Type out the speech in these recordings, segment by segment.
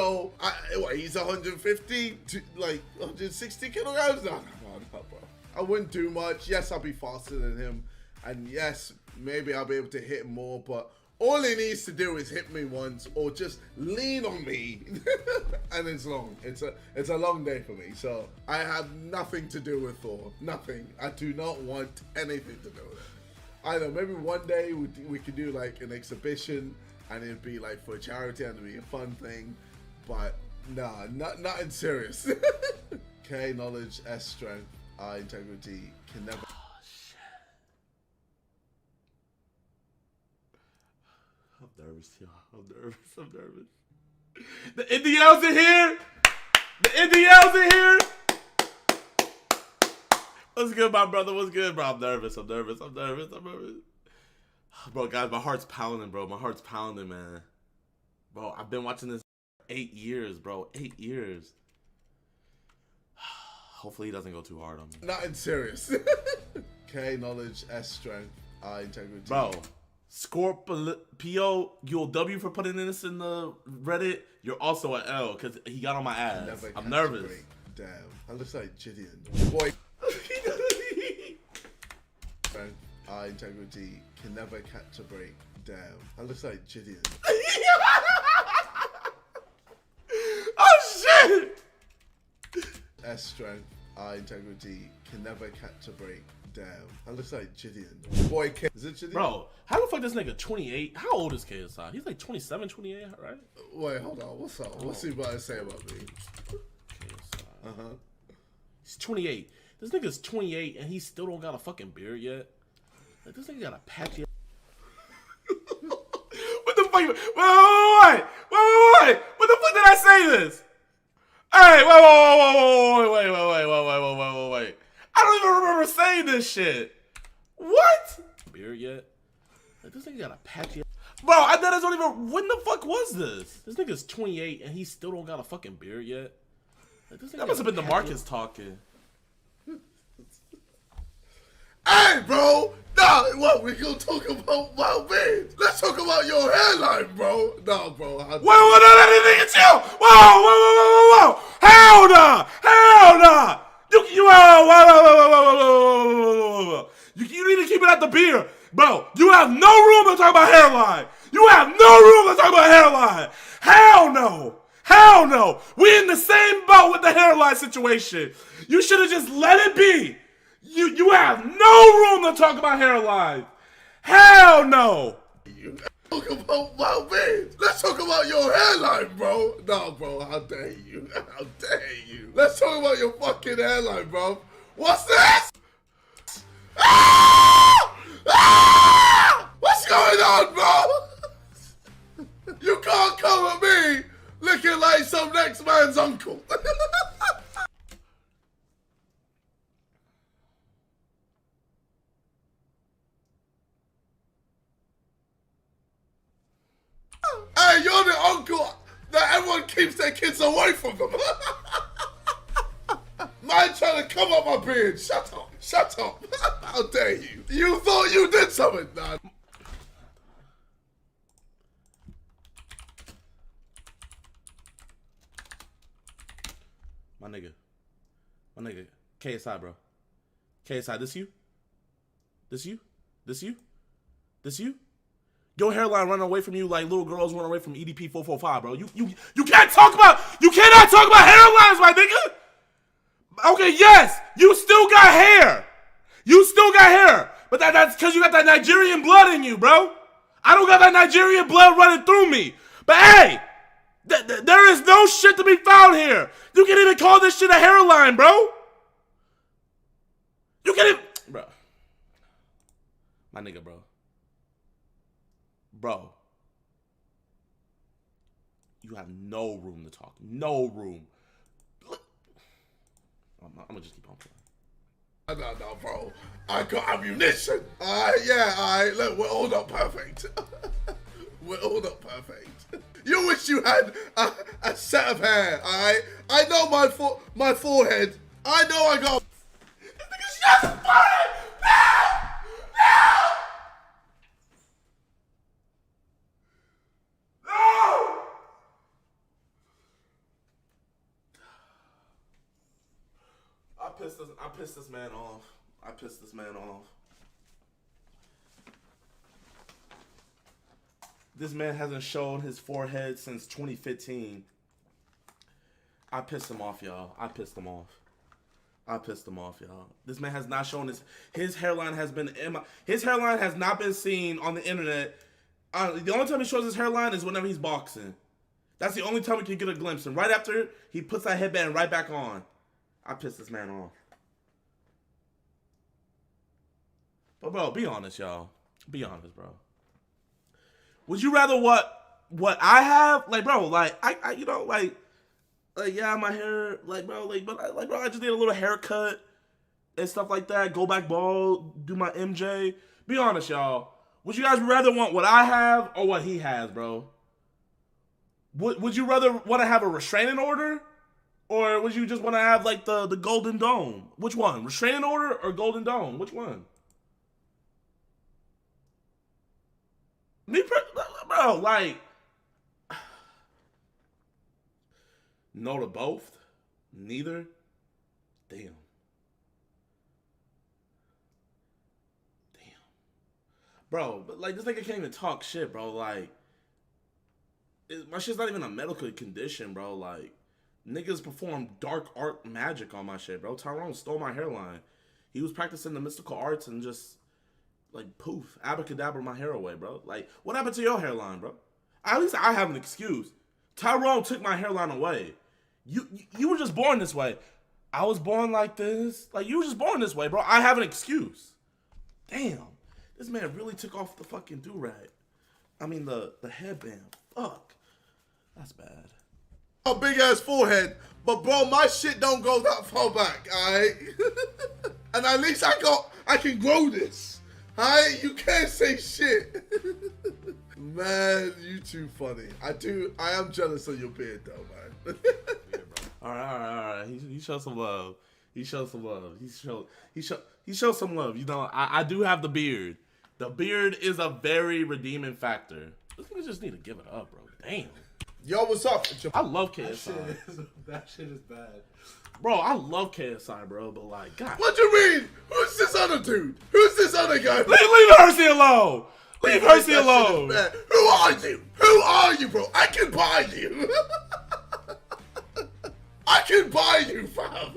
So, what, he's 150 to like 160 kilograms? No, bro. I wouldn't do much. Yes, I'll be faster than him. And yes, maybe I'll be able to hit more, but all he needs to do is hit me once or just lean on me. And it's long. It's a long day for me. So I have nothing to do with Thor. Nothing. I do not want anything to do with it. I don't know, maybe one day we could do like an exhibition and it'd be like for charity and it'd be a fun thing. But nah, not in serious. K, knowledge, S, strength, I, integrity, can never. I'm nervous, y'all. I'm nervous. The NDLs are here! The NDLs are here! What's good, my brother? What's good, bro? I'm nervous. Bro, guys, my heart's pounding, bro. My heart's pounding, man. Bro, I've been watching this 8 years, bro. 8 years. Hopefully he doesn't go too hard on me. Not in serious. K, knowledge, S, strength, I, integrity. Bro. Scorpio, you'll W for putting this in the Reddit. You're also an L because he got on my ass. I'm nervous. Damn, I looks like JiDion. Boy. I, integrity, can never catch a break. Damn, I looks like JiDion. Oh shit! S, strength, I, integrity, can never catch a break. Damn, that looks like JiDion. Boy, is it JiDion? Bro, how the fuck this nigga 28? How old is KSI? He's like 27, 28, right? Wait, hold on. What's up? What's he about to say about me? KSI. He's 28. This nigga's 28 and he still don't got a fucking beard yet. Like, this nigga got a patchy. What the fuck? Wait. What the fuck did I say this? Hey, wait. I don't even remember saying this shit. What? Beard yet? Like, this nigga got a patchy. Bro, I don't even. When the fuck was this? This nigga's 28 and he still don't got a fucking beard yet. Like, this nigga that must have been DeMarcus talking. Hey, bro! Nah, what? We gonna talk about my beard? Let's talk about your hairline, bro. Nah, bro. Wait, nigga, chill! Whoa! Hell nah! You need to keep it at the beard. Bro, you have no room to talk about hairline. Hell no! We in the same boat with the hairline situation. You should have just let it be. You have no room to talk about hairline. Hell no! Talk about my beard. Let's talk about your hairline, bro. Nah, bro, how dare you? Let's talk about your fucking hairline, bro. What's this? What's going on, bro? You can't come at me looking like some next man's uncle. Hey, you're the uncle that everyone keeps their kids away from them. Man trying to come up my beard. Shut up. How dare you? You thought you did something, man. My nigga. KSI, bro. KSI, this you? Your hairline running away from you like little girls run away from EDP 445, bro. You cannot talk about hairlines, my nigga. Okay, yes, you still got hair. But that's because you got that Nigerian blood in you, bro. I don't got that Nigerian blood running through me. But hey, there is no shit to be found here. You can't even call this shit a hairline, bro. You can't even, bro. My nigga, bro. Bro, you have no room to talk. No room. I'm gonna just keep on playing. No, bro. I got ammunition. Alright. Look, we're all not perfect. You wish you had a set of hair, alright? I know my forehead. I know I got. This nigga's just funny! No! pissed this man off. I pissed this man off. This man hasn't shown his forehead since 2015. I pissed him off, y'all. I pissed him off, y'all. This man has not shown his hairline has been his hairline has not been seen on the internet. The only time he shows his hairline is whenever he's boxing. That's the only time we can get a glimpse. And right after, he puts that headband right back on. I pissed this man off. But bro, be honest, y'all. Be honest, bro. Would you rather what I have? Like, bro, like I you know, like yeah, my hair, like, bro, bro, I just need a little haircut and stuff like that. Go back bald, do my MJ. Be honest, y'all. Would you guys rather want what I have or what he has, bro? Would you rather want to have a restraining order, or would you just want to have like the golden dome? Which one? Restraining order or golden dome? Which one? Bro, like, no to both, neither. Damn. Bro, but like, this nigga can't even talk shit, bro. Like, my shit's not even a medical condition, bro. Like, niggas perform dark art magic on my shit, bro. Tyrone stole my hairline. He was practicing the mystical arts and just, like, poof, abracadabra my hair away, bro. Like, what happened to your hairline, bro? At least I have an excuse. Tyrone took my hairline away. You were just born this way. I was born like this. Like, you were just born this way, bro. I have an excuse. Damn. This man really took off the fucking do-rag. I mean, the headband. Fuck. That's bad. A big-ass forehead. But, bro, my shit don't go that far back, alright? And at least I can grow this. Alright? You can't say shit. Man, you too funny. I am jealous of your beard, though, man. Yeah, bro. All right. He showed some love. He showed some love. He showed some love. You know, I do have the beard. The beard is a very redeeming factor. This nigga just need to give it up, bro. Damn. Yo, what's up? I love KSI. That shit is bad. Bro, I love KSI, bro, but like, God. What you mean? Who's this other dude? Who's this other guy? Leave Hersey alone. Leave Hersey alone. Who are you? Who are you, bro? I can buy you. I can buy you, fam.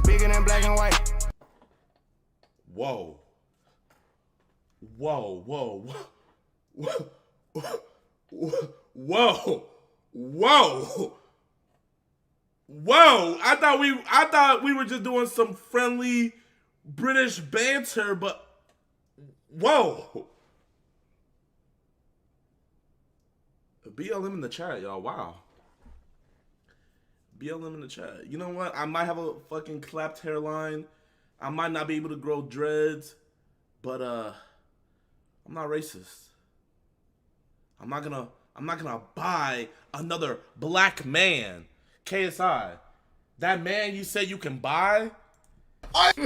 Bigger than black and white. Whoa. I thought we were just doing some friendly British banter, but whoa. BLM in the chat, y'all. Wow. BLM in the chat. You know what? I might have a fucking clapped hairline. I might not be able to grow dreads, but I'm not racist. I'm not gonna buy another black man. KSI, that man you said you can buy. He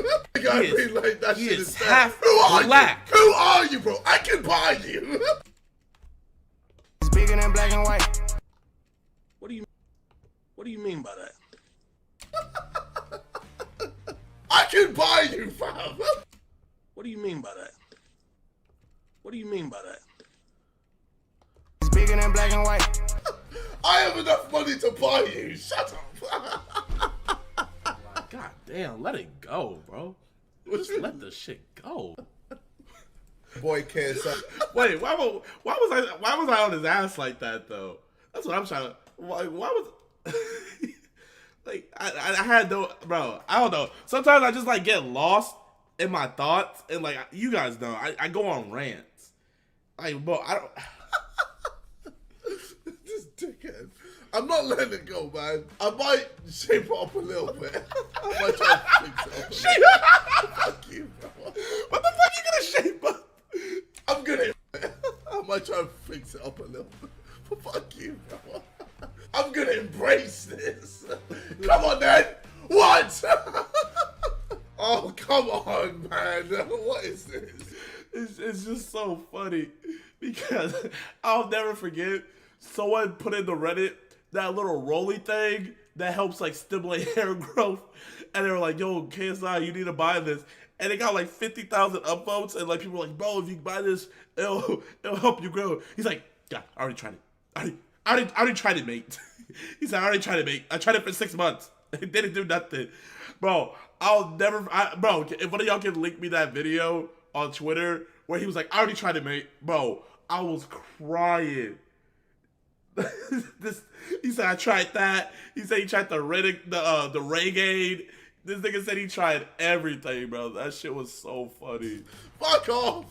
is half black. Who are you, bro? I can buy you. It's bigger than black and white. What do you mean by that? I can buy you, fam. What do you mean by that? What do you mean by that? It's bigger than black and white. I have enough money to buy you. Shut up. God damn, let it go, bro. Just let the shit go. Boy, KSI. Wait, why was I on his ass like that though? That's what I'm trying to. Why was? Like I had no, bro. I don't know. Sometimes I just like get lost in my thoughts, and like you guys know, I go on rants. Like, bro, I don't. This dickhead. I'm not letting it go, man. I might shape it up a little bit. I might try to fix it up. Fuck you, bro. What the fuck you gonna shape up? I'm gonna. I might try to fix it up a little bit. Fuck you, bro. I'm gonna embrace this. Come on, then. What? Oh, Come on, man. What is this? It's just so funny because I'll never forget someone put in the Reddit that little roly thing that helps like stimulate hair growth, and they were like, "Yo, KSI, you need to buy this." And it got like 50,000 upvotes, and like people were like, "Bro, if you buy this, it'll help you grow." He's like, "Yeah, I already tried it. I already tried it, mate." He said, "I already tried it, mate. I tried it for 6 months. It didn't do nothing." Bro, bro, if one of y'all can link me that video on Twitter where he was like, "I already tried it, mate." Bro, I was crying. He said, "I tried that." He said he tried the Reggae. This nigga said he tried everything, bro. That shit was so funny. Fuck off.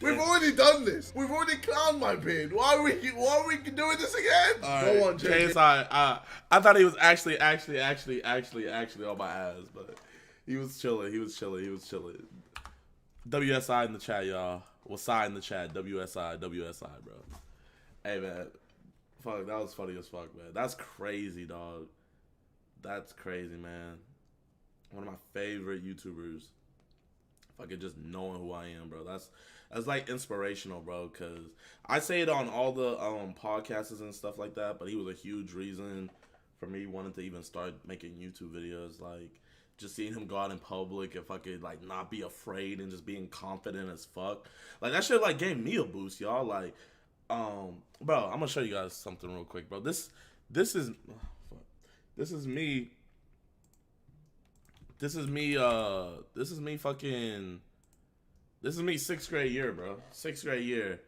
We've already done this. We've already clowned my beard. Why are we doing this again? Go on, JJ. KSI, I thought he was actually on my ass, but he was chilling. WSI in the chat, y'all. Wasai in the chat. WSI, bro. Hey, man. Fuck, that was funny as fuck, man. That's crazy, dog. That's crazy, man. One of my favorite YouTubers. Fucking just knowing who I am, bro. That's like inspirational, bro. Cause I say it on all the podcasts and stuff like that, but he was a huge reason for me wanting to even start making YouTube videos. Like just seeing him go out in public and fucking like not be afraid and just being confident as fuck. Like that shit like gave me a boost, y'all. Like, bro, I'm gonna show you guys something real quick, bro. This is me. This is me 6th grade year, bro. 6th grade year.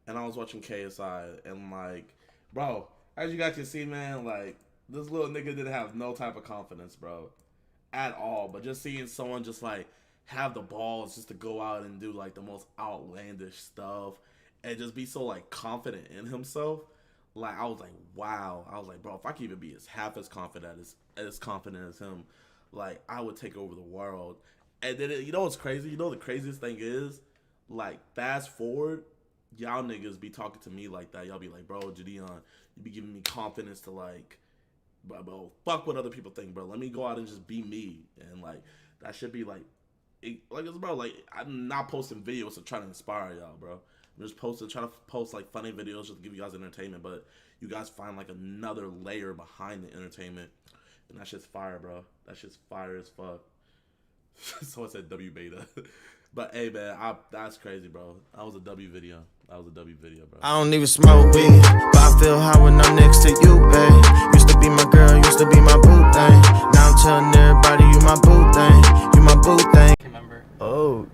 And I was watching KSI and like, bro, as you guys can see, man, like this little nigga didn't have no type of confidence, bro. At all. But just seeing someone just like have the balls just to go out and do like the most outlandish stuff and just be so like confident in himself. Like I was like, wow. I was like, bro, if I could even be half as confident as him, like I would take over the world. And then you know what's crazy? You know the craziest thing is, like fast forward, y'all niggas be talking to me like that. Y'all be like, bro, JiDion, you be giving me confidence to like, bro, fuck what other people think, bro. Let me go out and just be me. And like that should be like, bro, like I'm not posting videos to try to inspire y'all, bro. I'm just trying to post like funny videos just to give you guys entertainment, but you guys find like another layer behind the entertainment, and that shit's fire, bro. That shit's fire as fuck. Someone said W beta, but hey, man, that's crazy, bro. That was a W video. Bro. I don't even smoke weed, but I feel high when I'm next to you, babe. Used to be my girl, used to be my boo thing. Now I'm telling everybody you my boo thing, you my boo thing. Oh,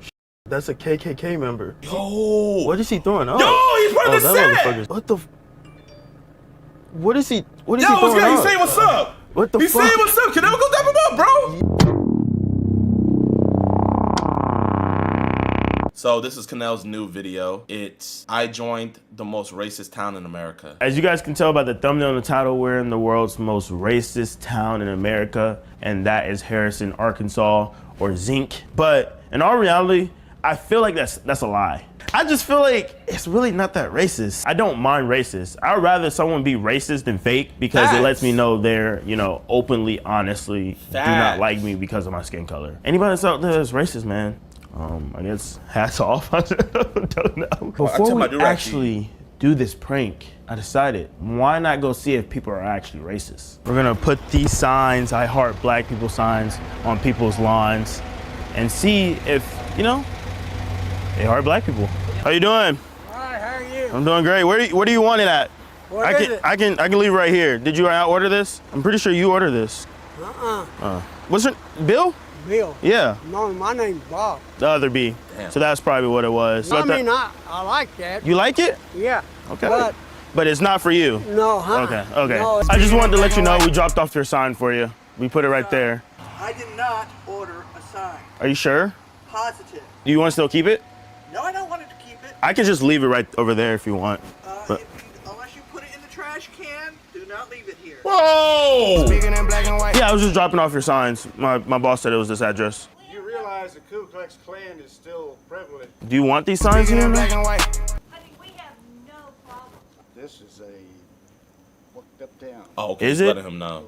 that's a KKK member. Yo, what is he throwing up? Yo, he's part of the set. What the? What is he? What is Yo, he throwing up? He's saying what's up. What the He's fuck? saying what's up. Can I go dap him up, bro? So this is Kanel's new video. It's I joined the most racist town in America. As you guys can tell by the thumbnail and the title, we're in the world's most racist town in America, and that is Harrison, Arkansas, or Zinc. But in all reality, I feel like that's a lie. I just feel like it's really not that racist. I don't mind racist. I'd rather someone be racist than fake because it lets me know they're, openly, honestly do not like me because of my skin color. Anybody that's out there that's racist, man, I guess hats off. I don't know. Before we actually do this prank, I decided, why not go see if people are actually racist? We're gonna put these signs, I heart black people signs, on people's lawns and see if, they are black people. How you doing? Hi, how are you? I'm doing great. What do you want it at? What is it? I can leave right here. Did you order this? I'm pretty sure you ordered this. What's your Bill? Bill. Yeah. No, my name's Bob. The other B. Damn. So that's probably what it was. I mean, I like that. You like it? Yeah. Okay. But it's not for you. No, huh? Okay. No, I just wanted to let you know we dropped off your sign for you. We put it right there. I did not order a sign. Are you sure? Positive. Do you want to still keep it? No, I don't want it to keep it. I can just leave it right over there if you want. Unless you put it in the trash can, do not leave it here. Whoa! Speaking in black and white. Yeah, I was just dropping off your signs. My boss said it was this address. You realize the Ku Klux Klan is still prevalent. Do you want these signs Speaking here? in black and white. Honey, we have no problem. This is a fucked up town. Oh, okay. Is it? Letting him know.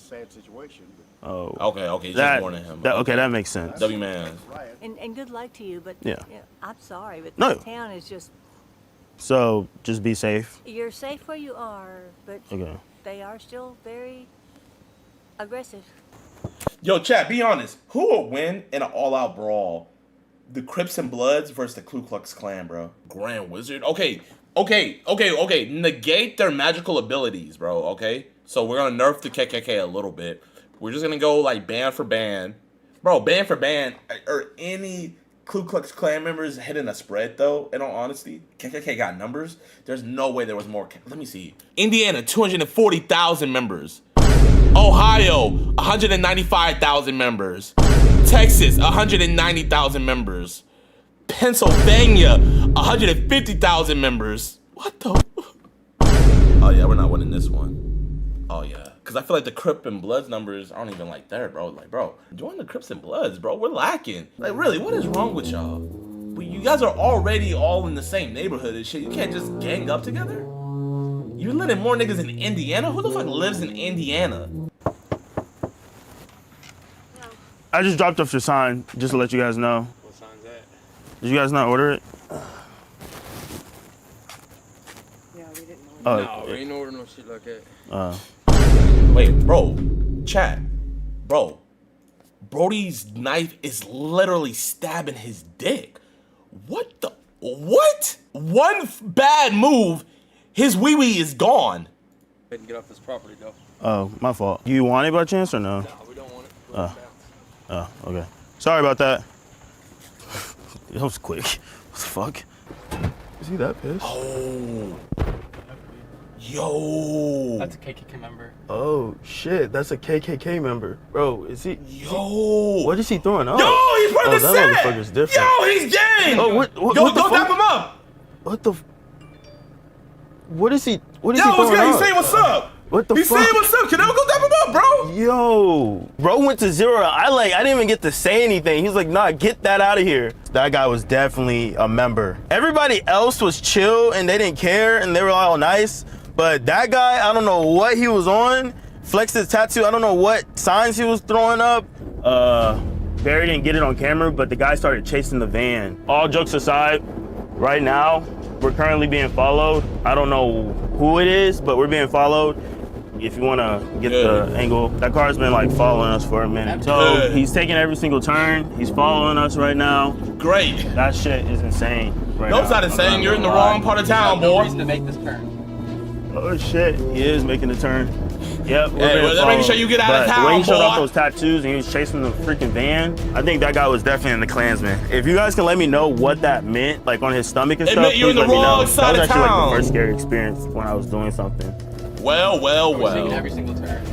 sad situation. But Oh. Okay, it's just more than him. Okay, that makes sense. W man. And good luck to you, but Yeah. I'm sorry, but No. this town is just, So just be safe. you're safe where you are, but Okay. they are still very aggressive. Yo, chat, be honest. Who will win in an all-out brawl? The Crips and Bloods versus the Ku Klux Klan, bro. Grand Wizard? Okay. Negate their magical abilities, bro, okay? So we're gonna nerf the KKK a little bit. We're just gonna go, like, band for band. Bro, band for band. Are any Ku Klux Klan members hitting a spread, though, in all honesty? KKK got numbers? There's no way there was more. Let me see. Indiana, 240,000 members. Ohio, 195,000 members. Texas, 190,000 members. Pennsylvania, 150,000 members. What the? Oh yeah, we're not winning this one. Oh yeah, because I feel like the Crip and Bloods numbers aren't even like there, bro. Like, bro, join the Crips and Bloods, bro. We're lacking. Like, really, what is wrong with y'all? You guys are already all in the same neighborhood and shit. You can't just gang up together. You're letting more niggas in Indiana? Who the fuck lives in Indiana? I just dropped off your sign just to let you guys know. what sign's that? Did you guys not order it? Yeah, we didn't know. Oh, No, we ain't ordering no shit like that. Wait, bro, chat, bro. Brody's knife is literally stabbing his dick. What the? What? One bad move, his wee-wee is gone. Couldn't get off this property though. Oh, my fault. Do you want it by chance or no? No, we don't want it. Oh, okay. Sorry about that. That was quick. What the fuck? Is he that pissed? Oh. Yo. That's a KKK member. Oh, shit. That's a KKK member. Bro, is he? Yo. What is he throwing up? Yo, he's part of the that set. motherfucker's different. Yo, he's gang. Oh, what Yo, the go fuck? dap him up. What the? What is he? What is Yo, he what's throwing good? He's up? saying what's up. What the He's fuck? saying what's up. Can I go dap him up, bro? Yo, bro went to 0. I didn't even get to say anything. He's like, nah, get that out of here. That guy was definitely a member. Everybody else was chill and they didn't care and they were all nice. But that guy, I don't know what he was on. Flexed his tattoo. I don't know what signs he was throwing up. Barry didn't get it on camera, but the guy started chasing the van. All jokes aside, right now, we're currently being followed. I don't know who it is, but we're being followed. If you want to get the angle, that car's been like following us for a minute. So he's taking every single turn. He's following us right now. Great. That shit is insane. Right No, it's now. not insane. You're in the wrong part of town, No boy. reason to make this turn. Oh shit, he is making a turn. Yep. Hey, well, they're making sure you get out of But town, the way he showed off boy. those tattoos and he was chasing the freaking van, I think that guy was definitely in the Klansman. If you guys can let me know what that meant, like on his stomach and It stuff, meant you're in please the let me know. wrong side That was of actually town. like the first scary experience when I was doing something. Well. We're taking every single turn.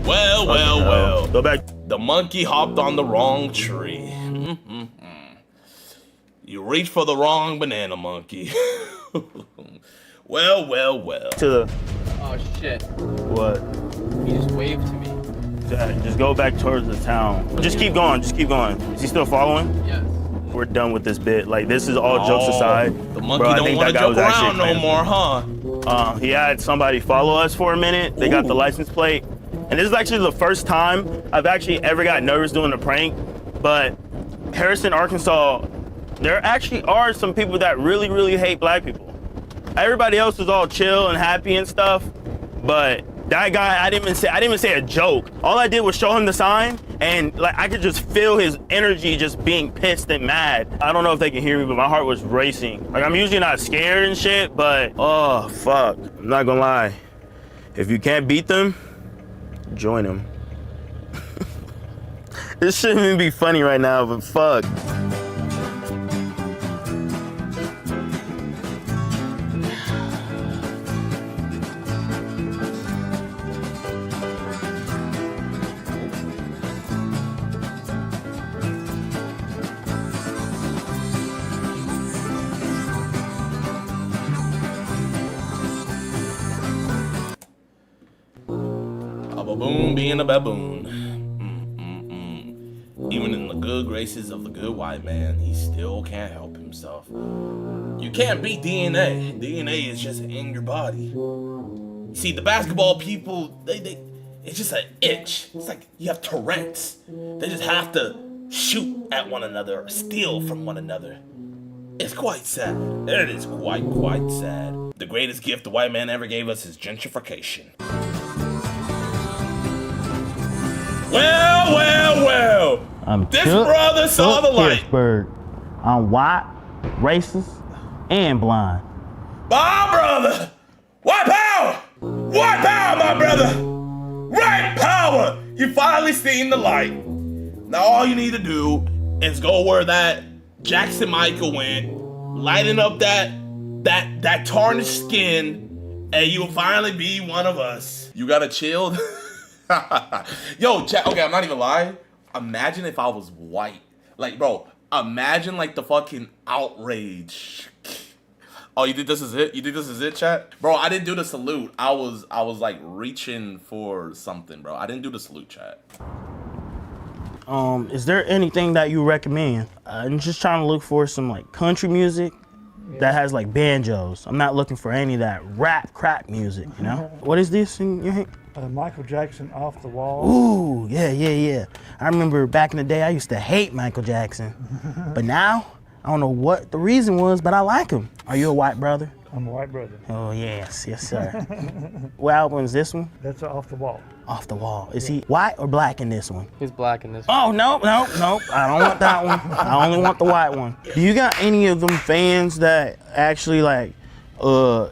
Well. Go back. The monkey hopped on the wrong tree. You reached for the wrong banana, monkey. Well. To the Oh shit. what? He just waved to me. Just go back towards the town. Just keep going. Just keep going. Is he still following? Yes. We're done with this bit. Like, this is all jokes aside. The monkey Bro, I don't think want to that guy joke was actually around no Klansman. more, huh? He had somebody follow us for a minute. They got the license plate. And this is actually the first time I've actually ever got nervous doing a prank. But Harrison, Arkansas, there actually are some people that really, really hate black people. Everybody else is all chill and happy and stuff. But that guy, I didn't even say a joke. All I did was show him the sign, and like I could just feel his energy just being pissed and mad. I don't know if they can hear me, but my heart was racing. Like, I'm usually not scared and shit, but oh fuck. I'm not gonna lie. If you can't beat them, join them. This shouldn't even be funny right now, but fuck. A baboon being a baboon. Even in the good graces of the good white man, he still can't help himself. You can't beat DNA. DNA is just in your body. See, the basketball people, It's just an itch. It's like you have Tourette's. They just have to shoot at one another or steal from one another. It's quite sad. It is quite sad. The greatest gift the white man ever gave us is gentrification. Well. This brother saw the light. I'm white, racist, and blind. My brother! White power! White power, my brother! Right power! You finally seen the light. Now all you need to do is go where that Jackson Michael went, lighten up that tarnished skin, and you'll finally be one of us. You gotta chill. Yo, okay, I'm not even lying. Imagine if I was white. Like, bro, imagine like the fucking outrage. Oh, you think this is it? You think this is it, chat? Bro, I didn't do the salute. I was like reaching for something, bro. I didn't do the salute, chat. Is there anything that you recommend? I'm just trying to look for some like country music that has like banjos. I'm not looking for any of that rap crap music, you know? What is this in your hand? Michael Jackson, Off the Wall. Ooh, yeah. I remember back in the day, I used to hate Michael Jackson. But now, I don't know what the reason was, but I like him. Are you a white brother? I'm a white brother. Oh, yes, sir. What album is this one? That's Off the Wall. Off the Wall. Is he white or black in this one? He's black in this one. Oh, nope. I don't want that one. I only want the white one. Do you got any of them fans that actually like,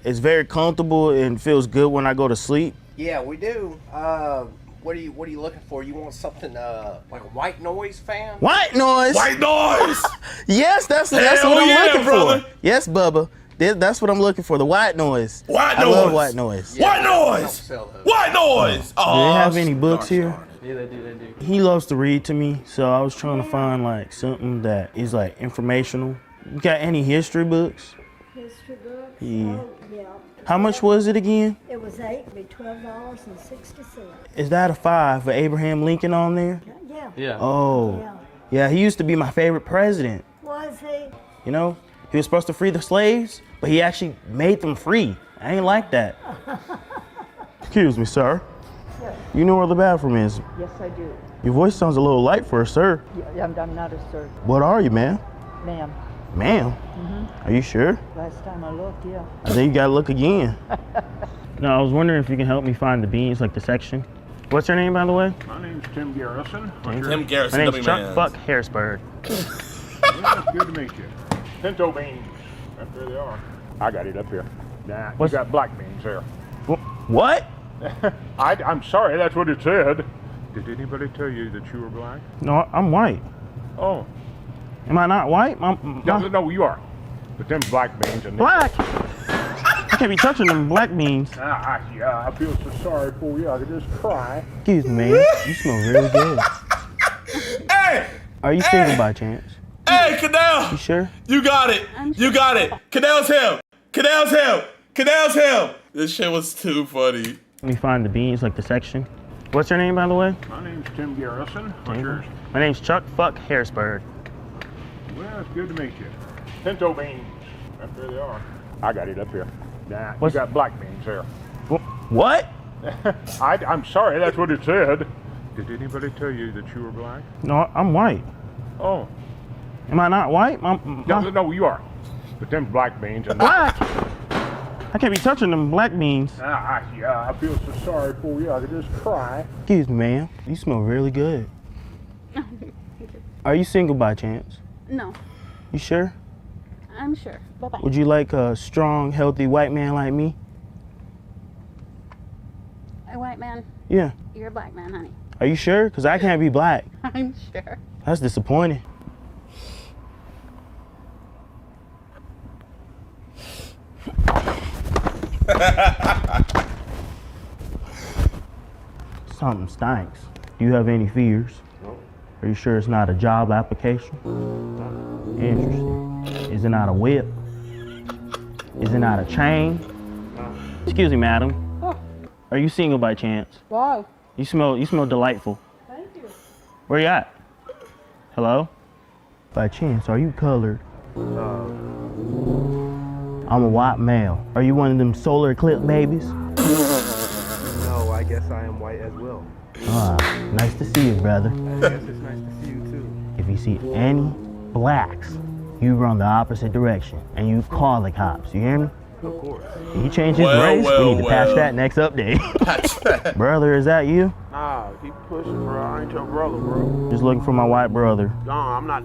is very comfortable and feels good when I go to sleep? Yeah, we do. What are you looking for? You want something like a white noise fan? White noise. White noise. Yes, that's what I'm looking for. Yes, Bubba. That's what I'm looking for. The white noise. White noise. I love white noise. Yeah, white noise. White noise. Do they have any books here? Yeah, they do. He loves to read to me, so I was trying to find like something that is like informational. You got any history books? History books? Yeah. Oh, yeah. How much was it again? It was $12.60. Is that a 5 with Abraham Lincoln on there? Yeah. Oh. Yeah, he used to be my favorite president. Was he? You know, he was supposed to free the slaves, but he actually made them free. I ain't like that. Excuse me, sir. Yes. You know where the bathroom is? Yes, I do. Your voice sounds a little light for a sir. Yeah, I'm not a sir. What are you, ma'am? Ma'am. Ma'am? Are you sure? Last time I looked, yeah. I think you gotta look again. No, I was wondering if you can help me find the beans, like the section. What's your name, by the way? My name's Tim Garrison. Tim Garrison. My name's Chuck Fuck Harrisburg. Yeah, it's good to meet you. Pinto beans. Up there they are. I got it up here. Nah, you got black beans there. What? I'm sorry, that's what it said. Did anybody tell you that you were black? No, I'm white. Oh. Am I not white? No, you are. But them black beans and black. I can't be touching them black beans. I feel so sorry for you. I could just cry. Excuse me, man. You smell really good. Hey! Are you single by chance? Hey, Cadell! You sure? You got it. You got it. Cadell's him. Cadell's him. Cadell's him. This shit was too funny. Let me find the beans, like the section. What's your name, by the way? My name's Tim Garrison. What's yours? My name's Chuck Fuck Harrisburg. Well, it's good to meet you. Pinto beans. Up there they are. I got it up here. Nah, you got black beans there. What? I'm sorry, that's what it said. Did anybody tell you that you were black? No, I'm white. Oh. Am I not white? No, you are. But them black beans and black. I can't be touching them black beans. I feel so sorry for you. I could just cry. Excuse me, ma'am. You smell really good. Are you single by chance? No. You sure? I'm sure. Bye-bye. Would you like a strong, healthy white man like me? A white man? Yeah. You're a black man, honey. Are you sure? Because I can't be black. I'm sure. That's disappointing. Something stinks. Do you have any fears? No. Are you sure it's not a job application? Interesting. Is it not a whip? Is it not a chain? No. Excuse me, madam. Oh. Are you single by chance? Why? You smell delightful. Thank you. Where you at? Hello? By chance, are you colored? I'm a white male. Are you one of them solar eclipse babies? No, I guess guess I am white as well. Ah, nice to see you, brother. I guess it's nice to see you too. If you see any blacks, you run the opposite direction and you call the cops. You hear me? Of course. If he changed his race, we need to patch that next update. Brother, is that you? Nah, keep pushing, bro. I ain't your brother, bro. Just looking for my white brother. No, I'm not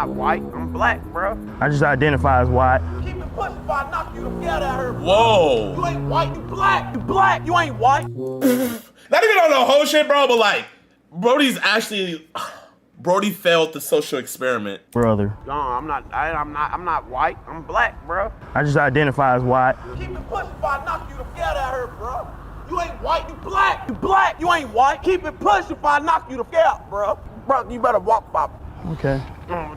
white. I'm black, bro. I just identify as white. Keep it pushing before I knock you the hell out of her. Whoa. You ain't white, you black. You black, you ain't white. Not even on the whole shit, bro, but like, Brody's actually, Brody failed the social experiment. Brother. No, I'm not white. I'm black, bro. I just identify as white. Keep it pushing before I knock you the hell out of her, bro. You ain't white, you black. You black, you ain't white. Keep it pushing before I knock you the hell out, bro. Bro, you better walk by. Okay. Bro.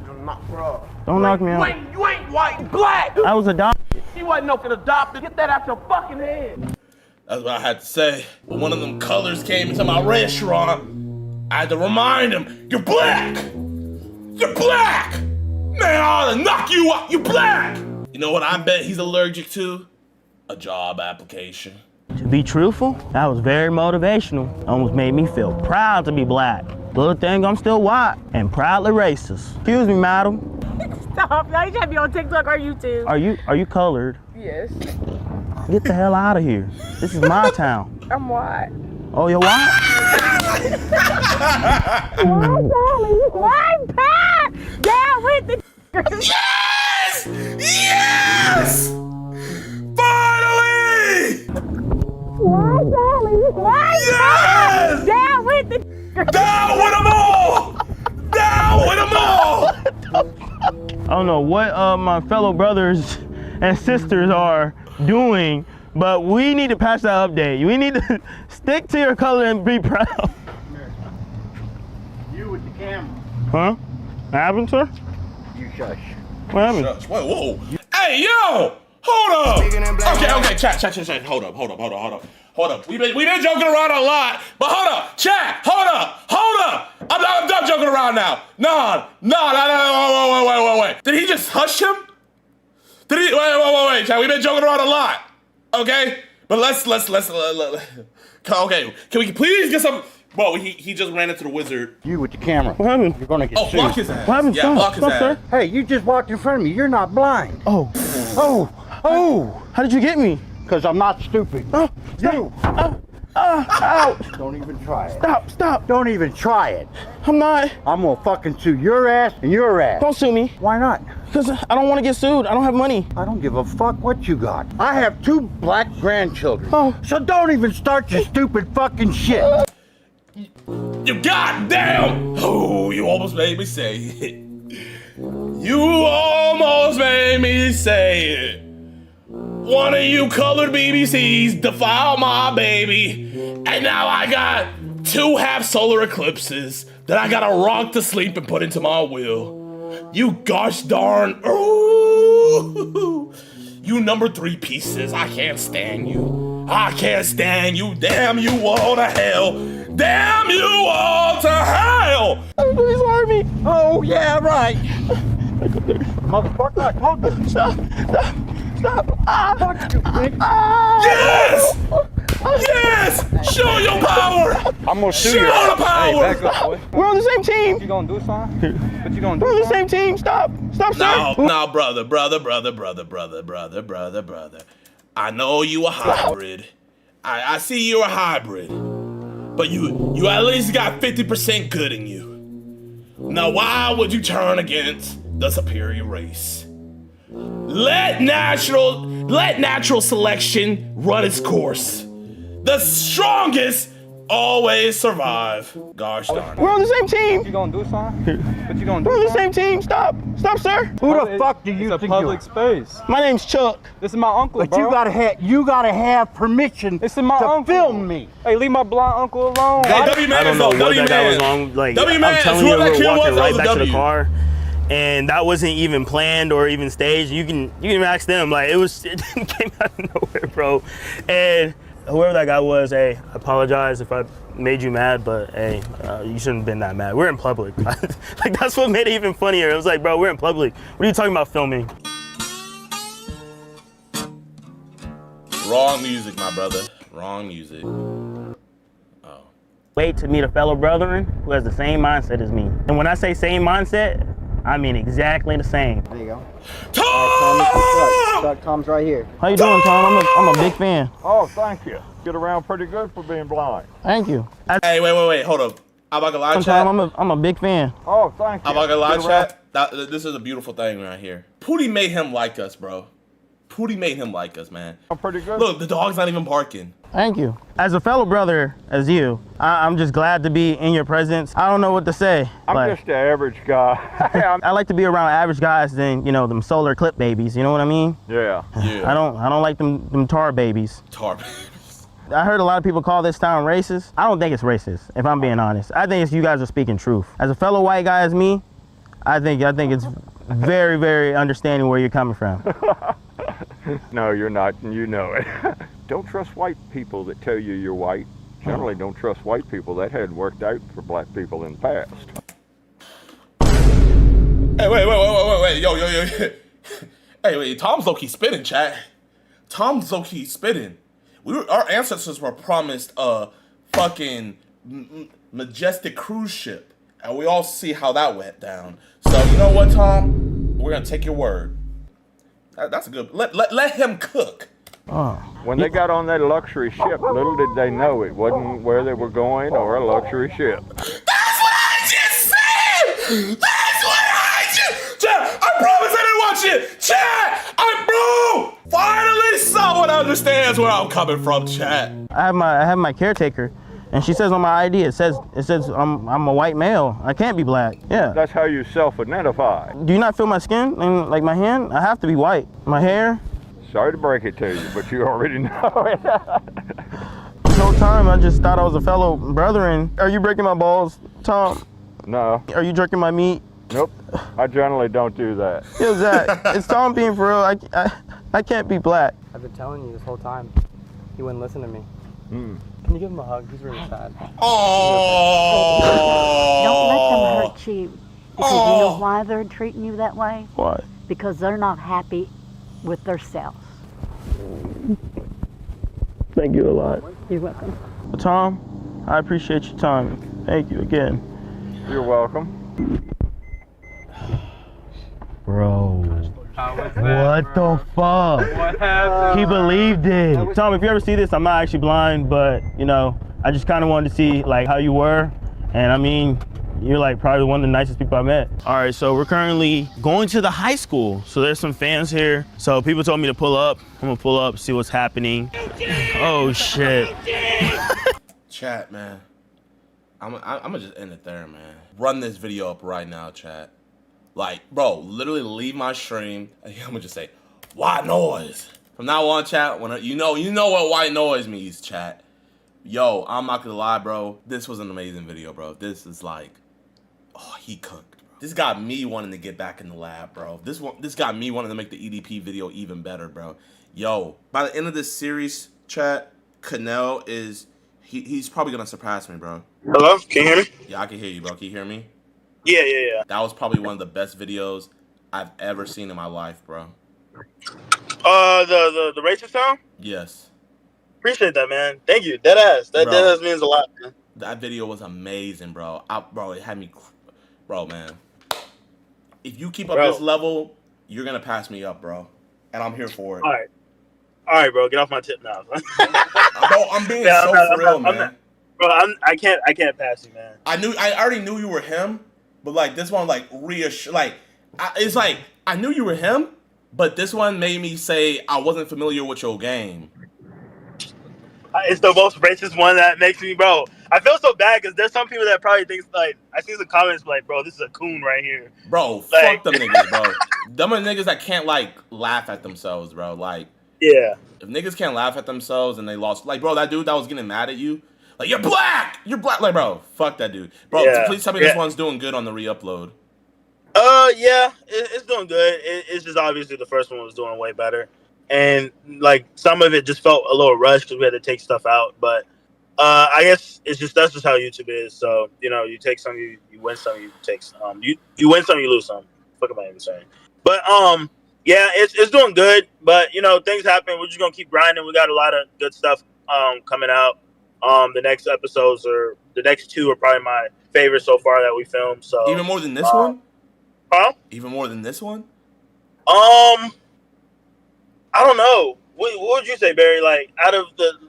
Don't knock me out. You ain't white, you black. I was adopted. You wasn't no adopted. Get that out your fucking head. That's what I had to say. When one of them colors came into my restaurant, I had to remind him, you're black! You're black! Man, I ought to knock you out, you black! You know what I bet he's allergic to? A job application. To be truthful, that was very motivational. Almost made me feel proud to be black. Good thing I'm still white and proudly racist. Excuse me, madam. Stop, y'all. You should be on TikTok or YouTube. Are you colored? Yes. Get the hell out of here. This is my town. I'm white. Oh, you're white? White pie! Down with the Yes! Yes! Finally! White Yes! Down with the Down with them all! Down with them all! I don't know what my fellow brothers and sisters are doing, but we need to patch that update. We need to stick to your color and be proud. You with the camera. Huh? What happened, sir? You shush. What happened? Shush. Whoa. Hey, yo! Hold up! Okay, chat. Hold up. We've been joking around a lot, but hold up, chat, hold up. I'm done joking around now. No, wait. Did he just hush him? Wait, chat, we've been joking around a lot, okay? But let's, okay, can we please get some, whoa, he just ran into the wizard. You with the camera. What happened? You're gonna get sued. Block his ass. What happened? Yeah, block his ass. Sir. Hey, you just walked in front of me. You're not blind. Oh. How did you get me? Because I'm not stupid. Oh, you. Ouch. Don't even try it. Stop. Don't even try it. I'm not. I'm gonna fucking sue your ass and your ass. Don't sue me. Why not? Because I don't want to get sued. I don't have money. I don't give a fuck what you got. I have 2 black grandchildren. Oh. So don't even start your stupid fucking shit. You goddamn! Oh, you almost made me say it. You almost made me say it. One of you colored BBCs defiled my baby, and now I got 2 half solar eclipses that I gotta rock to sleep and put into my will. You gosh darn, ooh, you number 3 pieces. I can't stand you. Damn you all to hell. Damn you all to hell. Please hurt me. Oh, yeah, right. Motherfucker, I told you. Stop. Fuck you, bitch. Yes! Show your power! I'm gonna sue you. Show the power! Hey, back up, boy. We're on the same team. You gonna do something? What you gonna do? We're on the same team. Stop, sir. No, brother. I know you a hybrid. I see you're a hybrid. But you at least got 50% good in you. Now why would you turn against the superior race? Let natural selection run its course. The strongest always survive. Gosh darn it. We're on the same team. You gonna do something? What you gonna do? We're on the same team. Stop, sir. Who the fuck do you It's a think public you space. My name's Chuck. This is my uncle, But bro. you gotta have permission This is my to uncle. film me. Hey, leave my blind uncle alone. Hey, W I don't know Man, what W that guy was Man. on. Like, W I'm Man, telling you, whoever that we're kid walking was, that right was a back to the W. car, and that wasn't even planned or even staged. You can ask them. Like it came out of nowhere, bro. And whoever that guy was, hey, I apologize if I made you mad, but hey, you shouldn't have been that mad. We're in public. Like that's what made it even funnier. It was like, bro, we're in public. What are you talking about filming? Wrong music, my brother. Wrong music. Wait to meet a fellow brethren who has the same mindset as me. And when I say same mindset, I mean exactly the same. There you go. Tom! Tom's right here. How you doing, Tom? I'm a big fan. Oh, thank you. Get around pretty good for being blind. Thank you. Hey, wait, hold up. I'm not gonna lie, chat. Tom, I'm a big fan. Oh, thank you. I'm not gonna lie, chat. This is a beautiful thing right here. Pootie made him like us, bro. Pootie made him like us, man. I'm pretty good. Look, the dog's not even barking. Thank you. As a fellow brother, as you, I'm just glad to be in your presence. I don't know what to say. I'm just an average guy. I like to be around average guys than, you know, them solar clip babies. You know what I mean? Yeah. I don't like them tar babies. Tar babies. I heard a lot of people call this town racist. I don't think it's racist, if I'm being honest. I think it's you guys are speaking truth. As a fellow white guy as me, I think it's very, very understanding where you're coming from. No, you're not, and you know it. Don't trust white people that tell you you're white. Generally, don't trust white people. That hadn't worked out for black people in the past. Hey, wait, yo. Hey, wait, Tom's low-key spitting, chat. Tom's low-key spitting. Our ancestors were promised a fucking majestic cruise ship, and we all see how that went down. So you know what, Tom? We're gonna take your word. That's a good. Let him cook. When they got on that luxury ship, little did they know it wasn't where they were going or a luxury ship. That's what I just said! That's what I just... Chat, I promise I didn't watch it! Chat! Bro! Finally someone understands where I'm coming from, chat. I have my caretaker, and she says on my ID, it says I'm a white male. I can't be black. Yeah. That's how you self-identify. Do you not feel my skin and like my hand? I have to be white. My hair. Sorry to break it to you, but you already know it. This whole time I just thought I was a fellow brethren. Are you breaking my balls, Tom? No. Are you jerking my meat? Nope. I generally don't do that. Yo, Zach, it's Tom being for real. I can't be black. I've been telling you this whole time. He wouldn't listen to me. Mm. Can you give him a hug? He's really sad. Oh! Don't let them hurt you. Because you know why they're treating you that way? Why? Because they're not happy with themselves. Thank you a lot. You're welcome. Tom, I appreciate your time. Thank you again. You're welcome. Bro. What the fuck? What happened? He believed it. Tom, if you ever see this, I'm not actually blind, but you know, I just kind of wanted to see like how you were, and I mean, you're like probably one of the nicest people I met. All right, so we're currently going to the high school. So there's some fans here. So people told me to pull up. I'm gonna pull up, see what's happening. Oh shit. Chat, man. I'm gonna just end it there, man. Run this video up right now, chat. Like, bro, literally leave my stream. I'm gonna just say, white noise. From now on, chat, when you know what white noise means, chat. Yo, I'm not gonna lie, bro. This was an amazing video, bro. This is like, oh, he cooked, bro. This got me wanting to get back in the lab, bro. This got me wanting to make the EDP video even better, bro. Yo, by the end of this series, chat, Canel is, he's probably gonna surpass me, bro. Hello? Can you hear me? Yeah, I can hear you, bro. Can you hear me? Yeah. That was probably one of the best videos I've ever seen in my life, bro. The racist town? Yes. Appreciate that, man. Thank you. Deadass. Deadass means a lot, man. That video was amazing, bro. Bro, it had me, bro, man. If you keep up this level, you're gonna pass me up, bro. And I'm here for it. All right, bro. Get off my tip now. Bro, I'm being for real, man. Bro, I can't pass you, man. I already knew you were him, but like this one, like reassure, like it's like I knew you were him, but this one made me say I wasn't familiar with your game. It's the most racist one that makes me, bro. I feel so bad because there's some people that probably think like I see the comments like, bro, this is a coon right here. Bro, like, fuck them niggas, bro. Them are niggas that can't like laugh at themselves, bro. Like, yeah, if niggas can't laugh at themselves and they lost, like, bro, that dude that was getting mad at you. Like, you're black! You're black! Like, bro, fuck that dude. Bro, please tell me this one's doing good on the re-upload. Yeah, it's doing good. It's just obviously the first one was doing way better. And, like, some of it just felt a little rushed because we had to take stuff out. But I guess that's just how YouTube is. So, you know, you take some, you win some, you take some. You win some, you lose some. What am I even saying? But, yeah, it's doing good. But, you know, things happen. We're just going to keep grinding. We got a lot of good stuff coming out. The next episodes or the next two are probably my favorite so far that we filmed. So even more than this one? Huh? Even more than this one? I don't know. What would you say, Barry? Like, out of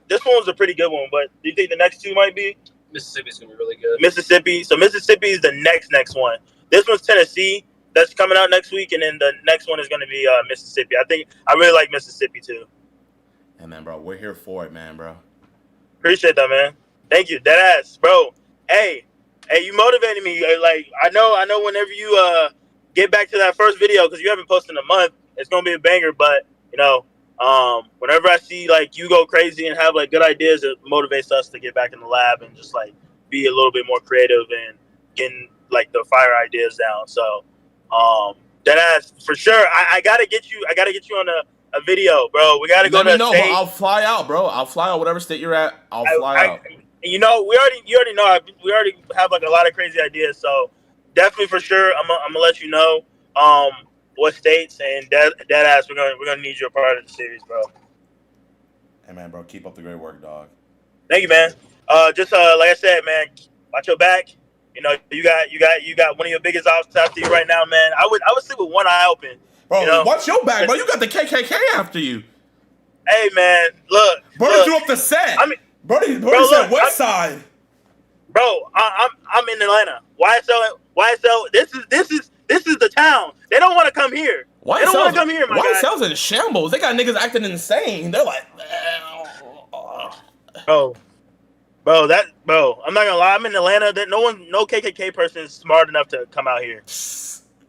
this one was a pretty good one, but do you think the next two might be? Mississippi's gonna be really good. Mississippi. So Mississippi is the next one. This one's Tennessee. That's coming out next week, and then the next one is going to be Mississippi. I think I really like Mississippi too. Hey man, bro, we're here for it, man, bro. Appreciate that, man. Thank you, deadass, bro. Hey, you motivated me. Like, I know. Whenever you get back to that first video, because you haven't posted in a month, it's gonna be a banger. But you know, whenever I see like you go crazy and have like good ideas, it motivates us to get back in the lab and just like be a little bit more creative and getting like the fire ideas down. So, deadass for sure. I gotta get you. I gotta get you on a video, bro. We gotta go to the state. I'll fly out, bro. I'll fly out whatever state you're at. I'll fly out. You know, you already know. We already have like a lot of crazy ideas. So definitely for sure, I'm gonna let you know what states, and deadass we're gonna need you a part of the series, bro. Hey man, bro, keep up the great work, dog. Thank you, man. Just like I said, man, watch your back. You know, you got one of your biggest obstacles after you right now, man. I would sleep with one eye open. Bro, you know? watch your back, bro. You got the KKK after you. Hey, man, look. Brody threw up the set. I mean, Brody said West Side. Bro, I'm in Atlanta. YSL. This is the town. They don't want to come here. They don't want to come here, my guy. YSL's in shambles. They got niggas acting insane. They're like, Bro, I'm not gonna lie. I'm in Atlanta. That no KKK person is smart enough to come out here.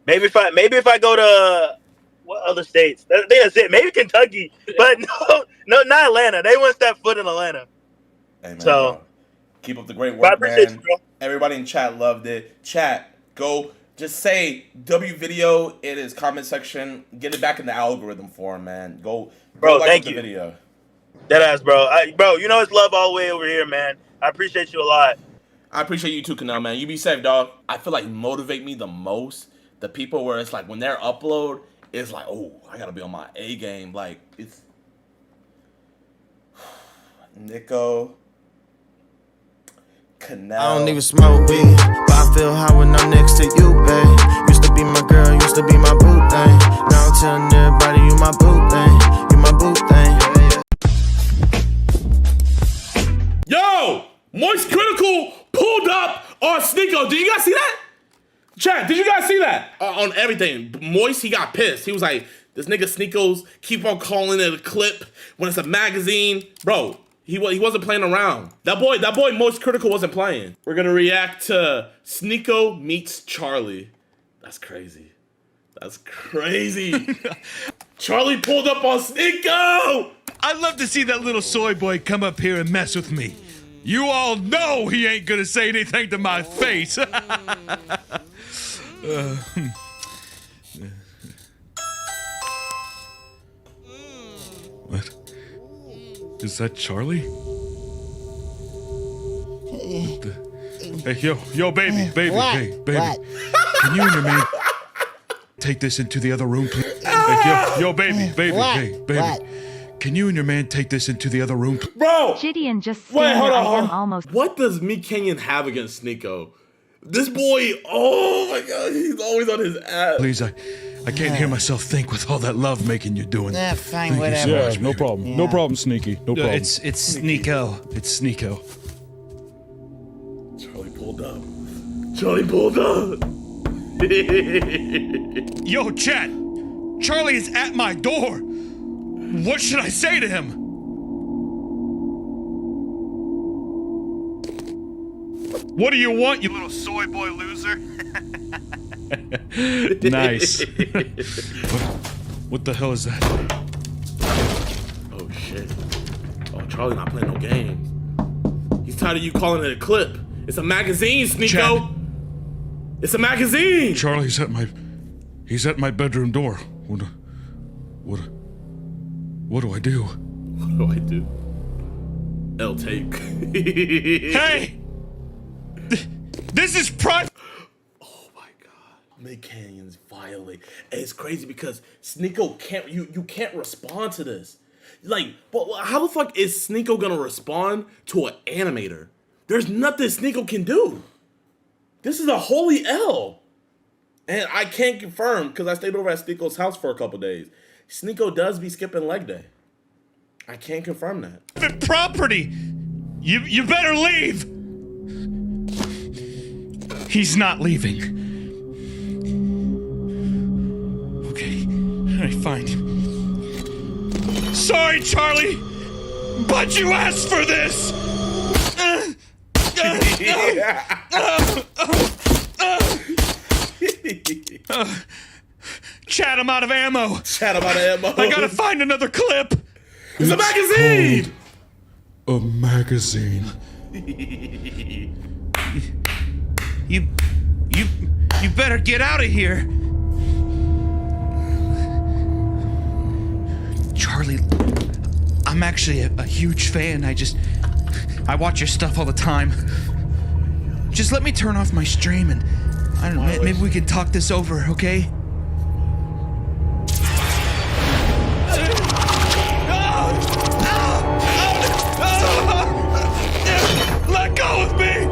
Maybe if I go to what other states? That's it. Maybe Kentucky, but no, not Atlanta. They wouldn't step foot in Atlanta. hey, man, So bro. Keep up the great work, appreciate man. you, bro. Everybody in chat loved it. Chat, go. Just say W video in his comment section. Get it back in the algorithm for him, man. Go Bro, like thank the you. video. Deadass, bro. Bro, you know it's love all the way over here, man. I appreciate you a lot. I appreciate you too, Canal, man. You be safe, dog. I feel like motivate me the most. The people where it's like when their upload, it's like, oh, I gotta be on my A game. Like it's Nico, Canal. I don't even smoke weed, but I feel high when I'm next to you, babe. Used to be my girl, used to be my boo thing. Now I'm telling everybody you my boo thing, you my boo thing. Yo, Moist Critical pulled up on Sneeko. Did you guys see that? Chat, did you guys see that? On everything. Moist, he got pissed. He was like, this nigga Sneeko's keep on calling it a clip when it's a magazine. Bro, he wasn't playing around. That boy Moist Critical wasn't playing. We're gonna react to Sneeko meets Charlie. That's crazy. That's crazy. Charlie pulled up on Sneeko! I'd love to see that little soy boy come up here and mess with me. You all know he ain't gonna say anything to my face. What? Is that Charlie? What the? Hey, yo, baby. Can you and your man take this into the other room, please? Hey, yo, baby. Can you and your man take this into the other room, please? Bro! JiDion just Wait, hold I am on. almost. What does me Kenyon have against Sneeko? This boy, oh my god, he's always on his ass. Please, I can't hear myself think with all that love making you're doing. Fine, Thank you whatever. so much, No baby. problem. No problem, Sneaky. No problem. It's Sneeko. It's Sneeko. Charlie pulled up. Charlie pulled up. Yo, chat. Charlie is at my door. What should I say to him? What do you want, you little soy boy loser? Nice. What the hell is that? Oh shit. Oh, Charlie not playing no games. He's tired of you calling it a clip. It's a magazine, Sneeko. It's a magazine. Charlie's at my bedroom door. What do I do? What do I do? L take. Hey! This is private. Oh my god. Mid Canyon's violate. And it's crazy because Sneeko can't you can't respond to this. Like, but how the fuck is Sneeko gonna respond to an animator? There's nothing Sneeko can do. This is a holy L. And I can't confirm because I stayed over at Sneeko's house for a couple days. Sneeko does be skipping leg day. I can't confirm that. Property! You better leave! He's not leaving. Okay, alright, fine. Sorry, Charlie, but you asked for this! Chat, I'm out of ammo. Chat, I'm out of ammo. I gotta find another clip. It's a magazine! A magazine. You better get out of here. Charlie, I'm actually a huge fan. I watch your stuff all the time. Just let me turn off my stream and I don't know, maybe we can talk this over, okay? Let go of me!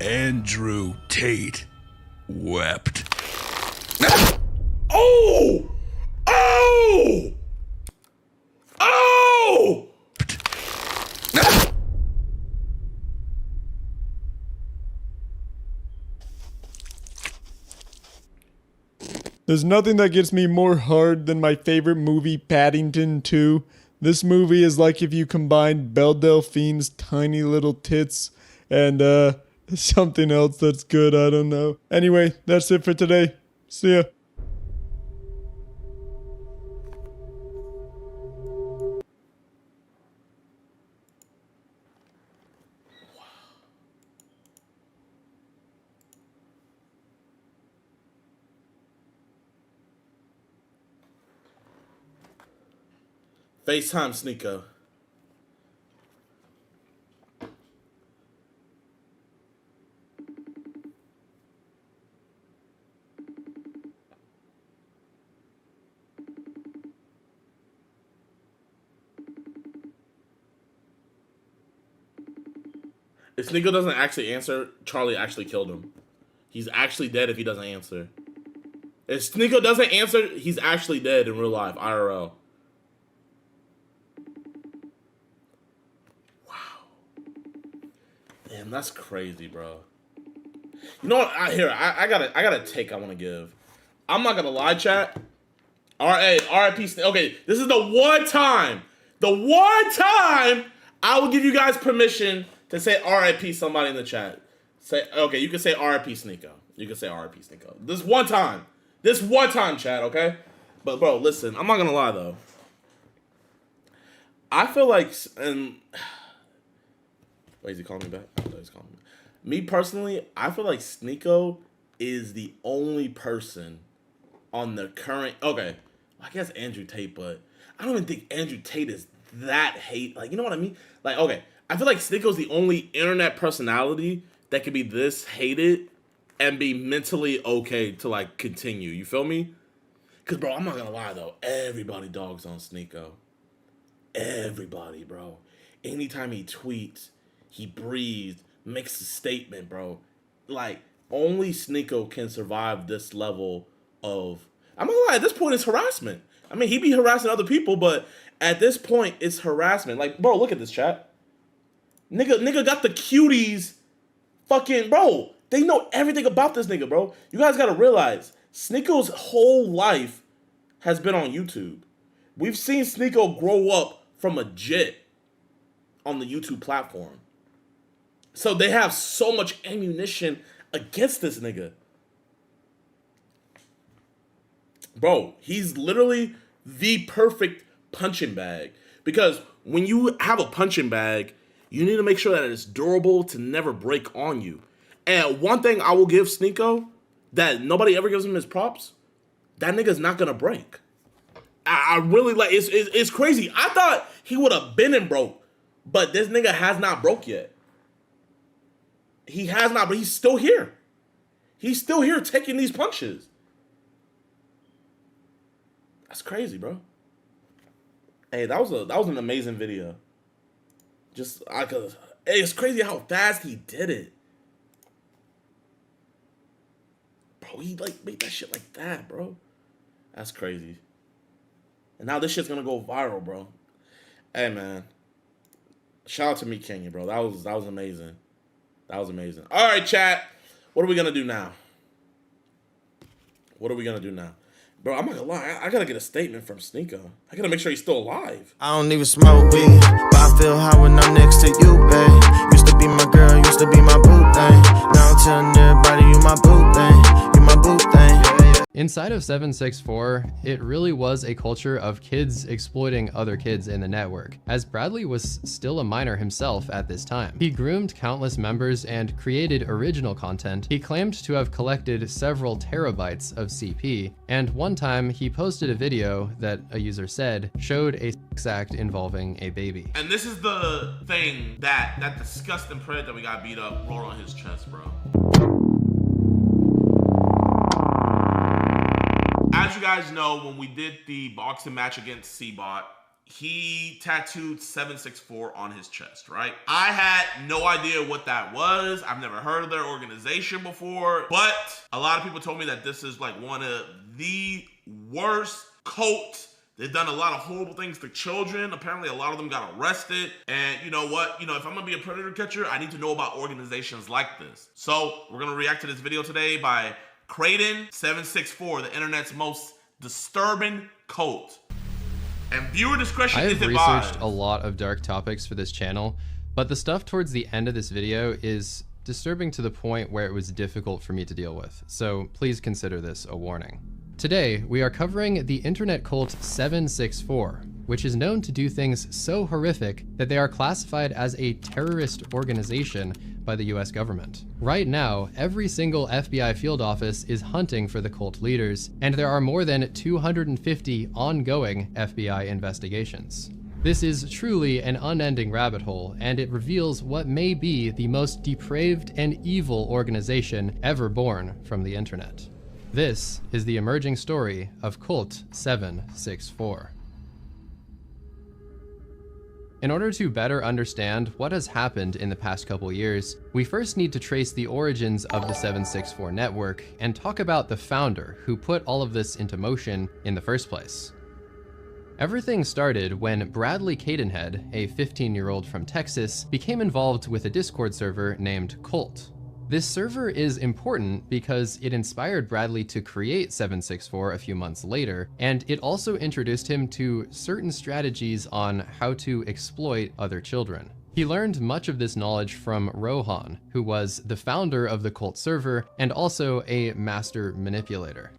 Andrew Tate wept. Oh! Oh! Oh! There's nothing that gets me more hard than my favorite movie, Paddington 2. This movie is like if you combined Belle Delphine's tiny little tits and something else that's good, I don't know. Anyway, that's it for today. See ya. FaceTime Sneeko. If Sneeko doesn't actually answer, Charlie actually killed him. He's actually dead if he doesn't answer. If Sneeko doesn't answer, he's actually dead in real life, IRL. Damn, that's crazy, bro. You know what? I got a take I want to give. I'm not gonna lie, chat. RIP. Okay, this is the one time I will give you guys permission to say RIP somebody in the chat. Okay, you can say RIP Sneeko. You can say RIP Sneeko. This one time, chat. Okay, but bro, listen. I'm not gonna lie though. I feel like wait, is he calling me back? I thought he's calling me. Me personally, I feel like Sneeko is the only person on the current. Okay, I guess Andrew Tate, but I don't even think Andrew Tate is that hate. Like, you know what I mean? Like, okay, I feel like Sneeko's the only internet personality that could be this hated and be mentally okay to like continue. You feel me? Cause bro, I'm not gonna lie though, everybody dogs on Sneeko. Everybody, bro. Anytime he tweets, he breathes, makes a statement, bro. Like, only Sneeko can survive this level of... I'm not gonna lie, at this point, it's harassment. I mean, he be harassing other people, but at this point, it's harassment. Like, bro, look at this, chat. Nigga got the cuties fucking... Bro, they know everything about this nigga, bro. You guys gotta realize, Sneeko's whole life has been on YouTube. We've seen Sneeko grow up from a jit on the YouTube platform. So they have so much ammunition against this nigga. Bro, he's literally the perfect punching bag. Because when you have a punching bag, you need to make sure that it's durable to never break on you. And one thing I will give Sneeko that nobody ever gives him his props, that nigga's not gonna break. I really like, it's crazy. I thought he would have been and broke, but this nigga has not broke yet. He has not, but he's still here. He's still here taking these punches. That's crazy, bro. Hey, that was an amazing video. Hey, it's crazy how fast he did it. Bro, he like made that shit like that, bro. That's crazy. And now this shit's gonna go viral, bro. Hey, man. Shout out to me, Kenya, bro. That was amazing. That was amazing. All right, chat. What are we gonna do now? What are we gonna do now? Bro, I'm not gonna lie. I gotta get a statement from Sneeko. I gotta make sure he's still alive. I don't even smoke weed, but I feel high when I'm next to you, babe. Used to be my girl, used to be my boo thing. Now I'm telling everybody you my boo thing, you my boo thing. Inside of 764, it really was a culture of kids exploiting other kids in the network, as Bradley was still a minor himself at this time. He groomed countless members and created original content. He claimed to have collected several terabytes of CP, and one time he posted a video that a user said showed a sex act involving a baby. And this is the thing that disgusting pred that we got beat up rolled on his chest, bro. As you guys know, when we did the boxing match against C-Bot, he tattooed 764 on his chest, right? I had no idea what that was. I've never heard of their organization before, but a lot of people told me that this is like one of the worst cults. They've done a lot of horrible things to children. Apparently, a lot of them got arrested. And you know what? You know, if I'm gonna be a predator catcher, I need to know about organizations like this. So we're gonna react to this video today by Kraden764, the internet's most disturbing cult. And viewer discretion is advised. I've researched a lot of dark topics for this channel, but the stuff towards the end of this video is disturbing to the point where it was difficult for me to deal with. So please consider this a warning. Today, we are covering the internet cult 764, which is known to do things so horrific that they are classified as a terrorist organization by the US government. Right now, every single FBI field office is hunting for the cult leaders, and there are more than 250 ongoing FBI investigations. This is truly an unending rabbit hole, and it reveals what may be the most depraved and evil organization ever born from the internet. This is the emerging story of Cult 764. In order to better understand what has happened in the past couple years, we first need to trace the origins of the 764 network and talk about the founder who put all of this into motion in the first place. Everything started when Bradley Cadenhead, a 15-year-old from Texas, became involved with a Discord server named Cult. This server is important because it inspired Bradley to create 764 a few months later, and it also introduced him to certain strategies on how to exploit other children. He learned much of this knowledge from Rohan, who was the founder of the Cult server and also a master manipulator.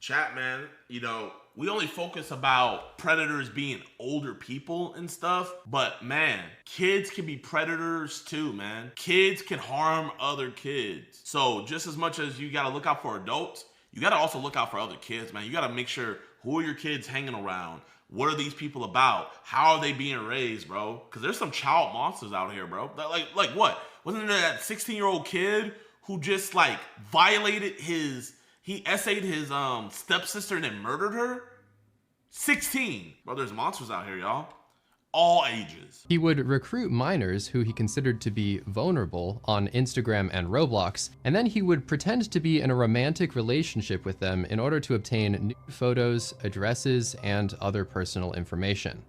Chat, man, you know, we only focus about predators being older people and stuff, but man, kids can be predators too, man. Kids can harm other kids. So just as much as you gotta look out for adults, you gotta also look out for other kids, man. You gotta make sure who are your kids hanging around? What are these people about? How are they being raised, bro? Because there's some child monsters out here, bro. Like what? Wasn't there that 16-year-old kid who just like violated he essayed his stepsister and then murdered her? 16. Bro, there's monsters out here, y'all. All ages. He would recruit minors who he considered to be vulnerable on Instagram and Roblox, and then he would pretend to be in a romantic relationship with them in order to obtain nude photos, addresses, and other personal information.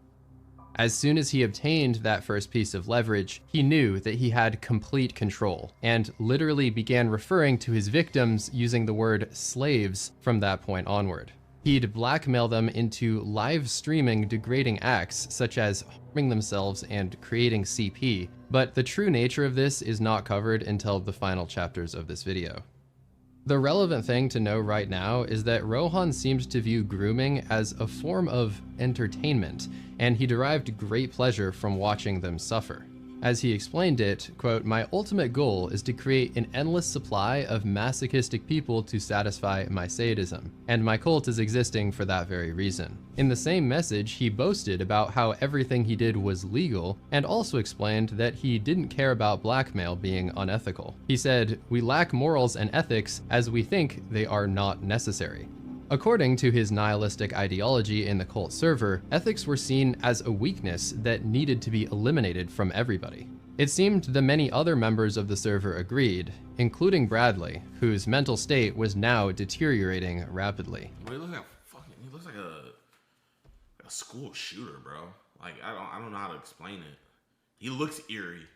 As soon as he obtained that first piece of leverage, he knew that he had complete control, and literally began referring to his victims using the word slaves from that point onward. He'd blackmail them into live streaming degrading acts such as harming themselves and creating CP, but the true nature of this is not covered until the final chapters of this video. The relevant thing to know right now is that Rohan seemed to view grooming as a form of entertainment, and he derived great pleasure from watching them suffer. As he explained it, quote, "My ultimate goal is to create an endless supply of masochistic people to satisfy my sadism, and my cult is existing for that very reason." In the same message, he boasted about how everything he did was legal, and also explained that he didn't care about blackmail being unethical. He said, "We lack morals and ethics as we think they are not necessary." According to his nihilistic ideology in the cult server, ethics were seen as a weakness that needed to be eliminated from everybody. It seemed the many other members of the server agreed, including Bradley, whose mental state was now deteriorating rapidly. He looks like a school shooter, bro. Like, I don't know how to explain it. He looks eerie.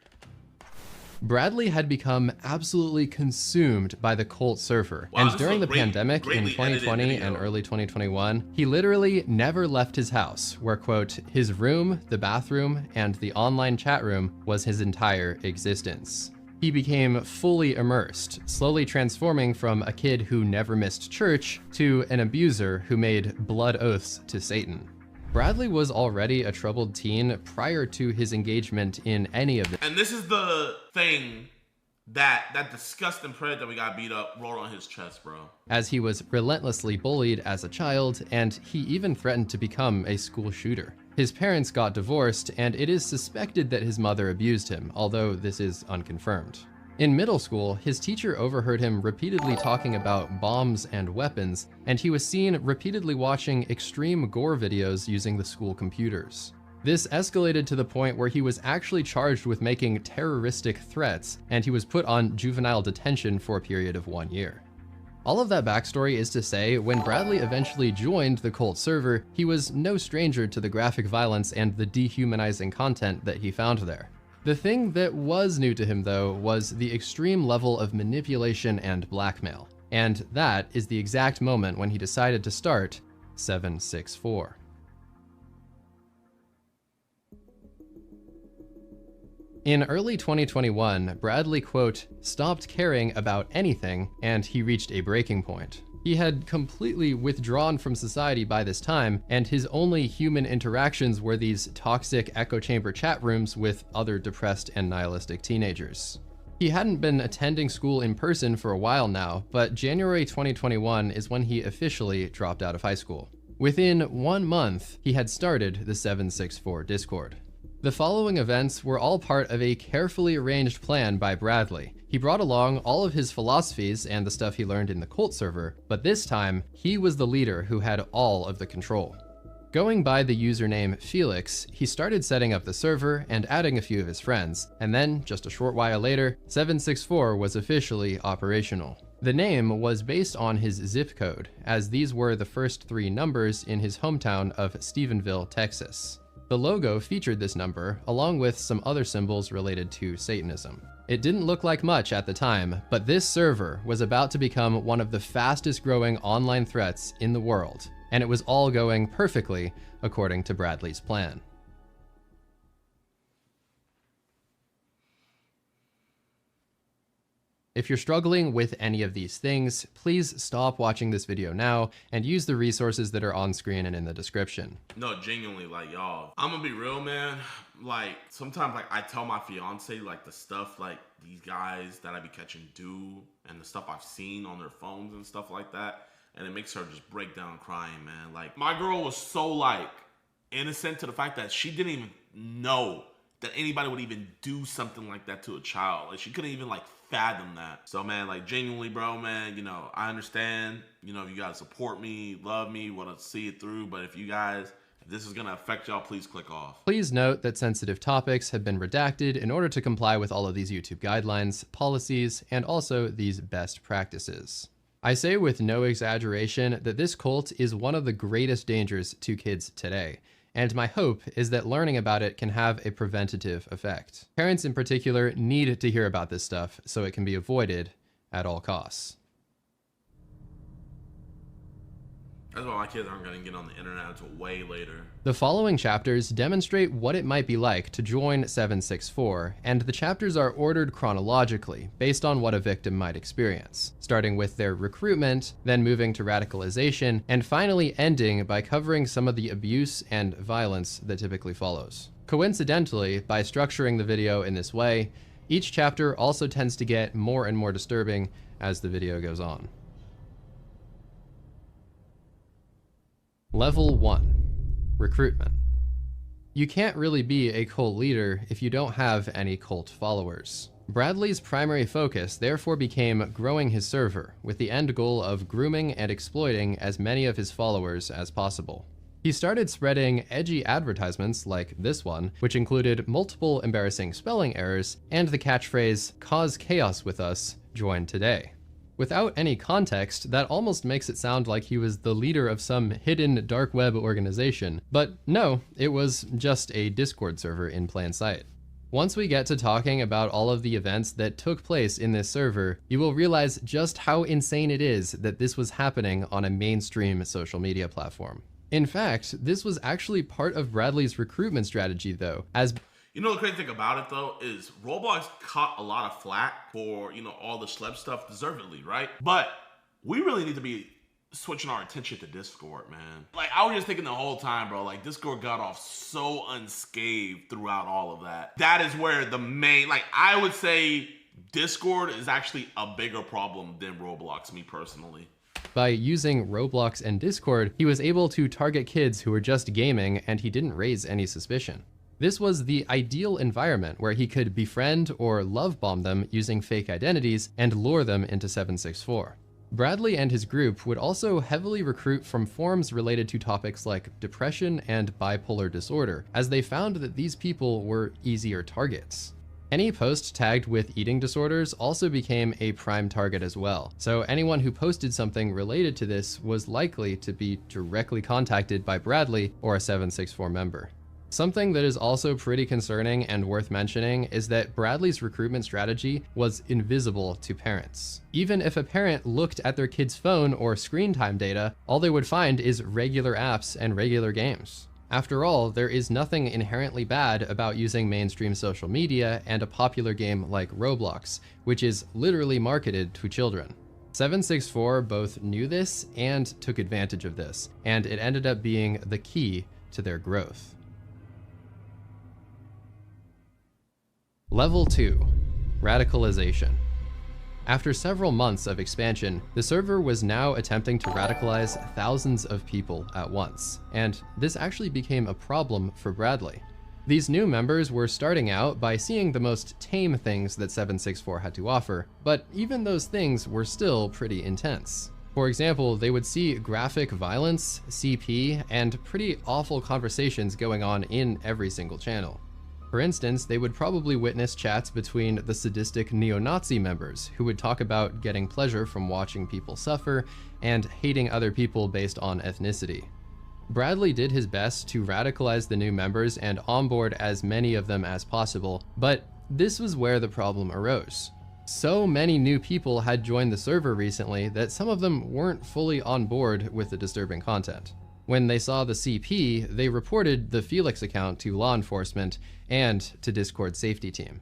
Bradley had become absolutely consumed by the cult server, and during the pandemic in 2020 and early 2021, he literally never left his house, where, quote, "his room, the bathroom, and the online chat room was his entire existence." He became fully immersed, slowly transforming from a kid who never missed church to an abuser who made blood oaths to Satan. Bradley was already a troubled teen prior to his engagement in any of this. And this is the thing that disgusting pred that we got beat up rolled on his chest, bro. As he was relentlessly bullied as a child, and he even threatened to become a school shooter. His parents got divorced, and it is suspected that his mother abused him, although this is unconfirmed. In middle school, his teacher overheard him repeatedly talking about bombs and weapons, and he was seen repeatedly watching extreme gore videos using the school computers. This escalated to the point where he was actually charged with making terroristic threats, and he was put on juvenile detention for a period of 1 year. All of that backstory is to say, when Bradley eventually joined the cult server, he was no stranger to the graphic violence and the dehumanizing content that he found there. The thing that was new to him, though, was the extreme level of manipulation and blackmail. And that is the exact moment when he decided to start 764. In early 2021, Bradley, quote, "stopped caring about anything," and he reached a breaking point. He had completely withdrawn from society by this time, and his only human interactions were these toxic echo chamber chat rooms with other depressed and nihilistic teenagers. He hadn't been attending school in person for a while now, but January 2021 is when he officially dropped out of high school. Within 1 month, he had started the 764 Discord. The following events were all part of a carefully arranged plan by Bradley. He brought along all of his philosophies and the stuff he learned in the cult server, but this time, he was the leader who had all of the control. Going by the username Felix, he started setting up the server and adding a few of his friends, and then, just a short while later, 764 was officially operational. The name was based on his zip code, as these were the first 3 numbers in his hometown of Stephenville, Texas. The logo featured this number, along with some other symbols related to Satanism. It didn't look like much at the time, but this server was about to become one of the fastest growing online threats in the world, and it was all going perfectly according to Bradley's plan. If you're struggling with any of these things, please stop watching this video now and use the resources that are on screen and in the description. No, genuinely, like, y'all, I'm gonna be real, man. Like, sometimes, like, I tell my fiance, like, the stuff, like, these guys that I be catching do and the stuff I've seen on their phones and stuff like that, and it makes her just break down crying, man. Like, my girl was so, like, innocent to the fact that she didn't even know that anybody would even do something like that to a child. Like, she couldn't even, like, fathom that. So, man, like, genuinely, bro, man, you know, I understand, you know, you guys support me, love me, want to see it through, but if this is gonna affect y'all, please click off. Please note that sensitive topics have been redacted in order to comply with all of these YouTube guidelines, policies, and also these best practices. I say with no exaggeration that this cult is one of the greatest dangers to kids today, and my hope is that learning about it can have a preventative effect. Parents in particular need to hear about this stuff so it can be avoided at all costs. That's why my kids aren't gonna get on the internet until way later. The following chapters demonstrate what it might be like to join 764, and the chapters are ordered chronologically based on what a victim might experience, starting with their recruitment, then moving to radicalization, and finally ending by covering some of the abuse and violence that typically follows. Coincidentally, by structuring the video in this way, each chapter also tends to get more and more disturbing as the video goes on. Level 1. Recruitment. You can't really be a cult leader if you don't have any cult followers. Bradley's primary focus therefore became growing his server, with the end goal of grooming and exploiting as many of his followers as possible. He started spreading edgy advertisements like this one, which included multiple embarrassing spelling errors and the catchphrase, "Cause chaos with us, join today." Without any context, that almost makes it sound like he was the leader of some hidden dark web organization, but no, it was just a Discord server in plain sight. Once we get to talking about all of the events that took place in this server, you will realize just how insane it is that this was happening on a mainstream social media platform. In fact, this was actually part of Bradley's recruitment strategy though, as You know the crazy thing about it though is Roblox caught a lot of flack for, you know, all the schlep stuff deservedly, right? But we really need to be switching our attention to Discord, man. Like I was just thinking the whole time, bro, like Discord got off so unscathed throughout all of that. That is where the main, like I would say Discord is actually a bigger problem than Roblox, me personally. By using Roblox and Discord, he was able to target kids who were just gaming and he didn't raise any suspicion. This was the ideal environment where he could befriend or love bomb them using fake identities and lure them into 764. Bradley and his group would also heavily recruit from forums related to topics like depression and bipolar disorder, as they found that these people were easier targets. Any post tagged with eating disorders also became a prime target as well, so anyone who posted something related to this was likely to be directly contacted by Bradley or a 764 member. Something that is also pretty concerning and worth mentioning is that Bradley's recruitment strategy was invisible to parents. Even if a parent looked at their kid's phone or screen time data, all they would find is regular apps and regular games. After all, there is nothing inherently bad about using mainstream social media and a popular game like Roblox, which is literally marketed to children. 764 both knew this and took advantage of this, and it ended up being the key to their growth. Level 2. Radicalization. After several months of expansion, the server was now attempting to radicalize thousands of people at once, and this actually became a problem for Bradley. These new members were starting out by seeing the most tame things that 764 had to offer, but even those things were still pretty intense. For example, they would see graphic violence, CP, and pretty awful conversations going on in every single channel. For instance, they would probably witness chats between the sadistic neo-Nazi members who would talk about getting pleasure from watching people suffer and hating other people based on ethnicity. Bradley did his best to radicalize the new members and onboard as many of them as possible, but this was where the problem arose. So many new people had joined the server recently that some of them weren't fully on board with the disturbing content. When they saw the CP, they reported the Felix account to law enforcement and to Discord safety team.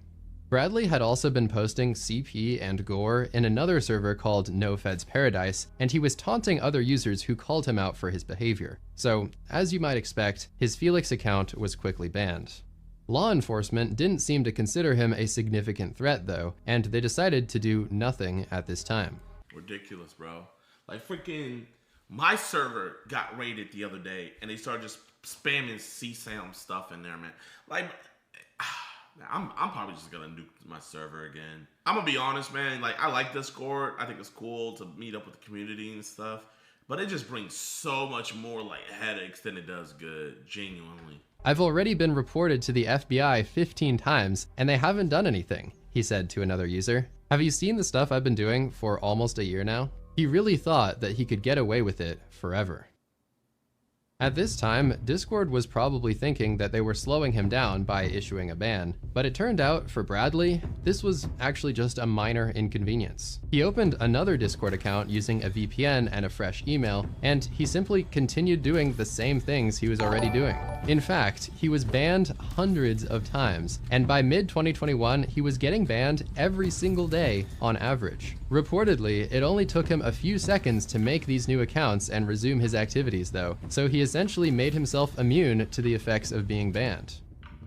Bradley had also been posting CP and gore in another server called No Feds Paradise, and he was taunting other users who called him out for his behavior. So, as you might expect, his Felix account was quickly banned. Law enforcement didn't seem to consider him a significant threat though, and they decided to do nothing at this time. Ridiculous, bro. Like freaking my server got raided the other day and they started just spamming CSAM stuff in there, man. Like, I'm probably just gonna nuke my server again. I'm gonna be honest, man. Like, I like Discord. I think it's cool to meet up with the community and stuff, but it just brings so much more like headaches than it does good, genuinely. I've already been reported to the FBI 15 times and they haven't done anything, he said to another user. Have you seen the stuff I've been doing for almost a year now? He really thought that he could get away with it forever. At this time, Discord was probably thinking that they were slowing him down by issuing a ban, but it turned out for Bradley, this was actually just a minor inconvenience. He opened another Discord account using a VPN and a fresh email, and he simply continued doing the same things he was already doing. In fact, he was banned hundreds of times, and by mid-2021, he was getting banned every single day on average. Reportedly, it only took him a few seconds to make these new accounts and resume his activities though, so he essentially made himself immune to the effects of being banned.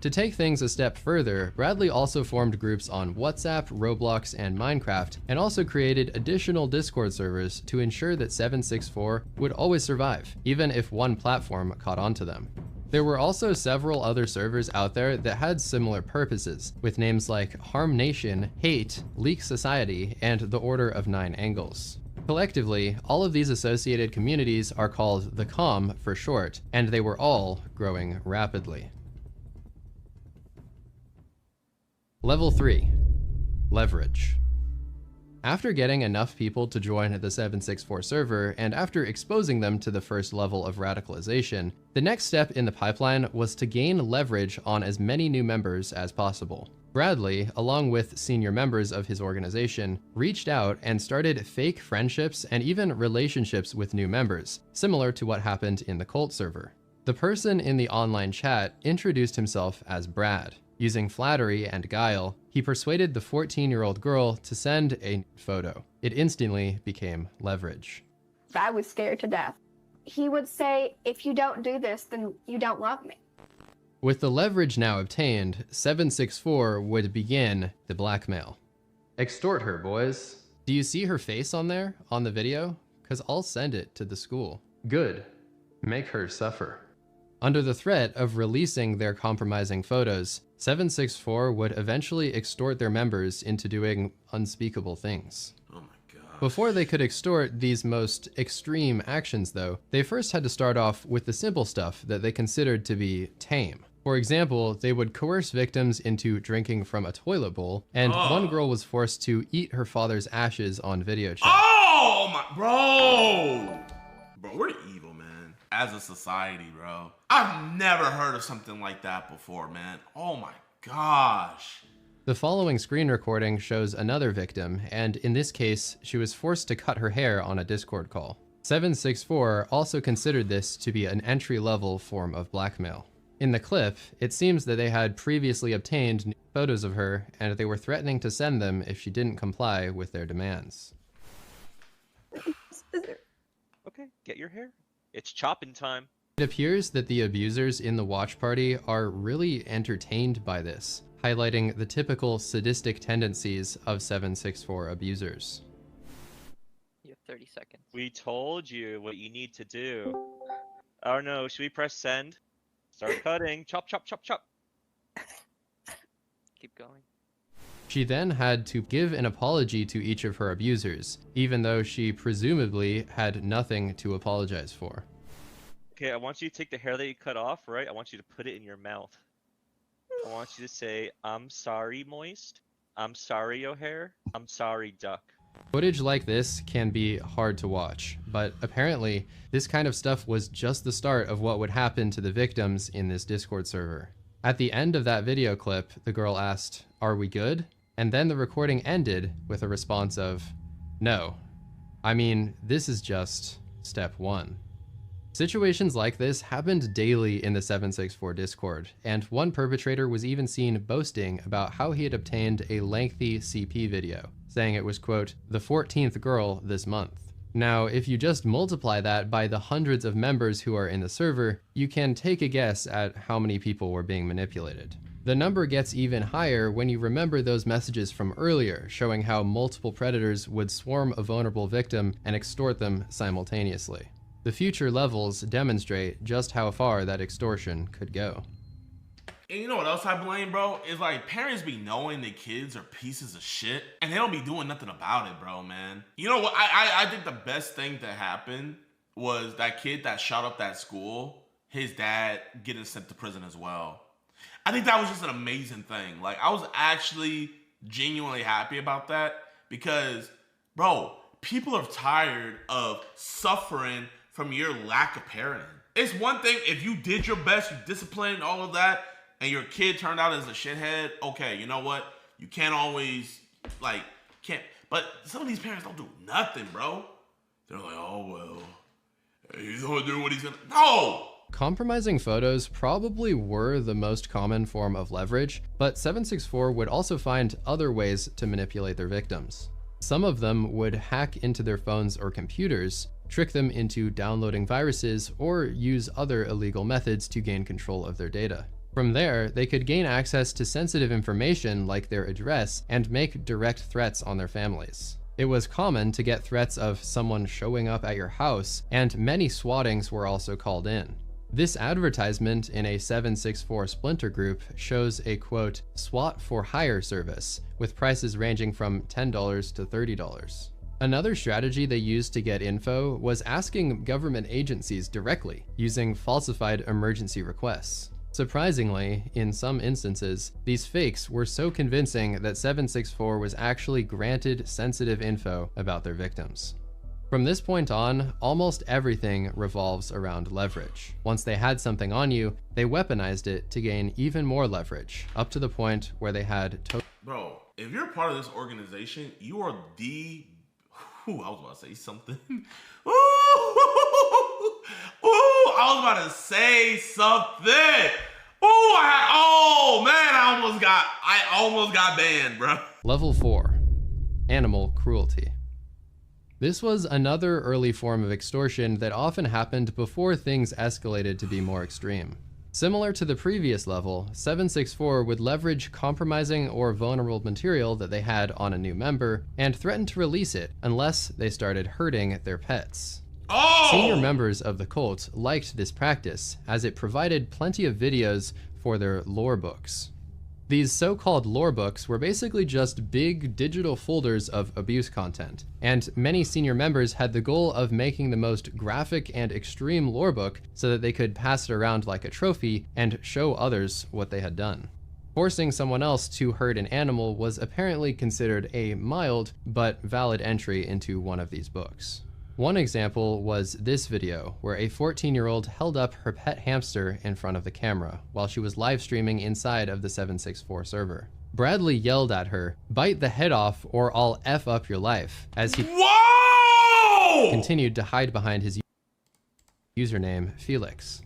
To take things a step further, Bradley also formed groups on WhatsApp, Roblox, and Minecraft, and also created additional Discord servers to ensure that 764 would always survive, even if one platform caught on to them. There were also several other servers out there that had similar purposes, with names like Harm Nation, Hate, Leak Society, and the Order of Nine Angles. Collectively, all of these associated communities are called the Com for short, and they were all growing rapidly. Level 3. Leverage. After getting enough people to join the 764 server, and after exposing them to the first level of radicalization, the next step in the pipeline was to gain leverage on as many new members as possible. Bradley, along with senior members of his organization, reached out and started fake friendships and even relationships with new members, similar to what happened in the cult server. The person in the online chat introduced himself as Brad. Using flattery and guile, he persuaded the 14-year-old girl to send a photo. It instantly became leverage. I was scared to death. He would say, if you don't do this, then you don't love me. With the leverage now obtained, 764 would begin the blackmail. Extort her, boys. Do you see her face on there, on the video? Because I'll send it to the school. Good. Make her suffer. Under the threat of releasing their compromising photos, 764 would eventually extort their members into doing unspeakable things. Oh my god. Before they could extort these most extreme actions though, they first had to start off with the simple stuff that they considered to be tame. For example, they would coerce victims into drinking from a toilet bowl, and one girl was forced to eat her father's ashes on video chat. Oh my, bro, we're evil, man. As a society, bro. I've never heard of something like that before, man. Oh my gosh. The following screen recording shows another victim, and in this case, she was forced to cut her hair on a Discord call. 764 also considered this to be an entry-level form of blackmail. In the clip, it seems that they had previously obtained photos of her, and they were threatening to send them if she didn't comply with their demands. Okay, get your hair. It's chopping time. It appears that the abusers in the watch party are really entertained by this, highlighting the typical sadistic tendencies of 764 abusers. You have 30 seconds. We told you what you need to do. Oh no, should we press send? Start cutting. Chop, chop, chop, chop. Keep going. She then had to give an apology to each of her abusers, even though she presumably had nothing to apologize for. Okay, I want you to take the hair that you cut off, right? I want you to put it in your mouth. I want you to say, I'm sorry, Moist. I'm sorry, O'Hare. I'm sorry, Duck. Footage like this can be hard to watch, but apparently this kind of stuff was just the start of what would happen to the victims in this Discord server. At the end of that video clip, the girl asked, "Are we good?" And then the recording ended with a response of, "No. I mean, this is just step one." Situations like this happened daily in the 764 Discord, and one perpetrator was even seen boasting about how he had obtained a lengthy CP video, saying it was, quote, the 14th girl this month. Now, if you just multiply that by the hundreds of members who are in the server, you can take a guess at how many people were being manipulated. The number gets even higher when you remember those messages from earlier, showing how multiple predators would swarm a vulnerable victim and extort them simultaneously. The future levels demonstrate just how far that extortion could go. And you know what else I blame, bro? Is like parents be knowing their kids are pieces of shit and they don't be doing nothing about it, bro, man. You know what? I think the best thing that happened was that kid that shot up that school, his dad getting sent to prison as well. I think that was just an amazing thing. Like, I was actually genuinely happy about that because, bro, people are tired of suffering from your lack of parenting. It's one thing if you did your best, you disciplined, all of that, and your kid turned out as a shithead. Okay, you know what? You can't always, like, can't. But some of these parents don't do nothing, bro. They're like, oh, well, he's gonna do what he's gonna. No! Compromising photos probably were the most common form of leverage, but 764 would also find other ways to manipulate their victims. Some of them would hack into their phones or computers, trick them into downloading viruses, or use other illegal methods to gain control of their data. From there, they could gain access to sensitive information like their address and make direct threats on their families. It was common to get threats of someone showing up at your house, and many swattings were also called in. This advertisement in a 764 splinter group shows a quote, SWAT for hire service, with prices ranging from $10 to $30. Another strategy they used to get info was asking government agencies directly, using falsified emergency requests. Surprisingly, in some instances, these fakes were so convincing that 764 was actually granted sensitive info about their victims. From this point on, almost everything revolves around leverage. Once they had something on you, they weaponized it to gain even more leverage, up to the point where they had Bro, if you're part of this organization, you are the... Ooh, I was about to say something. Ooh, I was about to say something. Oh man, I almost got banned, bro. Level 4, Animal Cruelty. This was another early form of extortion that often happened before things escalated to be more extreme. Similar to the previous level, 764 would leverage compromising or vulnerable material that they had on a new member and threaten to release it unless they started hurting their pets. Senior members of the cult liked this practice as it provided plenty of videos for their lore books. These so-called lore books were basically just big digital folders of abuse content, and many senior members had the goal of making the most graphic and extreme lore book so that they could pass it around like a trophy and show others what they had done. Forcing someone else to hurt an animal was apparently considered a mild but valid entry into one of these books. One example was this video, where a 14-year-old held up her pet hamster in front of the camera while she was live streaming inside of the 764 server. Bradley yelled at her, "Bite the head off or I'll F up your life," as he continued to hide behind his username, Felix.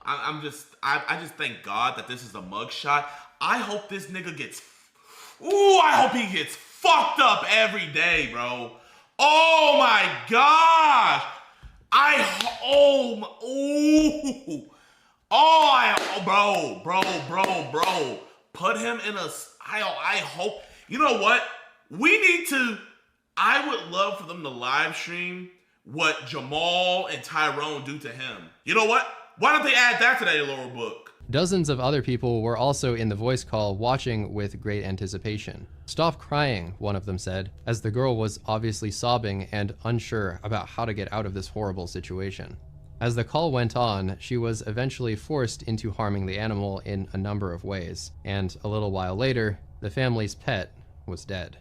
I just thank God that this is a mugshot. I hope this nigga gets... Ooh, I hope he gets fucked up every day, bro. Oh my gosh! Bro. Put him in a... I hope... You know what? We need to... I would love for them to live stream what Jamal and Tyrone do to him. You know what? Why don't they add that to their lower book? Dozens of other people were also in the voice call watching with great anticipation. "Stop crying," one of them said, as the girl was obviously sobbing and unsure about how to get out of this horrible situation. As the call went on, she was eventually forced into harming the animal in a number of ways, and a little while later, the family's pet was dead.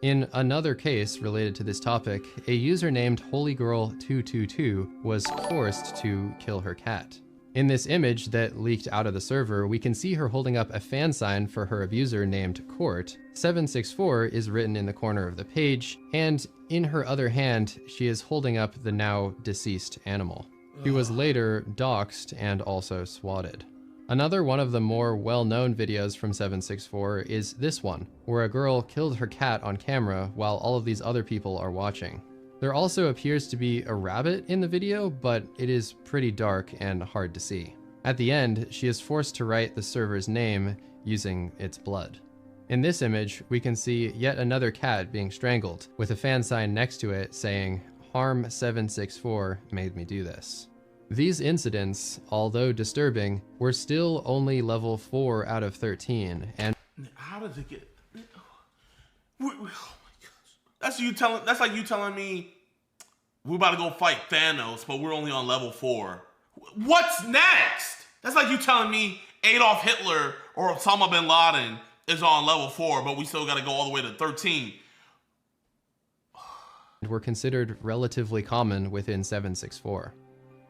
In another case related to this topic, a user named HolyGirl222 was forced to kill her cat. In this image that leaked out of the server, we can see her holding up a fan sign for her abuser named Court. 764 is written in the corner of the page, and in her other hand, she is holding up the now deceased animal. She was later doxxed and also swatted. Another one of the more well-known videos from 764 is this one, where a girl killed her cat on camera while all of these other people are watching. There also appears to be a rabbit in the video, but it is pretty dark and hard to see. At the end, she is forced to write the server's name using its blood. In this image, we can see yet another cat being strangled, with a fan sign next to it saying, "Harm 764 made me do this." These incidents, although disturbing, were still only level 4 out of 13, and how does it get... Oh my gosh. That's like you telling me we're about to go fight Thanos, but we're only on level 4. What's next? That's like you telling me Adolf Hitler or Osama bin Laden is on level 4, but we still got to go all the way to 13. were considered relatively common within 764.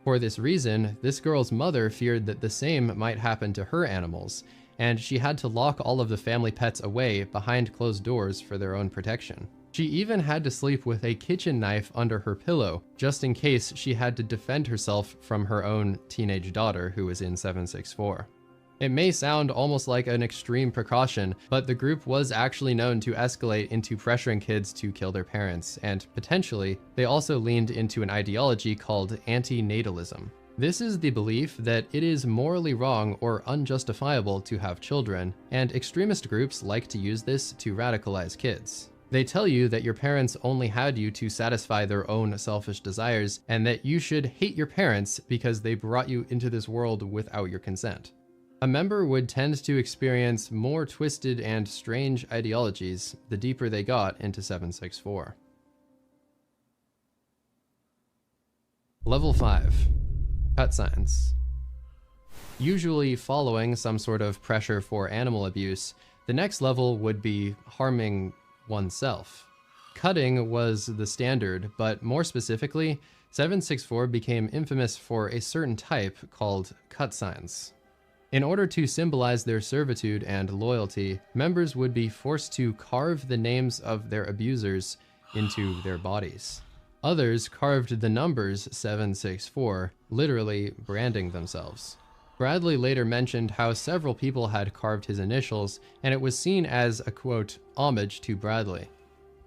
For this reason, this girl's mother feared that the same might happen to her animals, and she had to lock all of the family pets away behind closed doors for their own protection. She even had to sleep with a kitchen knife under her pillow, just in case she had to defend herself from her own teenage daughter who was in 764. It may sound almost like an extreme precaution, but the group was actually known to escalate into pressuring kids to kill their parents, and potentially, they also leaned into an ideology called anti-natalism. This is the belief that it is morally wrong or unjustifiable to have children, and extremist groups like to use this to radicalize kids. They tell you that your parents only had you to satisfy their own selfish desires, and that you should hate your parents because they brought you into this world without your consent. A member would tend to experience more twisted and strange ideologies the deeper they got into 764. Level 5. Cut signs. Usually following some sort of pressure for animal abuse, the next level would be harming oneself. Cutting was the standard, but more specifically, 764 became infamous for a certain type called cut signs. In order to symbolize their servitude and loyalty, members would be forced to carve the names of their abusers into their bodies. Others carved the numbers 764, literally branding themselves. Bradley later mentioned how several people had carved his initials, and it was seen as a, quote, homage to Bradley.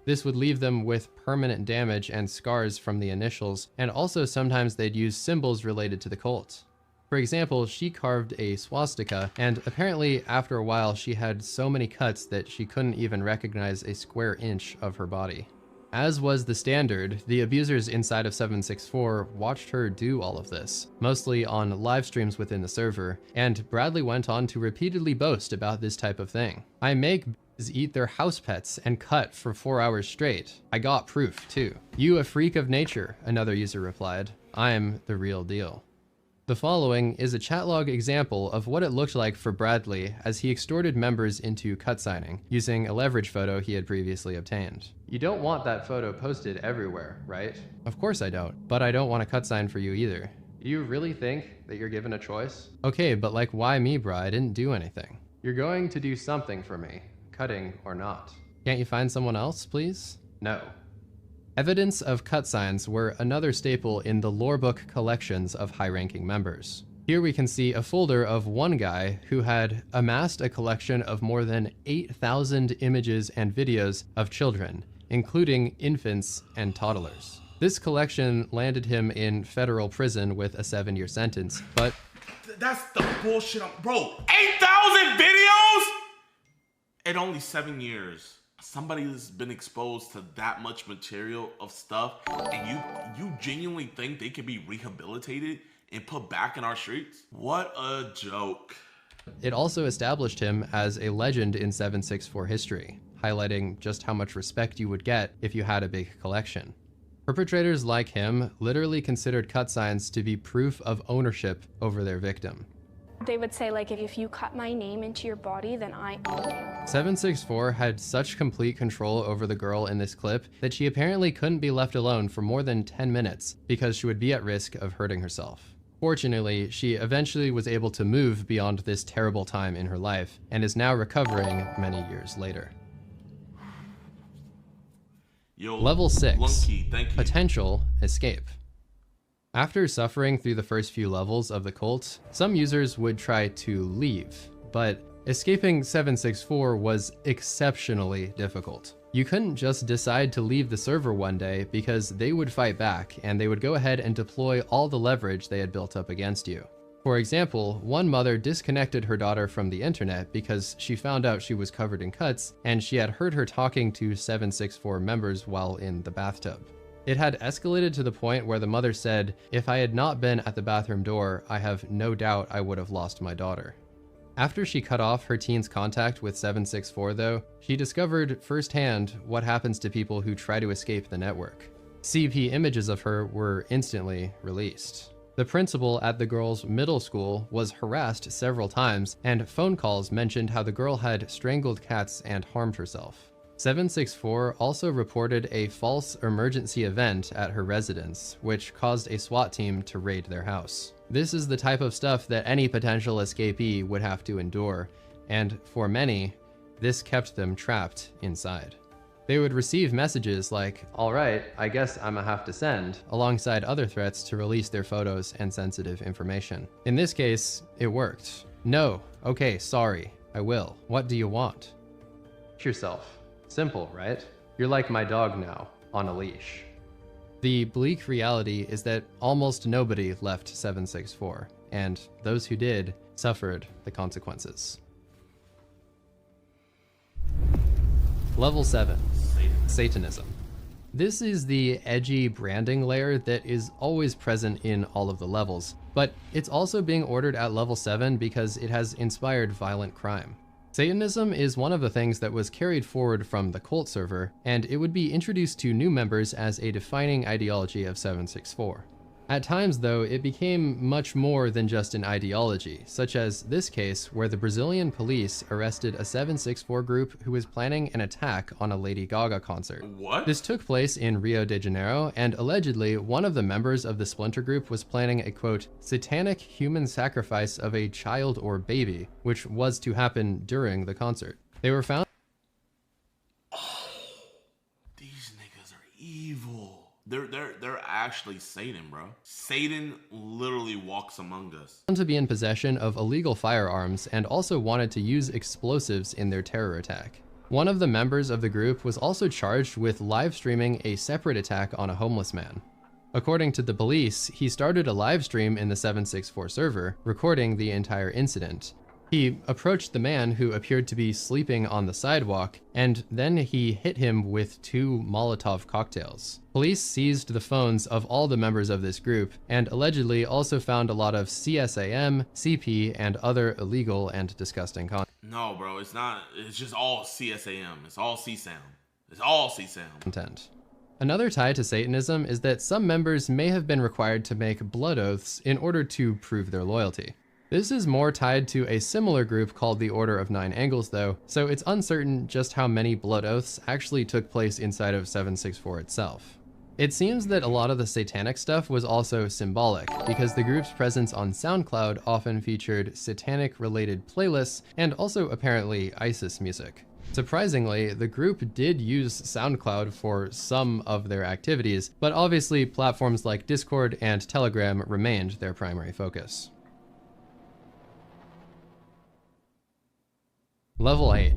This would leave them with permanent damage and scars from the initials, and also sometimes they'd use symbols related to the cult. For example, she carved a swastika, and apparently after a while she had so many cuts that she couldn't even recognize a square inch of her body. As was the standard, the abusers inside of 764 watched her do all of this, mostly on live streams within the server, and Bradley went on to repeatedly boast about this type of thing. I make eat their house pets and cut for 4 hours straight. I got proof too. You a freak of nature, another user replied. I'm the real deal. The following is a chat log example of what it looked like for Bradley as he extorted members into cut signing, using a leverage photo he had previously obtained. You don't want that photo posted everywhere, right? Of course I don't, but I don't want a cut sign for you either. Do you really think that you're given a choice? Okay, but like why me, bro? I didn't do anything. You're going to do something for me, cutting or not. Can't you find someone else, please? No. Evidence of cut signs were another staple in the lorebook collections of high-ranking members. Here we can see a folder of one guy who had amassed a collection of more than 8,000 images and videos of children, including infants and toddlers. This collection landed him in federal prison with a 7-year sentence, but... That's the bullshit, bro. 8,000 videos? In only 7 years. Somebody has been exposed to that much material of stuff, and you genuinely think they can be rehabilitated and put back in our streets? What a joke. It also established him as a legend in 764 history, highlighting just how much respect you would get if you had a big collection. Perpetrators like him literally considered cut signs to be proof of ownership over their victim. They would say, like, if you cut my name into your body, then I own you. 764 had such complete control over the girl in this clip that she apparently couldn't be left alone for more than 10 minutes because she would be at risk of hurting herself. Fortunately, she eventually was able to move beyond this terrible time in her life and is now recovering many years later. Yo, Level 6, Lunky, thank you. Potential Escape. After suffering through the first few levels of the cult, some users would try to leave, but escaping 764 was exceptionally difficult. You couldn't just decide to leave the server one day because they would fight back and they would go ahead and deploy all the leverage they had built up against you. For example, one mother disconnected her daughter from the internet because she found out she was covered in cuts and she had heard her talking to 764 members while in the bathtub. It had escalated to the point where the mother said, "If I had not been at the bathroom door, I have no doubt I would have lost my daughter." After she cut off her teen's contact with 764 though, she discovered firsthand what happens to people who try to escape the network. CP images of her were instantly released. The principal at the girl's middle school was harassed several times, and phone calls mentioned how the girl had strangled cats and harmed herself. 764 also reported a false emergency event at her residence, which caused a SWAT team to raid their house. This is the type of stuff that any potential escapee would have to endure, and for many, this kept them trapped inside. They would receive messages like, "Alright, I guess I'ma have to send," alongside other threats to release their photos and sensitive information. In this case, it worked. "No, okay, sorry, I will. What do you want?" Yourself. Simple, right? You're like my dog now, on a leash. The bleak reality is that almost nobody left 764, and those who did suffered the consequences. Level 7, Satanism. This is the edgy branding layer that is always present in all of the levels, but it's also being ordered at level 7 because it has inspired violent crime. Satanism is one of the things that was carried forward from the cult server, and it would be introduced to new members as a defining ideology of 764. At times, though, it became much more than just an ideology, such as this case where the Brazilian police arrested a 764 group who was planning an attack on a Lady Gaga concert. What? This took place in Rio de Janeiro, and allegedly one of the members of the splinter group was planning a, quote, satanic human sacrifice of a child or baby, which was to happen during the concert. They were found. These niggas are evil. They're actually Satan, bro. Satan literally walks among us. To be in possession of illegal firearms and also wanted to use explosives in their terror attack. One of the members of the group was also charged with live streaming a separate attack on a homeless man. According to the police, he started a live stream in the 764 server, recording the entire incident. He approached the man who appeared to be sleeping on the sidewalk, and then he hit him with 2 Molotov cocktails. Police seized the phones of all the members of this group, and allegedly also found a lot of CSAM, CP, and other illegal and disgusting content. No, bro, it's not. It's just all CSAM. It's all CSAM. It's all CSAM. Another tie to Satanism is that some members may have been required to make blood oaths in order to prove their loyalty. This is more tied to a similar group called the Order of Nine Angles though, so it's uncertain just how many blood oaths actually took place inside of 764 itself. It seems that a lot of the satanic stuff was also symbolic, because the group's presence on SoundCloud often featured satanic-related playlists and also apparently ISIS music. Surprisingly, the group did use SoundCloud for some of their activities, but obviously platforms like Discord and Telegram remained their primary focus. Level 8,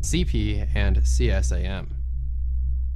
CP and CSAM.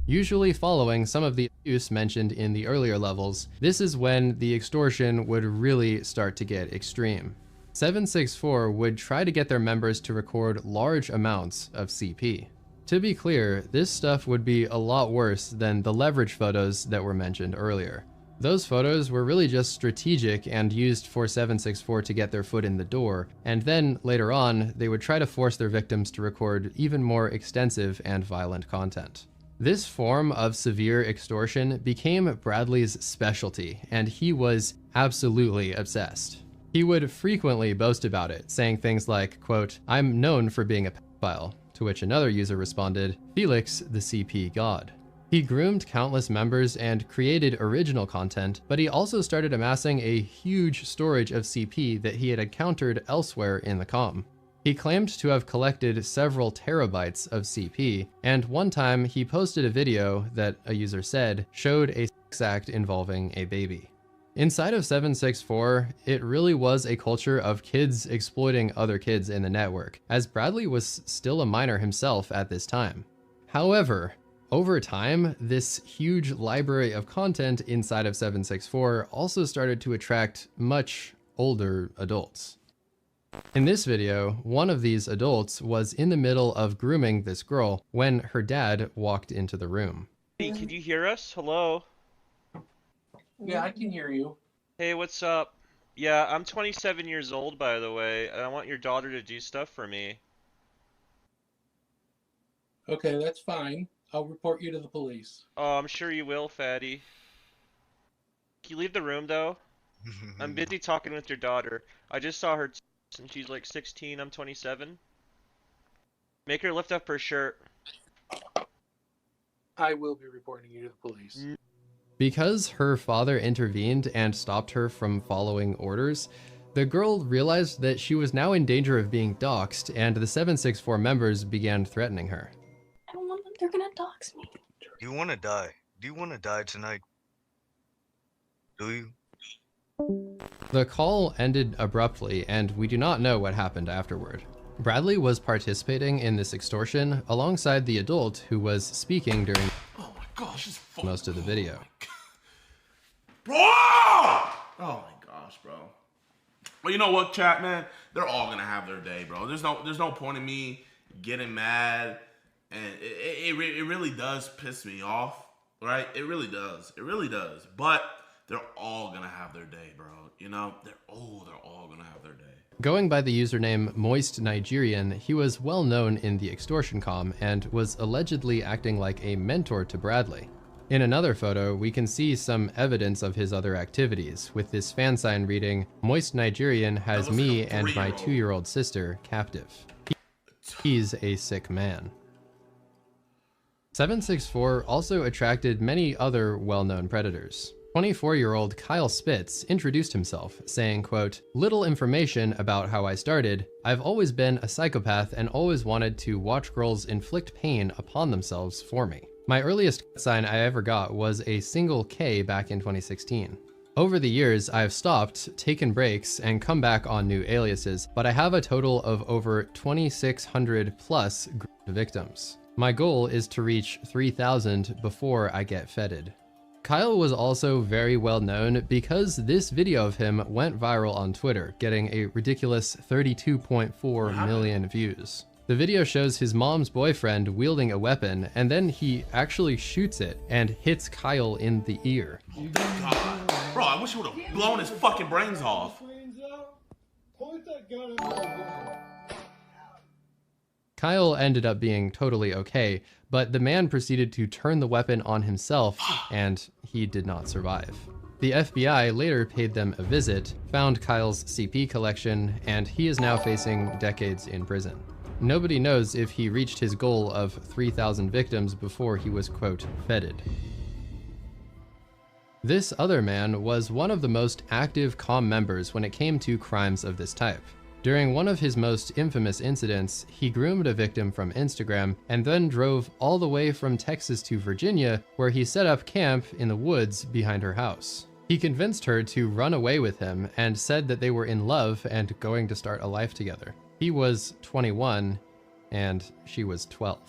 Usually following some of the abuse mentioned in the earlier levels, this is when the extortion would really start to get extreme. 764 would try to get their members to record large amounts of CP. To be clear, this stuff would be a lot worse than the leverage photos that were mentioned earlier. Those photos were really just strategic and used for 764 to get their foot in the door, and then later on, they would try to force their victims to record even more extensive and violent content. This form of severe extortion became Bradley's specialty, and he was absolutely obsessed. He would frequently boast about it, saying things like, quote, "I'm known for being a pedophile," to which another user responded, "Felix, the CP god." He groomed countless members and created original content, but he also started amassing a huge storage of CP that he had encountered elsewhere in the comm. He claimed to have collected several terabytes of CP, and one time he posted a video that a user said showed a sex act involving a baby. Inside of 764, it really was a culture of kids exploiting other kids in the network, as Bradley was still a minor himself at this time. However, over time, this huge library of content inside of 764 also started to attract much older adults. In this video, one of these adults was in the middle of grooming this girl when her dad walked into the room. Hey, can you hear us? Hello? Yeah, I can hear you. Hey, what's up? Yeah, I'm 27 years old, by the way, and I want your daughter to do stuff for me. Okay, that's fine. I'll report you to the police. Oh, I'm sure you will, fatty. Can you leave the room, though? I'm busy talking with your daughter. I just saw her and she's like 16, I'm 27. Make her lift up her shirt. I will be reporting you to the police. Because her father intervened and stopped her from following orders, the girl realized that she was now in danger of being doxxed, and the 764 members began threatening her. I don't want them. They're gonna dox me. Do you want to die? Do you want to die tonight? Do you? The call ended abruptly, and we do not know what happened afterward. Bradley was participating in this extortion alongside the adult who was speaking during most of the video. Oh! Oh my gosh, bro. Well, you know what, chat, man? They're all gonna have their day, bro. There's no point in me getting mad, and it really does piss me off, right? It really does. It really does. But they're all gonna have their day, bro. You know, they're all gonna have their day. Going by the username Moist Nigerian, he was well known in the extortion comm and was allegedly acting like a mentor to Bradley. In another photo, we can see some evidence of his other activities, with this fan sign reading, Moist Nigerian has me and my 2-year-old sister captive. He's a sick man. 764 also attracted many other well-known predators. 24-year-old Kyle Spitz introduced himself, saying, quote, "Little information about how I started. I've always been a psychopath and always wanted to watch girls inflict pain upon themselves for me. My earliest sign I ever got was a single K back in 2016. Over the years, I've stopped, taken breaks, and come back on new aliases, but I have a total of over 2,600 plus victims. My goal is to reach 3,000 before I get feted." Kyle was also very well known because this video of him went viral on Twitter, getting a ridiculous 32.4 million views. The video shows his mom's boyfriend wielding a weapon, and then he actually shoots it and hits Kyle in the ear. Oh, thank God. Bro, I wish he would have blown his fucking brains off. Kyle ended up being totally okay, but the man proceeded to turn the weapon on himself, and he did not survive. The FBI later paid them a visit, found Kyle's CP collection, and he is now facing decades in prison. Nobody knows if he reached his goal of 3,000 victims before he was, quote, feted. This other man was one of the most active comm members when it came to crimes of this type. During one of his most infamous incidents, he groomed a victim from Instagram and then drove all the way from Texas to Virginia, where he set up camp in the woods behind her house. He convinced her to run away with him and said that they were in love and going to start a life together. He was 21 and she was 12.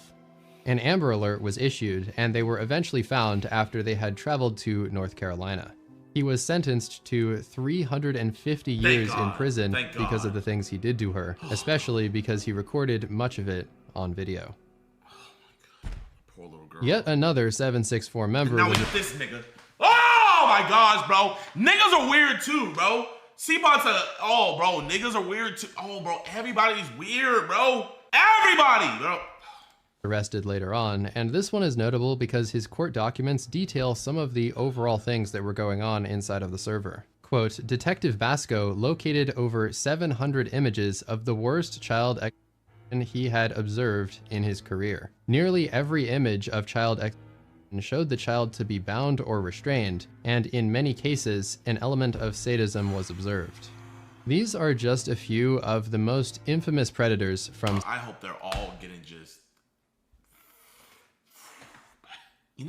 An Amber Alert was issued and they were eventually found after they had traveled to North Carolina. He was sentenced to 350 years in prison because of the things he did to her, especially because he recorded much of it on video. Poor little girl. Yet another 764 member now was with this nigga. Oh my gosh, bro. Niggas are weird too, bro. C-Bot's oh, bro. Niggas are weird too. Oh, bro. Everybody's weird, bro. Everybody, bro. Arrested later on, and this one is notable because his court documents detail some of the overall things that were going on inside of the server. Quote, Detective Basco located over 700 images of the worst child exploitation he had observed in his career. Nearly every image of child exploitation showed the child to be bound or restrained, and in many cases, an element of sadism was observed. These are just a few of the most infamous predators from— I hope they're all getting just— You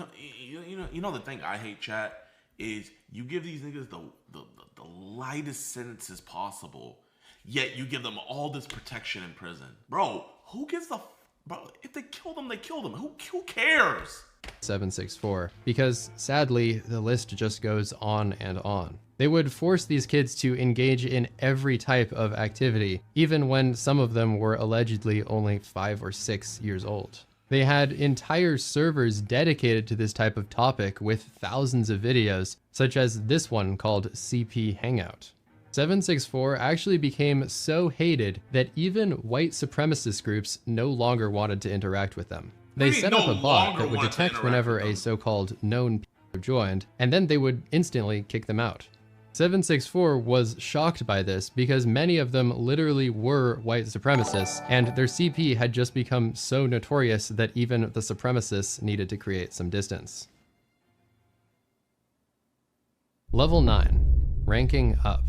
know the thing I hate, chat, is you give these niggas the lightest sentences possible, yet you give them all this protection in prison. Bro, who gives the— bro, if they kill them, they kill them. Who cares? 764, because sadly, the list just goes on and on. They would force these kids to engage in every type of activity, even when some of them were allegedly only 5 or 6 years old. They had entire servers dedicated to this type of topic with thousands of videos, such as this one called CP Hangout. 764 actually became so hated that even white supremacist groups no longer wanted to interact with them. They set up a bot that would detect whenever a so-called known people joined, and then they would instantly kick them out. 764 was shocked by this because many of them literally were white supremacists, and their CP had just become so notorious that even the supremacists needed to create some distance. Level 9, ranking up.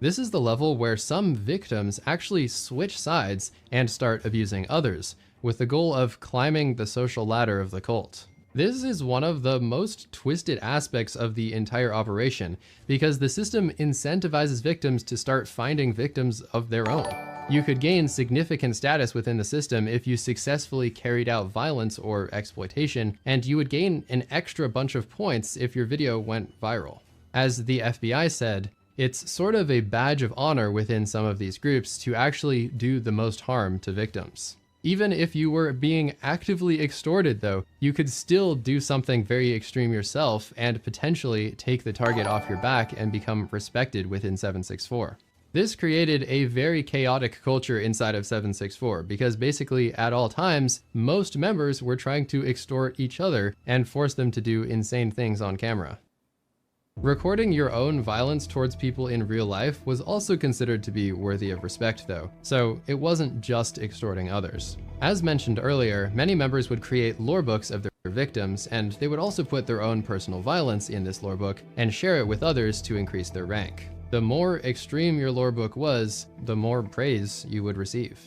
This is the level where some victims actually switch sides and start abusing others, with the goal of climbing the social ladder of the cult. This is one of the most twisted aspects of the entire operation, because the system incentivizes victims to start finding victims of their own. You could gain significant status within the system if you successfully carried out violence or exploitation, and you would gain an extra bunch of points if your video went viral. As the FBI said, it's sort of a badge of honor within some of these groups to actually do the most harm to victims. Even if you were being actively extorted though, you could still do something very extreme yourself and potentially take the target off your back and become respected within 764. This created a very chaotic culture inside of 764 because basically at all times, most members were trying to extort each other and force them to do insane things on camera. Recording your own violence towards people in real life was also considered to be worthy of respect though, so it wasn't just extorting others. As mentioned earlier, many members would create lorebooks of their victims, and they would also put their own personal violence in this lorebook and share it with others to increase their rank. The more extreme your lorebook was, the more praise you would receive.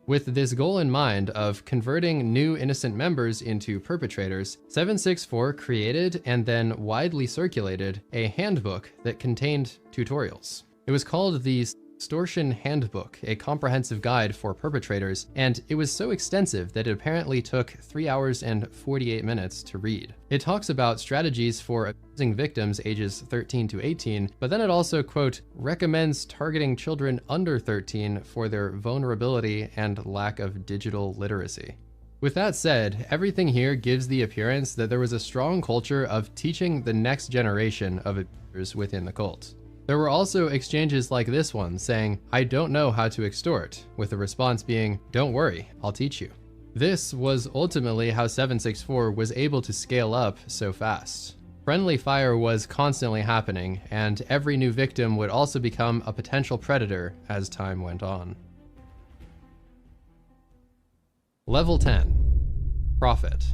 With this goal in mind of converting new innocent members into perpetrators, 764 created and then widely circulated a handbook that contained tutorials. It was called the Extortion Handbook, a comprehensive guide for perpetrators, and it was so extensive that it apparently took 3 hours and 48 minutes to read. It talks about strategies for abusing victims ages 13 to 18, but then it also, quote, recommends targeting children under 13 for their vulnerability and lack of digital literacy. With that said, everything here gives the appearance that there was a strong culture of teaching the next generation of abusers within the cult. There were also exchanges like this one saying, "I don't know how to extort," with the response being, "Don't worry, I'll teach you." This was ultimately how 764 was able to scale up so fast. Friendly fire was constantly happening, and every new victim would also become a potential predator as time went on. Level 10. Profit.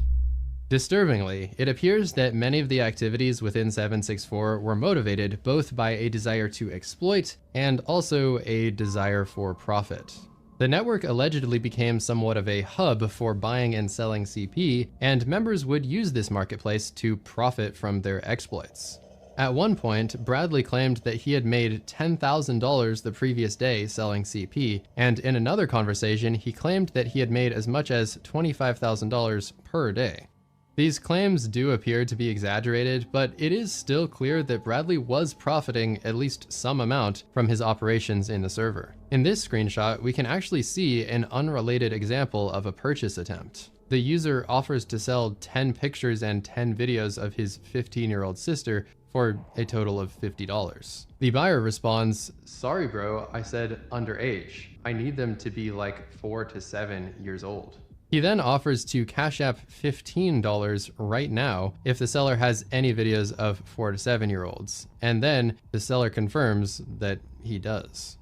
Disturbingly, it appears that many of the activities within 764 were motivated both by a desire to exploit and also a desire for profit. The network allegedly became somewhat of a hub for buying and selling CP, and members would use this marketplace to profit from their exploits. At one point, Bradley claimed that he had made $10,000 the previous day selling CP, and in another conversation, he claimed that he had made as much as $25,000 per day. These claims do appear to be exaggerated, but it is still clear that Bradley was profiting at least some amount from his operations in the server. In this screenshot, we can actually see an unrelated example of a purchase attempt. The user offers to sell 10 pictures and 10 videos of his 15-year-old sister for a total of $50. The buyer responds, "Sorry bro, I said underage. I need them to be like 4 to 7 years old." He then offers to Cash App $15 right now if the seller has any videos of 4 to 7-year-olds, and then the seller confirms that he does.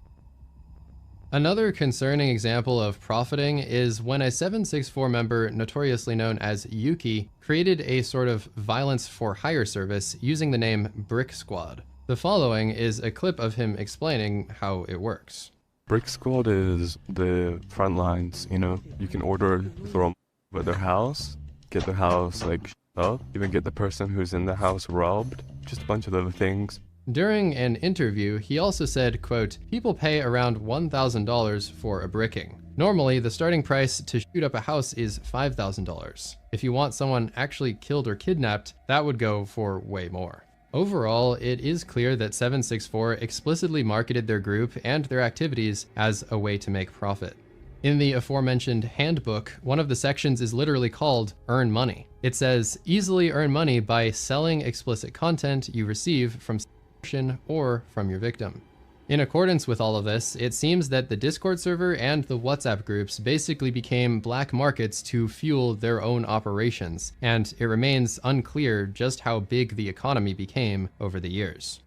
Another concerning example of profiting is when a 764 member notoriously known as Yuki created a sort of violence for hire service using the name Brick Squad. The following is a clip of him explaining how it works. Brick Squad is the front lines, you know, you can order from their house, get the house like up, even get the person who's in the house robbed, just a bunch of other things. During an interview, he also said, quote, "People pay around $1,000 for a bricking. Normally, the starting price to shoot up a house is $5,000. If you want someone actually killed or kidnapped, that would go for way more." Overall, it is clear that 764 explicitly marketed their group and their activities as a way to make profit. In the aforementioned handbook, one of the sections is literally called Earn Money. It says, easily earn money by selling explicit content you receive from subscription or from your victim. In accordance with all of this, it seems that the Discord server and the WhatsApp groups basically became black markets to fuel their own operations, and it remains unclear just how big the economy became over the years.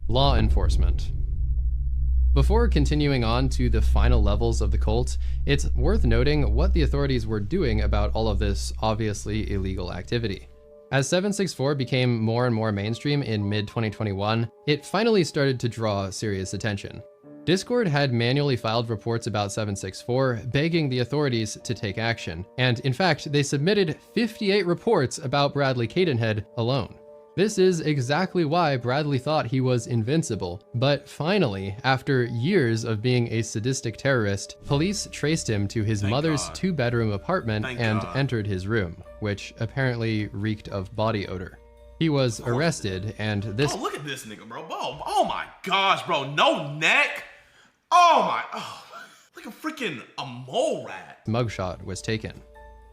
Law enforcement. Before continuing on to the final levels of the cult, it's worth noting what the authorities were doing about all of this obviously illegal activity. As 764 became more and more mainstream in mid-2021, it finally started to draw serious attention. Discord had manually filed reports about 764, begging the authorities to take action, and in fact, they submitted 58 reports about Bradley Cadenhead alone. This is exactly why Bradley thought he was invincible, but finally, after years of being a sadistic terrorist, police traced him to his mother's 2-bedroom apartment and entered his room, which apparently reeked of body odor. He was arrested, and this... Oh, look at this nigga, bro. Oh my gosh, bro. No neck. Oh, like a freaking mole rat. mugshot was taken.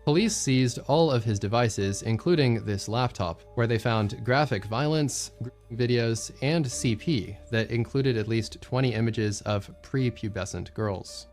Police seized all of his devices, including this laptop, where they found graphic violence, videos, and CP that included at least 20 images of prepubescent girls.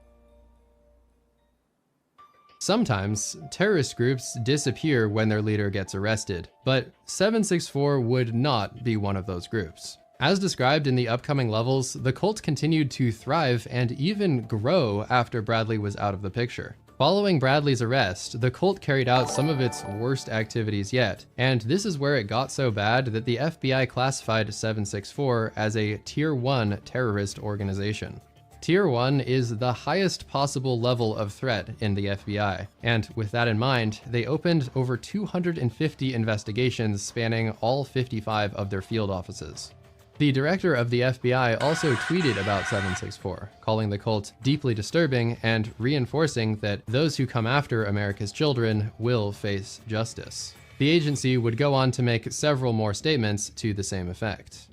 Sometimes, terrorist groups disappear when their leader gets arrested, but 764 would not be one of those groups. As described in the upcoming levels, the cult continued to thrive and even grow after Bradley was out of the picture. Following Bradley's arrest, the cult carried out some of its worst activities yet, and this is where it got so bad that the FBI classified 764 as a Tier 1 terrorist organization. Tier 1 is the highest possible level of threat in the FBI, and with that in mind, they opened over 250 investigations spanning all 55 of their field offices. The director of the FBI also tweeted about 764, calling the cult deeply disturbing and reinforcing that those who come after America's children will face justice. The agency would go on to make several more statements to the same effect.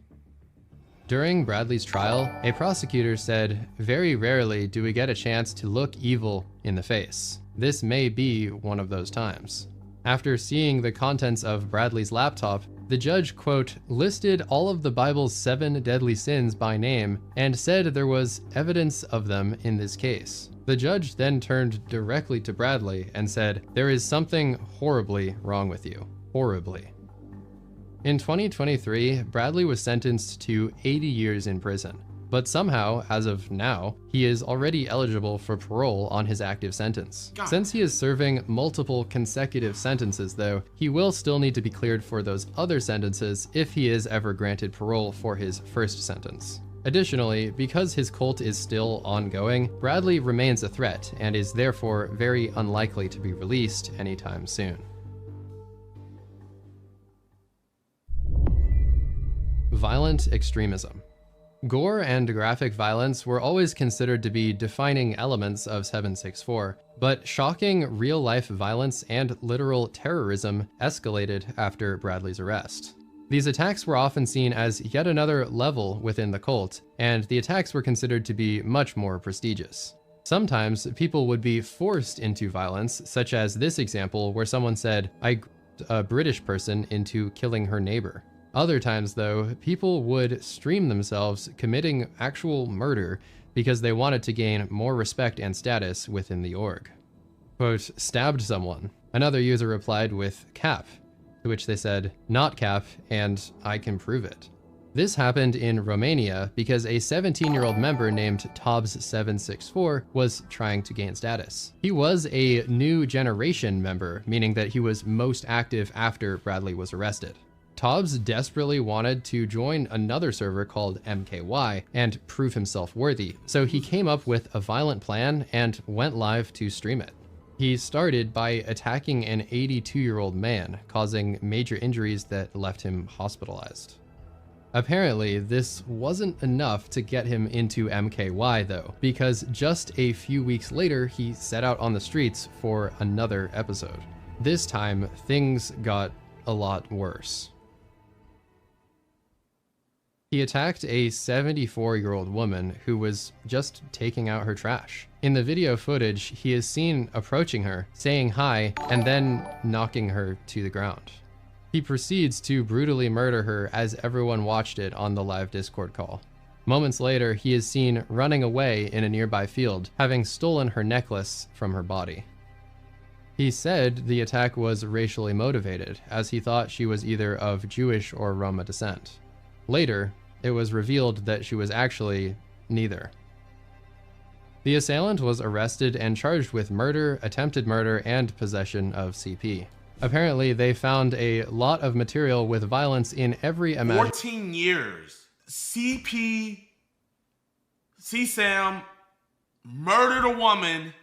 During Bradley's trial, a prosecutor said, "Very rarely do we get a chance to look evil in the face. This may be one of those times." After seeing the contents of Bradley's laptop, the judge, quote, listed all of the Bible's 7 deadly sins by name and said there was evidence of them in this case. The judge then turned directly to Bradley and said, "There is something horribly wrong with you. Horribly." In 2023, Bradley was sentenced to 80 years in prison. But somehow, as of now, he is already eligible for parole on his active sentence. Since he is serving multiple consecutive sentences though, he will still need to be cleared for those other sentences if he is ever granted parole for his first sentence. Additionally, because his cult is still ongoing, Bradley remains a threat and is therefore very unlikely to be released anytime soon. Violent extremism. Gore and graphic violence were always considered to be defining elements of 764, but shocking real-life violence and literal terrorism escalated after Bradley's arrest. These attacks were often seen as yet another level within the cult, and the attacks were considered to be much more prestigious. Sometimes people would be forced into violence, such as this example where someone said, "I grabbed a British person into killing her neighbor." Other times, though, people would stream themselves committing actual murder because they wanted to gain more respect and status within the org. Quote, "stabbed someone." Another user replied with "cap," to which they said, "not cap, and I can prove it." This happened in Romania because a 17-year-old member named Tobbs764 was trying to gain status. He was a new generation member, meaning that he was most active after Bradley was arrested. Tobbs desperately wanted to join another server called MKY and prove himself worthy, so he came up with a violent plan and went live to stream it. He started by attacking an 82-year-old man, causing major injuries that left him hospitalized. Apparently, this wasn't enough to get him into MKY though, because just a few weeks later, he set out on the streets for another episode. This time, things got a lot worse. He attacked a 74-year-old woman who was just taking out her trash. In the video footage, he is seen approaching her, saying hi, and then knocking her to the ground. He proceeds to brutally murder her as everyone watched it on the live Discord call. Moments later, he is seen running away in a nearby field, having stolen her necklace from her body. He said the attack was racially motivated, as he thought she was either of Jewish or Roma descent. Later, it was revealed that she was actually neither. The assailant was arrested and charged with murder, attempted murder, and possession of CP. Apparently, they found a lot of material with violence in every 14 years. CP, C-Sam murdered a woman.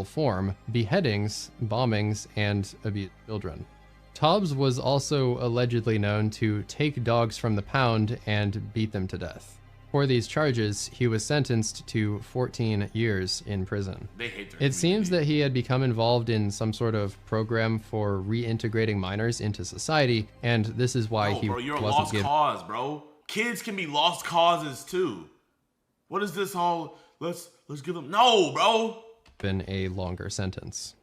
Form, beheadings, bombings, and abuse of children. Tobbs was also allegedly known to take dogs from the pound and beat them to death. For these charges, he was sentenced to 14 years in prison. They hate their It seems that he had become involved in some sort of program for reintegrating minors into society, and this is why he bro, you're a wasn't lost given. cause, bro. Kids can be lost causes too. What is this whole let's give them no, bro? Been a longer sentence.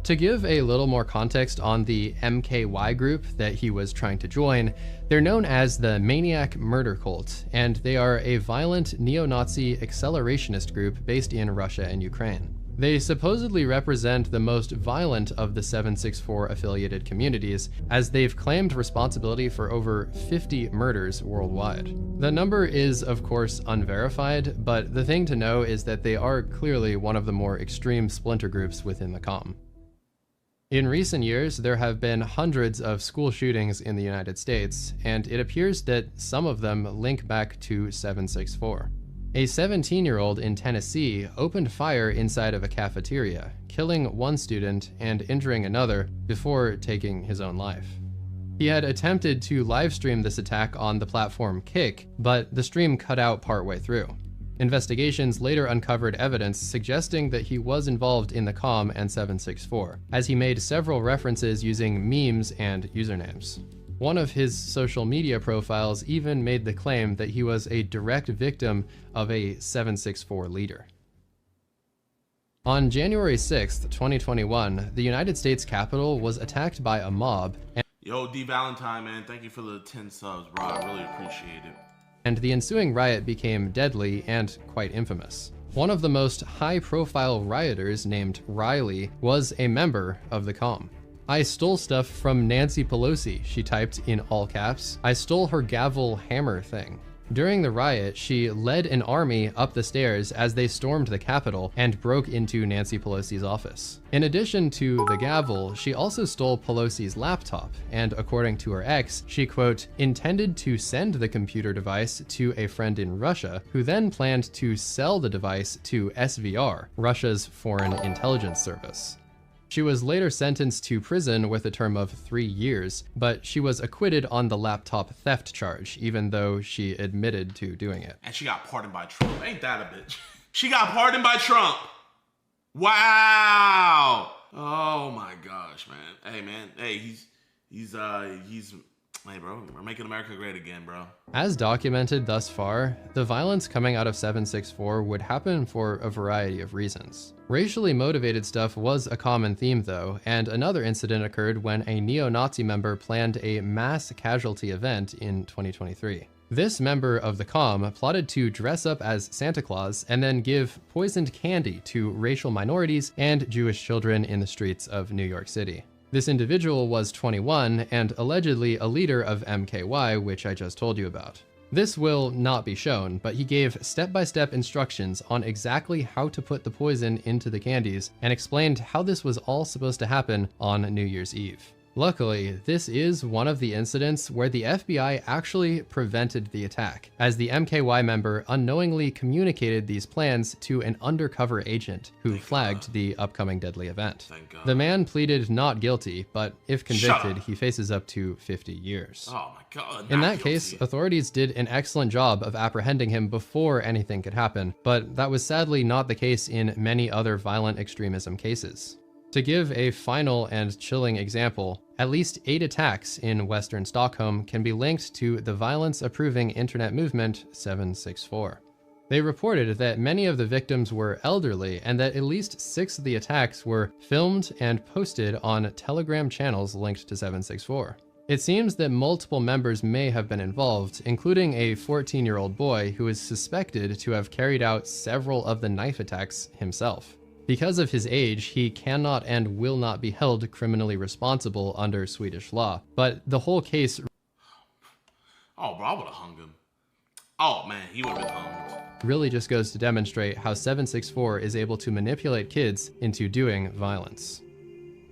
To give a little more context on the MKY group that he was trying to join, they're known as the Maniac Murder Cult, and they are a violent neo-Nazi accelerationist group based in Russia and Ukraine. They supposedly represent the most violent of the 764 affiliated communities, as they've claimed responsibility for over 50 murders worldwide. The number is, of course, unverified, but the thing to know is that they are clearly one of the more extreme splinter groups within the COM. In recent years, there have been hundreds of school shootings in the United States, and it appears that some of them link back to 764. A 17-year-old in Tennessee opened fire inside of a cafeteria, killing one student and injuring another before taking his own life. He had attempted to livestream this attack on the platform Kick, but the stream cut out partway through. Investigations later uncovered evidence suggesting that he was involved in the COM and 764, as he made several references using memes and usernames. One of his social media profiles even made the claim that he was a direct victim of a 764 leader. On January 6th, 2021, the United States Capitol was attacked by a mob, Yo, D Valentine, man, thank you for the 10 subs, bro. I really appreciate it. and the ensuing riot became deadly and quite infamous. One of the most high-profile rioters, named Riley, was a member of the COM. "I stole stuff from Nancy Pelosi," she typed in all caps. "I stole her gavel hammer thing." During the riot, she led an army up the stairs as they stormed the Capitol and broke into Nancy Pelosi's office. In addition to the gavel, she also stole Pelosi's laptop, and according to her ex, she, quote, intended to send the computer device to a friend in Russia, who then planned to sell the device to SVR, Russia's foreign intelligence service. She was later sentenced to prison with a term of 3 years, but she was acquitted on the laptop theft charge, even though she admitted to doing it. And she got pardoned by Trump. Ain't that a bitch? She got pardoned by Trump. Wow. Oh my gosh, man. Hey, man. Hey, hey, bro, we're making America great again, bro. As documented thus far, the violence coming out of 764 would happen for a variety of reasons. Racially motivated stuff was a common theme though, and another incident occurred when a neo-Nazi member planned a mass casualty event in 2023. This member of the COM plotted to dress up as Santa Claus and then give poisoned candy to racial minorities and Jewish children in the streets of New York City. This individual was 21 and allegedly a leader of MKY, which I just told you about. This will not be shown, but he gave step-by-step instructions on exactly how to put the poison into the candies and explained how this was all supposed to happen on New Year's Eve. Luckily, this is one of the incidents where the FBI actually prevented the attack, as the MKY member unknowingly communicated these plans to an undercover agent who flagged the upcoming deadly event. The man pleaded not guilty, but if convicted, he faces up to 50 years. Oh my God. In that case, authorities did an excellent job of apprehending him before anything could happen, but that was sadly not the case in many other violent extremism cases. To give a final and chilling example, at least 8 attacks in Western Stockholm can be linked to the violence-approving internet movement 764. They reported that many of the victims were elderly and that at least 6 of the attacks were filmed and posted on Telegram channels linked to 764. It seems that multiple members may have been involved, including a 14-year-old boy who is suspected to have carried out several of the knife attacks himself. Because of his age, he cannot and will not be held criminally responsible under Swedish law, but the whole case... Oh, bro, I would have hung him. Oh, man, he would have been hung. ...really just goes to demonstrate how 764 is able to manipulate kids into doing violence.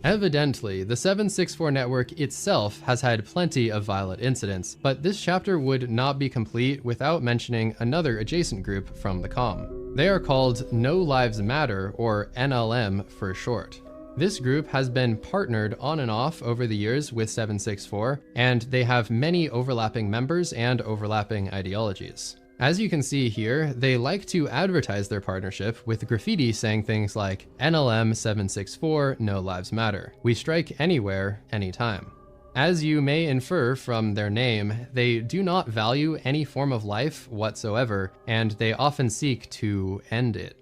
Evidently, the 764 network itself has had plenty of violent incidents, but this chapter would not be complete without mentioning another adjacent group from the COM. They are called No Lives Matter, or NLM for short. This group has been partnered on and off over the years with 764, and they have many overlapping members and overlapping ideologies. As you can see here, they like to advertise their partnership with graffiti saying things like NLM 764 No Lives Matter. We strike anywhere, anytime. As you may infer from their name, they do not value any form of life whatsoever, and they often seek to end it.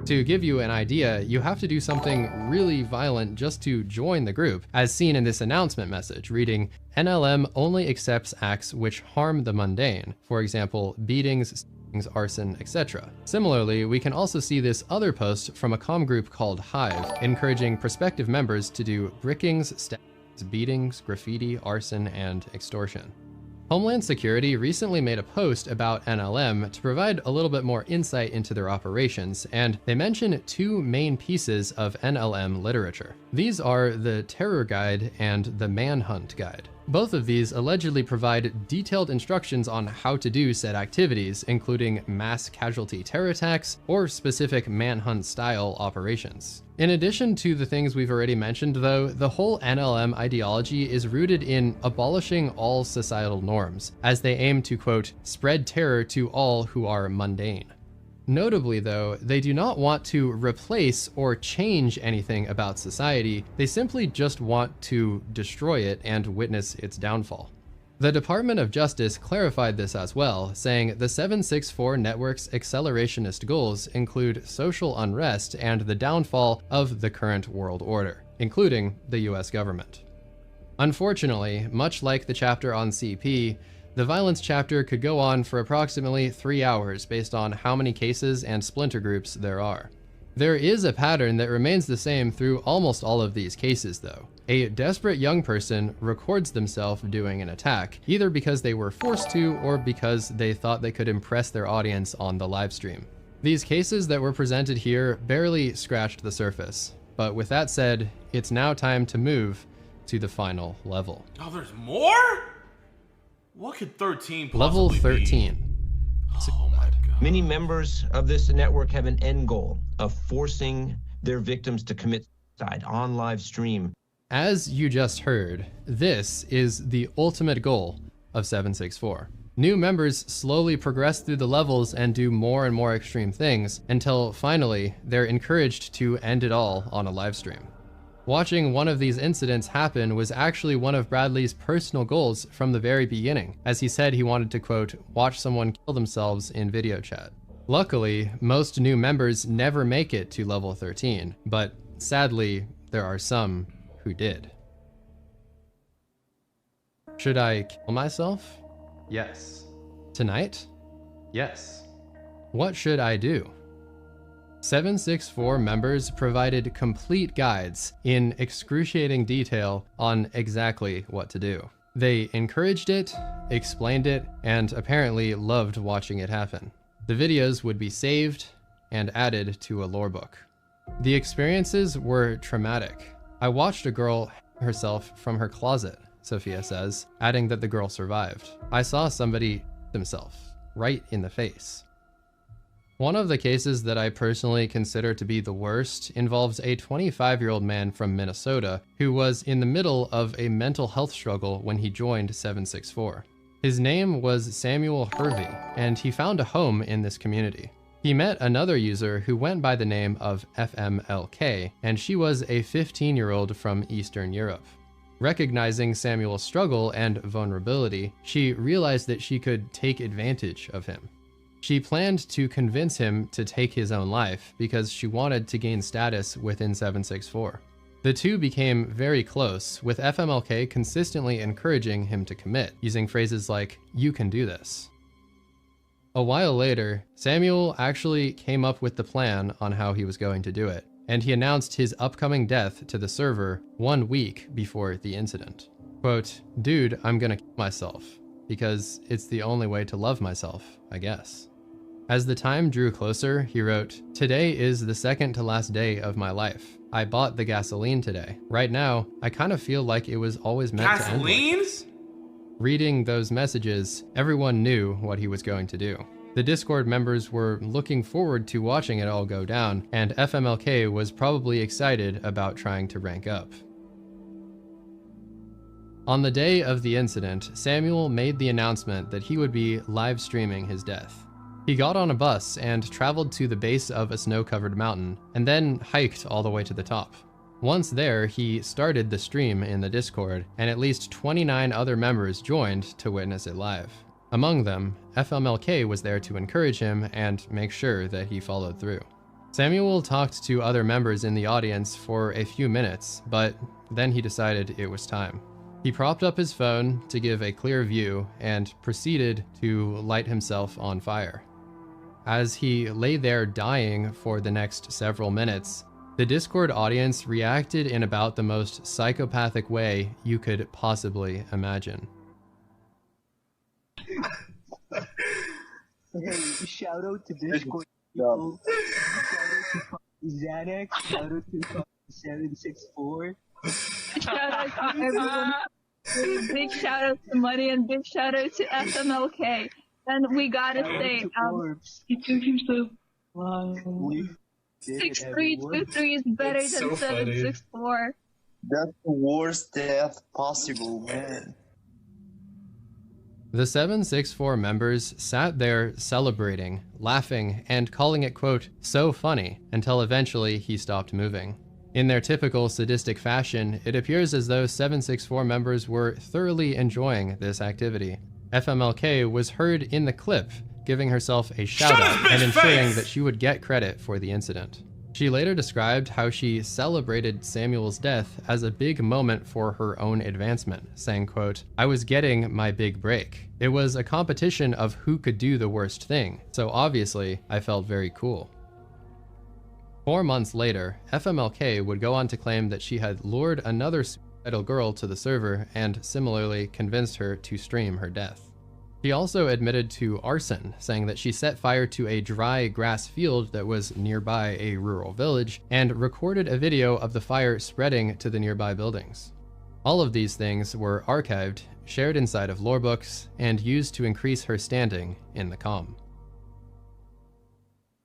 To give you an idea, you have to do something really violent just to join the group, as seen in this announcement message reading, NLM only accepts acts which harm the mundane, for example, beatings, arson, etc. Similarly, we can also see this other post from a comm group called Hive, encouraging prospective members to do brickings, stabbings, beatings, graffiti, arson, and extortion. Homeland Security recently made a post about NLM to provide a little bit more insight into their operations, and they mention two main pieces of NLM literature. These are the Terror Guide and the Manhunt Guide. Both of these allegedly provide detailed instructions on how to do said activities, including mass casualty terror attacks or specific manhunt-style operations. In addition to the things we've already mentioned though, the whole NLM ideology is rooted in abolishing all societal norms, as they aim to, quote, spread terror to all who are mundane. Notably though, they do not want to replace or change anything about society, they simply just want to destroy it and witness its downfall. The Department of Justice clarified this as well, saying the 764 network's accelerationist goals include social unrest and the downfall of the current world order, including the US government. Unfortunately, much like the chapter on CP, the violence chapter could go on for approximately 3 hours based on how many cases and splinter groups there are. There is a pattern that remains the same through almost all of these cases though. A desperate young person records themselves doing an attack, either because they were forced to or because they thought they could impress their audience on the live stream. These cases that were presented here barely scratched the surface, but with that said, it's now time to move to the final level. Oh, there's more? What could 13 possibly Level 13. be? Oh my God. Many members of this network have an end goal of forcing their victims to commit suicide on live stream. As you just heard, this is the ultimate goal of 764. New members slowly progress through the levels and do more and more extreme things until finally they're encouraged to end it all on a live stream. Watching one of these incidents happen was actually one of Bradley's personal goals from the very beginning, as he said he wanted to, quote, watch someone kill themselves in video chat. Luckily, most new members never make it to level 13, but sadly, there are some who did. Should I kill myself? Yes. Tonight? Yes. What should I do? 764 members provided complete guides in excruciating detail on exactly what to do. They encouraged it, explained it, and apparently loved watching it happen. The videos would be saved and added to a lore book. The experiences were traumatic. I watched a girl hang herself from her closet, Sophia says, adding that the girl survived. I saw somebody themselves right in the face. One of the cases that I personally consider to be the worst involves a 25-year-old man from Minnesota who was in the middle of a mental health struggle when he joined 764. His name was Samuel Hervey, and he found a home in this community. He met another user who went by the name of FMLK, and she was a 15-year-old from Eastern Europe. Recognizing Samuel's struggle and vulnerability, she realized that she could take advantage of him. She planned to convince him to take his own life because she wanted to gain status within 764. The two became very close, with FMLK consistently encouraging him to commit, using phrases like, "You can do this." A while later, Samuel actually came up with the plan on how he was going to do it, and he announced his upcoming death to the server 1 week before the incident. Quote, "Dude, I'm gonna kill myself, because it's the only way to love myself, I guess." As the time drew closer, he wrote, "Today is the second to last day of my life. I bought the gasoline today. Right now, I kind of feel like it was always meant to end like this." Reading those messages, everyone knew what he was going to do. The Discord members were looking forward to watching it all go down, and FMLK was probably excited about trying to rank up. On the day of the incident, Samuel made the announcement that he would be live streaming his death. He got on a bus and traveled to the base of a snow-covered mountain, and then hiked all the way to the top. Once there, he started the stream in the Discord, and at least 29 other members joined to witness it live. Among them, FMLK was there to encourage him and make sure that he followed through. Samuel talked to other members in the audience for a few minutes, but then he decided it was time. He propped up his phone to give a clear view and proceeded to light himself on fire. As he lay there dying for the next several minutes, the Discord audience reacted in about the most psychopathic way you could possibly imagine. Hey, shout out to Discord people. Shout out to Xanax. Shout out to 764. Shout out to everyone. Big shout out to Money and big shout out to FMLK. And we gotta say, he took himself. 6323 is better than 764. That's the worst death possible, man. The 764 members sat there celebrating, laughing, and calling it, quote, so funny, until eventually he stopped moving. In their typical sadistic fashion, it appears as though 764 members were thoroughly enjoying this activity. FMLK was heard in the clip giving herself a shout-out and ensuring that she would get credit for the incident. She later described how she celebrated Samuel's death as a big moment for her own advancement, saying, quote, I was getting my big break. It was a competition of who could do the worst thing, so obviously I felt very cool. 4 months later, FMLK would go on to claim that she had lured another suicidal girl to the server and similarly convinced her to stream her death. She also admitted to arson, saying that she set fire to a dry grass field that was nearby a rural village and recorded a video of the fire spreading to the nearby buildings. All of these things were archived, shared inside of lore books, and used to increase her standing in the comm.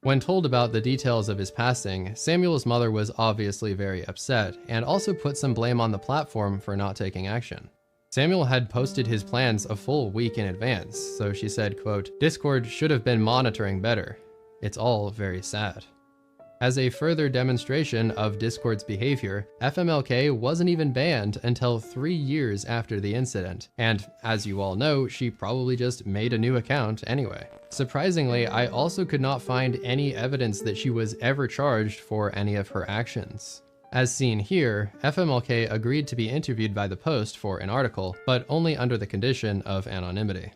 When told about the details of his passing, Samuel's mother was obviously very upset and also put some blame on the platform for not taking action. Samuel had posted his plans a full week in advance, so she said, quote, Discord should have been monitoring better. It's all very sad. As a further demonstration of Discord's behavior, FMLK wasn't even banned until 3 years after the incident, and as you all know, she probably just made a new account anyway. Surprisingly, I also could not find any evidence that she was ever charged for any of her actions. As seen here, FMLK agreed to be interviewed by the Post for an article, but only under the condition of anonymity.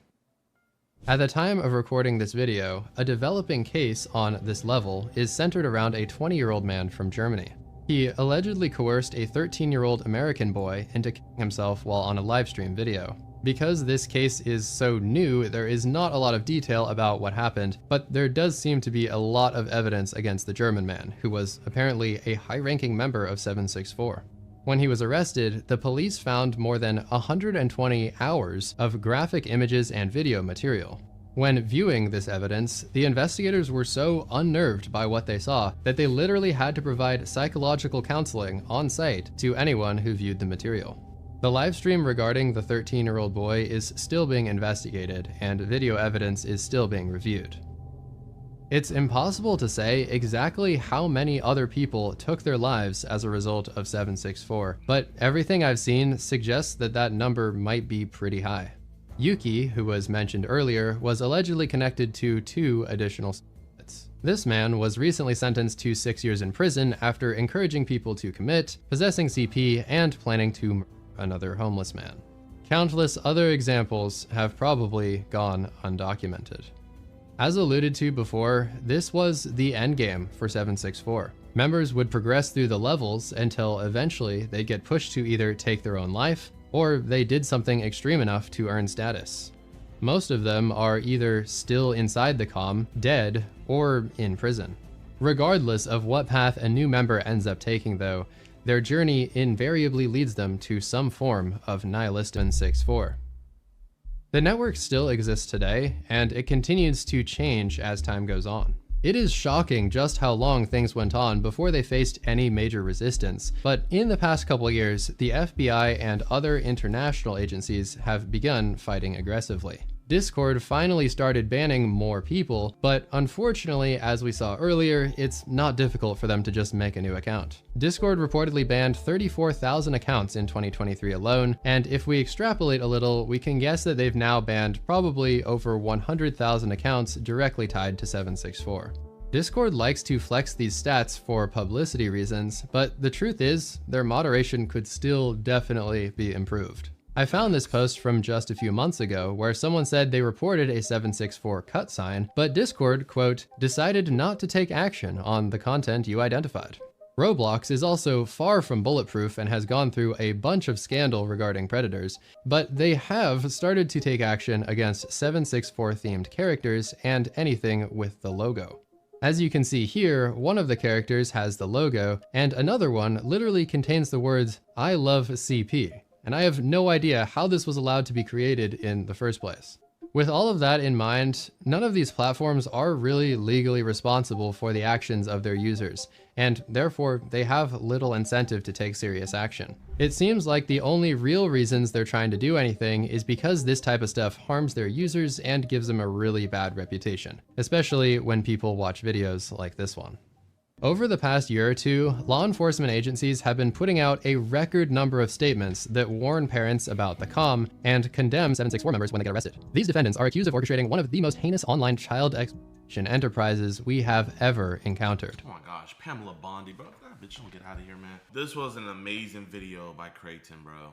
At the time of recording this video, a developing case on this level is centered around a 20-year-old man from Germany. He allegedly coerced a 13-year-old American boy into killing himself while on a livestream video. Because this case is so new, there is not a lot of detail about what happened, but there does seem to be a lot of evidence against the German man, who was apparently a high-ranking member of 764. When he was arrested, the police found more than 120 hours of graphic images and video material. When viewing this evidence, the investigators were so unnerved by what they saw that they literally had to provide psychological counseling on site to anyone who viewed the material. The livestream regarding the 13-year-old boy is still being investigated, and video evidence is still being reviewed. It's impossible to say exactly how many other people took their lives as a result of 764, but everything I've seen suggests that that number might be pretty high. Yuki, who was mentioned earlier, was allegedly connected to 2 additional suicides. This man was recently sentenced to 6 years in prison after encouraging people to commit, possessing CP, and planning to murder another homeless man. Countless other examples have probably gone undocumented. As alluded to before, this was the endgame for 764. Members would progress through the levels until eventually they'd get pushed to either take their own life, or they did something extreme enough to earn status. Most of them are either still inside the comm, dead, or in prison. Regardless of what path a new member ends up taking though, their journey invariably leads them to some form of nihilistic 764. The network still exists today, and it continues to change as time goes on. It is shocking just how long things went on before they faced any major resistance, but in the past couple years, the FBI and other international agencies have begun fighting aggressively. Discord finally started banning more people, but unfortunately, as we saw earlier, it's not difficult for them to just make a new account. Discord reportedly banned 34,000 accounts in 2023 alone, and if we extrapolate a little, we can guess that they've now banned probably over 100,000 accounts directly tied to 764. Discord likes to flex these stats for publicity reasons, but the truth is, their moderation could still definitely be improved. I found this post from just a few months ago where someone said they reported a 764 cut sign, but Discord, quote, decided not to take action on the content you identified. Roblox is also far from bulletproof and has gone through a bunch of scandal regarding predators, but they have started to take action against 764 themed characters and anything with the logo. As you can see here, one of the characters has the logo, and another one literally contains the words, "I love CP." And I have no idea how this was allowed to be created in the first place. With all of that in mind, none of these platforms are really legally responsible for the actions of their users, and therefore they have little incentive to take serious action. It seems like the only real reasons they're trying to do anything is because this type of stuff harms their users and gives them a really bad reputation, especially when people watch videos like this one. Over the past year or two, law enforcement agencies have been putting out a record number of statements that warn parents about the comm and condemn 764 members when they get arrested. These defendants are accused of orchestrating one of the most heinous online child exploitation enterprises we have ever encountered. Oh my gosh, Pamela Bondi, bro. That bitch don't get out of here, man. This was an amazing video by Creighton, bro.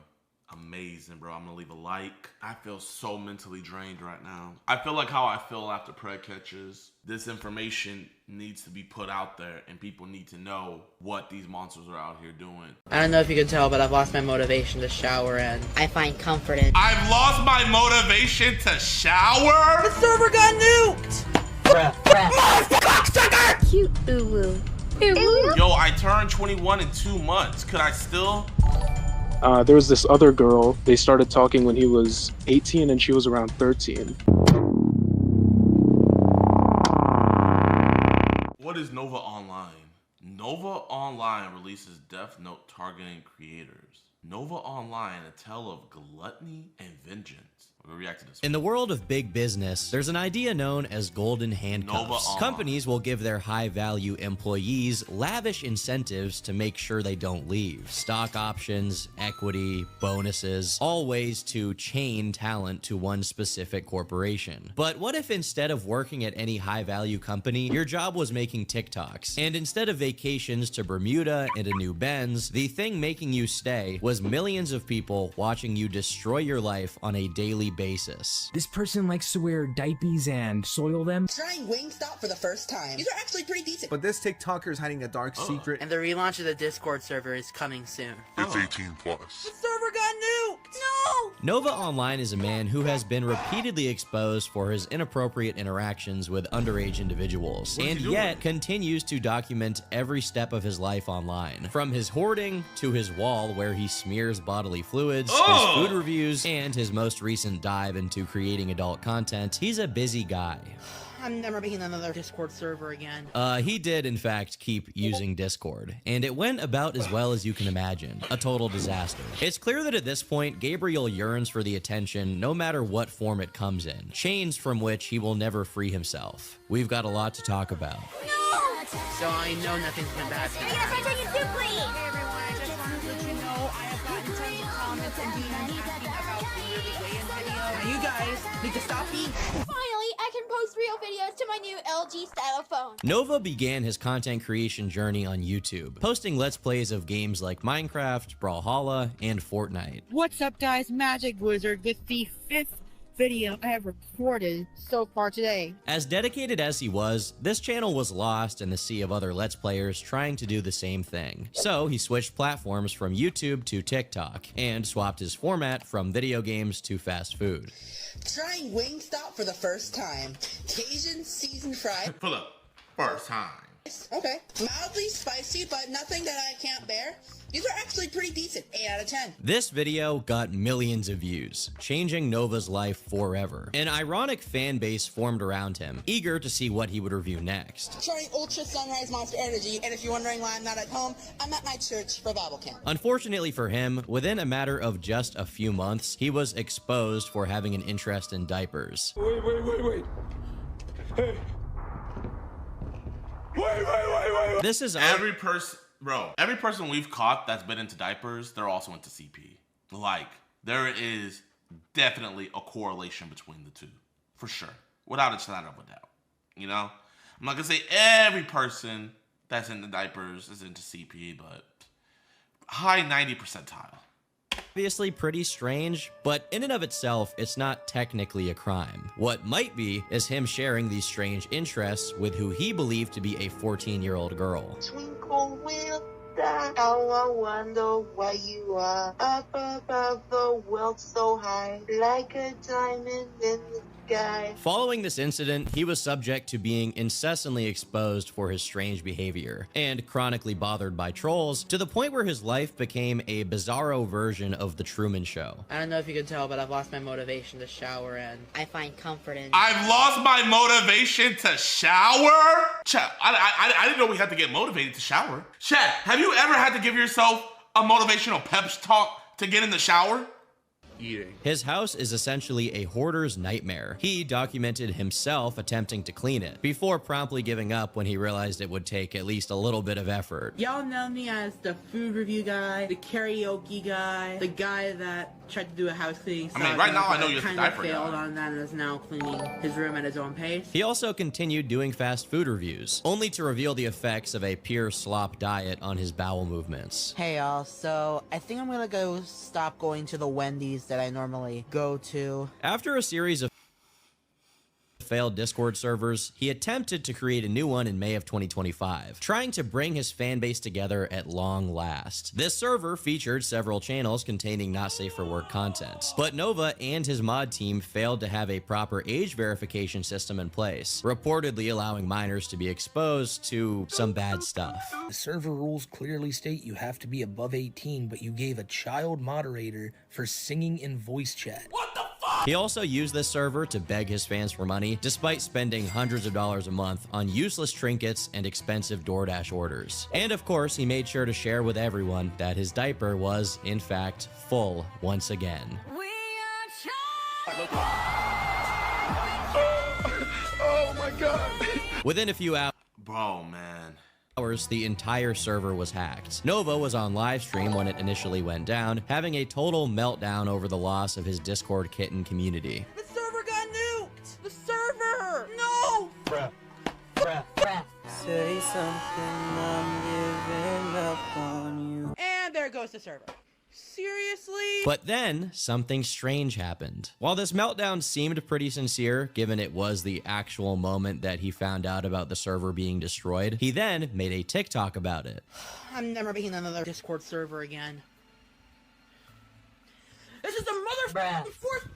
Amazing, bro. I'm gonna leave a like. I feel so mentally drained right now. I feel like how I feel after Pred catches. This information needs to be put out there and people need to know what these monsters are out here doing. I don't know if you can tell, but I've lost my motivation to shower and I find comfort in. I've lost my motivation to shower? The server got nuked! Cocksucker! Cute uwu. Yo, I turned 21 in 2 months. Could I still? There was this other girl. They started talking when he was 18 and she was around 13. What is Nova Online? Nova Online releases Death Note targeting creators. Nova Online, a tale of gluttony and vengeance. We'll react to this one. In the world of big business, there's an idea known as golden handcuffs. Companies will give their high-value employees lavish incentives to make sure they don't leave. Stock options, equity, bonuses, all ways to chain talent to one specific corporation. But what if instead of working at any high-value company, your job was making TikToks? And instead of vacations to Bermuda and a new Benz, the thing making you stay was millions of people watching you destroy your life on a daily basis. This person likes to wear diapers and soil them. Trying Wingstop for the first time. These are actually pretty decent. But this TikToker is hiding a dark secret. And the relaunch of the Discord server is coming soon. It's 18+. The server got nuked! No! Nova Online is a man who has been repeatedly exposed for his inappropriate interactions with underage individuals, and yet continues to document every step of his life online. From his hoarding to his wall where he smears bodily fluids, his food reviews, and his most recent dive into creating adult content, he's a busy guy. I'm never making another Discord server again. He did in fact keep using Discord, and it went about as well as you can imagine. A total disaster. It's clear that at this point, Gabriel yearns for the attention no matter what form it comes in, chains from which he will never free himself. We've got a lot to talk about. No! So I know nothing's been bad. Yes, I take it too, please! Hey everyone, I just wanted to let you know I have gotten tons of comments and DMs asking about the yearly weigh-in video. Now you guys need to stop eating. Finally, I can post real videos to my new LG style phone. Nova began his content creation journey on YouTube, posting Let's Plays of games like Minecraft, Brawlhalla, and Fortnite. What's up guys, Magic Wizard with the 5th video I have recorded so far today. As dedicated as he was, this channel was lost in the sea of other Let's Players trying to do the same thing. So he switched platforms from YouTube to TikTok, and swapped his format from video games to fast food. Trying Wingstop for the first time. Cajun seasoned fried. Pull up. First time. Okay. Mildly spicy, but nothing that I can't bear. These are actually pretty decent. 8 out of 10. This video got millions of views, changing Nova's life forever. An ironic fan base formed around him, eager to see what he would review next. Trying Ultra Sunrise Monster Energy, and if you're wondering why I'm not at home, I'm at my church for Bible camp. Unfortunately for him, within a matter of just a few months, he was exposed for having an interest in diapers. Wait. Hey. Wait. This is every person we've caught that's been into diapers, they're also into CP. Like, there is definitely a correlation between the two. For sure. Without a shadow of a doubt. You know? I'm not gonna say every person that's into diapers is into CP, but high 90 percentile. Obviously pretty strange, but in and of itself, it's not technically a crime. What might be is him sharing these strange interests with who he believed to be a 14-year-old girl. Twinkle will die, how I wonder why you are up above the world so high, like a diamond in the sky. Following this incident, he was subject to being incessantly exposed for his strange behavior and chronically bothered by trolls to the point where his life became a bizarro version of The Truman Show. I don't know if you can tell, but I've lost my motivation to shower, and I find comfort in... I've lost my motivation to shower? Chat, I didn't know we had to get motivated to shower. Chat, have you ever had to give yourself a motivational pep talk to get in the shower? Eating. His house is essentially a hoarder's nightmare. He documented himself attempting to clean it before promptly giving up when he realized it would take at least a little bit of effort. Y'all know me as the food review guy, the karaoke guy, the guy that tried to do a house cleaning. I mean, right now I know you're the diaper guy. Failed on that and is now cleaning his room at his own pace. He also continued doing fast food reviews, only to reveal the effects of a pure slop diet on his bowel movements. Hey y'all, so I think I'm gonna go stop going to the Wendy's that I normally go to. After a series of failed Discord servers, he attempted to create a new one in May of 2025, trying to bring his fan base together at long last. This server featured several channels containing not safe for work content, but Nova and his mod team failed to have a proper age verification system in place, reportedly allowing minors to be exposed to some bad stuff. The server rules clearly state you have to be above 18, but you gave a child moderator for singing in voice chat. What the fuck? He also used this server to beg his fans for money, despite spending hundreds of dollars a month on useless trinkets and expensive DoorDash orders. And of course, he made sure to share with everyone that his diaper was, in fact, full once again. Oh my god. Within a few hours, bro, man. The entire server was hacked. Nova was on live stream when it initially went down, having a total meltdown over the loss of his Discord kitten community. The server got nuked! The server! No! Say something, I'm giving up on you. And there goes the server. Seriously? But then, something strange happened. While this meltdown seemed pretty sincere, given it was the actual moment that he found out about the server being destroyed, he then made a TikTok about it. I'm never making another Discord server again. This is the motherfucking fourth.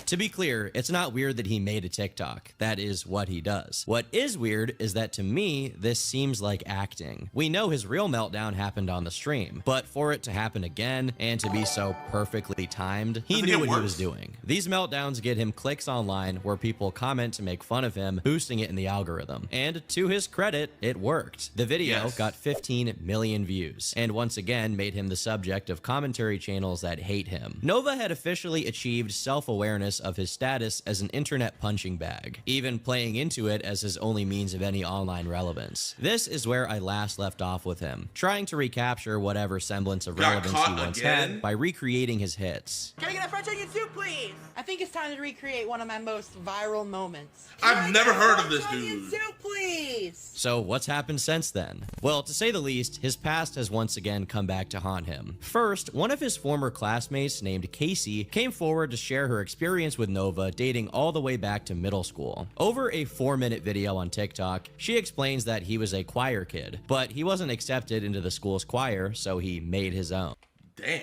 To be clear, it's not weird that he made a TikTok. That is what he does. What is weird is that to me, this seems like acting. We know his real meltdown happened on the stream, but for it to happen again and to be so perfectly timed, he knew what he was doing. These meltdowns get him clicks online where people comment to make fun of him, boosting it in the algorithm. And to his credit, it worked. The video got 15 million views, and once again made him the subject of commentary channels that hate him. Nova had officially achieved self-awareness of his status as an internet punching bag, even playing into it as his only means of any online relevance. This is where I last left off with him, trying to recapture whatever semblance of relevance he once had by recreating his hits. Can I get a French onion soup, please? I think it's time to recreate one of my most viral moments. I've never heard of this dude. Onion soup, please. So what's happened since then? Well, to say the least, his past has once again come back to haunt him. First, one of his former classmates named Casey came forward to share her experience with Nova dating all the way back to middle school. Over a 4-minute video on TikTok, she explains that he was a choir kid, but he wasn't accepted into the school's choir, so he made his own. Damn.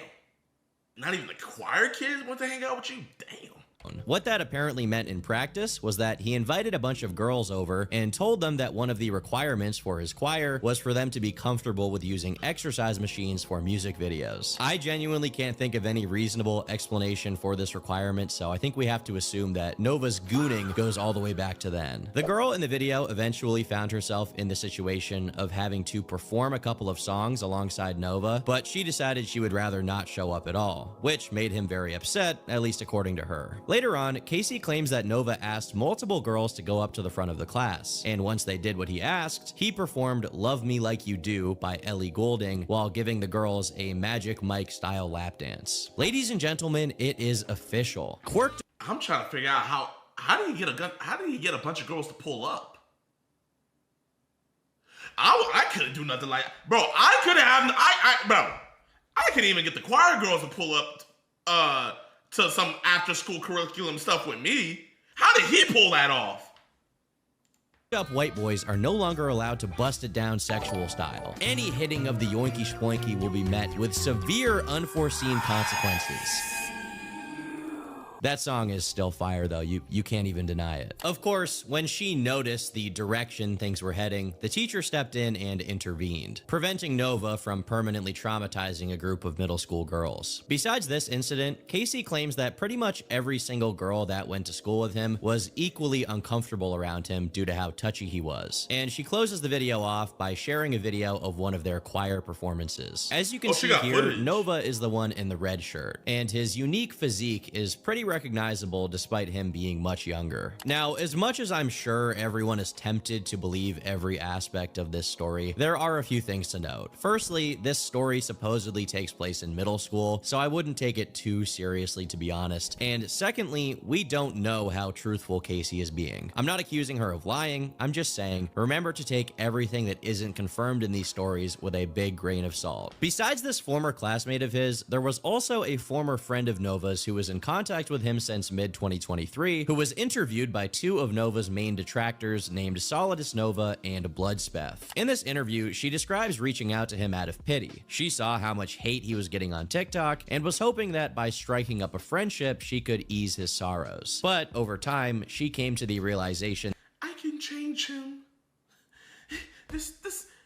Not even the choir kids want to hang out with you? Damn. What that apparently meant in practice was that he invited a bunch of girls over and told them that one of the requirements for his choir was for them to be comfortable with using exercise machines for music videos. I genuinely can't think of any reasonable explanation for this requirement, so I think we have to assume that Nova's gooning goes all the way back to then. The girl in the video eventually found herself in the situation of having to perform a couple of songs alongside Nova, but she decided she would rather not show up at all, which made him very upset, at least according to her. Later on, Casey claims that Nova asked multiple girls to go up to the front of the class, and once they did what he asked, he performed Love Me Like You Do by Ellie Goulding while giving the girls a Magic Mike style lap dance. Ladies and gentlemen, it is official. Quirk. I'm trying to figure out how do you get a gun? How do you get a bunch of girls to pull up? I couldn't do nothing like, bro. I couldn't have, bro. I couldn't even get the choir girls to pull up to some after school curriculum stuff with me. How did he pull that off? Up white boys are no longer allowed to bust it down sexual style. Any hitting of the yoinky schpoinky will be met with severe unforeseen consequences. That song is still fire though, you can't even deny it. Of course, when she noticed the direction things were heading, the teacher stepped in and intervened, preventing Nova from permanently traumatizing a group of middle school girls. Besides this incident, Casey claims that pretty much every single girl that went to school with him was equally uncomfortable around him due to how touchy he was. And she closes the video off by sharing a video of one of their choir performances. As you can see here, Nova is the one in the red shirt, and his unique physique is pretty recognizable despite him being much younger. Now, as much as I'm sure everyone is tempted to believe every aspect of this story, there are a few things to note. Firstly, this story supposedly takes place in middle school, so I wouldn't take it too seriously, to be honest. And secondly, we don't know how truthful Casey is being. I'm not accusing her of lying, I'm just saying, remember to take everything that isn't confirmed in these stories with a big grain of salt. Besides this former classmate of his, there was also a former friend of Nova's who was in contact with him since mid-2023, who was interviewed by two of Nova's main detractors named Solidus Nova and Bloodspeth. In this interview, she describes reaching out to him out of pity. She saw how much hate he was getting on TikTok and was hoping that by striking up a friendship, she could ease his sorrows. But over time, she came to the realization, I can change him.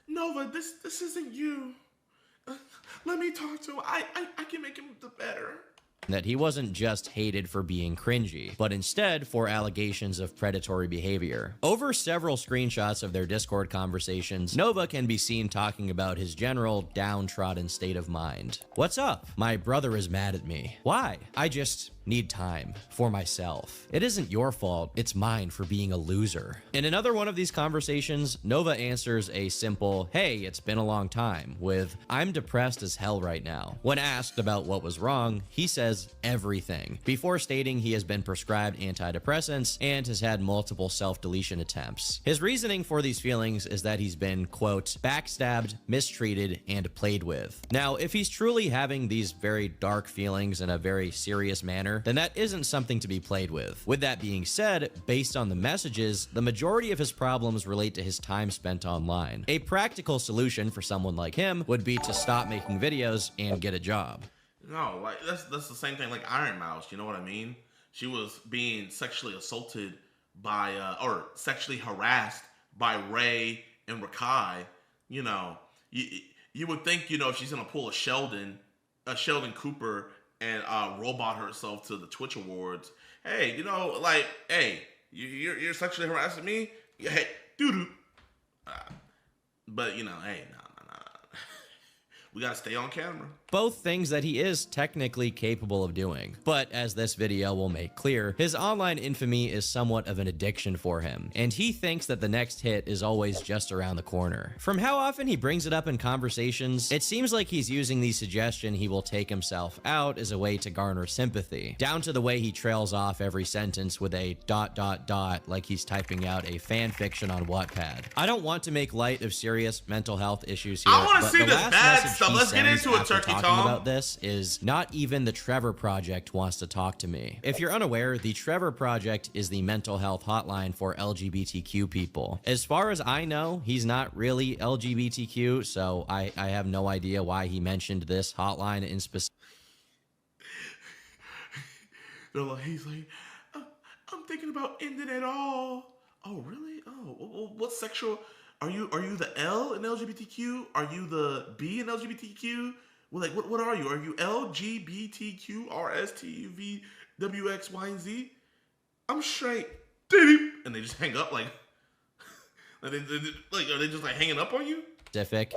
Nova, this isn't you. Let me talk to him. I can make him the better. That he wasn't just hated for being cringy, but instead for allegations of predatory behavior. Over several screenshots of their Discord conversations, Nova can be seen talking about his general downtrodden state of mind. What's up? My brother is mad at me. Why? I just need time for myself. It isn't your fault, it's mine for being a loser. In another one of these conversations, Nova answers a simple, hey, it's been a long time, with, I'm depressed as hell right now. When asked about what was wrong, he says everything, before stating he has been prescribed antidepressants and has had multiple self-deletion attempts. His reasoning for these feelings is that he's been, quote, backstabbed, mistreated, and played with. Now, if he's truly having these very dark feelings in a very serious manner, then that isn't something to be played with. With that being said, based on the messages, the majority of his problems relate to his time spent online. A practical solution for someone like him would be to stop making videos and get a job. No, like that's the same thing like Iron Mouse, you know what I mean? She was being sexually assaulted by or sexually harassed by Ray and Rakai. You know, you would think, you know, if she's gonna pull a Sheldon Cooper and robot herself to the Twitch Awards. Hey, you know, like, hey, you're sexually harassing me? Hey, doo-doo. But, you know, hey, no. We gotta stay on camera. Both things that he is technically capable of doing. But as this video will make clear, his online infamy is somewhat of an addiction for him, and he thinks that the next hit is always just around the corner. From how often he brings it up in conversations, it seems like he's using the suggestion he will take himself out as a way to garner sympathy, down to the way he trails off every sentence with a ... like he's typing out a fan fiction on Wattpad. I don't want to make light of serious mental health issues here, I want to see the this last bad message stuff. Let's get into it, Turkey Tom. About this is not even the Trevor Project wants to talk to me. If you're unaware, the Trevor Project is the mental health hotline for LGBTQ people. As far as I know, he's not really LGBTQ, so I have no idea why he mentioned this hotline in specific. He's like, thinking about ending it all. Oh, really? Oh, what sexual? Are you the L in LGBTQ? Are you the B in LGBTQ? Well, like, what are you? Are you LGBTQ RSTUV WX Y and Z? I'm straight. And they just hang up like, are they just like hanging up on you?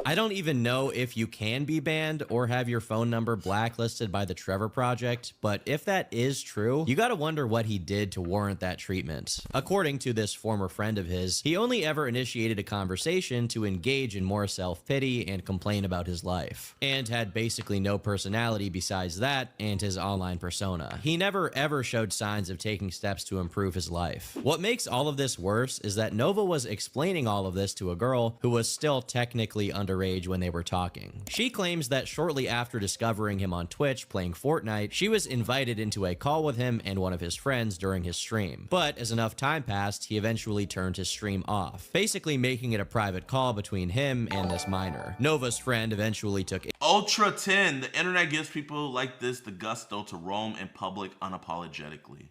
I don't even know if you can be banned or have your phone number blacklisted by the Trevor Project, but if that is true, you gotta wonder what he did to warrant that treatment. According to this former friend of his, he only ever initiated a conversation to engage in more self-pity and complain about his life, and had basically no personality besides that and his online persona. He never ever showed signs of taking steps to improve his life. What makes all of this worse is that Nova was explaining all of this to a girl who was still technically underage when they were talking. She claims that shortly after discovering him on Twitch playing Fortnite, she was invited into a call with him and one of his friends during his stream. But as enough time passed, he eventually turned his stream off, basically making it a private call between him and this minor. Nova's friend eventually took Ultra 10. The internet gives people like this the gusto to roam in public unapologetically.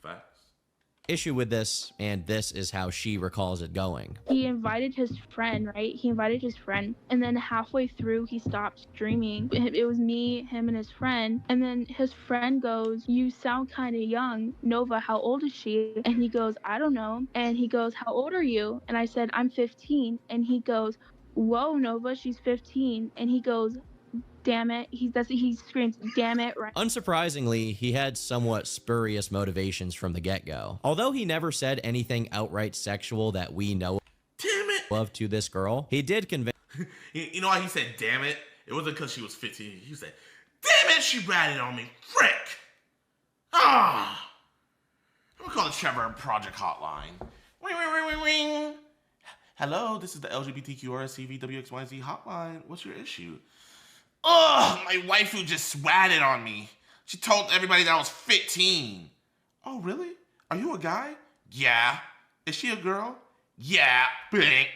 Facts. issue with this, and this is how she recalls it going. He invited his friend, right? He invited his friend, and then halfway through, he stopped streaming. It was me, him, and his friend. And then his friend goes, "You sound kind of young. Nova, how old is she?" And he goes, "I don't know." And he goes, "How old are you?" And I said, "I'm 15." And he goes, "Whoa, Nova, she's 15." And he goes, "Damn it." He screams, "Damn it," right? Unsurprisingly, he had somewhat spurious motivations from the get-go. Although he never said anything outright sexual that we know of to this girl, he did convince. You know why he said "damn it"? It wasn't because she was 15. He said, "Damn it, she ratted on me, frick!" Ah! I'm gonna call the Trevor Project hotline. Ring, ring, ring, ring, ring. Hello, this is the LGBTQRSCVWXYZ hotline. What's your issue? Ugh, my waifu just swatted on me. She told everybody that I was 15. Oh, really? Are you a guy? Yeah. Is she a girl? Yeah. Blink.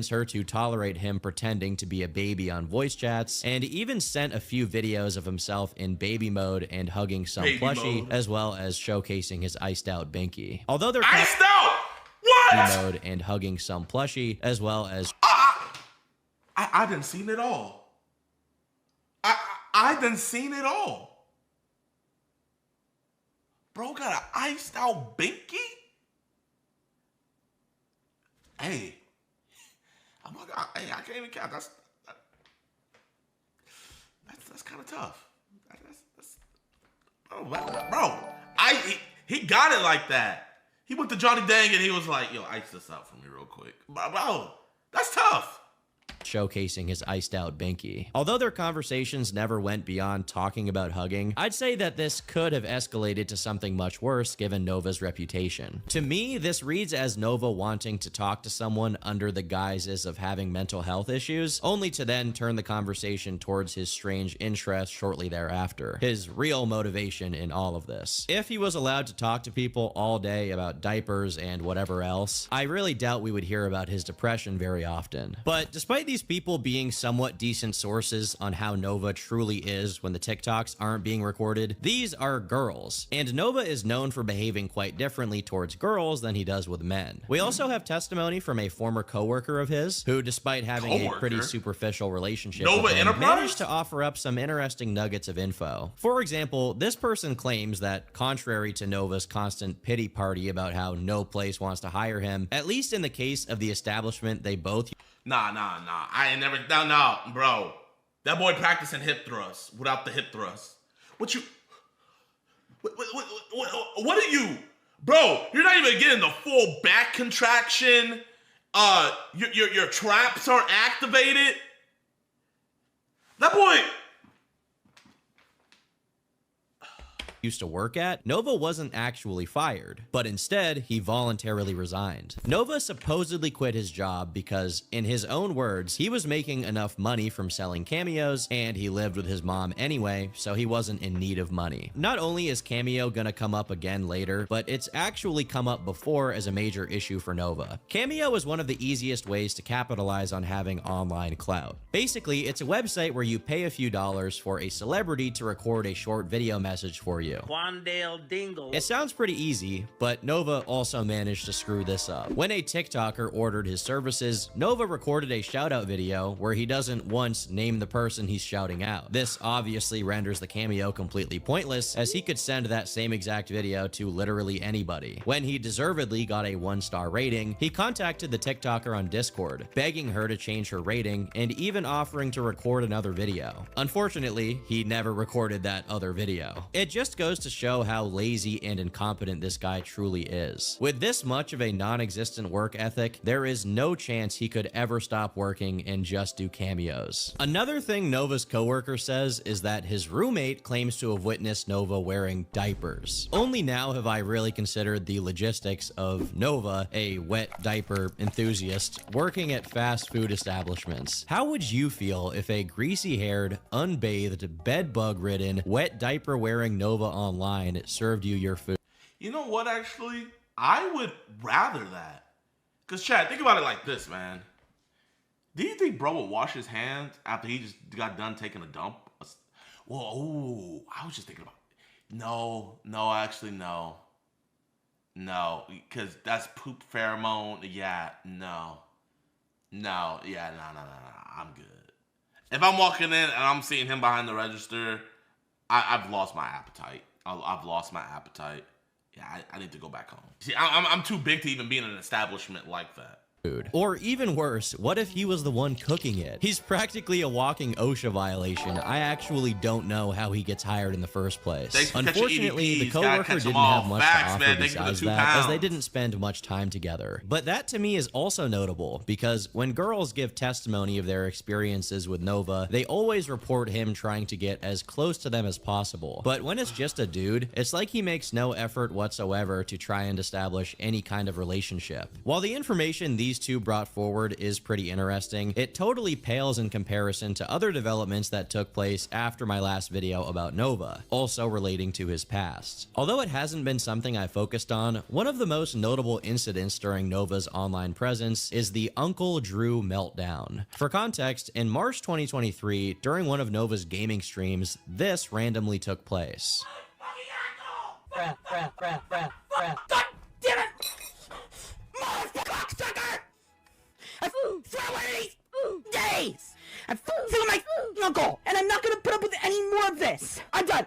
Her to tolerate him pretending to be a baby on voice chats, and even sent a few videos of himself in baby mode and hugging some Baby plushie, mode. as well as showcasing his iced out binky. Although they're iced out. What? Mode and hugging some plushie, as well as I done seen it all. I done seen it all. Bro got an iced out binky? Hey. Oh my God. Hey, I can't even count. That's kind of tough. Bro, he got it like that. He went to Johnny Dang and he was like, "Yo, ice this out for me real quick." Bro, that's tough. Showcasing his iced out binky. Although their conversations never went beyond talking about hugging, I'd say that this could have escalated to something much worse given Nova's reputation. To me, this reads as Nova wanting to talk to someone under the guises of having mental health issues, only to then turn the conversation towards his strange interest shortly thereafter. His real motivation in all of this. If he was allowed to talk to people all day about diapers and whatever else, I really doubt we would hear about his depression very often. But despite these people being somewhat decent sources on how Nova truly is when the TikToks aren't being recorded, these are girls, and Nova is known for behaving quite differently towards girls than he does with men. We also have testimony from a former coworker of his, who despite having a pretty superficial relationship with him, managed to offer up some interesting nuggets of info. For example, this person claims that contrary to Nova's constant pity party about how no place wants to hire him, at least in the case of the establishment they both Nah. I ain't never. No, bro. That boy practicing hip thrusts without the hip thrust. What are you? Bro, you're not even getting the full back contraction. Your traps are activated. That boy. used to work at, Nova wasn't actually fired, but instead he voluntarily resigned. Nova supposedly quit his job because, in his own words, he was making enough money from selling cameos and he lived with his mom anyway, so he wasn't in need of money. Not only is Cameo gonna come up again later, but it's actually come up before as a major issue for Nova. Cameo is one of the easiest ways to capitalize on having online clout. Basically, it's a website where you pay a few dollars for a celebrity to record a short video message for you. you. It sounds pretty easy, but Nova also managed to screw this up. When a TikToker ordered his services, Nova recorded a shoutout video where he doesn't once name the person he's shouting out. This obviously renders the cameo completely pointless, as he could send that same exact video to literally anybody. When he deservedly got a 1-star rating, he contacted the TikToker on Discord, begging her to change her rating and even offering to record another video. Unfortunately, he never recorded that other video. It just goes to show how lazy and incompetent this guy truly is. With this much of a non-existent work ethic, there is no chance he could ever stop working and just do cameos. Another thing Nova's coworker says is that his roommate claims to have witnessed Nova wearing diapers. Only now have I really considered the logistics of Nova, a wet diaper enthusiast, working at fast food establishments. How would you feel if a greasy-haired, unbathed, bed-bug-ridden, wet diaper-wearing Nova online served you your food? You know what, actually? I would rather that. Because, Chad, think about it like this, man. Do you think bro would wash his hands after he just got done taking a dump? Well, ooh, I was just thinking about it. No, actually, no. No, because that's poop pheromone. Yeah, no. No, yeah, no, I'm good. If I'm walking in and I'm seeing him behind the register, I've lost my appetite. I've lost my appetite. Yeah, I need to go back home. See, I'm too big to even be in an establishment like that. Or even worse, what if he was the one cooking it? He's practically a walking OSHA violation. I actually don't know how he gets hired in the first place. Unfortunately, the coworker didn't have much to offer besides that, as they didn't spend much time together. But that to me is also notable, because when girls give testimony of their experiences with Nova, they always report him trying to get as close to them as possible. But when it's just a dude, it's like he makes no effort whatsoever to try and establish any kind of relationship. While the information these two brought forward is pretty interesting, it totally pales in comparison to other developments that took place after my last video about Nova, also relating to his past. Although it hasn't been something I focused on, one of the most notable incidents during Nova's online presence is the Uncle Drew meltdown. For context, in March 2023, during one of Nova's gaming streams, this randomly took place. God damn it! Cocksucker! I threw one of these days! I feel my uncle, and I'm not gonna put up with any more of this! I'm done!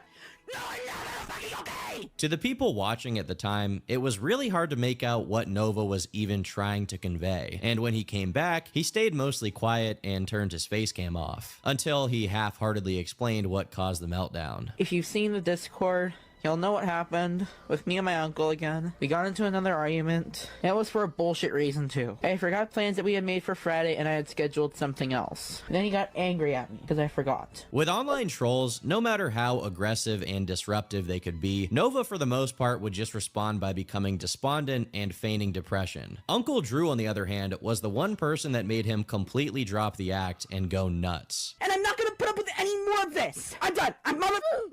No, I'm not fucking okay! To the people watching at the time, it was really hard to make out what Nova was even trying to convey, and when he came back, he stayed mostly quiet and turned his face cam off, until he half-heartedly explained what caused the meltdown. If you've seen the Discord, you'll know what happened with me and my uncle again. We got into another argument. It was for a bullshit reason too. I forgot plans that we had made for Friday and I had scheduled something else. And then he got angry at me because I forgot. With online trolls, no matter how aggressive and disruptive they could be, Nova for the most part would just respond by becoming despondent and feigning depression. Uncle Drew, on the other hand, was the one person that made him completely drop the act and go nuts. And I'm not gonna put up with any more of this! I'm done! I'm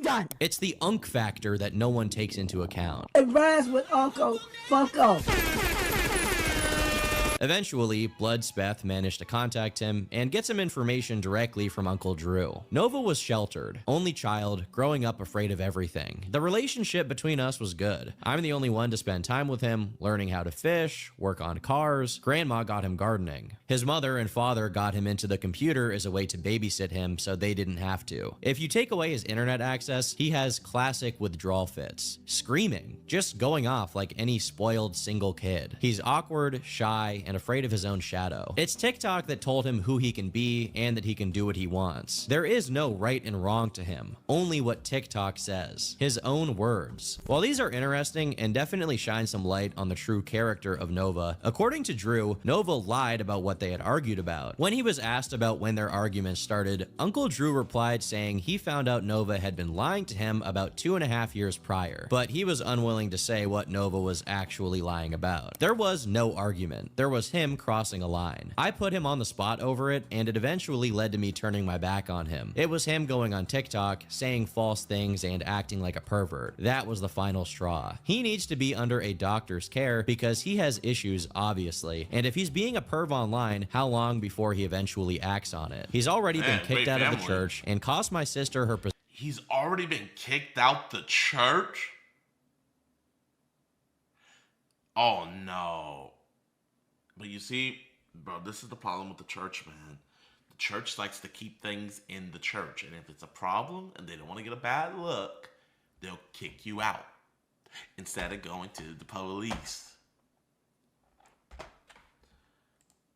done! It's the unk factor that no one takes into account. It rhymes with Uncle Funko. Eventually, Bloodspeth managed to contact him and get some information directly from Uncle Drew. Nova was sheltered, only child, growing up afraid of everything. The relationship between us was good. I'm the only one to spend time with him, learning how to fish, work on cars. Grandma got him gardening. His mother and father got him into the computer as a way to babysit him so they didn't have to. If you take away his internet access, he has classic withdrawal fits. Screaming, just going off like any spoiled single kid. He's awkward, shy, and afraid of his own shadow. It's TikTok that told him who he can be and that he can do what he wants. There is no right and wrong to him, only what TikTok says, his own words. While these are interesting and definitely shine some light on the true character of Nova, according to Drew, Nova lied about what they had argued about. When he was asked about when their argument started, Uncle Drew replied saying he found out Nova had been lying to him about 2.5 years prior, but he was unwilling to say what Nova was actually lying about. There was no argument. There was him crossing a line. I put him on the spot over it, and it eventually led to me turning my back on him. It was him going on TikTok, saying false things, and acting like a pervert. That was the final straw. He needs to be under a doctor's care because he has issues, obviously, and if he's being a perv online, how long before he eventually acts on it? He's already been kicked out of the church and cost my sister her He's already been kicked out the church? Oh no. But you see, bro, this is the problem with the church, man. The church likes to keep things in the church. And if it's a problem and they don't want to get a bad look, they'll kick you out instead of going to the police.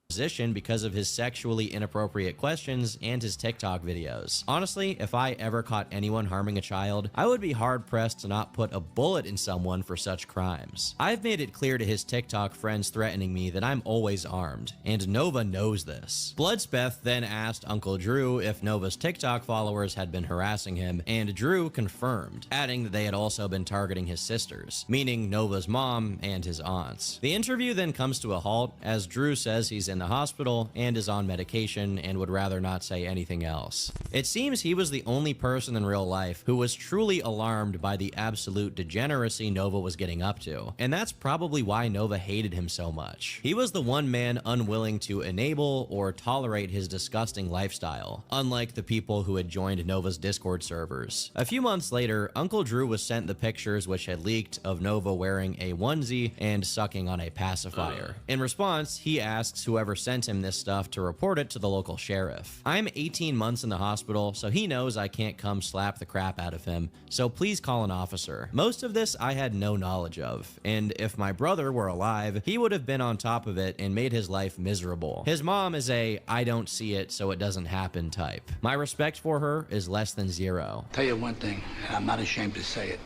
Position because of his sexually inappropriate questions and his TikTok videos. Honestly, if I ever caught anyone harming a child, I would be hard-pressed to not put a bullet in someone for such crimes. I've made it clear to his TikTok friends threatening me that I'm always armed, and Nova knows this. Bloodspeth then asked Uncle Drew if Nova's TikTok followers had been harassing him, and Drew confirmed, adding that they had also been targeting his sisters, meaning Nova's mom and his aunts. The interview then comes to a halt as Drew says he's in the hospital and is on medication and would rather not say anything else. It seems he was the only person in real life who was truly alarmed by the absolute degeneracy Nova was getting up to, and that's probably why Nova hated him so much. He was the one man unwilling to enable or tolerate his disgusting lifestyle, unlike the people who had joined Nova's Discord servers. A few months later, Uncle Drew was sent the pictures which had leaked of Nova wearing a onesie and sucking on a pacifier. In response, he asks whoever sent him this stuff to report it to the local sheriff. I'm 18 months in the hospital, so he knows I can't come slap the crap out of him, so please call an officer. Most of this I had no knowledge of, and if my brother were alive, he would have been on top of it and made his life miserable. His mom is a I don't see it so it doesn't happen type. My respect for her is less than zero. Tell you one thing, and I'm not ashamed to say it.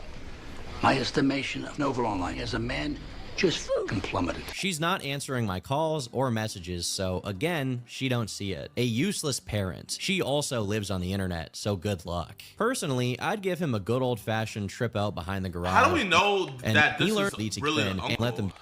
My estimation of Nova Online as a man just fucking plummeted. She's not answering my calls or messages, so again, she don't see it. A useless parent. She also lives on the internet, so good luck. Personally, I'd give him a good old-fashioned trip out behind the garage. How do we know that this is really an and uncle? let them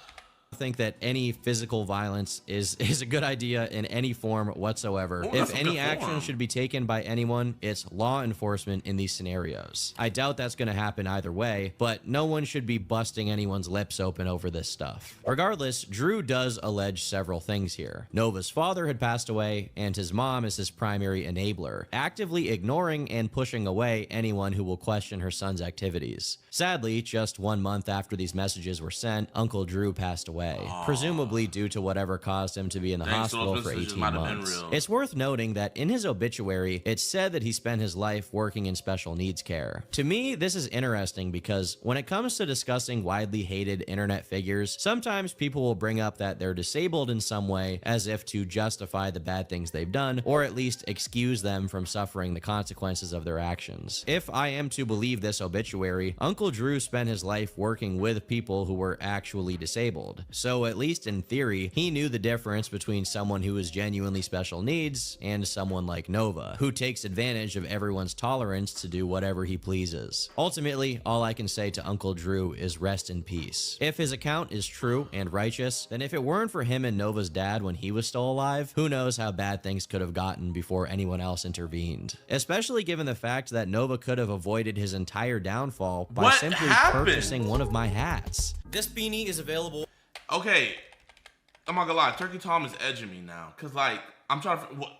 think that any physical violence is a good idea in any form whatsoever. Oh, that's if a any good action form. should be taken by anyone, it's law enforcement in these scenarios. I doubt that's going to happen either way, but no one should be busting anyone's lips open over this stuff. Regardless, Drew does allege several things here. Nova's father had passed away, and his mom is his primary enabler, actively ignoring and pushing away anyone who will question her son's activities. Sadly, just 1 month after these messages were sent, Uncle Drew passed away, presumably due to whatever caused him to be in the Thanks, hospital those for messages 18 might have been months. real. It's worth noting that in his obituary, it said that he spent his life working in special needs care. To me, this is interesting because when it comes to discussing widely hated internet figures, sometimes people will bring up that they're disabled in some way as if to justify the bad things they've done, or at least excuse them from suffering the consequences of their actions. If I am to believe this obituary, Uncle Drew spent his life working with people who were actually disabled. So at least in theory, he knew the difference between someone who is genuinely special needs and someone like Nova, who takes advantage of everyone's tolerance to do whatever he pleases. Ultimately, all I can say to Uncle Drew is rest in peace. If his account is true and righteous, then if it weren't for him and Nova's dad when he was still alive, who knows how bad things could have gotten before anyone else intervened. Especially given the fact that Nova could have avoided his entire downfall by What simply happened? purchasing one of my hats. This beanie is available. Okay, I'm not gonna lie, Turkey Tom is edging me now, cause like I'm trying to. What?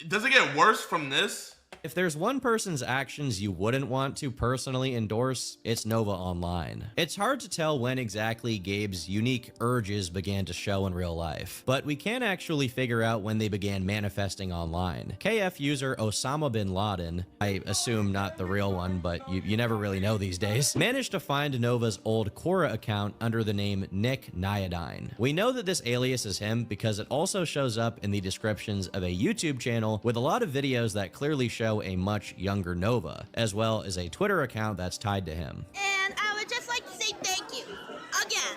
Does it get worse from this? If there's one person's actions you wouldn't want to personally endorse, it's Nova Online. It's hard to tell when exactly Gabe's unique urges began to show in real life, but we can actually figure out when they began manifesting online. KF user Osama bin Laden, I assume not the real one, but you never really know these days, managed to find Nova's old Quora account under the name Nick Nyadine. We know that this alias is him because it also shows up in the descriptions of a YouTube channel with a lot of videos that clearly show a much younger Nova, as well as a Twitter account that's tied to him. And I would just like to say thank you. Again.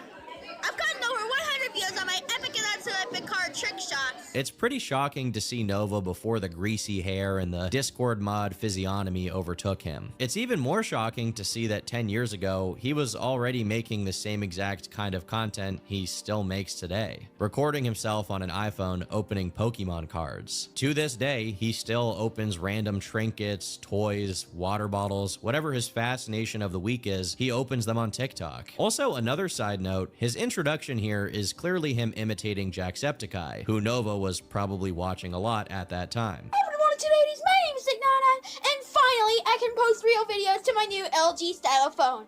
I've gotten over 100 views on my epic and epic card trick shots. It's pretty shocking to see Nova before the greasy hair and the Discord mod physiognomy overtook him. It's even more shocking to see that 10 years ago, he was already making the same exact kind of content he still makes today, recording himself on an iPhone opening Pokimane cards. To this day, he still opens random trinkets, toys, water bottles, whatever his fascination of the week is, he opens them on TikTok. Also, another side note, his introduction here is clearly him imitating Jacksepticeye, who Nova was probably watching a lot at that time. I would want YouTube 80s, my name is Cenat, and finally I can post real videos to my new LG stylophone.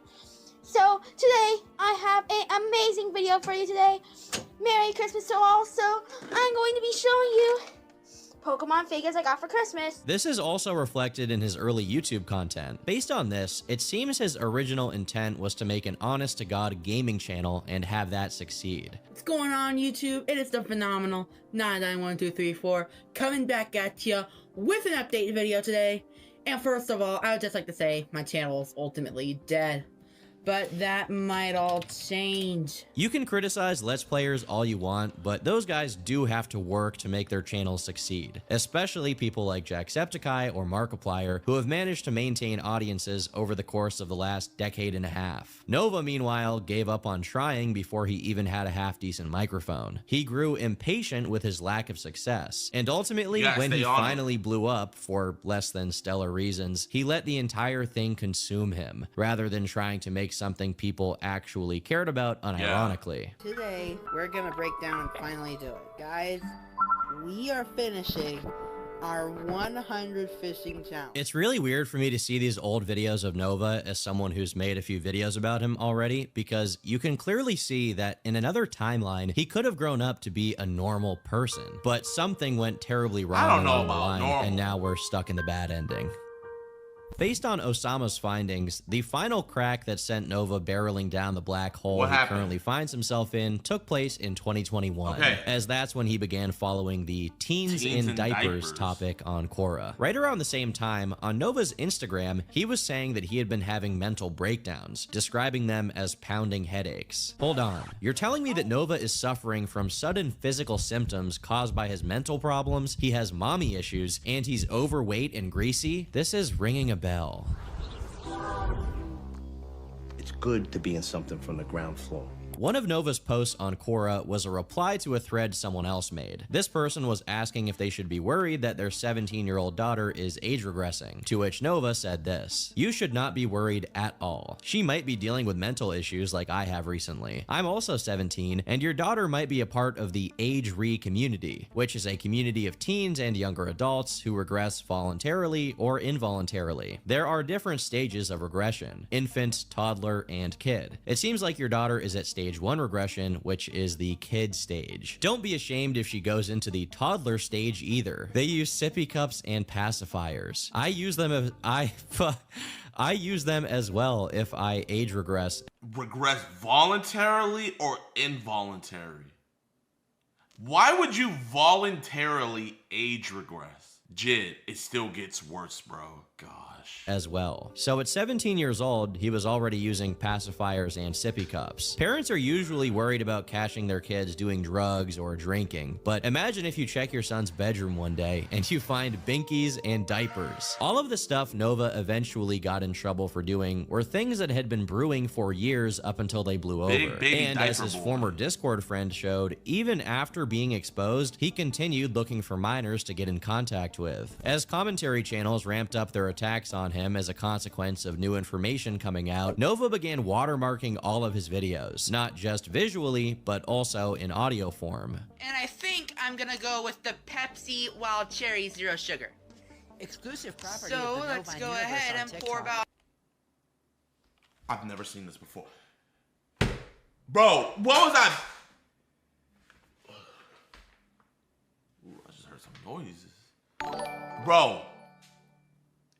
So today I have an amazing video for you today. Merry Christmas to all. So I'm going to be showing you Pokemon figures I got for Christmas. This is also reflected in his early YouTube content. Based on this, it seems his original intent was to make an honest-to-God gaming channel and have that succeed. What's going on, YouTube? It is the phenomenal 9912334 coming back at you with an update video today. And first of all, I would just like to say my channel is ultimately dead. But that might all change. You can criticize Let's Players all you want, but those guys do have to work to make their channels succeed. Especially people like Jacksepticeye or Markiplier, who have managed to maintain audiences over the course of the last decade and a half. Nova, meanwhile, gave up on trying before he even had a half-decent microphone. He grew impatient with his lack of success, and ultimately, when he finally blew up, for less than stellar reasons, he let the entire thing consume him, rather than trying to make something people actually cared about unironically. Today, we're gonna break down and finally do it. Guys, we are finishing our 100 fishing challenge. It's really weird for me to see these old videos of Nova as someone who's made a few videos about him already, because you can clearly see that in another timeline, he could have grown up to be a normal person, but something went terribly wrong along the line, and now we're stuck in the bad ending. Based on Osama's findings, the final crack that sent Nova barreling down the black hole he currently finds himself in took place in 2021, as that's when he began following the teens in diapers topic on Quora. Right around the same time, on Nova's Instagram, he was saying that he had been having mental breakdowns, describing them as pounding headaches. Hold on, you're telling me that Nova is suffering from sudden physical symptoms caused by his mental problems, he has mommy issues, and he's overweight and greasy? This is ringing a bell. It's good to be in something from the ground floor. One of Nova's posts on Quora was a reply to a thread someone else made. This person was asking if they should be worried that their 17-year-old daughter is age regressing, to which Nova said this: "You should not be worried at all. She might be dealing with mental issues like I have recently. I'm also 17, and your daughter might be a part of the Age Re community, which is a community of teens and younger adults who regress voluntarily or involuntarily. There are different stages of regression: infant, toddler, and kid. It seems like your daughter is at stage 1 regression, which is the kid stage. Don't be ashamed if she goes into the toddler stage either. They use sippy cups and pacifiers. I use them as I use them as well if I age regress." Regress voluntarily or involuntary? Why would you voluntarily age regress? Jid, it still gets worse, bro. Gosh. As well. So at 17 years old, he was already using pacifiers and sippy cups. Parents are usually worried about catching their kids doing drugs or drinking, but imagine if you check your son's bedroom one day and you find binkies and diapers. All of the stuff Nova eventually got in trouble for doing were things that had been brewing for years up until they blew over. And as his former Discord friend showed, even after being exposed, he continued looking for minors to get in contact with. As commentary channels ramped up their attacks on him as a consequence of new information coming out, Nova began watermarking all of his videos, not just visually, but also in audio form. And I think I'm gonna go with the Pepsi Wild Cherry Zero Sugar. Exclusive property. So let's go ahead and pour about. I've never seen this before. Bro, what was that? Ooh, I just heard some noises. Bro,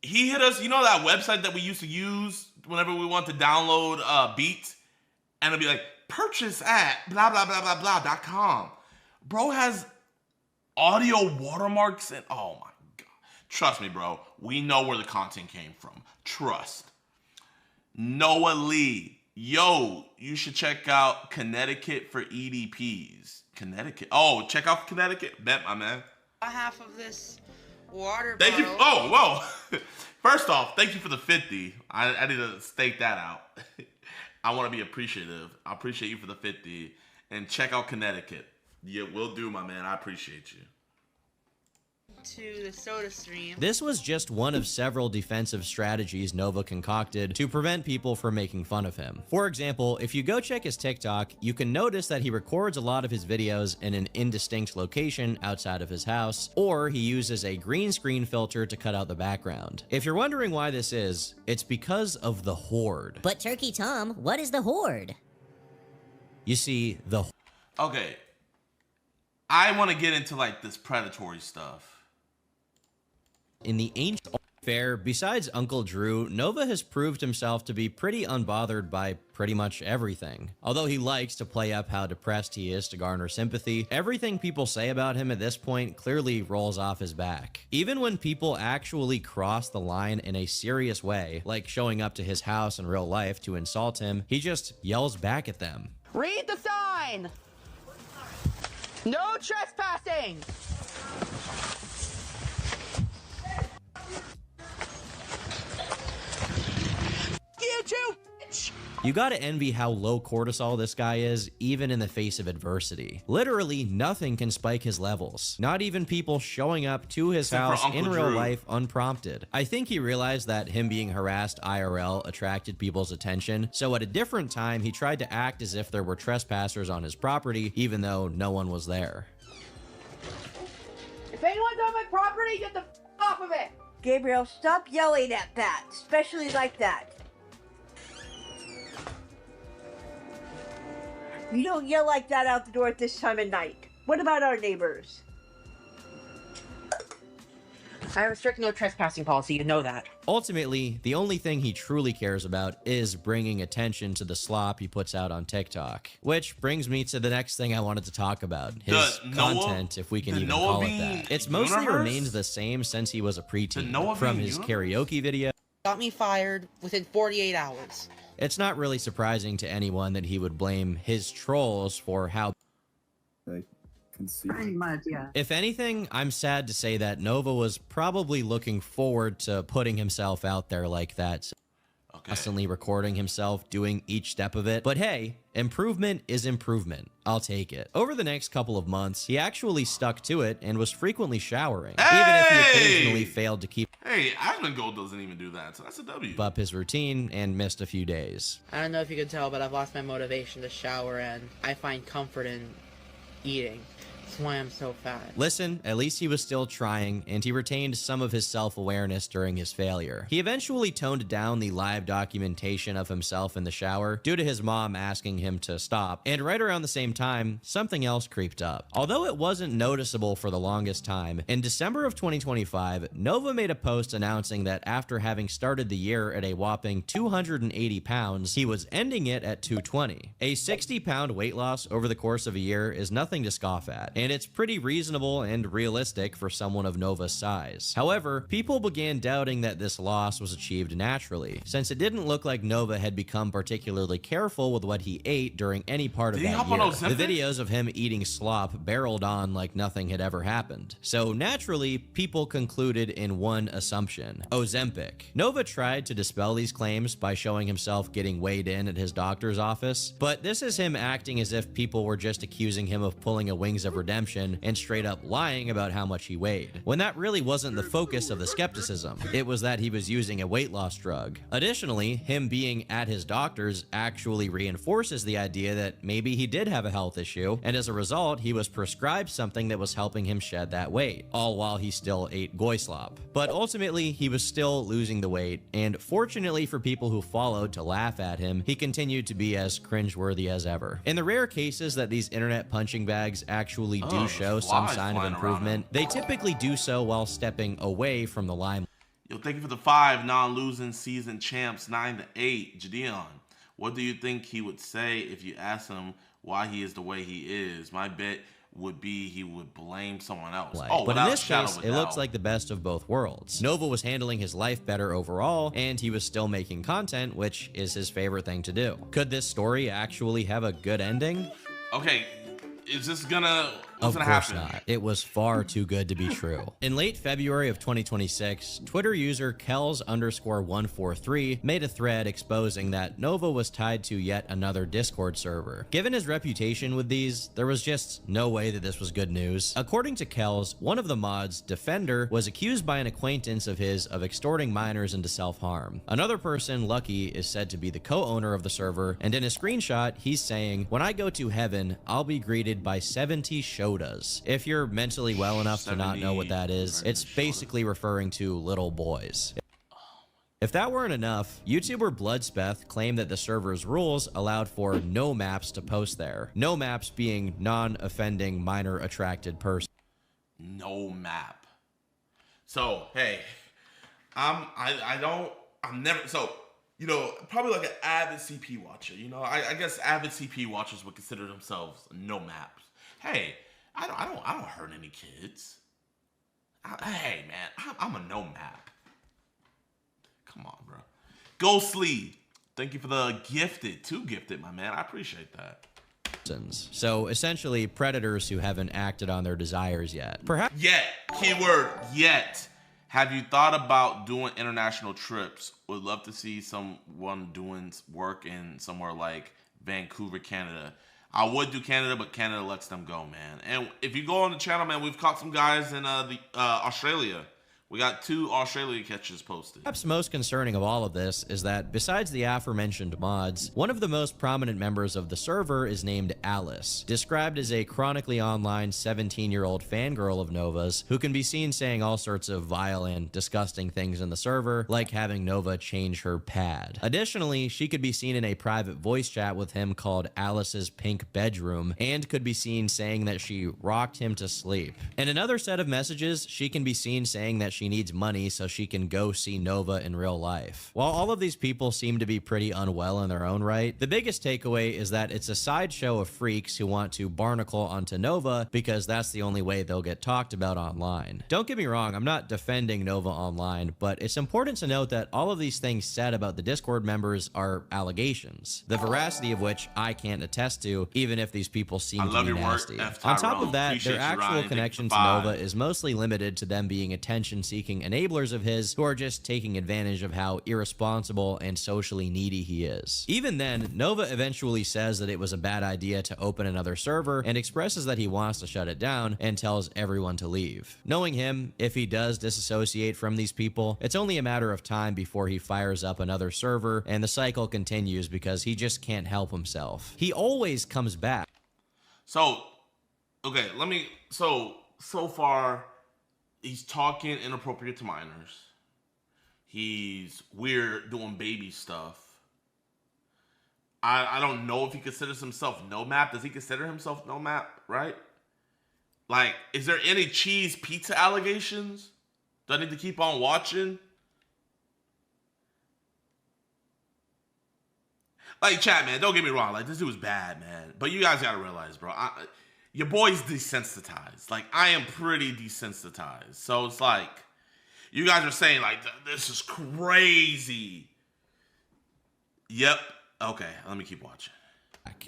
he hit us, you know that website that we used to use whenever we want to download beats? And it'll be like, purchase at blah, blah, blah, blah, blah.com. Bro has audio watermarks and, oh my God. Trust me, bro. We know where the content came from. Trust. Noah Lee. Yo, you should check out Connecticut for EDPs. Connecticut. Oh, check out Connecticut. Bet, my man. Half of this water Thank you. bottle. Oh, whoa. First off, thank you for the 50. I need to stake that out. I want to be appreciative. I appreciate you for the 50. And check out Connecticut. Yeah, will do, my man. I appreciate you. to the soda stream. This was just one of several defensive strategies Nova concocted to prevent people from making fun of him. For example, if you go check his TikTok, you can notice that he records a lot of his videos in an indistinct location outside of his house, or he uses a green screen filter to cut out the background. If you're wondering why this is, it's because of the Horde. But Turkey Tom, what is the Horde? You see, the Okay. I want to get into like this predatory stuff. in the ancient fair, besides Uncle Drew, Nova has proved himself to be pretty unbothered by pretty much everything. Although he likes to play up how depressed he is to garner sympathy, everything people say about him at this point clearly rolls off his back. Even when people actually cross the line in a serious way, like showing up to his house in real life to insult him, he just yells back at them. Read the sign! No trespassing! You two bitch! You gotta envy how low cortisol this guy is, even in the face of adversity. Literally, nothing can spike his levels. Not even people showing up to his Except for house in Uncle real Drew. life unprompted. I think he realized that him being harassed IRL attracted people's attention, so at a different time, he tried to act as if there were trespassers on his property, even though no one was there. If anyone's on my property, get the f off of it! Gabriel, stop yelling at that, especially like that. You don't yell like that out the door at this time of night. What about our neighbors? I have a strict no trespassing policy, you know that. Ultimately, the only thing he truly cares about is bringing attention to the slop he puts out on TikTok. Which brings me to the next thing I wanted to talk about. His content, if we can even call it that. It's mostly remained the same since he was a preteen. From his karaoke video. Got me fired within 48 hours. It's not really surprising to anyone that he would blame his trolls for how... Pretty much, yeah. If anything, I'm sad to say that Nova was probably looking forward to putting himself out there like that. Constantly recording himself, doing each step of it. But hey, improvement is improvement. I'll take it. Over the next couple of months, he actually stuck to it and was frequently showering. Even if he occasionally failed to keep Hey, Asmongold doesn't even do that, so that's a W. up his routine and missed a few days. I don't know if you can tell, but I've lost my motivation to shower, and I find comfort in eating. That's why I'm so fat. Listen, at least he was still trying, and he retained some of his self-awareness during his failure. He eventually toned down the live documentation of himself in the shower due to his mom asking him to stop, and right around the same time, something else creeped up. Although it wasn't noticeable for the longest time, in December of 2025, Nova made a post announcing that after having started the year at a whopping 280 pounds, he was ending it at 220. A 60-pound weight loss over the course of a year is nothing to scoff at, and it's pretty reasonable and realistic for someone of Nova's size. However, people began doubting that this loss was achieved naturally, since it didn't look like Nova had become particularly careful with what he ate during any part of that year. The videos of him eating slop barreled on like nothing had ever happened. So naturally, people concluded in one assumption: Ozempic. Nova tried to dispel these claims by showing himself getting weighed in at his doctor's office, but this is him acting as if people were just accusing him of pulling a Wings of Redemption and straight up lying about how much he weighed, when that really wasn't the focus of the skepticism. It was that he was using a weight loss drug. Additionally, him being at his doctor's actually reinforces the idea that maybe he did have a health issue, and as a result, he was prescribed something that was helping him shed that weight, all while he still ate goy slop. But ultimately, he was still losing the weight, and fortunately for people who followed to laugh at him, he continued to be as cringeworthy as ever. In the rare cases that these internet punching bags actually do show some sign of improvement, they typically do so while stepping away from the limelight. Yo, thank you for the 5 non-losing season champs, 9 to 8. JiDion, what do you think he would say if you asked him why he is the way he is? My bet would be he would blame someone else. But in this case, it looks like the best of both worlds. Nova was handling his life better overall, and he was still making content, which is his favorite thing to do. Could this story actually have a good ending? Okay, is this gonna What's Of gonna course happen? not. It was far too good to be true. In late February of 2026, Twitter user Kells_143 made a thread exposing that Nova was tied to yet another Discord server. Given his reputation with these, there was just no way that this was good news. According to Kells, one of the mods, Defender, was accused by an acquaintance of his of extorting minors into self-harm. Another person, Lucky, is said to be the co-owner of the server, and in a screenshot, he's saying, "When I go to heaven, I'll be greeted by 70 shodas." If you're mentally well enough to not know what that is, it's basically referring to little boys. If that weren't enough, YouTuber Bloodspeth claimed that the server's rules allowed for no maps to post there. No maps being non-offending minor attracted person. No map. So hey, I'm never you know, probably like an avid CP watcher. You know, I guess avid CP watchers would consider themselves no maps. Hey, I don't hurt any kids. Hey man, I'm a no map. Come on, bro. Ghostly, thank you for the gifted, my man. I appreciate that. So essentially, predators who haven't acted on their desires yet. Perhaps yet. Keyword yet. Have you thought about doing international trips? Would love to see someone doing work in somewhere like Vancouver, Canada. I would do Canada, but Canada lets them go, man. And if you go on the channel, man, we've caught some guys in Australia. We got 2 Australia catches posted. Perhaps most concerning of all of this is that besides the aforementioned mods, one of the most prominent members of the server is named Alice, described as a chronically online 17-year-old fangirl of Nova's who can be seen saying all sorts of vile and disgusting things in the server, like having Nova change her pad. Additionally, she could be seen in a private voice chat with him called Alice's Pink Bedroom, and could be seen saying that she rocked him to sleep. In another set of messages, she can be seen saying that she needs money so she can go see Nova in real life. While all of these people seem to be pretty unwell in their own right, the biggest takeaway is that it's a sideshow of freaks who want to barnacle onto Nova because that's the only way they'll get talked about online. Don't get me wrong, I'm not defending Nova online, but it's important to note that all of these things said about the Discord members are allegations, the veracity of which I can't attest to, even if these people seem to be nasty. On top of that, their actual connection to Nova is mostly limited to them being attention-seeking enablers of his who are just taking advantage of how irresponsible and socially needy he is. Even then, Nova eventually says that it was a bad idea to open another server and expresses that he wants to shut it down and tells everyone to leave. Knowing him, if he does disassociate from these people, it's only a matter of time before he fires up another server and the cycle continues because he just can't help himself. He always comes back. So, okay, so far, he's talking inappropriate to minors. He's weird doing baby stuff. I don't know if he considers himself no map. Does he consider himself no map, right? Like, is there any cheese pizza allegations? Do I need to keep on watching? Like, chat, man, don't get me wrong. Like, this dude was bad, man. But you guys gotta realize, bro, your boy's desensitized. Like, I am pretty desensitized. So it's like, you guys are saying, like, this is crazy. Yep. Okay, let me keep watching.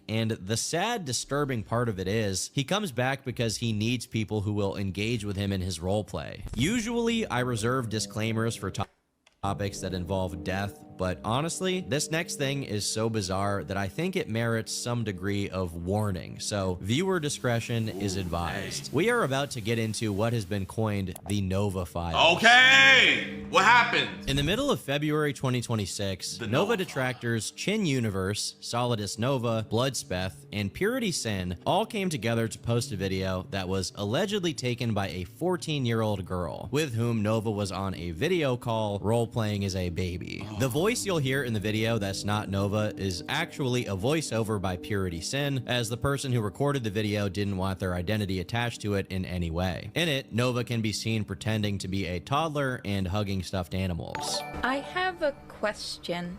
And the sad, disturbing part of it is, he comes back because he needs people who will engage with him in his roleplay. Usually, I reserve disclaimers for topics that involve death, but honestly, this next thing is so bizarre that I think it merits some degree of warning, so viewer discretion is advised. We are about to get into what has been coined the Nova Files. Okay! What happened? In the middle of February 2026, Nova detractors Chin Universe, Solidus Nova, Bloodspeth, and Purity Sin all came together to post a video that was allegedly taken by a 14-year-old girl, with whom Nova was on a video call role-playing as a baby. The voice you'll hear in the video that's not Nova is actually a voiceover by Purity Sin, as the person who recorded the video didn't want their identity attached to it in any way. In it, Nova can be seen pretending to be a toddler and hugging stuffed animals. I have a question.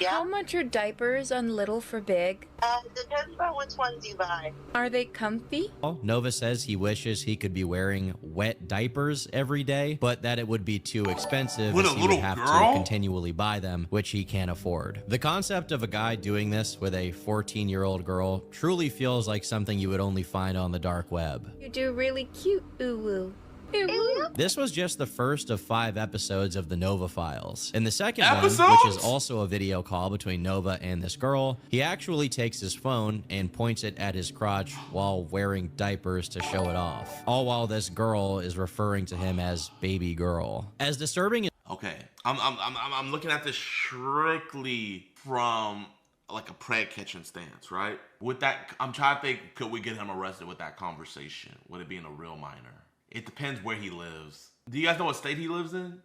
How much are diapers on Little for Big? Depends on which ones you buy. Are they comfy? Nova says he wishes he could be wearing wet diapers every day, but that it would be too expensive With as a he would little have to girl? continually buy them, which he can't afford. The concept of a guy doing this with a 14-year-old girl truly feels like something you would only find on the dark web. You do really cute, ooh-woo. Ooh-woo. This was just the first of 5 episodes of the Nova Files. In the second one, which is also a video call between Nova and this girl, he actually takes his phone and points it at his crotch while wearing diapers to show it off. All while this girl is referring to him as baby girl. As disturbing as— Okay, I'm looking at this strictly from like a prank kitchen stance, right? With that, I'm trying to think, could we get him arrested with that conversation? Would it be in a real minor? It depends where he lives. Do you guys know what state he lives in?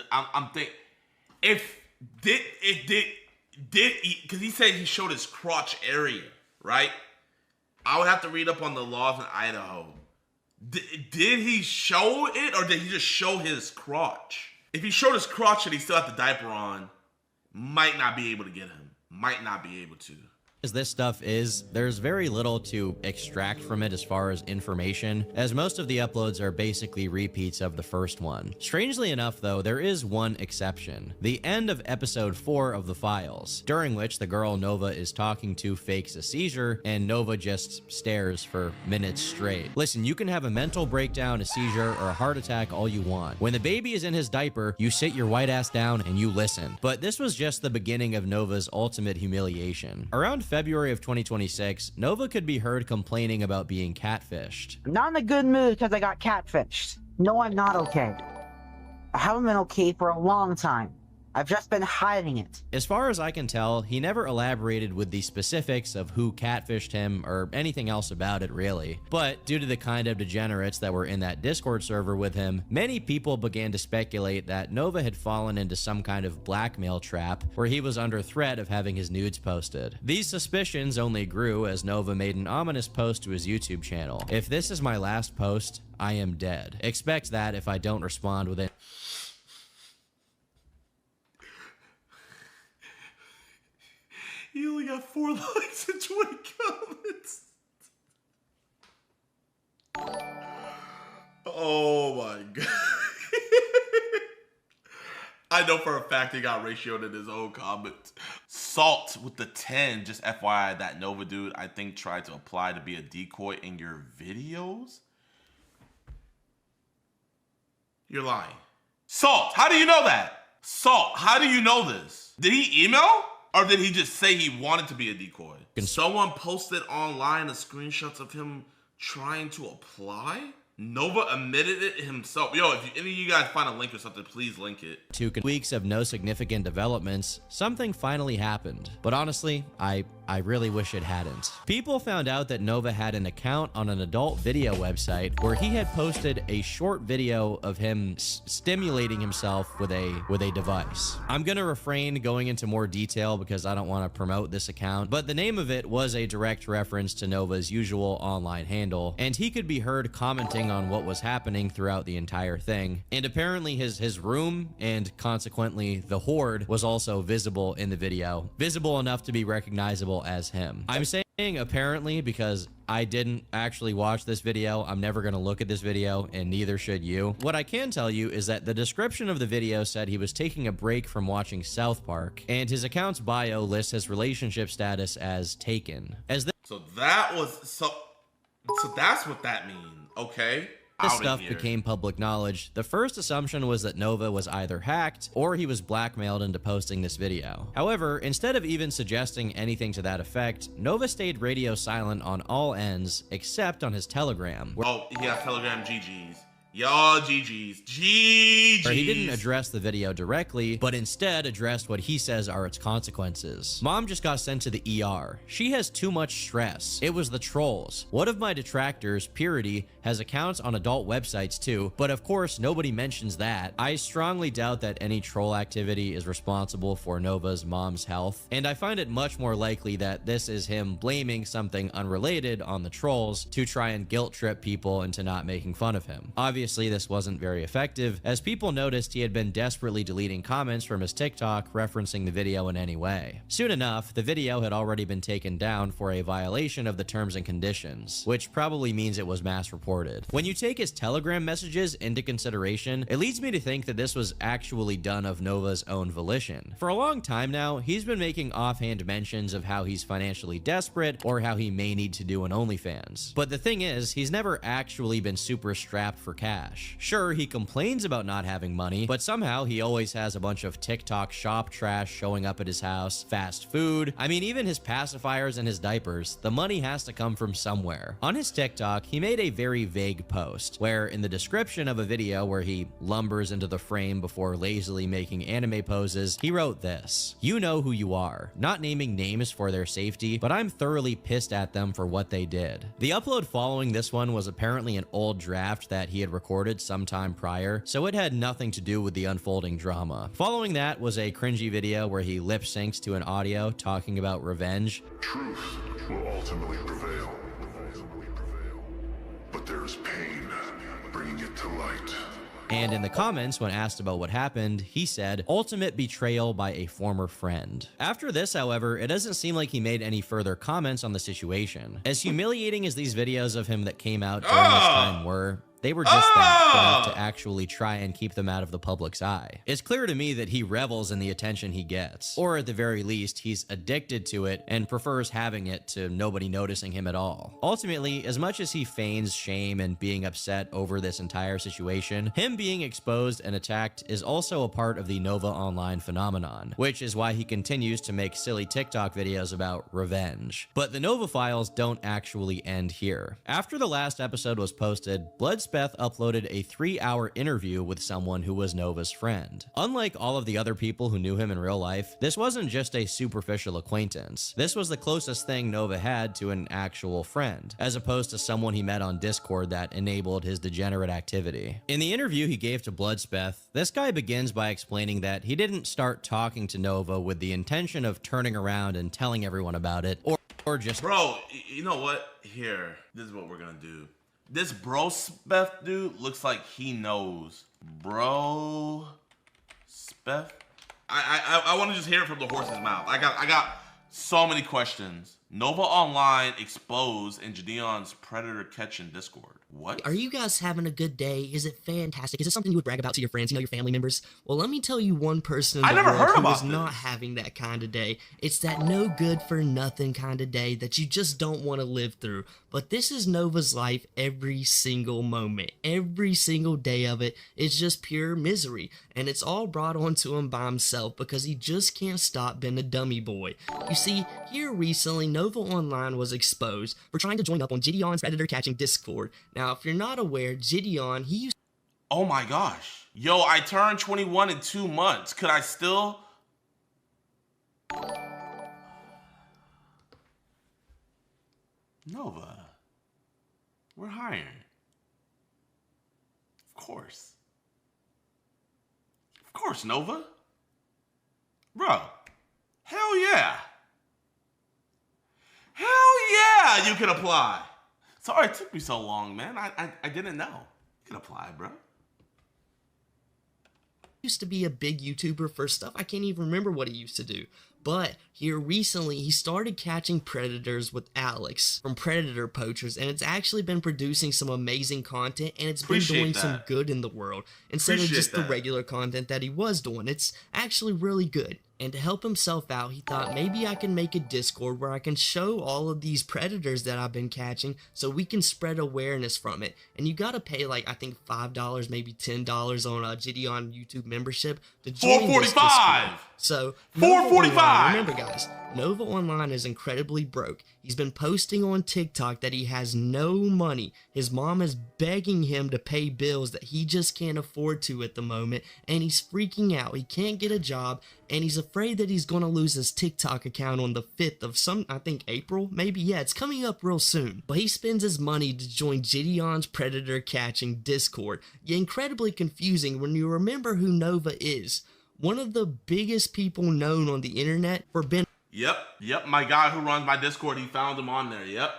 I'm thinking, because he said he showed his crotch area, right? I would have to read up on the laws in Idaho. Did he show it, or did he just show his crotch? If he showed his crotch and he still had the diaper on, might not be able to get him. Might not be able to. as this stuff is, there's very little to extract from it as far as information, as most of the uploads are basically repeats of the first one. Strangely enough though, there is one exception. The end of episode 4 of the files, during which the girl Nova is talking to fakes a seizure, and Nova just stares for minutes straight. Listen, you can have a mental breakdown, a seizure, or a heart attack all you want. When the baby is in his diaper, you sit your white ass down and you listen. But this was just the beginning of Nova's ultimate humiliation. Around February of 2026, Nova could be heard complaining about being catfished. I'm not in a good mood because I got catfished. No, I'm not okay. I haven't been okay for a long time. I've just been hiding it. As far as I can tell, he never elaborated with the specifics of who catfished him or anything else about it really. But due to the kind of degenerates that were in that Discord server with him, many people began to speculate that Nova had fallen into some kind of blackmail trap where he was under threat of having his nudes posted. These suspicions only grew as Nova made an ominous post to his YouTube channel. If this is my last post, I am dead. Expect that if I don't respond within— He only got 4 likes and 20 comments. Oh my god. I know for a fact he got ratioed in his own comments. Salt with the 10, just FYI, that Nova dude I think tried to apply to be a decoy in your videos. You're lying. Salt, how do you know that? Salt, how do you know this? Did he email? Or did he just say he wanted to be a decoy? Someone posted online the screenshots of him trying to apply? Nova admitted it himself. Yo, if any of you guys find a link or something, please link it. 2 weeks of no significant developments, something finally happened. But honestly, I really wish it hadn't. People found out that Nova had an account on an adult video website where he had posted a short video of him stimulating himself with a device. I'm gonna refrain going into more detail because I don't want to promote this account, but the name of it was a direct reference to Nova's usual online handle, and he could be heard commenting on what was happening throughout the entire thing. And apparently his room and consequently the horde was also visible in the video, visible enough to be recognizable as him. I'm saying apparently because I didn't actually watch this video. I'm never going to look at this video, and neither should you. What I can tell you is that the description of the video said he was taking a break from watching South Park, and his account's bio lists his relationship status as taken. So that was so that's what that means. Okay. This stuff became public knowledge. The first assumption was that Nova was either hacked or he was blackmailed into posting this video. However, instead of even suggesting anything to that effect, Nova stayed radio silent on all ends except on his Telegram. Oh, he has Telegram GGs. Y'all GGs. Where he didn't address the video directly, but instead addressed what he says are its consequences. Mom just got sent to the ER. She has too much stress. It was the trolls. One of my detractors, Purity, has accounts on adult websites too, but of course nobody mentions that. I strongly doubt that any troll activity is responsible for Nova's mom's health, and I find it much more likely that this is him blaming something unrelated on the trolls to try and guilt trip people into not making fun of him. Obviously, Obviously, this wasn't very effective, as people noticed he had been desperately deleting comments from his TikTok referencing the video in any way. Soon enough, the video had already been taken down for a violation of the terms and conditions, which probably means it was mass reported. When you take his Telegram messages into consideration, it leads me to think that this was actually done of Nova's own volition. For a long time now, he's been making offhand mentions of how he's financially desperate or how he may need to do an OnlyFans. But the thing is, he's never actually been super strapped for cash. Sure, he complains about not having money, but somehow he always has a bunch of TikTok shop trash showing up at his house, fast food, I mean even his pacifiers and his diapers. The money has to come from somewhere. On his TikTok, he made a very vague post, where in the description of a video where he lumbers into the frame before lazily making anime poses, he wrote this: "You know who you are," not naming names for their safety, but I'm thoroughly pissed at them for what they did. The upload following this one was apparently an old draft that he had recorded sometime prior, so it had nothing to do with the unfolding drama. Following that was a cringy video where he lip syncs to an audio talking about revenge. Truth will ultimately prevail. But there is pain bringing it to light. And in the comments, when asked about what happened, he said, "Ultimate betrayal by a former friend." After this, however, it doesn't seem like he made any further comments on the situation. As humiliating as these videos of him that came out during this time were, they were just that, enough to actually try and keep them out of the public's eye. It's clear to me that he revels in the attention he gets, or at the very least, he's addicted to it and prefers having it to nobody noticing him at all. Ultimately, as much as he feigns shame and being upset over this entire situation, him being exposed and attacked is also a part of the Nova Online phenomenon, which is why he continues to make silly TikTok videos about revenge. But the Nova files don't actually end here. After the last episode was posted, Bloodspeth uploaded a 3-hour interview with someone who was Nova's friend. Unlike all of the other people who knew him in real life, this wasn't just a superficial acquaintance. This was the closest thing Nova had to an actual friend, as opposed to someone he met on Discord that enabled his degenerate activity. In the interview he gave to Bloodspeth, this guy begins by explaining that he didn't start talking to Nova with the intention of turning around and telling everyone about it, or just— Bro, you know what? Here, this is what we're gonna do. This bro Speth dude looks like he knows. Bro Speth? I want to just hear it from the horse's mouth. I got so many questions. Nova Online exposed in JiDion's predator catching Discord. What? Are you guys having a good day? Is it fantastic? Is it something you would brag about to your friends, your family members? Well, let me tell you one person in the world who is not having that kind of day. It's that no good for nothing kind of day that you just don't want to live through. But this is Nova's life every single moment. Every single day of it is just pure misery. And it's all brought onto him by himself because he just can't stop being a dummy boy. You see, here recently, Nova Online was exposed for trying to join up on JiDion's predator catching Discord. Now, if you're not aware, JiDion, he used— Oh my gosh. Yo, I turned 21 in 2 months. Could I still? Nova, we're hiring. Of course. Of course, Nova. Bro, hell yeah. Hell yeah, you can apply. Sorry it took me so long, man. I didn't know. You can apply, bro. used to be a big YouTuber for stuff I can't even remember what he used to do. But here recently, he started catching predators with Alex from Predator Poachers, and it's actually been producing some amazing content, and it's been doing some good in the world instead of just the regular content that he was doing. It's actually really good. And to help himself out, he thought maybe I can make a Discord where I can show all of these predators that I've been catching so we can spread awareness from it. And you gotta pay like, I think $5, maybe $10 on a JiDion YouTube membership to join this Discord. So, $4.45! Remember guys, Nova Online is incredibly broke. He's been posting on TikTok that he has no money. His mom is begging him to pay bills that he just can't afford to at the moment, and he's freaking out. He can't get a job, and he's afraid that he's going to lose his TikTok account on the 5th of I think April, maybe? Yeah, it's coming up real soon. But he spends his money to join JiDion's Predator Catching Discord. Incredibly confusing when you remember who Nova is. One of the biggest people known on the internet for being... Yep, my guy who runs my Discord, he found him on there, yep.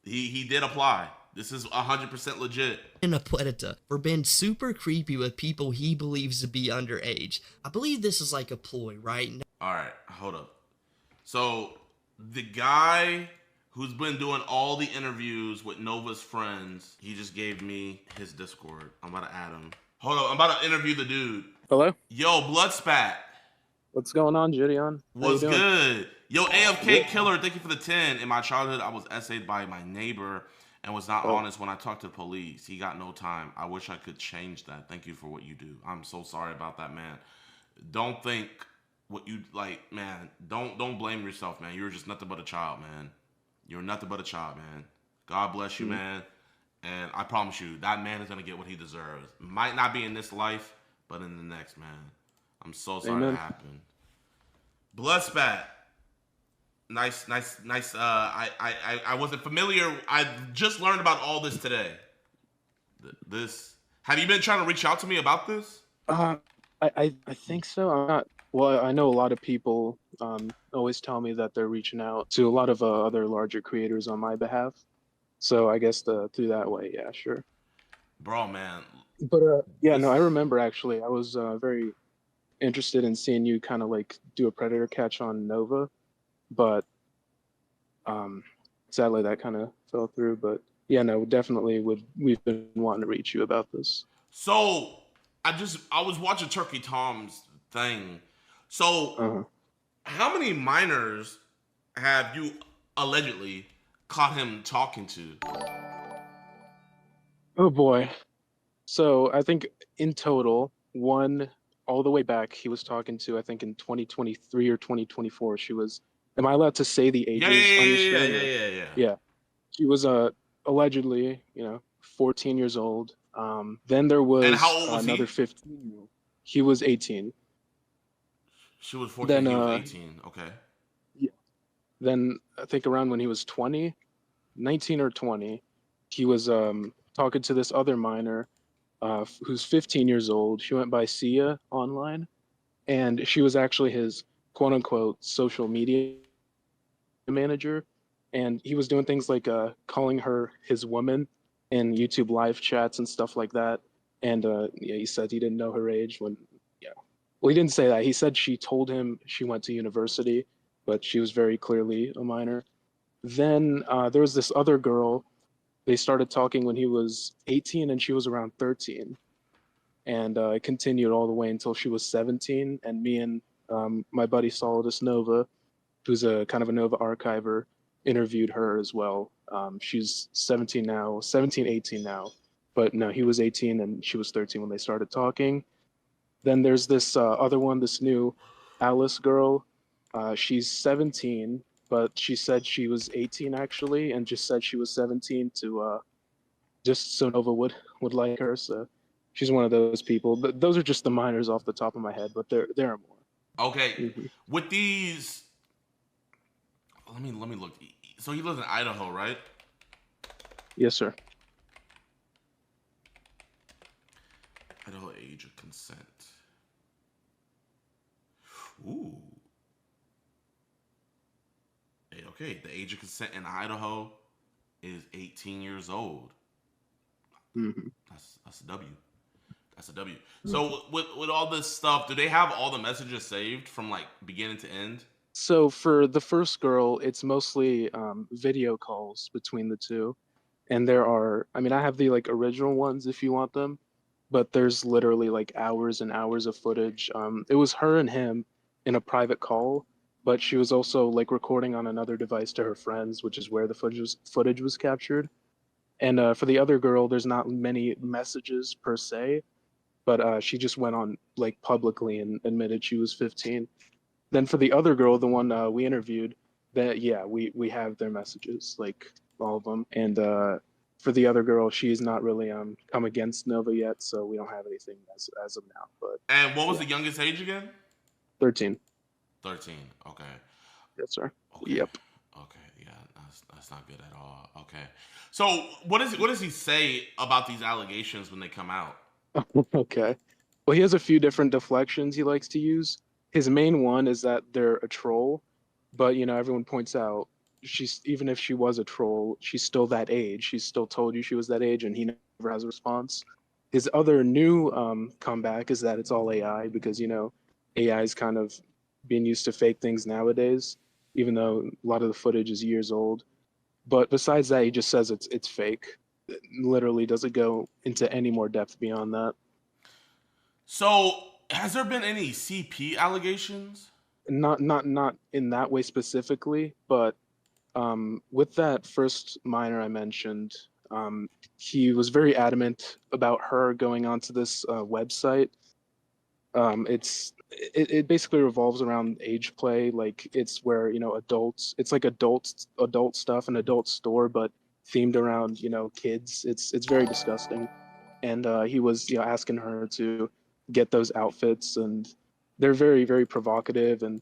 He did apply. This is 100% legit. And a predator for being super creepy with people he believes to be underage. I believe this is like a ploy, right? All right, hold up. So the guy who's been doing all the interviews with Nova's friends, he just gave me his Discord. I'm about to add him. Hold up, I'm about to interview the dude. Hello? Yo, Bloodspat. What's going on, JiDion? What's good? Yo, AFK Killer, thank you for the 10. In my childhood, I was essayed by my neighbor and was not honest when I talked to the police. He got no time. I wish I could change that. Thank you for what you do. I'm so sorry about that, man. Don't think what you like, man. Don't blame yourself, man. You're just nothing but a child, man. You're nothing but a child, man. God bless you, man. And I promise you, that man is gonna get what he deserves. Might not be in this life, but in the next, man. I'm so sorry that happened. Bloodspat. Nice. I wasn't familiar. I just learned about all this today. Have you been trying to reach out to me about this? I think so. I'm not. Well, I know a lot of people always tell me that they're reaching out to a lot of other larger creators on my behalf. So I guess through that way, yeah, sure. Bro, man. But yeah, no, I remember actually. I was very interested in seeing you kind of like do a predator catch on Nova, but sadly that kind of fell through. But yeah, no, definitely we've been wanting to reach you about this. So I was watching Turkey Tom's thing. So how many minors have you allegedly caught him talking to? Oh boy. So I think in total, one all the way back he was talking to, I think in 2023 or 2024, she was, am I allowed to say the ages? Yeah. She was allegedly, 14 years old. Then there was, and how old was another he? 15-year-old. He was 18. She was 14, he was 18. Okay. Yeah. Then I think around when he was 20, 19 or 20, he was talking to this other minor who's 15 years old. She went by Sia online, and she was actually his quote-unquote social media manager. And he was doing things like calling her his woman in YouTube live chats and stuff like that. And yeah, he said he didn't know her age when, well, he didn't say that. He said she told him she went to university, but she was very clearly a minor. Then there was this other girl. They started talking when he was 18 and she was around 13. And it continued all the way until she was 17. And me and my buddy Solidus Nova, who's a kind of a Nova archiver, interviewed her as well. She's 17 now, 17, 18 now. But no, he was 18 and she was 13 when they started talking. Then there's this other one, this new Alice girl. She's 17, but she said she was 18 actually, and just said she was 17 to just so Nova would like her. So she's one of those people. But those are just the minors off the top of my head, but there are more. Okay, with these, let me look. So he lives in Idaho, right? Yes, sir. Idaho age of consent. Ooh. Hey, okay, the age of consent in Idaho is 18 years old. That's a W. That's a W. So with all this stuff, do they have all the messages saved from like beginning to end? So for the first girl, it's mostly video calls between the two. And there are, I mean, I have the like original ones if you want them, but there's literally like hours and hours of footage. It was her and him in a private call, but she was also like recording on another device to her friends, which is where the footage was captured. And for the other girl, there's not many messages per se, but she just went on like publicly and admitted she was 15. Then for the other girl, the one we interviewed, that yeah, we have their messages, like all of them. And for the other girl, she's not really come against Nova yet, so we don't have anything as of now. But and what was the youngest age again? 13. 13. Okay. Yes, sir. Okay. Yep. Okay. Yeah, that's not good at all. Okay. So what does he say about these allegations when they come out? Okay. Well, he has a few different deflections he likes to use. His main one is that they're a troll, but everyone points out she's, even if she was a troll, she's still that age. She's still told you she was that age, and he never has a response. His other new comeback is that it's all AI, because AI is kind of being used to fake things nowadays, even though a lot of the footage is years old. But besides that, he just says it's fake. It literally doesn't go into any more depth beyond that. So, has there been any CP allegations? Not in that way specifically, but with that first minor I mentioned, he was very adamant about her going onto this website. It basically revolves around age play. Like, it's where adults. It's like adult stuff, an adult store, but themed around kids. It's very disgusting, and he was asking her to get those outfits, and they're very, very provocative. And I'm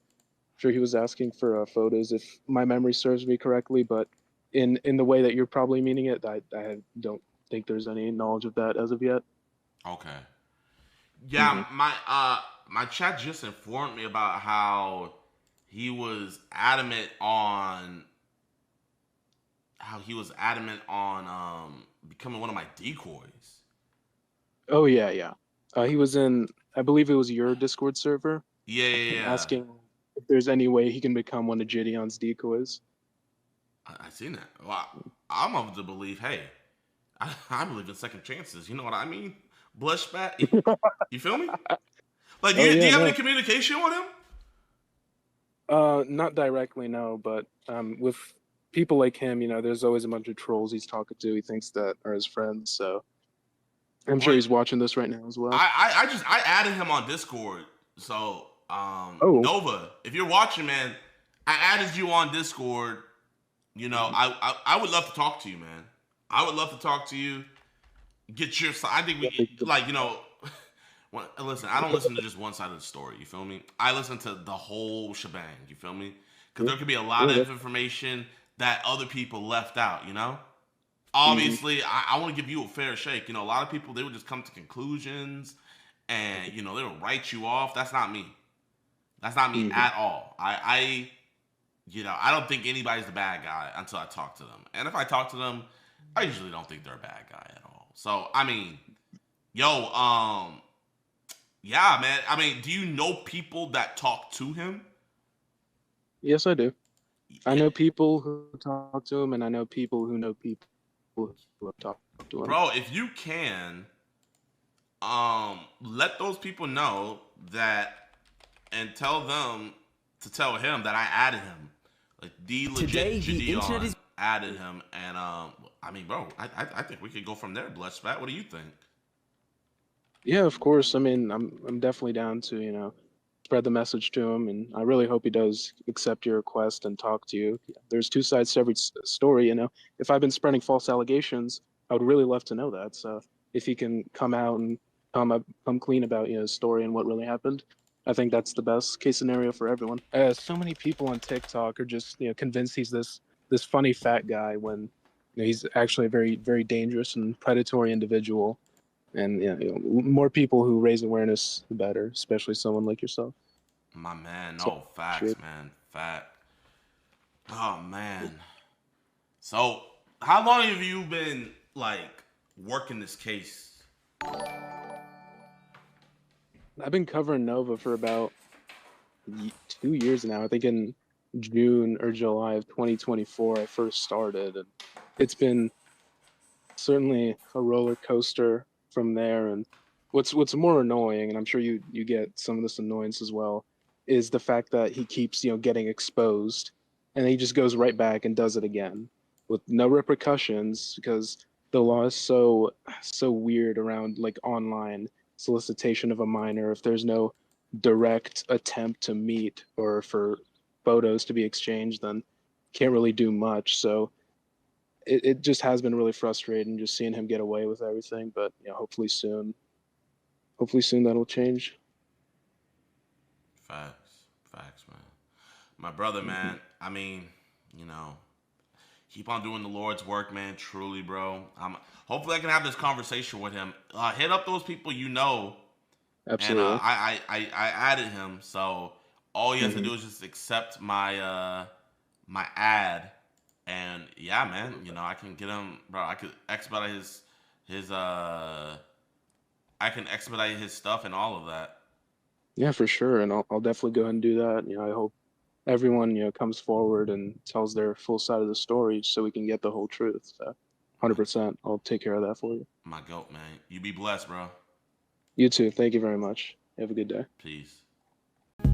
sure he was asking for photos, if my memory serves me correctly, but in the way that you're probably meaning it, I don't think there's any knowledge of that as of yet. Okay. Yeah, my chat just informed me about how he was adamant on becoming one of my decoys. Oh yeah. He was in, I believe it was your Discord server. Yeah. Asking if there's any way he can become one of JiDion's decoys. I seen that. Well, I'm of the belief, hey, I believe in second chances. You know what I mean? Blush spat. You feel me? Like, do you have any communication with him? Not directly, no. But with people like him, there's always a bunch of trolls he's talking to. He thinks that are his friends. So I'm sure he's watching this right now as well. I added him on Discord. So Nova, if you're watching, man, I added you on Discord. I would love to talk to you, man. I would love to talk to you. Get your side. I think listen, I don't listen to just one side of the story. You feel me? I listen to the whole shebang. You feel me? Because there could be a lot of information that other people left out. Obviously, I want to give you a fair shake. A lot of people, they would just come to conclusions, and they would write you off. That's not me. That's not me at all. I don't think anybody's the bad guy until I talk to them. And if I talk to them, I usually don't think they're a bad guy at all. So, I mean, yeah, man. I mean, do you know people that talk to him? Yes, I do. I know people who talk to him, and I know people who know people who have talked to him. Bro, if you can, let those people know that, and tell them to tell him that I added him. Like, the legit JiDion added him, and I mean, bro, I think we could go from there. Blood spat. What do you think? Yeah, of course. I mean, I'm definitely down to spread the message to him, and I really hope he does accept your request and talk to you. There's two sides to every story. If I've been spreading false allegations, I would really love to know that. So if he can come out and come clean about his story and what really happened, I think that's the best case scenario for everyone. So many people on TikTok are just convinced he's this funny fat guy, when he's actually a very, very dangerous and predatory individual. And more people who raise awareness, the better, especially someone like yourself. My man, no, facts, man, fact. Oh man. So, how long have you been working this case? I've been covering Nova for about 2 years now. I think in June or July of 2024, I first started, and it's been certainly a roller coaster from there. And what's more annoying, and I'm sure you get some of this annoyance as well, is the fact that he keeps getting exposed, and he just goes right back and does it again with no repercussions, because the law is so weird around online solicitation of a minor. If there's no direct attempt to meet or for photos to be exchanged, then can't really do much. So it just has been really frustrating just seeing him get away with everything. But hopefully soon that'll change. Facts, man. My brother, man. I mean, keep on doing the Lord's work, man. Truly, bro. Hopefully I can have this conversation with him. Hit up those people Absolutely. And I added him, so all you have to do is just accept my my ad, And yeah, man, you know, I can get him, bro. I could expedite his stuff and all of that. Yeah, for sure. And I'll definitely go ahead and do that. You know, I hope everyone, you know, comes forward and tells their full side of the story so we can get the whole truth. So 100%, I'll take care of that for you. My goat, man. You be blessed, bro. You too. Thank you very much. Have a good day. Peace.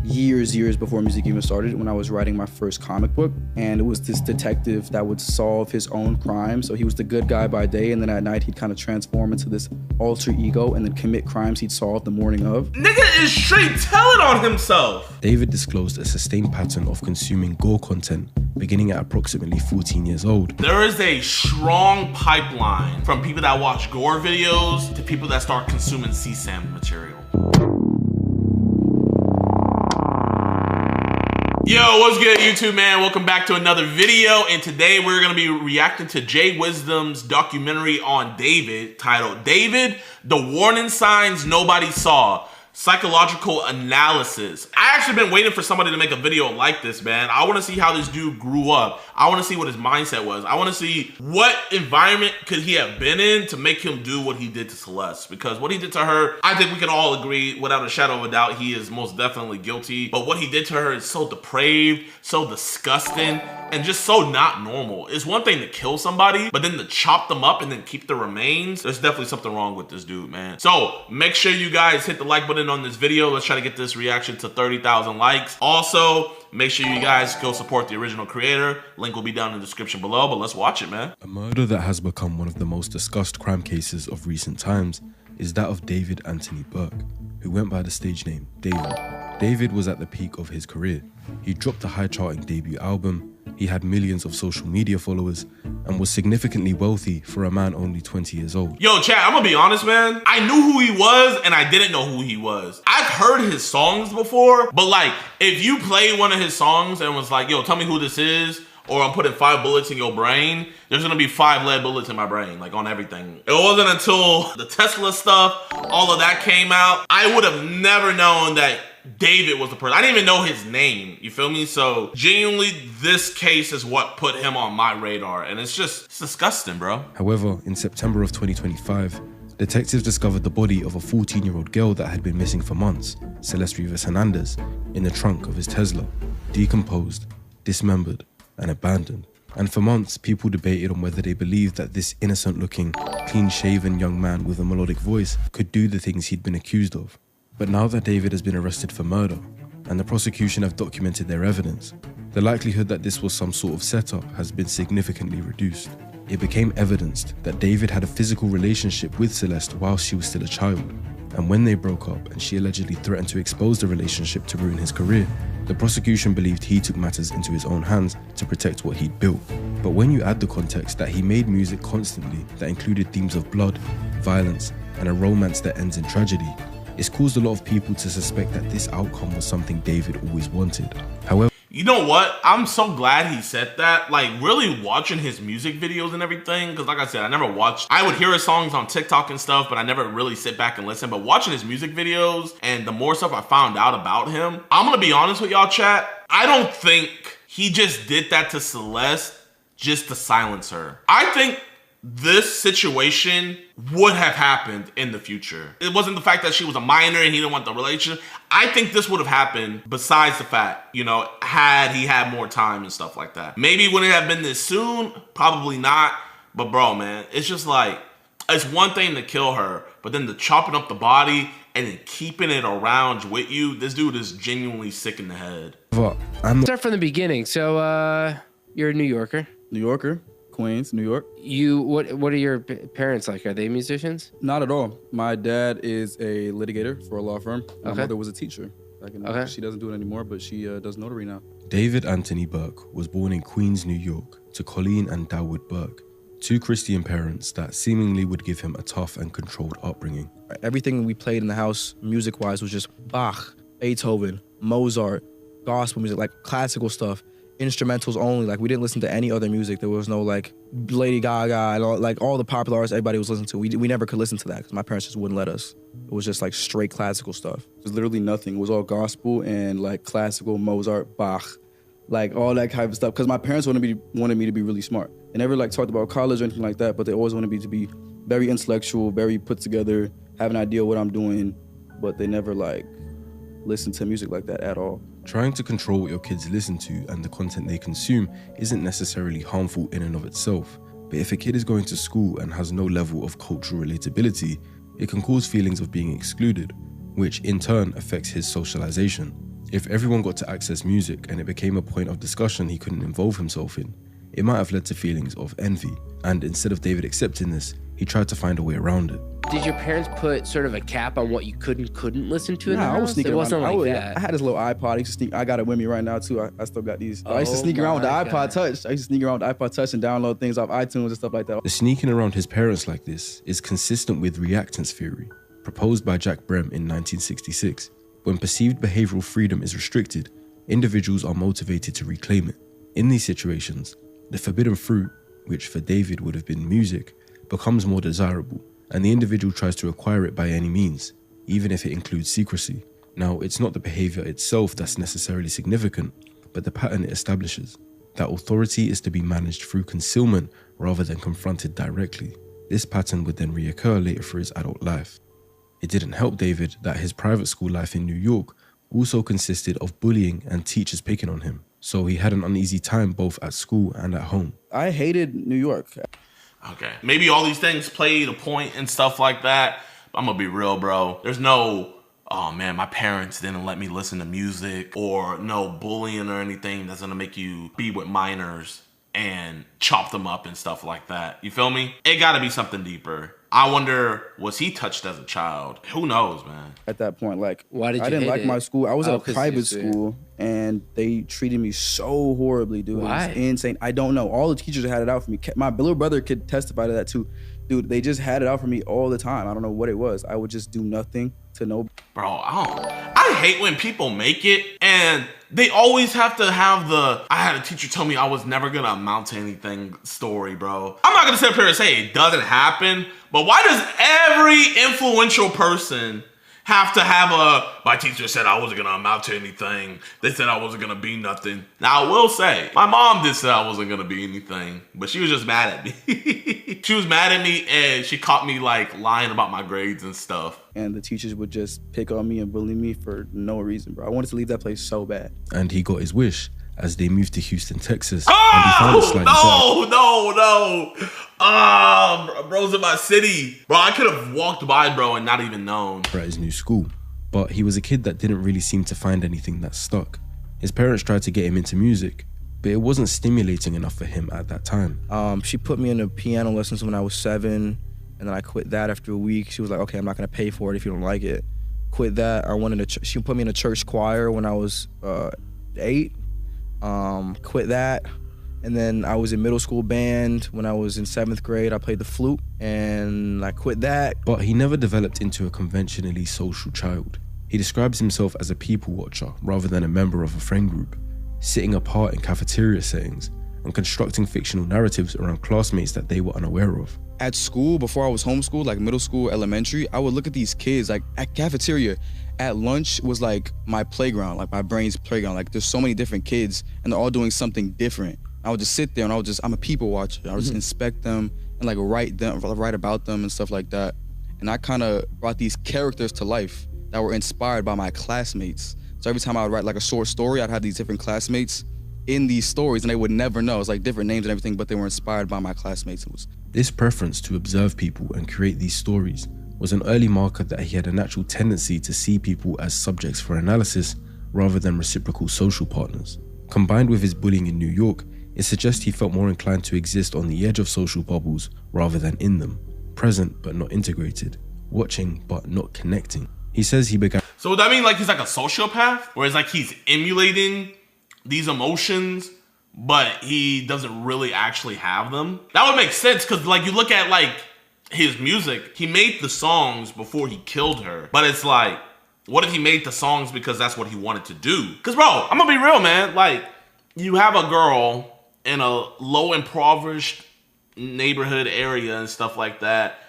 Years before music even started, when I was writing my first comic book, and it was this detective that would solve his own crimes. So he was the good guy by day, and then at night he'd kind of transform into this alter ego and then commit crimes he'd solve the morning of. Nigga is straight telling on himself. David disclosed a sustained pattern of consuming gore content beginning at approximately 14 years old. There is a strong pipeline from people that watch gore videos to people that start consuming CSAM material. Yo, what's good, YouTube, man? Welcome back to another video, and today we're gonna be reacting to Jay Wisdom's documentary on David, titled David, The Warning Signs Nobody Saw. Psychological analysis. I actually been waiting for somebody to make a video like this, man. I want to see how this dude grew up. I want to see what his mindset was. I want to see what environment could he have been in to make him do what he did to Celeste. Because what he did to her, I think we can all agree without a shadow of a doubt, he is most definitely guilty. But what he did to her is so depraved, so disgusting, and just so not normal. It's one thing to kill somebody, but then to chop them up and then keep the remains, there's definitely something wrong with this dude, man. So make sure you guys hit the like button on this video. Let's try to get this reaction to 30,000 likes. Also, make sure you guys go support the original creator. Link will be down in the description below, but let's watch it, man. A murder that has become one of the most discussed crime cases of recent times is that of David Anthony Burke, who went by the stage name David. David was at the peak of his career. He dropped a high-charting debut album, he had millions of social media followers, and was significantly wealthy for a man only 20 years old. Yo, chat, I'm gonna be honest, man. I knew who he was, and I didn't know who he was. I've heard his songs before, but like, if you play one of his songs and was like, yo, tell me who this is, or I'm putting 5 bullets in your brain, there's gonna be 5 lead bullets in my brain, like on everything. It wasn't until the Tesla stuff, all of that came out, I would have never known that David was the person. I didn't even know his name, you feel me? So genuinely, this case is what put him on my radar, and it's disgusting, bro. However, in September of 2025, detectives discovered the body of a 14-year-old girl that had been missing for months, Celeste Rivas Hernandez, in the trunk of his Tesla, decomposed, dismembered, and abandoned. And for months, people debated on whether they believed that this innocent-looking, clean-shaven young man with a melodic voice could do the things he'd been accused of. But now that David has been arrested for murder, and the prosecution have documented their evidence, the likelihood that this was some sort of setup has been significantly reduced. It became evidenced that David had a physical relationship with Celeste while she was still a child, and when they broke up and she allegedly threatened to expose the relationship to ruin his career, the prosecution believed he took matters into his own hands to protect what he'd built. But when you add the context that he made music constantly that included themes of blood, violence, and a romance that ends in tragedy, it's caused a lot of people to suspect that this outcome was something David always wanted. However, you know what? I'm so glad he said that. Like, really watching his music videos and everything, because like I said, I would hear his songs on TikTok and stuff, but I never really sit back and listen. But watching his music videos and the more stuff I found out about him, I'm gonna be honest with y'all, chat. I don't think he just did that to Celeste just to silence her. I think this situation would have happened in the future. It wasn't the fact that she was a minor and he didn't want the relationship. I think this would have happened besides the fact, you know, had he had more time and stuff like that. Maybe would it have been this soon? Probably not. But bro, man, it's just like, it's one thing to kill her, but then to chopping up the body and then keeping it around with you, this dude is genuinely sick in the head. Start from the beginning. So, you're a New Yorker. New Yorker. Queens, New York. What are your parents like? Are they musicians? Not at all. My dad is a litigator for a law firm. My mother was a teacher. She doesn't do it anymore, but she does notary now. David Anthony Burke was born in Queens, New York, to Colleen and Dawood Burke, 2 Christian parents that seemingly would give him a tough and controlled upbringing. Everything we played in the house, music-wise, was just Bach, Beethoven, Mozart, gospel music, like classical stuff. Instrumentals only. Like, we didn't listen to any other music. There was no like Lady Gaga and all the popular artists everybody was listening to. We never could listen to that because my parents just wouldn't let us. It was just like straight classical stuff. It was literally nothing. It was all gospel and like classical, Mozart, Bach, like all that type of stuff. Because my parents wanted me to be really smart. They never like talked about college or anything like that, but they always wanted me to be very intellectual, very put together, have an idea of what I'm doing, but they never like listened to music like that at all. Trying to control what your kids listen to and the content they consume isn't necessarily harmful in and of itself, but if a kid is going to school and has no level of cultural relatability, it can cause feelings of being excluded, which in turn affects his socialization. If everyone got to access music and it became a point of discussion he couldn't involve himself in, it might have led to feelings of envy, and instead of David accepting this, he tried to find a way around it. Did your parents put sort of a cap on what you could and couldn't listen to in the Nah, house? I was sneaking It wasn't around. like that. I had this little iPod. I used to sneak. I got it with me right now too. I still got these. I used to sneak around with the iPod Touch. I used to sneak around with the iPod Touch and download things off iTunes and stuff like that. The sneaking around his parents like this is consistent with reactance theory, proposed by Jack Brem in 1966. When perceived behavioral freedom is restricted, individuals are motivated to reclaim it. In these situations, the forbidden fruit, which for David would have been music, becomes more desirable, and the individual tries to acquire it by any means, even if it includes secrecy. Now, it's not the behavior itself that's necessarily significant, but the pattern it establishes, that authority is to be managed through concealment rather than confronted directly. This pattern would then reoccur later for his adult life. It didn't help David that his private school life in New York also consisted of bullying and teachers picking on him, so he had an uneasy time both at school and at home. I hated New York. Okay. Maybe all these things played a point and stuff like that. I'm gonna be real, bro. There's no, oh man, my parents didn't let me listen to music, or no bullying or anything that's gonna make you be with minors and chop them up and stuff like that. You feel me? It gotta be something deeper. I wonder, was he touched as a child? Who knows, man? At that point, like, why did you I didn't hate like it? my school. I was at a 'Cause private you- school, and they treated me so horribly, dude. Why? It was insane. I don't know. All the teachers had it out for me. My little brother could testify to that too. Dude, they just had it out for me all the time. I don't know what it was. I would just do nothing to no. Bro, I hate when people make it and they always have to have the, I had a teacher tell me I was never gonna amount to anything story, bro. I'm not gonna sit up here and say it doesn't happen, but why does every influential person have to have my teacher said I wasn't gonna amount to anything. They said I wasn't gonna be nothing. Now I will say, my mom did say I wasn't gonna be anything, but she was just mad at me. She was mad at me and she caught me like lying about my grades and stuff. And the teachers would just pick on me and bully me for no reason, bro. I wanted to leave that place so bad. And he got his wish as they moved to Houston, Texas. And he found it slightly better. No. Bro's in my city. Bro, I could have walked by, bro, and not even known. At his new school. But he was a kid that didn't really seem to find anything that stuck. His parents tried to get him into music, but it wasn't stimulating enough for him at that time. She put me into piano lessons when I was 7, and then I quit that after a week. She was like, okay, I'm not gonna pay for it if you don't like it. Quit that. She put me in a church choir when I was 8. Quit that. And then I was in middle school band. When I was in 7th grade, I played the flute, and I quit that. But he never developed into a conventionally social child. He describes himself as a people watcher rather than a member of a friend group, sitting apart in cafeteria settings and constructing fictional narratives around classmates that they were unaware of. At school, before I was homeschooled, like middle school, elementary, I would look at these kids, like at cafeteria, at lunch was like my playground, like my brain's playground. Like there's so many different kids and they're all doing something different. I would just sit there and I'm a people watcher. I would just inspect them and like write about them and stuff like that. And I kind of brought these characters to life that were inspired by my classmates. So every time I would write like a short story, I'd have these different classmates in these stories and they would never know. It's like different names and everything, but they were inspired by my classmates. This preference to observe people and create these stories was an early marker that he had a natural tendency to see people as subjects for analysis rather than reciprocal social partners. Combined with his bullying in New York, it suggests he felt more inclined to exist on the edge of social bubbles rather than in them, present but not integrated, watching but not connecting. He says he began... So would that mean like he's like a sociopath? Where it's like he's emulating these emotions, but he doesn't really actually have them? That would make sense, because like you look at like his music, he made the songs before he killed her. But it's like, what if he made the songs because that's what he wanted to do? Because bro, I'm gonna be real, man. Like, you have a girl in a low impoverished neighborhood area and stuff like that,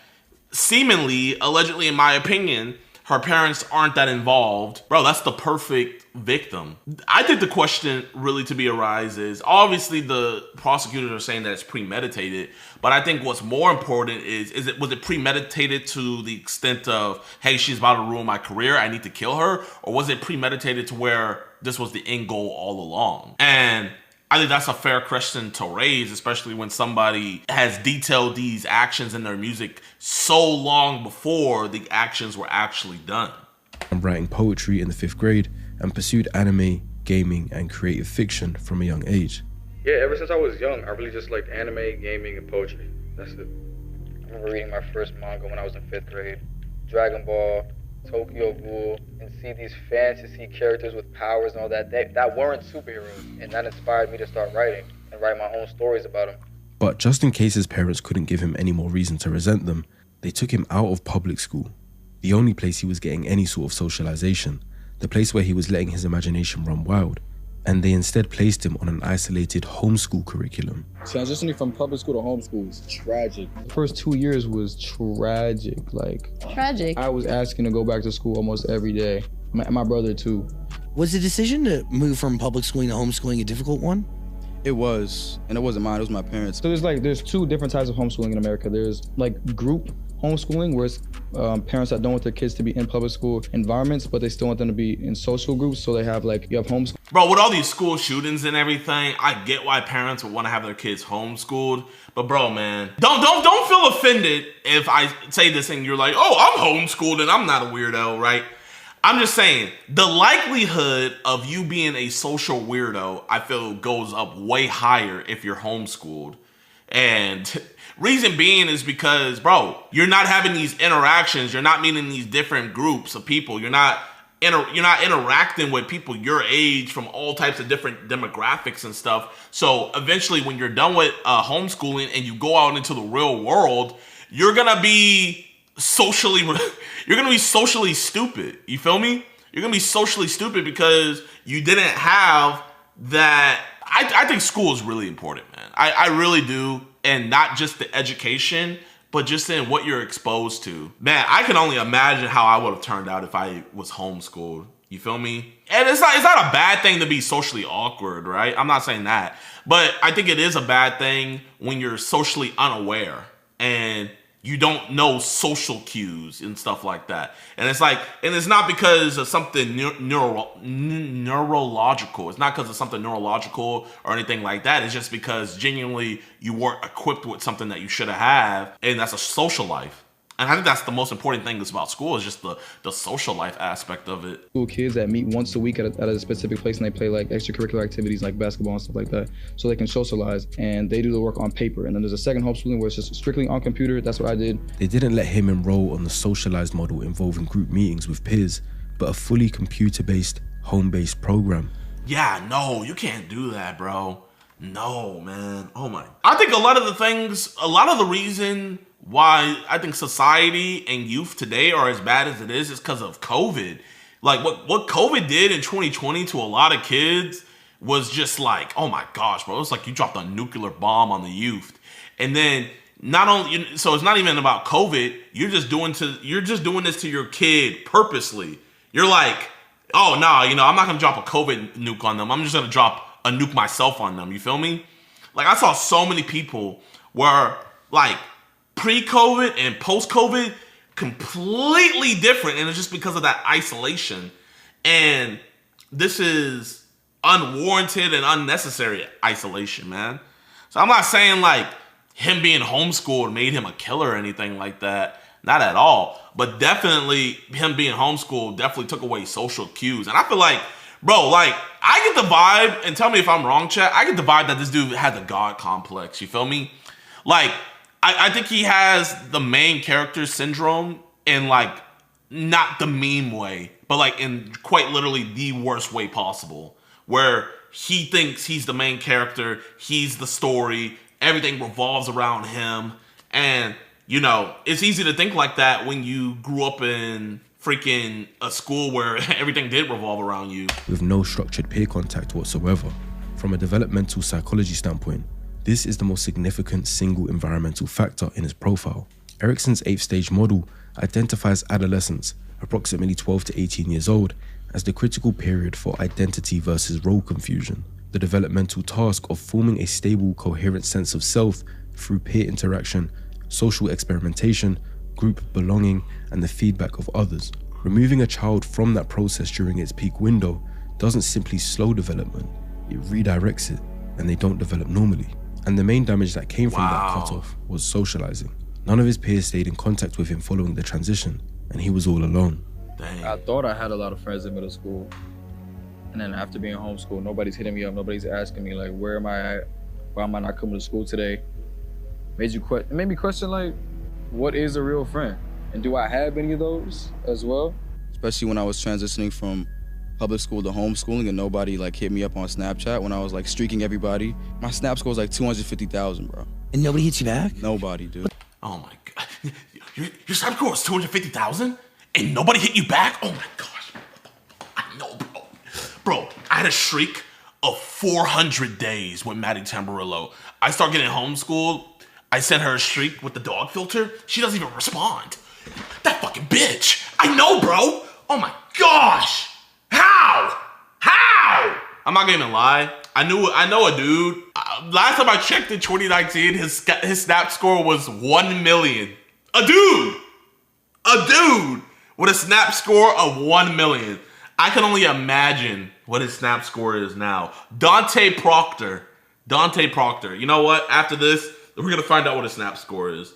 seemingly, allegedly in my opinion, her parents aren't that involved, bro, that's the perfect victim. I think the question really to be arises, obviously the prosecutors are saying that it's premeditated, but I think what's more important is was it premeditated to the extent of, hey, she's about to ruin my career, I need to kill her? Or was it premeditated to where this was the end goal all along? And I think that's a fair question to raise, especially when somebody has detailed these actions in their music so long before the actions were actually done. I'm writing poetry in the 5th grade and pursued anime, gaming, and creative fiction from a young age. Yeah, ever since I was young, I really just liked anime, gaming, and poetry. That's it. I remember reading my first manga when I was in 5th grade. Dragon Ball, Tokyo Ghoul, and see these fantasy characters with powers and all that. That weren't superheroes, and that inspired me to start writing and write my own stories about them. But just in case his parents couldn't give him any more reason to resent them, they took him out of public school, the only place he was getting any sort of socialization, the place where he was letting his imagination run wild, and they instead placed him on an isolated homeschool curriculum. Transitioning from public school to homeschool is tragic. The first 2 years was tragic. Tragic? I was asking to go back to school almost every day. My brother too. Was the decision to move from public schooling to homeschooling a difficult one? It was, and it wasn't mine, it was my parents. So there's 2 different types of homeschooling in America. There's group homeschooling, where it's parents that don't want their kids to be in public school environments, but they still want them to be in social groups. So they have you have homeschool. Bro, with all these school shootings and everything, I get why parents would want to have their kids homeschooled. But bro, man, don't feel offended if I say this and you're like, oh, I'm homeschooled and I'm not a weirdo, right? I'm just saying, the likelihood of you being a social weirdo, I feel, goes up way higher if you're homeschooled. And reason being is because, bro, you're not having these interactions. You're not meeting these different groups of people. You're not interacting with people your age from all types of different demographics and stuff. So eventually when you're done with homeschooling and you go out into the real world, you're going to be socially stupid. You feel me? You're going to be socially stupid because you didn't have that. I think school is really important, man. I really do. And not just the education, but just in what you're exposed to. Man, I can only imagine how I would have turned out if I was homeschooled. You feel me? And it's not a bad thing to be socially awkward, right? I'm not saying that. But I think it is a bad thing when you're socially unaware and you don't know social cues and stuff like that. And it's not because of something neurological. It's not because of something neurological or anything like that. It's just because genuinely you weren't equipped with something that you should have, and that's a social life. And I think that's the most important thing about school, is just the social life aspect of it. School kids that meet once a week at a specific place, and they play extracurricular activities like basketball and stuff like that, so they can socialize, and they do the work on paper. And then there's a second homeschooling where it's just strictly on computer. That's what I did. They didn't let him enroll on the socialized model involving group meetings with peers, but a fully computer-based, home-based program. Yeah, no, you can't do that, bro. No, man. Oh my. I think a lot of the reason why I think society and youth today are as bad as it is because of COVID. Like what COVID did in 2020 to a lot of kids was just like, oh my gosh, bro. It's like you dropped a nuclear bomb on the youth. And then so it's not even about COVID. You're just doing this to your kid purposely. You're like, oh no, I'm not gonna drop a COVID nuke on them. I'm just gonna drop a nuke myself on them. You feel me? Like I saw so many people where pre-COVID and post-COVID, completely different. And it's just because of that isolation. And this is unwarranted and unnecessary isolation, man. So I'm not saying him being homeschooled made him a killer or anything like that. Not at all. But definitely him being homeschooled definitely took away social cues. And I feel like, bro, I get the vibe, and tell me if I'm wrong, chat, I get the vibe that this dude has a God complex. You feel me? I think he has the main character syndrome in not the meme way, but in quite literally the worst way possible, where he thinks he's the main character, he's the story, everything revolves around him. And, it's easy to think like that when you grew up in freaking a school where everything did revolve around you. With no structured peer contact whatsoever. From a developmental psychology standpoint, this is the most significant single environmental factor in his profile. Erikson's 8th stage model identifies adolescents approximately 12 to 18 years old, as the critical period for identity versus role confusion, the developmental task of forming a stable, coherent sense of self through peer interaction, social experimentation, group belonging, and the feedback of others. Removing a child from that process during its peak window doesn't simply slow development, it redirects it, and they don't develop normally. And the main damage that came from that cutoff was socializing. None of his peers stayed in contact with him following the transition, and he was all alone. Dang. I thought I had a lot of friends in middle school, and then after being homeschooled, nobody's hitting me up, nobody's asking me like, where am I at? Why am I not coming to school today? It made me question like, what is a real friend? And do I have any of those as well? Especially when I was transitioning from public school to homeschooling and nobody like hit me up on Snapchat when I was like streaking everybody. My Snap score was like 250,000, bro. And nobody hits you back? Nobody, dude. Oh my god. Your Snap score was 250,000 and nobody hit you back? Oh my gosh. I know, bro. Bro, I had a streak of 400 days with Maddie Tamburillo. I start getting homeschooled. I sent her a streak with the dog filter. She doesn't even respond. That fucking bitch. I know, bro. Oh my gosh. How? I'm not gonna even lie. I know a dude. Last time I checked in 2019, his Snap score was 1 million. A dude with a Snap score of 1 million. I can only imagine what his Snap score is now. Dante Proctor. You know what? After this, we're gonna find out what his Snap score is.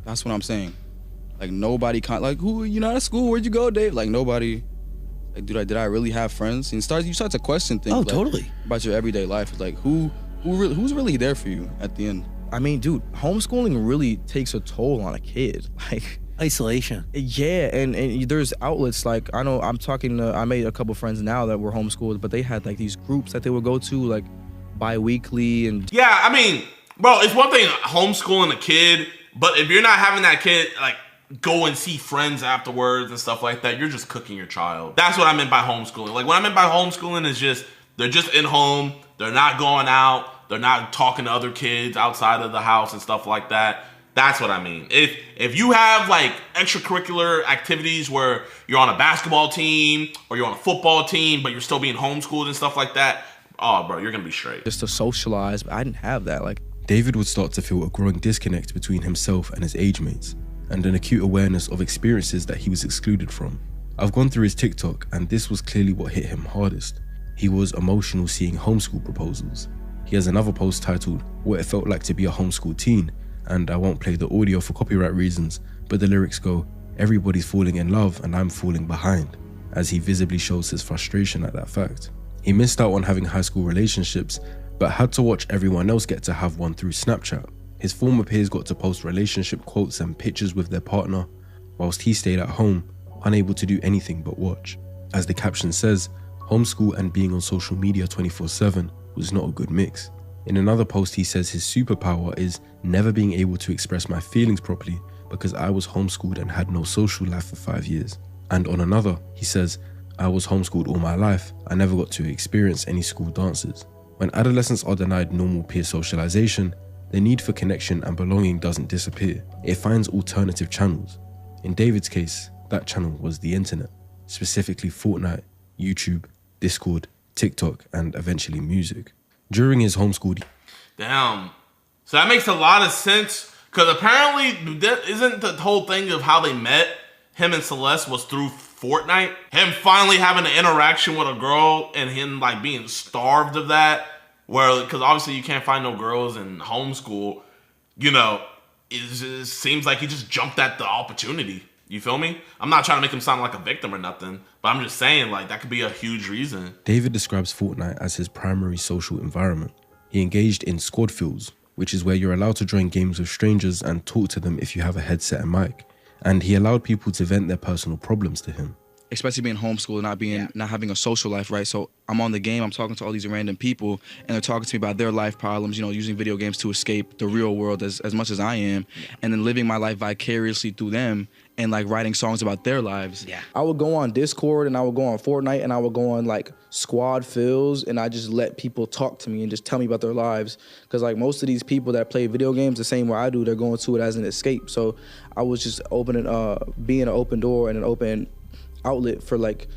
That's what I'm saying. Like nobody, like who? You're not at school. Where'd you go, Dave? Like nobody. Like, dude, did I really have friends? And you start to question things. Oh, like, totally. About your everyday life. It's like who's really there for you at the end? I mean, dude, homeschooling really takes a toll on a kid. Like isolation. Yeah, and there's outlets like I know I made a couple friends now that were homeschooled, but they had like these groups that they would go to like bi-weekly and yeah, I mean, bro, it's one thing homeschooling a kid, but if you're not having that kid like go and see friends afterwards and stuff like that, you're just cooking your child. That's what I meant by homeschooling. Like what I meant by homeschooling is just they're just in home, they're not going out, they're not talking to other kids outside of the house and stuff like that. That's what I mean. If you have like extracurricular activities where you're on a basketball team or you're on a football team, but you're still being homeschooled and stuff like that, oh bro, you're gonna be straight. Just to socialize, but I didn't have that. Like David would start to feel a growing disconnect between himself and his age mates, and an acute awareness of experiences that he was excluded from. I've gone through his TikTok, and this was clearly what hit him hardest. He was emotional seeing homeschool proposals. He has another post titled, What It Felt Like to Be a Homeschool Teen, and I won't play the audio for copyright reasons, but the lyrics go, everybody's falling in love and I'm falling behind, as he visibly shows his frustration at that fact. He missed out on having high school relationships, but had to watch everyone else get to have one through Snapchat. His former peers got to post relationship quotes and pictures with their partner, whilst he stayed at home, unable to do anything but watch. As the caption says, homeschool and being on social media 24/7 was not a good mix. In another post he says his superpower is never being able to express my feelings properly because I was homeschooled and had no social life for 5 years. And on another, he says, I was homeschooled all my life, I never got to experience any school dances. When adolescents are denied normal peer socialization, the need for connection and belonging doesn't disappear. It finds alternative channels. In David's case, that channel was the internet, specifically Fortnite, YouTube, Discord, TikTok, and eventually music. During his homeschool... Damn. So that makes a lot of sense, because apparently, that isn't the whole thing of how they met, him and Celeste, was through Fortnite? Him finally having an interaction with a girl and him like being starved of that, where, because obviously you can't find no girls in homeschool, you know, it just seems like he just jumped at the opportunity. You feel me? I'm not trying to make him sound like a victim or nothing, but I'm just saying like that could be a huge reason. David describes Fortnite as his primary social environment. He engaged in squad fields, which is where you're allowed to join games with strangers and talk to them if you have a headset and mic. And he allowed people to vent their personal problems to him. Especially being homeschooled and not having a social life, right? So I'm on the game, I'm talking to all these random people, and they're talking to me about their life problems, you know, using video games to escape the real world as much as I am, and then living my life vicariously through them. and like writing songs about their lives. Yeah. I would go on Discord and I would go on Fortnite and I would go on like squad fills and I just let people talk to me and just tell me about their lives. Cause like most of these people that play video games the same way I do, they're going to it as an escape. So I was just being an open door and an open outlet for like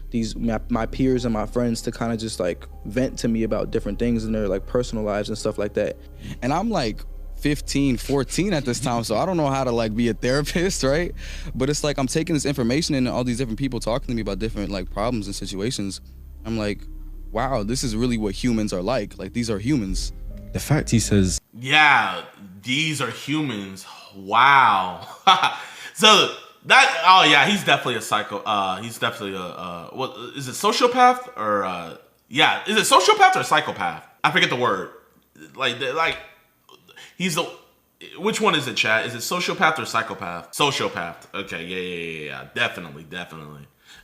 my peers and my friends to kind of just like vent to me about different things in their like personal lives and stuff like that. And I'm like 15, 14 at this time, so I don't know how to like be a therapist, right? But it's like I'm taking this information and all these different people talking to me about different like problems and situations. I'm like, wow, this is really what humans are like. Like, these are humans. The fact he says, yeah, these are humans. Wow. So that, oh yeah, he's definitely a psycho. He's definitely a what is it, sociopath or yeah, is it sociopath or psychopath? I forget the word. Like he's the, which one is it, chat? Is it sociopath or psychopath? Sociopath. Okay, yeah. Definitely.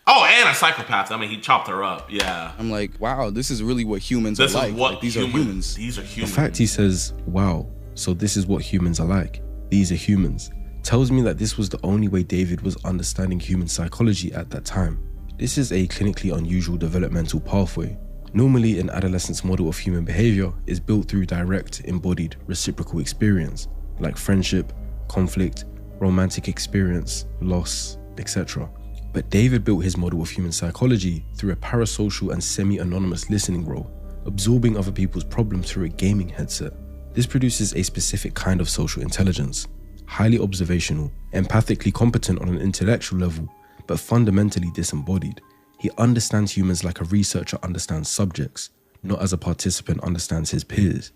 Oh, and a psychopath. I mean, he chopped her up. Yeah. I'm like, wow, this is really what humans are like. Like, these are humans. These are humans. The fact he says, wow, so this is what humans are like. These are humans. Tells me that this was the only way David was understanding human psychology at that time. This is a clinically unusual developmental pathway. Normally, an adolescent's model of human behavior is built through direct, embodied, reciprocal experience, like friendship, conflict, romantic experience, loss, etc. But David built his model of human psychology through a parasocial and semi-anonymous listening role, absorbing other people's problems through a gaming headset. This produces a specific kind of social intelligence, highly observational, empathically competent on an intellectual level, but fundamentally disembodied. He understands humans like a researcher understands subjects, not as a participant understands his peers.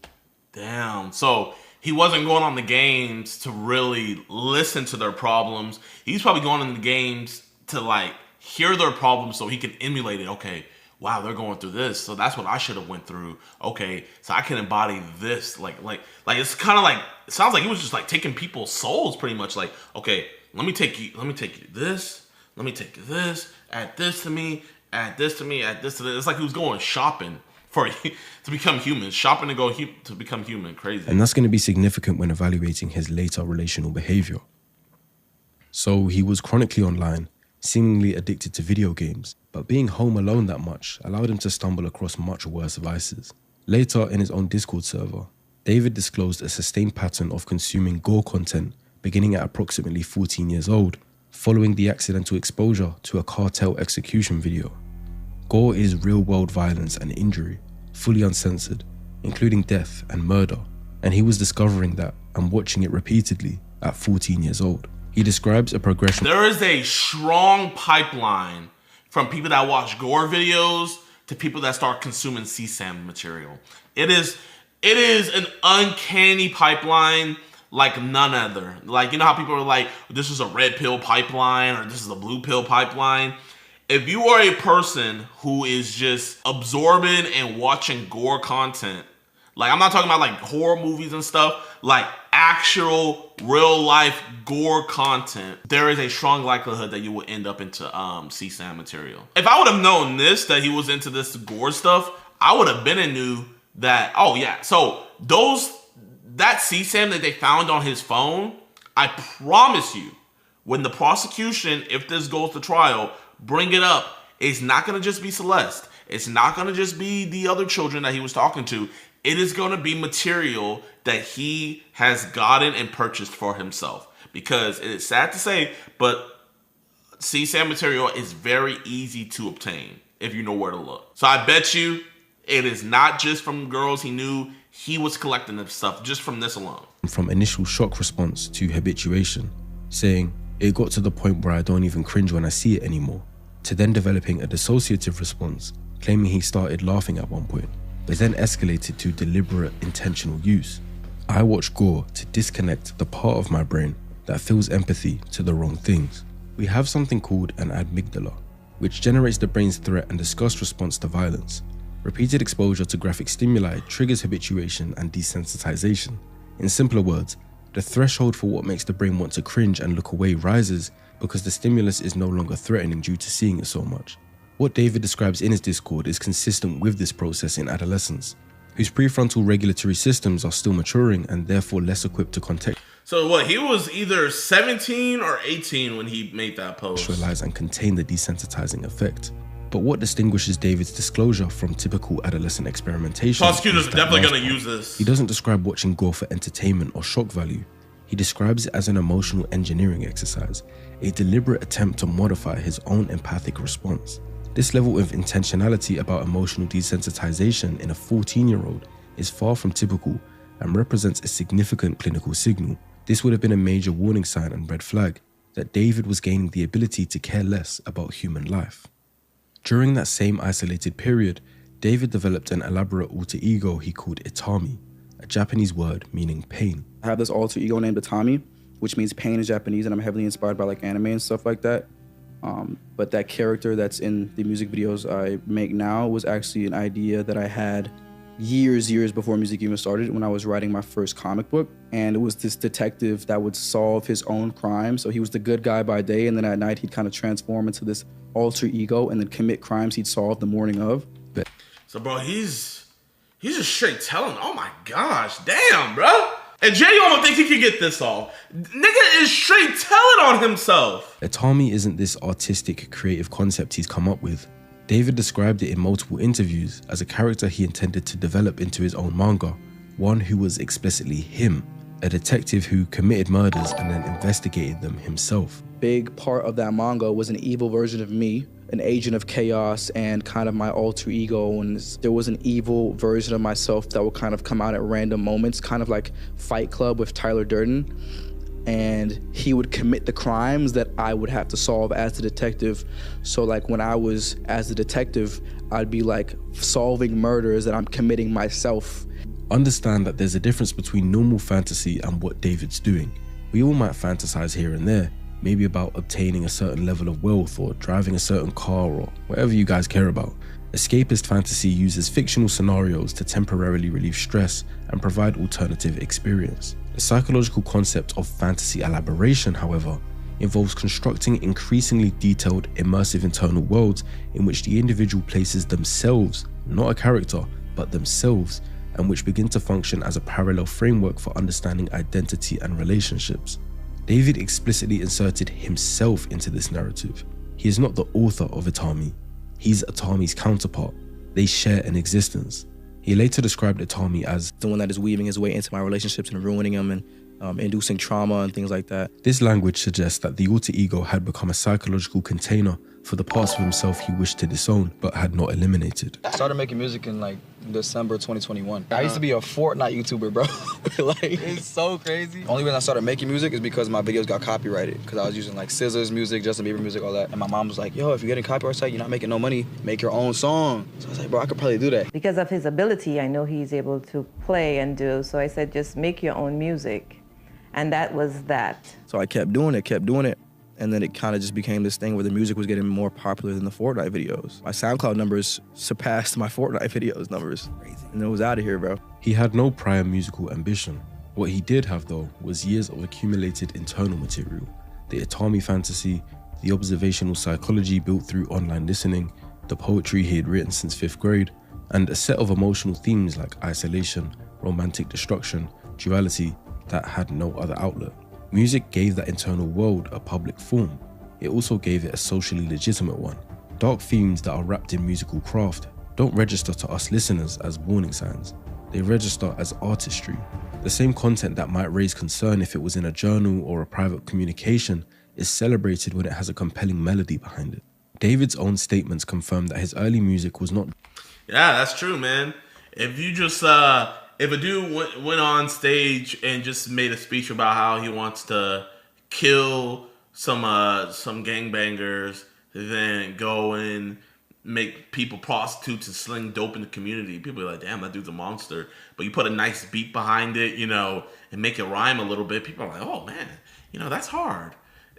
Damn. So he wasn't going on the games to really listen to their problems. He's probably going on the games to like hear their problems so he can emulate it. Okay, wow, they're going through this, so that's what I should have went through. Okay, so I can embody this. Like it's kind of like, it sounds like he was just like taking people's souls pretty much. Like, okay, let me take you this. Let me take this, add this to me, add this to me, add this to this. It's like he was going shopping to become human, shopping to become human. Crazy. And that's going to be significant when evaluating his later relational behavior. So he was chronically online, seemingly addicted to video games, but being home alone that much allowed him to stumble across much worse vices. Later, in his own Discord server, David disclosed a sustained pattern of consuming gore content beginning at approximately 14 years old, following the accidental exposure to a cartel execution video. Gore is real-world violence and injury, fully uncensored, including death and murder, and he was discovering that and watching it repeatedly at 14 years old. He describes a progression. There is a strong pipeline from people that watch gore videos to people that start consuming CSAM material. It is an uncanny pipeline like none other. Like, you know how people are like, this is a red pill pipeline or this is a blue pill pipeline? If you are a person who is just absorbing and watching gore content, like I'm not talking about like horror movies and stuff, like actual real life gore content, there is a strong likelihood that you will end up into CSAM material. If I would have known this, that he was into this gore stuff, I would have been and knew that, oh yeah, so that CSAM that they found on his phone, I promise you, when the prosecution, if this goes to trial, bring it up, it's not going to just be Celeste. It's not going to just be the other children that he was talking to. It is going to be material that he has gotten and purchased for himself. Because it is sad to say, but CSAM material is very easy to obtain if you know where to look. So I bet you it is not just from girls he knew. He was collecting this stuff just from this alone. From initial shock response to habituation, saying, it got to the point where I don't even cringe when I see it anymore, to then developing a dissociative response, claiming he started laughing at one point, but then escalated to deliberate intentional use. I watch gore to disconnect the part of my brain that feels empathy to the wrong things. We have something called an amygdala, which generates the brain's threat and disgust response to violence. Repeated exposure to graphic stimuli triggers habituation and desensitization. In simpler words, the threshold for what makes the brain want to cringe and look away rises because the stimulus is no longer threatening due to seeing it so much. What David describes in his Discord is consistent with this process in adolescents, whose prefrontal regulatory systems are still maturing and therefore less equipped to context. So what? He was either 17 or 18 when he made that post. And contain the desensitizing effect. But what distinguishes David's disclosure from typical adolescent experimentation? Prosecutors are definitely going to use this. He doesn't describe watching gore for entertainment or shock value. He describes it as an emotional engineering exercise, a deliberate attempt to modify his own empathic response. This level of intentionality about emotional desensitization in a 14-year-old is far from typical and represents a significant clinical signal. This would have been a major warning sign and red flag that David was gaining the ability to care less about human life. During that same isolated period, David developed an elaborate alter ego he called Itami, a Japanese word meaning pain. I have this alter ego named Itami, which means pain in Japanese, and I'm heavily inspired by like anime and stuff like that. But that character that's in the music videos I make now was actually an idea that I had years before music even started, when I was writing my first comic book. And it was this detective that would solve his own crime. So he was the good guy by day, and then at night he'd kind of transform into this alter ego and then commit crimes he'd solve the morning of. So bro, he's just straight telling. Oh my gosh, damn, bro. And Jayoma think he can get this off. Nigga is straight telling on himself. Itami isn't this artistic, creative concept he's come up with. David described it in multiple interviews as a character he intended to develop into his own manga, one who was explicitly him, a detective who committed murders and then investigated them himself. Big part of that manga was an evil version of me, an agent of chaos and kind of my alter ego, and there was an evil version of myself that would kind of come out at random moments, kind of like Fight Club with Tyler Durden. And he would commit the crimes that I would have to solve as the detective. So like when I was as the detective, I'd be like solving murders that I'm committing myself. Understand that there's a difference between normal fantasy and what David's doing. We all might fantasize here and there, maybe about obtaining a certain level of wealth or driving a certain car or whatever you guys care about. Escapist fantasy uses fictional scenarios to temporarily relieve stress and provide alternative experience. The psychological concept of fantasy elaboration, however, involves constructing increasingly detailed, immersive internal worlds in which the individual places themselves, not a character, but themselves, and which begin to function as a parallel framework for understanding identity and relationships. David explicitly inserted himself into this narrative. He is not the author of Itami. He's Itami's counterpart. They share an existence. He later described Itami as the one that is weaving his way into my relationships and ruining them and inducing trauma and things like that. This language suggests that the alter ego had become a psychological container for the parts of himself he wished to disown but had not eliminated. I started making music in like December 2021. I used to be a Fortnite YouTuber, bro. Like, it's so crazy. Only reason I started making music is because my videos got copyrighted, because I was using like Scissors music, Justin Bieber music, all that. And my mom was like, yo, if you're getting copyright strike, you're not making no money, make your own song. So I was like, bro, I could probably do that. Because of his ability, I know he's able to play and do, so I said, just make your own music. And that was that. So I kept doing it. And then it kind of just became this thing where the music was getting more popular than the Fortnite videos. My SoundCloud numbers surpassed my Fortnite videos numbers. Crazy. And it was out of here, bro. He had no prior musical ambition. What he did have, though, was years of accumulated internal material. The Itami fantasy, the observational psychology built through online listening, the poetry he had written since 5th grade, and a set of emotional themes like isolation, romantic destruction, duality that had no other outlet. Music gave that internal world a public form. It also gave it a socially legitimate one. Dark themes that are wrapped in musical craft don't register to us listeners as warning signs. They register as artistry. The same content that might raise concern if it was in a journal or a private communication is celebrated when it has a compelling melody behind it. David's own statements confirm that his early music was not... Yeah, that's true, man. If you just... If a dude went on stage and just made a speech about how he wants to kill some gangbangers, then go and make people prostitutes and sling dope in the community, people are like, damn, that dude's a monster. But you put a nice beat behind it, you know, and make it rhyme a little bit, people are like, oh man, you know, that's hard.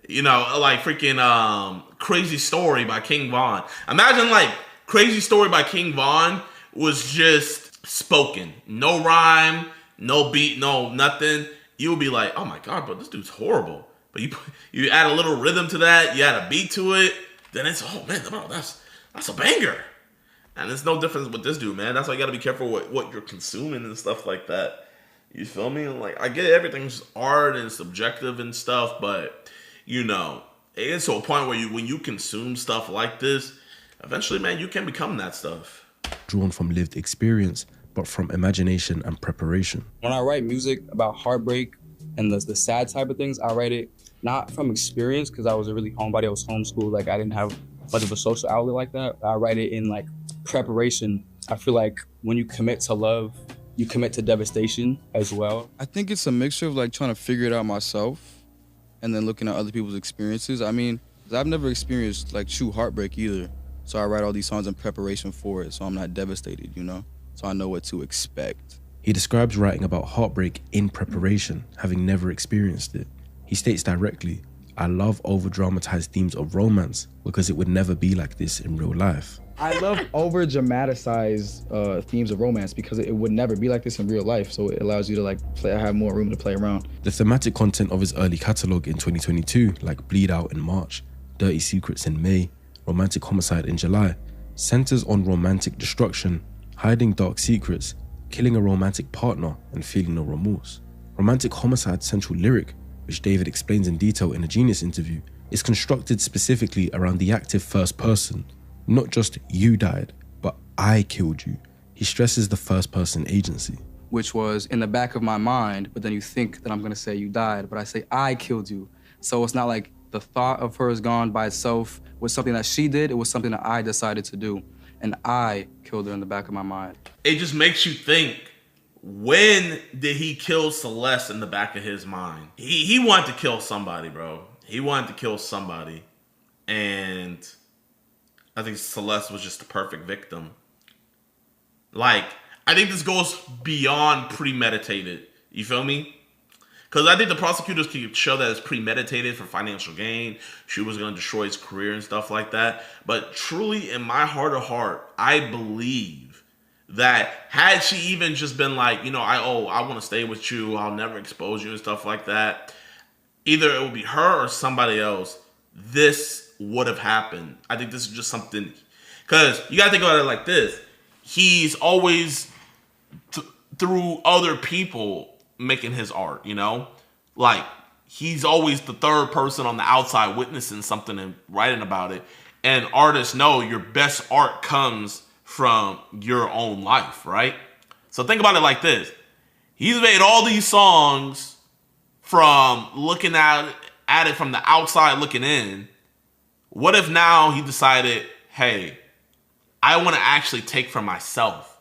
You know, like freaking Crazy Story by King Von. Imagine like Crazy Story by King Von was just spoken, no rhyme, no beat, no nothing. You would be like, oh my god, bro, this dude's horrible. But you add a little rhythm to that, you add a beat to it, then it's, oh man, bro, that's a banger. And there's no difference with this dude, man. That's why you gotta be careful what you're consuming and stuff like that. You feel me? Like, I get everything's art and subjective and stuff, but, you know, it gets to a point where when you consume stuff like this, eventually, man, you can become that stuff. Drawn from lived experience, but from imagination and preparation. When I write music about heartbreak and the sad type of things, I write it not from experience, because I was a really homebody. I was homeschooled. Like, I didn't have much of a social outlet like that. I write it in like preparation. I feel like when you commit to love, you commit to devastation as well. I think it's a mixture of like trying to figure it out myself and then looking at other people's experiences. I mean, 'cause I've never experienced like true heartbreak either. So I write all these songs in preparation for it, so I'm not devastated, you know? So I know what to expect. He describes writing about heartbreak in preparation, having never experienced it. He states directly, "I love over-dramatized themes of romance because it would never be like this in real life." I love over-dramatized themes of romance because it would never be like this in real life. So it allows you to like have more room to play around. The thematic content of his early catalogue in 2022, like Bleed Out in March, Dirty Secrets in May, Romantic Homicide in July, centers on romantic destruction, hiding dark secrets, killing a romantic partner, and feeling no remorse. Romantic Homicide's central lyric, which David explains in detail in a Genius interview, is constructed specifically around the active first person. Not just you died, but I killed you. He stresses the first person agency. Which was in the back of my mind, but then you think that I'm gonna say you died, but I say I killed you. So it's not like the thought of her is gone by itself was something that she did, it was something that I decided to do. And I killed her in the back of my mind. It just makes you think, when did he kill Celeste in the back of his mind? He wanted to kill somebody, bro. He wanted to kill somebody. And I think Celeste was just the perfect victim. Like, I think this goes beyond premeditated. You feel me? Because I think the prosecutors could show that it's premeditated for financial gain. She was going to destroy his career and stuff like that. But truly, in my heart of heart, I believe that had she even just been like, you know, I want to stay with you, I'll never expose you and stuff like that, either it would be her or somebody else, this would have happened. I think this is just something, because you got to think about it like this. He's always, through other people, making his art, you know? Like, he's always the third person on the outside witnessing something and writing about it. And artists know your best art comes from your own life, right? So think about it like this. He's made all these songs from looking at it from the outside looking in. What if now he decided, hey, I want to actually take for myself?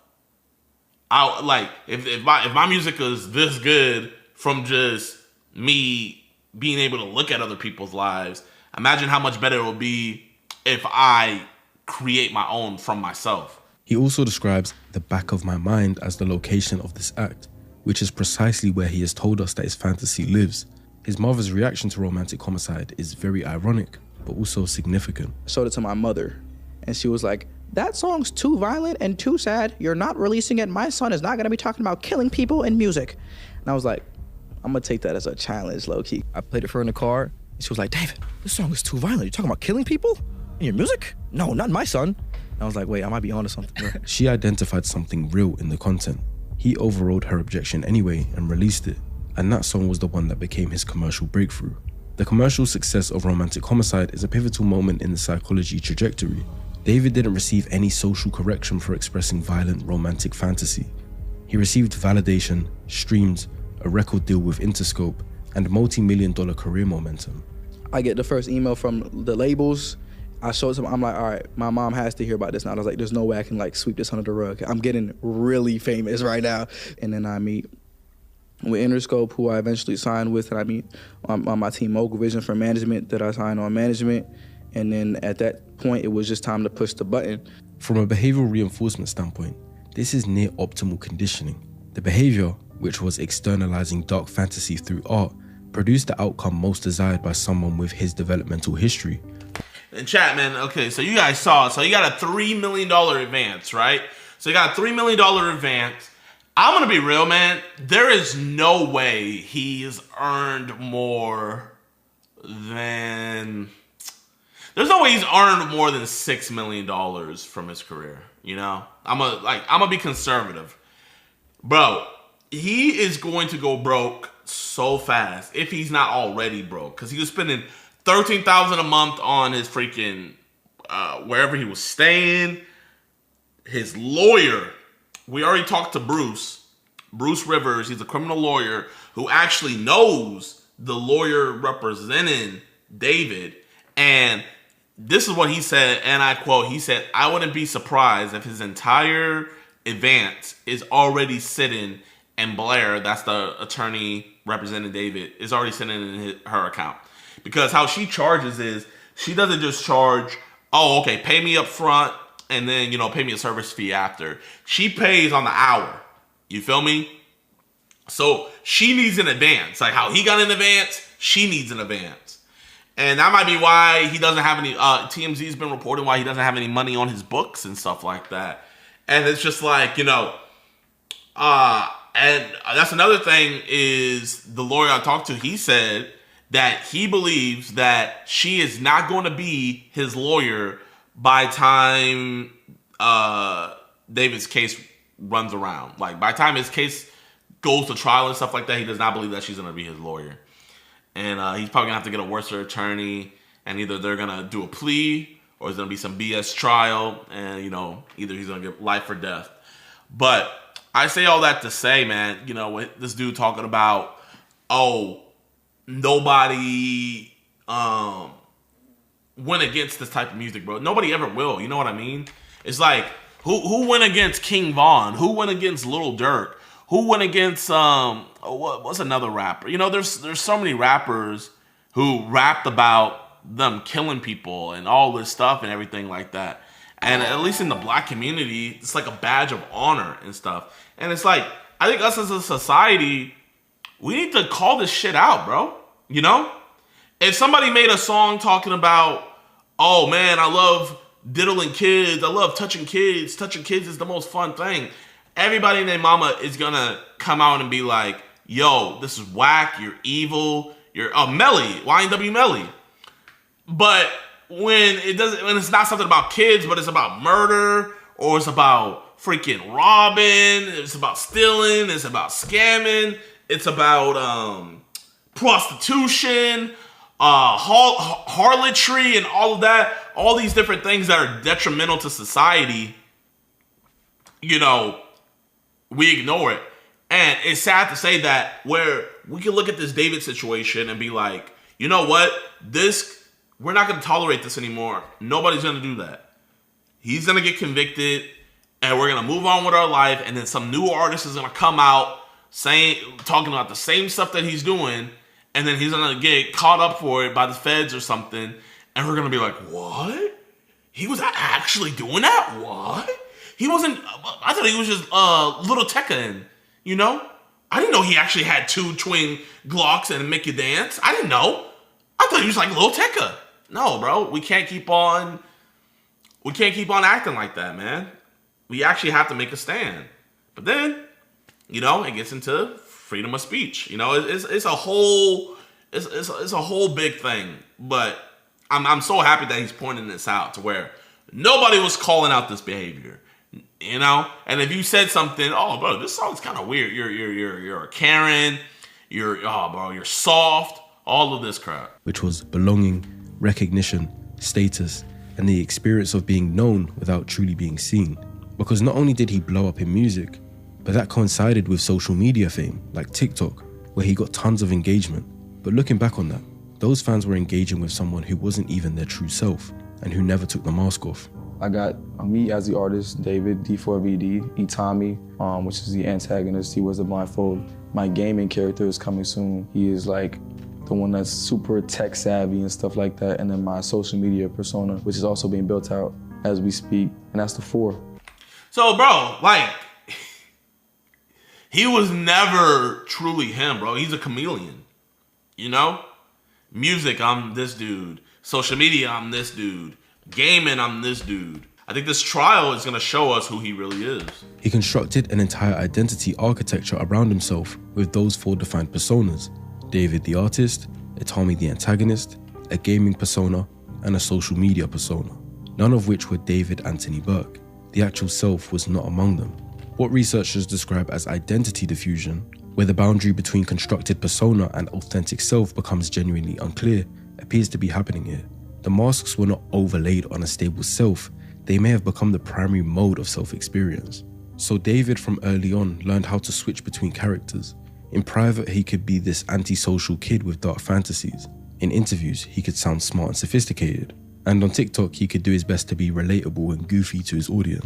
If my music is this good from just me being able to look at other people's lives, imagine how much better it would be if I create my own from myself. He also describes the back of my mind as the location of this act, which is precisely where he has told us that his fantasy lives. His mother's reaction to Romantic Homicide is very ironic, but also significant. I showed it to my mother, and she was like, "That song's too violent and too sad. You're not releasing it. My son is not gonna be talking about killing people in music." And I was like, I'm gonna take that as a challenge, low key. I played it for her in the car, and she was like, "David, this song is too violent. You're talking about killing people in your music? No, not my son." And I was like, wait, I might be onto something, bro. She identified something real in the content. He overrode her objection anyway and released it. And that song was the one that became his commercial breakthrough. The commercial success of Romantic Homicide is a pivotal moment in the psychology trajectory. David didn't receive any social correction for expressing violent romantic fantasy. He received validation, streams, a record deal with Interscope, and multi-million-dollar career momentum. I get the first email from the labels. I showed them, I'm like, all right, my mom has to hear about this now. I was like, there's no way I can like sweep this under the rug. I'm getting really famous right now. And then I meet with Interscope, who I eventually signed with, and I meet on my team Mogul Vision for management that I signed on management. And then at that point, it was just time to push the button. From a behavioral reinforcement standpoint, this is near optimal conditioning. The behavior, which was externalizing dark fantasy through art, produced the outcome most desired by someone with his developmental history. In chat, man, okay, so you guys saw it. So you got a $3 million advance, right? So you got a $3 million advance. I'm going to be real, man. There is no way he's earned more than... There's no way he's earned more than $6 million from his career, you know? I'm gonna be conservative. Bro, he is going to go broke so fast if he's not already broke, because he was spending $13,000 a month on his freaking wherever he was staying. His lawyer, we already talked to Bruce Rivers. He's a criminal lawyer who actually knows the lawyer representing David. And this is what he said, and I quote, he said, "I wouldn't be surprised if his entire advance is already sitting in Blair," that's the attorney representing David, is already sitting in her account. Because how she charges is, she doesn't just charge, oh, okay, pay me up front, and then, you know, pay me a service fee after. She pays on the hour. You feel me? So she needs an advance. Like how he got an advance, she needs an advance. And that might be why he doesn't have any, TMZ's been reporting why he doesn't have any money on his books and stuff like that. And it's just like, you know, and that's another thing is the lawyer I talked to, he said that he believes that she is not going to be his lawyer by time David's case runs around. Like by the time his case goes to trial and stuff like that, he does not believe that she's going to be his lawyer. And he's probably going to have to get a worse attorney, and either they're going to do a plea or there's going to be some BS trial, and, you know, either he's going to get life or death. But I say all that to say, man, you know, with this dude talking about, oh, nobody went against this type of music, bro. Nobody ever will. You know what I mean? It's like, who went against King Von? Who went against Lil Durk? Who went against what's another rapper? You know, there's so many rappers who rapped about them killing people and all this stuff and everything like that. And at least in the black community, it's like a badge of honor and stuff. And it's like, I think us as a society, we need to call this shit out, bro. You know? If somebody made a song talking about, oh man, I love diddling kids, I love touching kids is the most fun thing, everybody and their mama is gonna come out and be like, yo, this is whack, you're evil, you're Melly, YNW Melly. But when it's not something about kids, but it's about murder, or it's about freaking robbing, it's about stealing, it's about scamming, it's about prostitution, harlotry, and all of that, all these different things that are detrimental to society, you know, we ignore it. And it's sad to say that, where we can look at this David situation and be like, you know what, we're not going to tolerate this anymore. Nobody's going to do that. He's going to get convicted, and we're going to move on with our life, and then some new artist is going to come out talking about the same stuff that he's doing, and then he's going to get caught up for it by the feds or something, and we're going to be like, what? He was actually doing that? What? He wasn't, I thought he was just Little Tekka, you know? I didn't know he actually had 2 twin Glocks and Make You Dance. I didn't know. I thought he was like Little Tekka. No, bro, we can't keep on acting like that, man. We actually have to make a stand. But then, you know, it gets into freedom of speech. You know, it's a whole big thing. But I'm so happy that he's pointing this out to where nobody was calling out this behavior. You know, and if you said something, oh, bro, this song's kind of weird. You're a Karen. You're soft. All of this crap. Which was belonging, recognition, status, and the experience of being known without truly being seen. Because not only did he blow up in music, but that coincided with social media fame, like TikTok, where he got tons of engagement. But looking back on that, those fans were engaging with someone who wasn't even their true self, and who never took the mask off. I got me as the artist, David, D4VD, Itami, which is the antagonist. He was the blindfold. My gaming character is coming soon. He is like the one that's super tech savvy and stuff like that. And then my social media persona, which is also being built out as we speak. And that's the 4. So, bro, like, he was never truly him, bro. He's a chameleon, you know? Music, I'm this dude. Social media, I'm this dude. Gaming, I'm this dude. I think this trial is going to show us who he really is. He constructed an entire identity architecture around himself with those 4 defined personas. David the artist, Itami the antagonist, a gaming persona, and a social media persona. None of which were David Anthony Burke. The actual self was not among them. what researchers describe as identity diffusion, where the boundary between constructed persona and authentic self becomes genuinely unclear, appears to be happening here. The masks were not overlaid on a stable self, they may have become the primary mode of self-experience. So David from early on learned how to switch between characters. In private, he could be this antisocial kid with dark fantasies. In interviews, he could sound smart and sophisticated. And on TikTok, he could do his best to be relatable and goofy to his audience.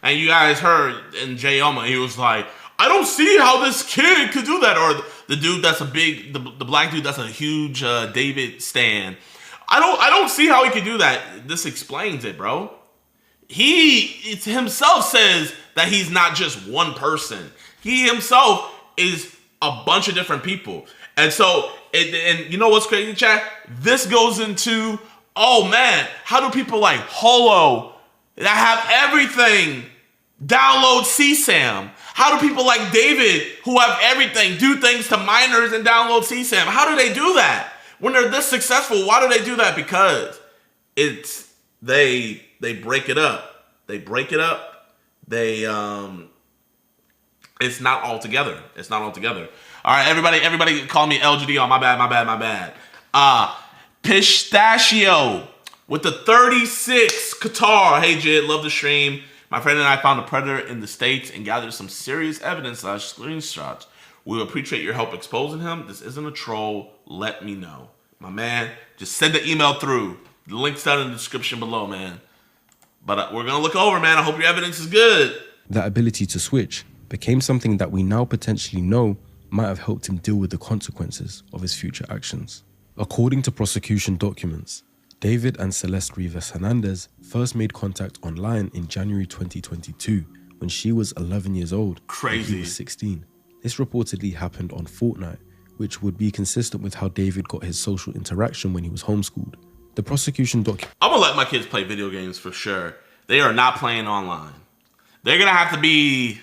And you guys heard in Jayoma, he was like, I don't see how this kid could do that. Or the dude that's the black dude that's a huge David stan. I don't see how he could do that. This explains it, bro. He himself says that he's not just one person. He himself is a bunch of different people. And so, and you know what's crazy, chat? This goes into, oh man, how do people like Holo that have everything download CSAM? How do people like David who have everything do things to minors and download CSAM? How do they do that? When they're this successful, why do they do that? Because it's, they break it up. They break it up. It's not all together. It's not all together. All right, everybody call me LGD. My bad. Pistachio with the 36 Qatar. Hey, Jid, love the stream. My friend and I found a predator in the States and gathered some serious evidence / screenshots. We appreciate your help exposing him. This isn't a troll. Let me know. My man, just send the email through. The link's down in the description below, man. But we're going to look over, man. I hope your evidence is good. That ability to switch became something that we now potentially know might have helped him deal with the consequences of his future actions. According to prosecution documents, David and Celeste Rivas Hernandez first made contact online in January 2022 when she was 11 years old. Crazy. And he was 16. This reportedly happened on Fortnite, which would be consistent with how David got his social interaction when he was homeschooled. The prosecution I'm gonna let my kids play video games for sure. They are not playing online. They're gonna have to be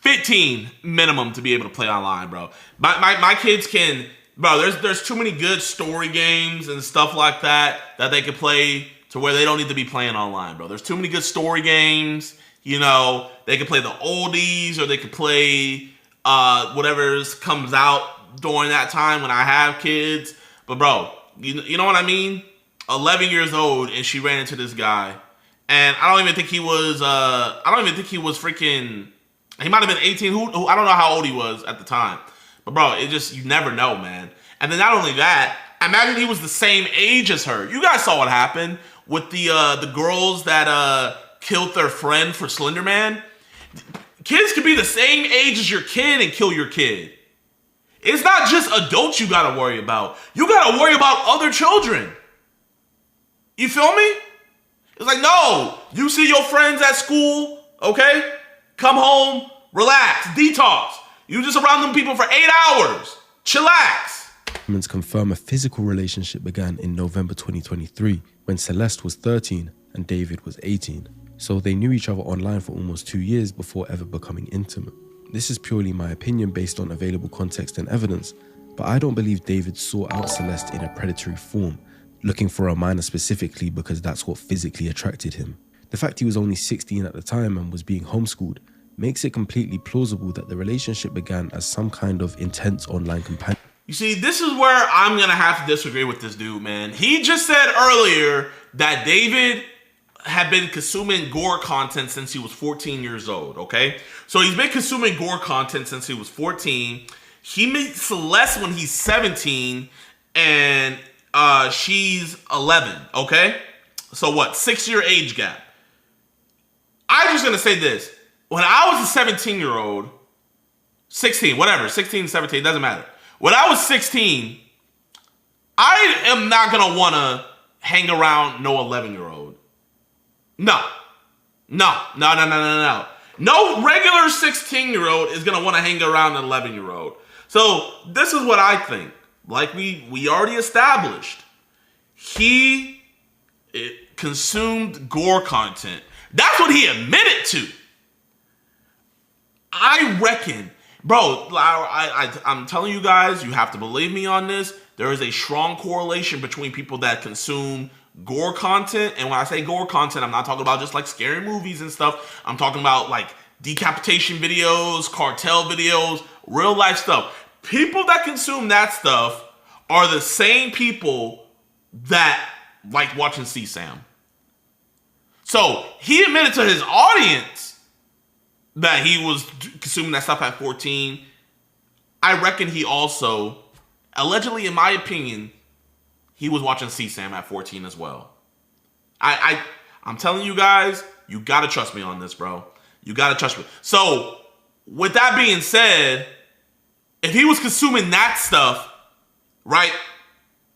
15 minimum to be able to play online, bro. My kids can, bro, there's too many good story games and stuff like that they can play to where they don't need to be playing online, bro. There's too many good story games. You know, they can play the oldies or they can play whatever comes out during that time when I have kids. But bro, you know what I mean? 11 years old and she ran into this guy. And I don't even think he was freaking, he might have been 18. Who I don't know how old he was at the time. But bro, it just, you never know, man. And then not only that, imagine he was the same age as her. You guys saw what happened with the girls that killed their friend for Slender Man. Kids can be the same age as your kid and kill your kid. It's not just adults you gotta worry about. You gotta worry about other children. You feel me? It's like, no, you see your friends at school, okay? Come home, relax, detox. You just around them people for 8 hours. Chillax. Documents confirm a physical relationship began in November 2023 when Celeste was 13 and David was 18. So they knew each other online for almost 2 years before ever becoming intimate. This is purely my opinion based on available context and evidence, but I don't believe David sought out Celeste in a predatory form, looking for a minor specifically because that's what physically attracted him. The fact he was only 16 at the time and was being homeschooled makes it completely plausible that the relationship began as some kind of intense online companion. You see, this is where I'm gonna have to disagree with this dude, man. He just said earlier that David had been consuming gore content since he was 14 years old, okay? So he's been consuming gore content since he was 14. He meets Celeste when he's 17 and she's 11, okay? So what, 6-year age gap. I'm just gonna say this. When I was a 17-year-old, 16, whatever, 16, 17, doesn't matter. When I was 16, I am not gonna wanna hang around no 11-year-old. No. No regular 16-year-old is gonna wanna hang around an 11-year-old. So this is what I think. Like we already established, he consumed gore content. That's what he admitted to. I reckon, bro, I'm telling you guys, you have to believe me on this. There is a strong correlation between people that consume gore content. And when I say gore content, I'm not talking about just like scary movies and stuff. I'm talking about like decapitation videos, cartel videos, real life stuff. People that consume that stuff are the same people that like watching CSAM. So he admitted to his audience that he was consuming that stuff at 14. I reckon he also, allegedly, in my opinion, he was watching CSAM at 14 as well. I'm telling you guys, you gotta trust me on this, bro. You gotta trust me. So, with that being said, if he was consuming that stuff, right?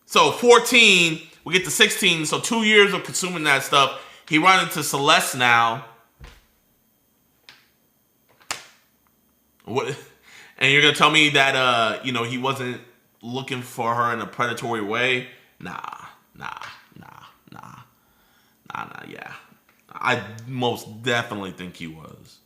So 14, we get to 16, so 2 years of consuming that stuff. He run into Celeste now. What? And you're gonna tell me that he wasn't looking for her in a predatory way? Nah. Yeah. I most definitely think he was.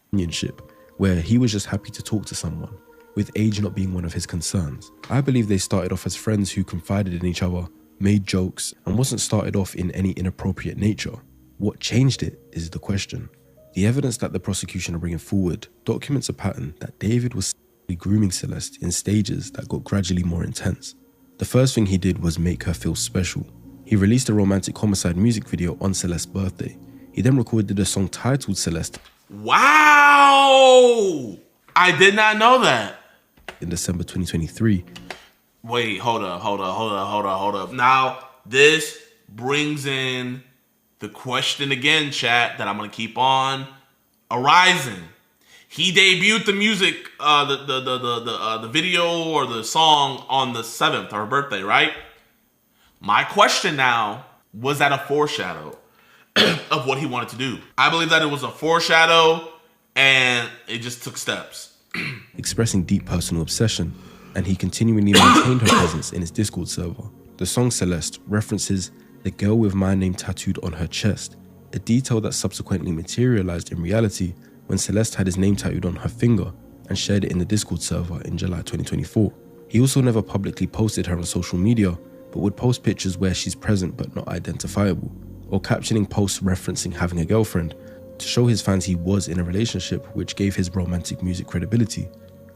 Companionship, where he was just happy to talk to someone, with age not being one of his concerns. I believe they started off as friends who confided in each other, made jokes, and wasn't started off in any inappropriate nature. What changed it is the question. The evidence that the prosecution are bringing forward documents a pattern that David was grooming Celeste in stages that got gradually more intense. The first thing he did was make her feel special. He released a romantic homicide music video on Celeste's birthday. He then recorded a song titled Celeste. Wow! I did not know that. In December 2023. Wait, hold up. Now, this brings in the question again, chat, that I'm going to keep on arising. He debuted the music, the video or the song on the 7th, her birthday, right? My question now, was that a foreshadow of what he wanted to do? I believe that it was a foreshadow and it just took steps. Expressing deep personal obsession, and he continually maintained her presence in his Discord server. The song Celeste references the girl with my name tattooed on her chest, a detail that subsequently materialized in reality when Celeste had his name tattooed on her finger and shared it in the Discord server in July 2024. He also never publicly posted her on social media, but would post pictures where she's present but not identifiable, or captioning posts referencing having a girlfriend to show his fans he was in a relationship, which gave his romantic music credibility.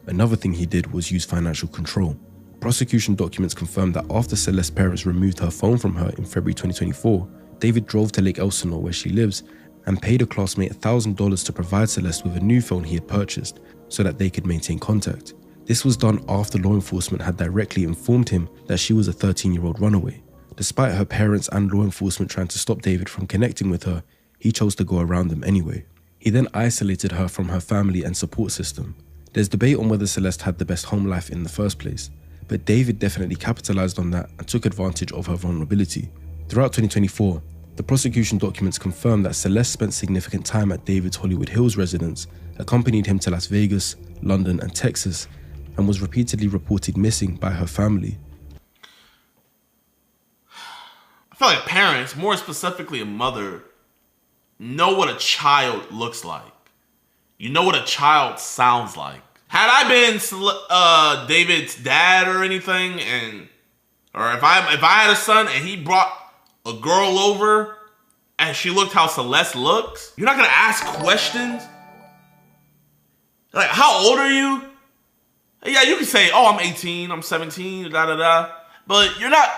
Another thing he did was use financial control. Prosecution documents confirmed that after Celeste's parents removed her phone from her in February 2024, David drove to Lake Elsinore where she lives and paid a classmate $1,000 to provide Celeste with a new phone he had purchased so that they could maintain contact. This was done after law enforcement had directly informed him that she was a 13-year-old runaway. Despite her parents and law enforcement trying to stop David from connecting with her, he chose to go around them anyway. He then isolated her from her family and support system. There's debate on whether Celeste had the best home life in the first place, but David definitely capitalized on that and took advantage of her vulnerability. Throughout 2024, the prosecution documents confirmed that Celeste spent significant time at David's Hollywood Hills residence, accompanied him to Las Vegas, London, and Texas, and was repeatedly reported missing by her family. I feel like parents, more specifically a mother, know what a child looks like. You know what a child sounds like. Had I been David's dad or anything, or if I had a son and he brought a girl over and she looked how Celeste looks, you're not gonna ask questions? Like, how old are you? Yeah, you can say, oh, I'm 18, I'm 17, but you're not,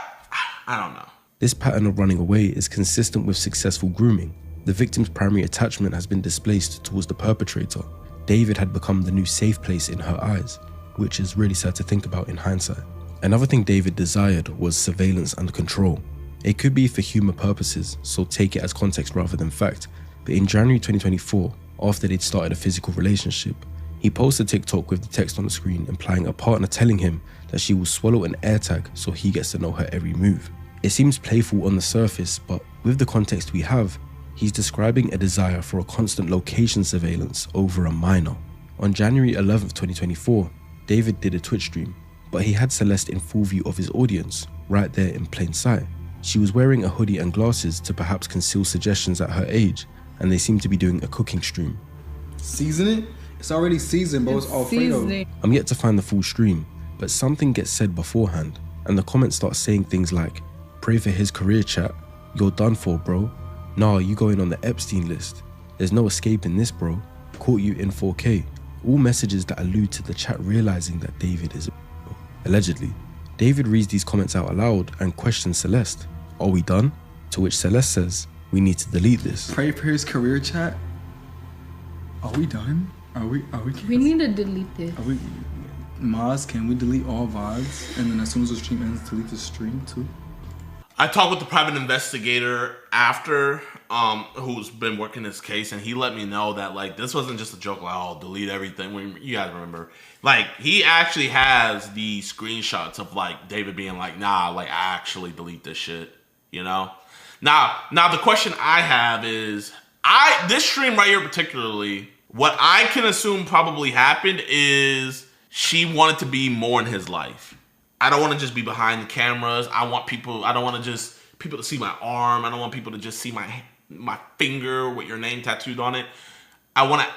I don't know. This pattern of running away is consistent with successful grooming. The victim's primary attachment has been displaced towards the perpetrator. David had become the new safe place in her eyes, which is really sad to think about in hindsight. Another thing David desired was surveillance and control. It could be for humor purposes, so take it as context rather than fact, but in January 2024, after they'd started a physical relationship, he posted TikTok with the text on the screen implying a partner telling him that she will swallow an AirTag so he gets to know her every move. It seems playful on the surface, but with the context we have, he's describing a desire for a constant location surveillance over a minor. On January 11th, 2024, David did a Twitch stream, but he had Celeste in full view of his audience, right there in plain sight. She was wearing a hoodie and glasses to perhaps conceal suggestions at her age, and they seemed to be doing a cooking stream. Season it? It's already seasoned, but it's Alfredo. I'm yet to find the full stream, but something gets said beforehand, and the comments start saying things like, "Pray for his career, chat. You're done for, bro. Nah, you going on the Epstein list. There's no escaping this, bro. caught you in 4K. All messages that allude to the chat realizing that David is a allegedly. David reads these comments out aloud and questions Celeste. Are we done? To which Celeste says, we need to delete this. Pray for his career chat. Are we done? Are we We need to delete this. Are we Maz, can we delete all VODs? And then as soon as the stream ends, delete the stream too? I talked with the private investigator after, who's been working this case, and he let me know that like this wasn't just a joke, like, oh, delete everything. You guys remember, like he actually has the screenshots of like David being like, nah, like I actually delete this shit, you know. Now the question I have is, this stream right here particularly, what I can assume probably happened is she wanted to be more in his life. I don't want to just be behind the cameras. I don't want just people to see my arm. I don't want people to just see my finger with your name tattooed on it. I want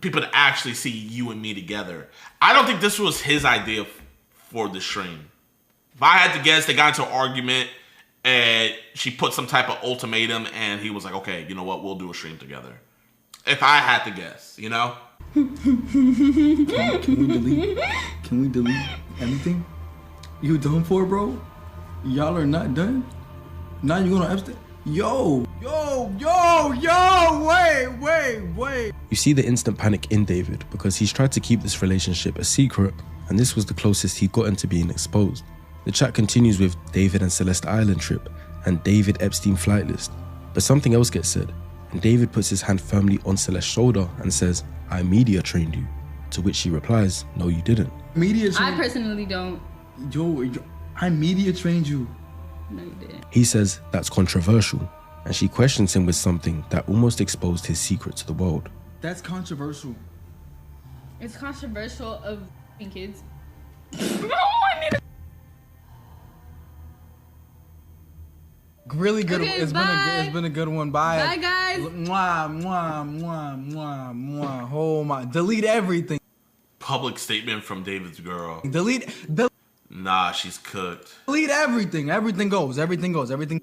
people to actually see you and me together. I don't think this was his idea for the stream. If I had to guess, they got into an argument and she put some type of ultimatum and he was like, okay, you know what? We'll do a stream together. If I had to guess, you know? Can we delete anything? You done for, bro? Y'all are not done? Now you gonna Epstein? Yo, wait. You see the instant panic in David because he's tried to keep this relationship a secret, and this was the closest he'd gotten to being exposed. The chat continues with David and Celeste Island trip and David Epstein flight list. But something else gets said, and David puts his hand firmly on Celeste's shoulder and says, I media trained you. To which she replies, no, you didn't. I personally don't. Yo, I media trained you. No, you didn't. He says that's controversial, and she questions him with something that almost exposed his secret to the world. That's controversial. It's controversial of kids. Really good. Okay, It's been a good one. Bye. Bye, guys. Mwah. Oh my. Delete everything. Public statement from David's girl. Delete. Nah, she's cooked. Delete everything. Everything goes.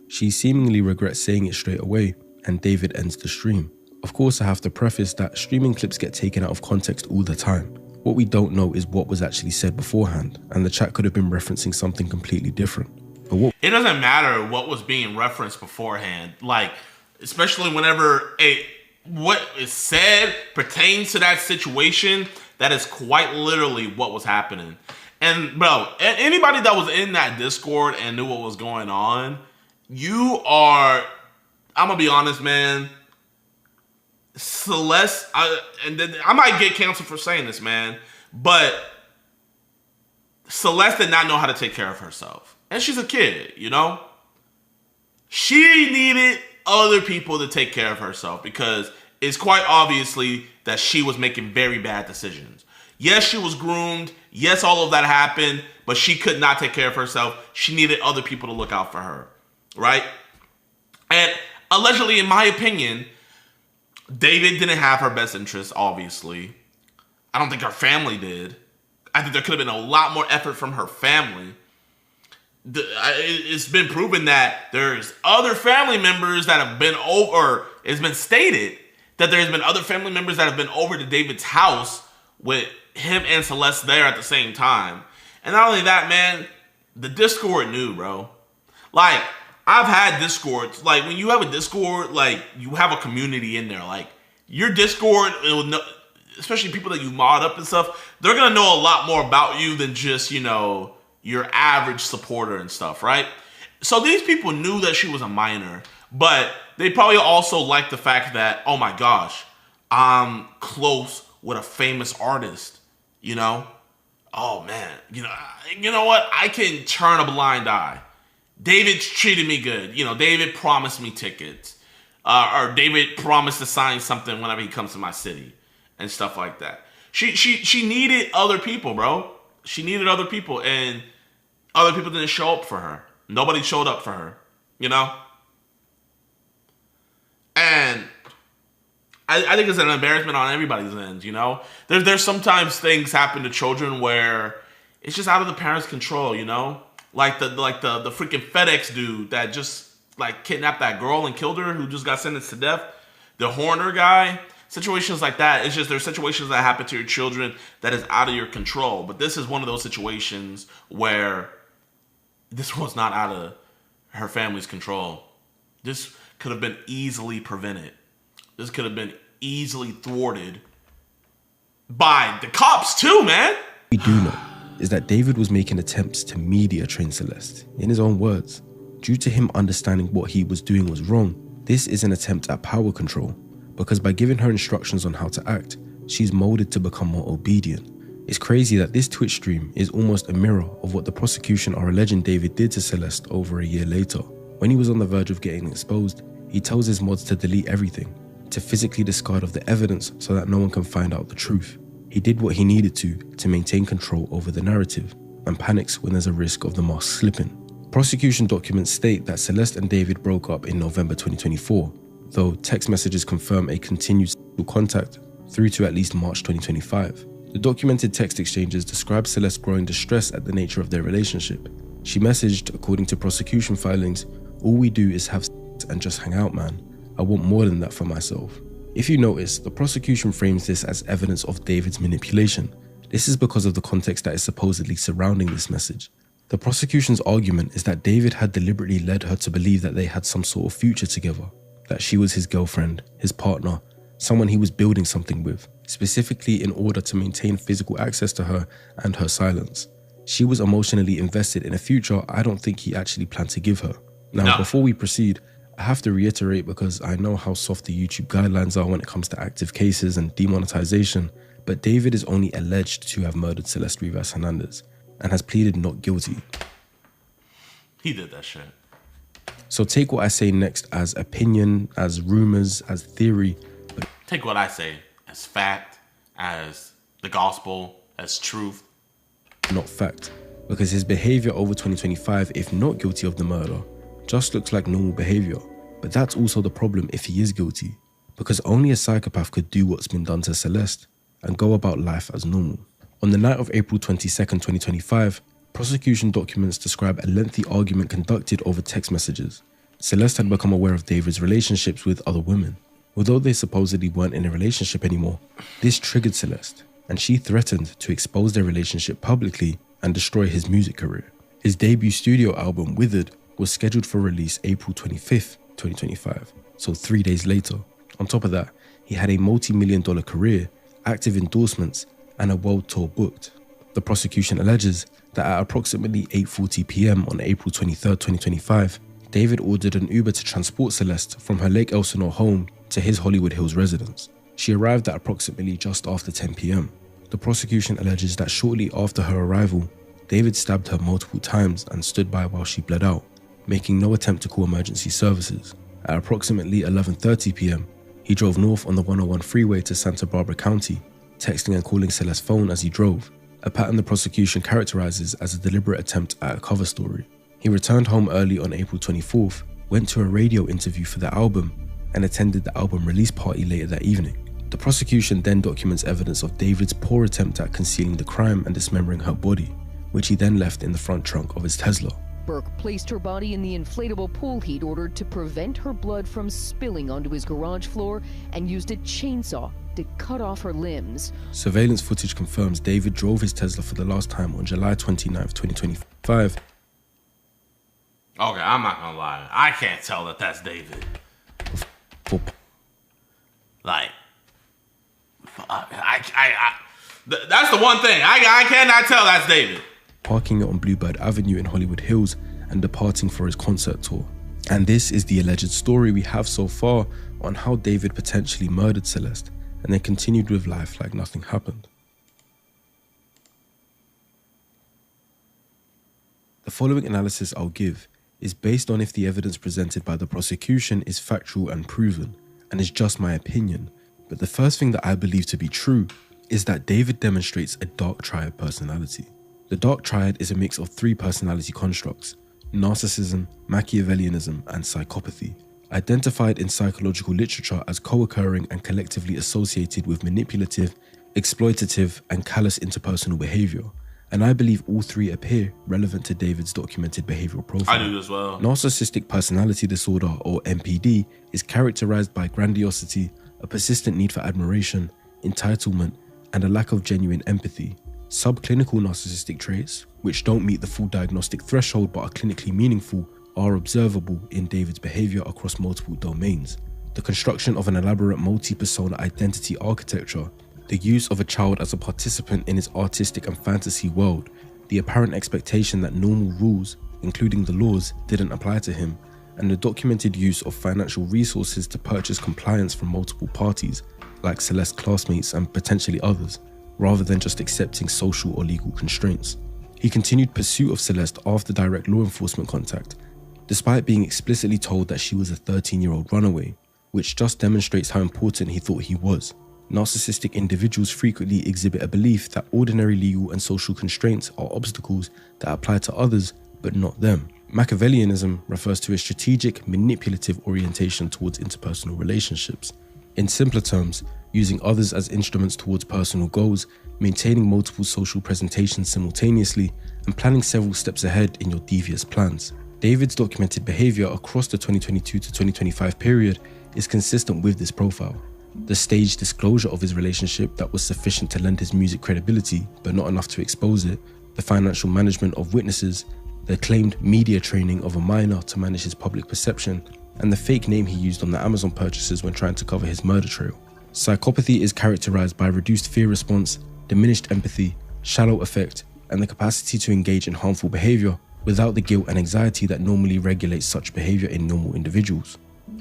She seemingly regrets saying it straight away, and David ends the stream. Of course, I have to preface that streaming clips get taken out of context all the time. What we don't know is what was actually said beforehand, and the chat could have been referencing something completely different. But it doesn't matter what was being referenced beforehand, like, especially whenever what is said pertains to that situation, that is quite literally what was happening. And bro, anybody that was in that Discord and knew what was going on, I'm gonna be honest, man, Celeste, I might get canceled for saying this, man, but Celeste did not know how to take care of herself. And she's a kid, you know? She needed other people to take care of herself because it's quite obviously that she was making very bad decisions. Yes, she was groomed. Yes, all of that happened, but she could not take care of herself. She needed other people to look out for her, right? And allegedly, in my opinion, David didn't have her best interests, obviously. I don't think her family did. I think there could have been a lot more effort from her family. It's been proven that there's other family members that have been over, it's been stated that there's been other family members that have been over to David's house with him and Celeste there at the same time. And not only that, man, the Discord knew, bro. Like, I've had Discords. Like, when you have a Discord, like, you have a community in there. Like, your Discord, it will know, especially people that you mod up and stuff, they're going to know a lot more about you than just, you know, your average supporter and stuff, right? So these people knew that she was a minor, but they probably also liked the fact that, oh my gosh, I'm close with a famous artist, you know? Oh man, you know what? I can turn a blind eye. David treated me good. You know, David promised me tickets. Or David promised to sign something whenever he comes to my city and stuff like that. She needed other people, bro. She needed other people, and other people didn't show up for her. Nobody showed up for her, you know? And I think it's an embarrassment on everybody's end, you know? There's sometimes things happen to children where it's just out of the parents' control, you know? Like the freaking FedEx dude that just like kidnapped that girl and killed her, who just got sentenced to death. The Horner guy. situations like that, it's just there's situations that happen to your children that is out of your control. But this is one of those situations where this was not out of her family's control. This could have been easily prevented. This could have been easily thwarted by the cops too, man. We do know is that David was making attempts to media train Celeste. In his own words, due to him understanding what he was doing was wrong, this is an attempt at power control, because by giving her instructions on how to act, she's molded to become more obedient. It's crazy that this Twitch stream is almost a mirror of what the prosecution are alleging David did to Celeste over a year later. When he was on the verge of getting exposed, he tells his mods to delete everything, to physically discard of the evidence so that no one can find out the truth. He did what he needed to maintain control over the narrative, and panics when there's a risk of the mask slipping. Prosecution documents state that Celeste and David broke up in November 2024, though text messages confirm a continued sexual contact through to at least March 2025. The documented text exchanges describe Celeste growing distress at the nature of their relationship. She messaged, according to prosecution filings, "All we do is have sex and just hang out, man. I want more than that for myself." If you notice, the prosecution frames this as evidence of David's manipulation. This is because of the context that is supposedly surrounding this message. The prosecution's argument is that David had deliberately led her to believe that they had some sort of future together, that she was his girlfriend, his partner, someone he was building something with, specifically in order to maintain physical access to her and her silence. She was emotionally invested in a future I don't think he actually planned to give her. Now, before we proceed, I have to reiterate, because I know how soft the YouTube guidelines are when it comes to active cases and demonetization, but David is only alleged to have murdered Celeste Rivas Hernandez and has pleaded not guilty. He did that shit. So take what I say next as opinion, as rumors, as theory. But take what I say as fact, as the gospel, as truth. Not fact, because his behavior over 2025, if not guilty of the murder, just looks like normal behavior. But that's also the problem if he is guilty, because only a psychopath could do what's been done to Celeste and go about life as normal. On the night of April 22nd, 2025, prosecution documents describe a lengthy argument conducted over text messages. Celeste had become aware of David's relationships with other women. Although they supposedly weren't in a relationship anymore, this triggered Celeste, and she threatened to expose their relationship publicly and destroy his music career. His debut studio album, Withered, was scheduled for release April 25th, 2025, so 3 days later. On top of that, he had a multi-million-dollar career, active endorsements, and a world tour booked. The prosecution alleges that at approximately 8:40 p.m. on April 23rd, 2025, David ordered an Uber to transport Celeste from her Lake Elsinore home to his Hollywood Hills residence. She arrived at approximately just after 10 p.m. The prosecution alleges that shortly after her arrival, David stabbed her multiple times and stood by while she bled out, making no attempt to call emergency services. At approximately 11:30 p.m., he drove north on the 101 freeway to Santa Barbara County, texting and calling Celeste's phone as he drove, a pattern the prosecution characterizes as a deliberate attempt at a cover story. He returned home early on April 24th, went to a radio interview for the album, and attended the album release party later that evening. The prosecution then documents evidence of David's poor attempt at concealing the crime and dismembering her body, which he then left in the front trunk of his Tesla. Burke placed her body in the inflatable pool he'd ordered to prevent her blood from spilling onto his garage floor and used a chainsaw to cut off her limbs. Surveillance footage confirms David drove his Tesla for the last time on July 29th, 2025. Okay, I'm not gonna lie. I can't tell that that's David. Like, that's the one thing. I cannot tell that's David. Parking it on Bluebird Avenue in Hollywood Hills and departing for his concert tour. And this is the alleged story we have so far on how David potentially murdered Celeste and then continued with life like nothing happened. The following analysis I'll give is based on if the evidence presented by the prosecution is factual and proven, and is just my opinion. But the first thing that I believe to be true is that David demonstrates a dark triad personality. The dark triad is a mix of 3 personality constructs: narcissism, Machiavellianism, and psychopathy, identified in psychological literature as co-occurring and collectively associated with manipulative, exploitative, and callous interpersonal behavior. And I believe all 3 appear relevant to David's documented behavioral profile. I do as well. Narcissistic personality disorder, or NPD, is characterized by grandiosity, a persistent need for admiration, entitlement, and a lack of genuine empathy. Subclinical narcissistic traits, which don't meet the full diagnostic threshold but are clinically meaningful, are observable in David's behavior across multiple domains. The construction of an elaborate multi-persona identity architecture, the use of a child as a participant in his artistic and fantasy world, the apparent expectation that normal rules, including the laws, didn't apply to him, and the documented use of financial resources to purchase compliance from multiple parties, like Celeste's classmates and potentially others, rather than just accepting social or legal constraints. He continued pursuit of Celeste after direct law enforcement contact, despite being explicitly told that she was a 13-year-old runaway, which just demonstrates how important he thought he was. Narcissistic individuals frequently exhibit a belief that ordinary legal and social constraints are obstacles that apply to others, but not them. Machiavellianism refers to a strategic, manipulative orientation towards interpersonal relationships. In simpler terms, using others as instruments towards personal goals, maintaining multiple social presentations simultaneously, and planning several steps ahead in your devious plans. David's documented behavior across the 2022 to 2025 period is consistent with this profile. The staged disclosure of his relationship that was sufficient to lend his music credibility, but not enough to expose it, the financial management of witnesses, the claimed media training of a minor to manage his public perception, and the fake name he used on the Amazon purchases when trying to cover his murder trail. Psychopathy is characterized by reduced fear response, diminished empathy, shallow affect, and the capacity to engage in harmful behavior without the guilt and anxiety that normally regulates such behavior in normal individuals.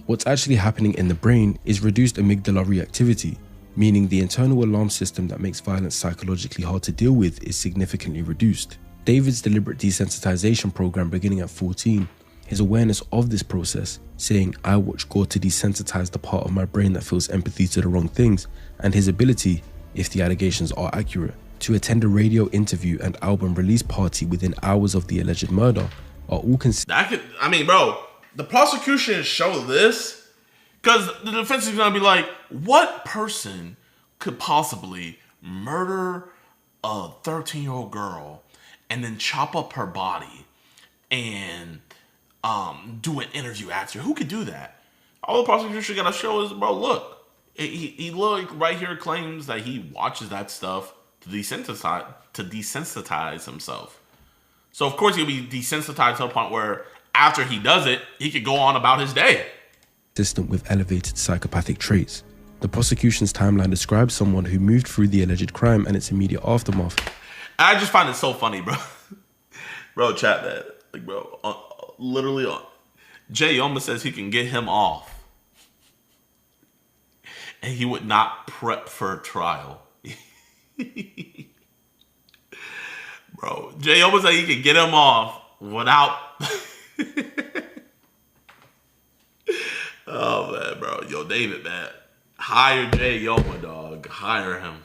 What's actually happening in the brain is reduced amygdala reactivity, meaning the internal alarm system that makes violence psychologically hard to deal with is significantly reduced. David's deliberate desensitization program beginning at 14, his awareness of this process, saying, "I watch God to desensitize the part of my brain that feels empathy to the wrong things," and his ability, if the allegations are accurate, to attend a radio interview and album release party within hours of the alleged murder are all bro, the prosecution show this because the defense is gonna be like, what person could possibly murder a 13-year-old girl and then chop up her body and do an interview after? Who could do that? All the prosecution gotta show is, bro, look, he look right here claims that he watches that stuff to desensitize himself. So of course he'll be desensitized to the point where after he does it, he could go on about his day. Consistent with elevated psychopathic traits. The prosecution's timeline describes someone who moved through the alleged crime and its immediate aftermath. I just find it so funny, bro. Bro, chat that. Like, bro, literally, Jayoma says he can get him off. And he would not prep for a trial. Bro, Jayoma said he can get him off without... Oh, man, bro. Yo, David, man. Hire Jayoma, dog. Hire him.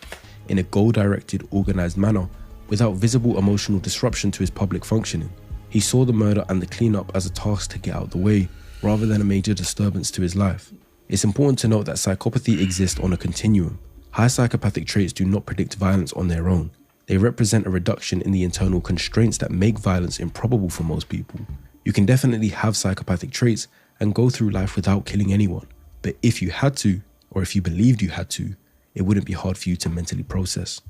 In a goal-directed, organized manner, without visible emotional disruption to his public functioning. He saw the murder and the cleanup as a task to get out the way, rather than a major disturbance to his life. It's important to note that psychopathy exists on a continuum. High psychopathic traits do not predict violence on their own. They represent a reduction in the internal constraints that make violence improbable for most people. You can definitely have psychopathic traits and go through life without killing anyone. But if you had to, or if you believed you had to, it wouldn't be hard for you to mentally process.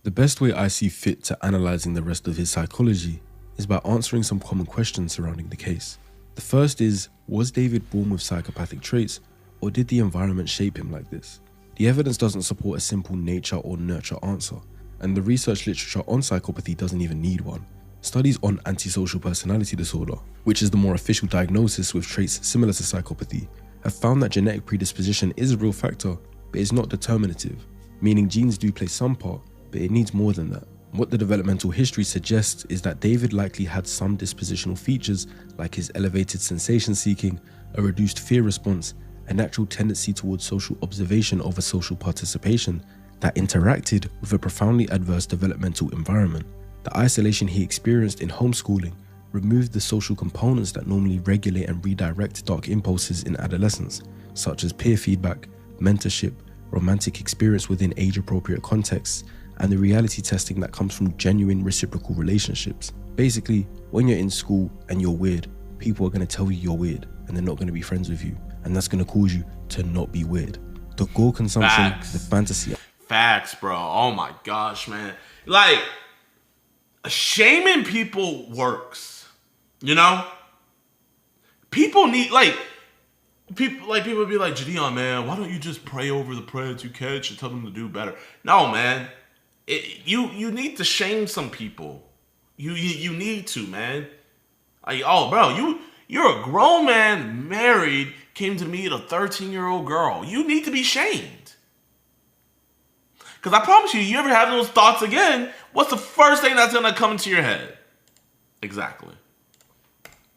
The best way I see fit to analysing the rest of his psychology is by answering some common questions surrounding the case. The first is, was David born with psychopathic traits, or did the environment shape him like this? The evidence doesn't support a simple nature or nurture answer, and the research literature on psychopathy doesn't even need one. Studies on antisocial personality disorder, which is the more official diagnosis with traits similar to psychopathy, have found that genetic predisposition is a real factor, but it's not determinative, meaning genes do play some part, but it needs more than that. What the developmental history suggests is that David likely had some dispositional features like his elevated sensation seeking, a reduced fear response, a natural tendency towards social observation over social participation that interacted with a profoundly adverse developmental environment. The isolation he experienced in homeschooling removed the social components that normally regulate and redirect dark impulses in adolescence, such as peer feedback, mentorship, romantic experience within age-appropriate contexts, and the reality testing that comes from genuine reciprocal relationships. Basically, when you're in school and you're weird, people are going to tell you you're weird and they're not going to be friends with you. and that's gonna cause you to not be weird. The gore consumption, the fantasy. Facts, bro. Oh my gosh, man. Like, shaming people works. You know? People need, people be like, JiDion, man, why don't you just pray over the predators you catch and tell them to do better? No, man. You need to shame some people. You need to, man. Like, oh, bro, you're a grown man, married, came to meet a 13-year-old girl. You need to be shamed. Because I promise you ever have those thoughts again, what's the first thing that's going to come into your head? Exactly.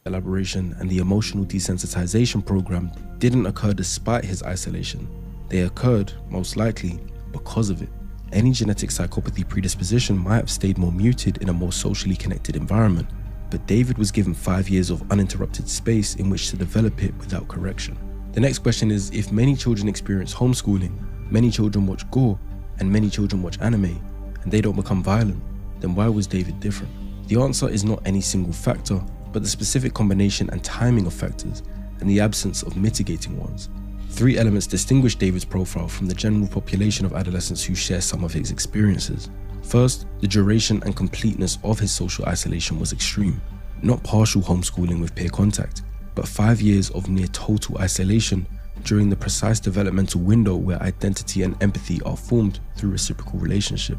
Elaboration and the emotional desensitization program didn't occur despite his isolation. They occurred, most likely, because of it. Any genetic psychopathy predisposition might have stayed more muted in a more socially connected environment, but David was given 5 years of uninterrupted space in which to develop it without correction. The next question is, if many children experience homeschooling, many children watch gore, and many children watch anime, and they don't become violent, then why was David different? The answer is not any single factor, but the specific combination and timing of factors, and the absence of mitigating ones. 3 elements distinguish David's profile from the general population of adolescents who share some of his experiences. First, the duration and completeness of his social isolation was extreme. Not partial homeschooling with peer contact, but 5 years of near total isolation during the precise developmental window where identity and empathy are formed through reciprocal relationship.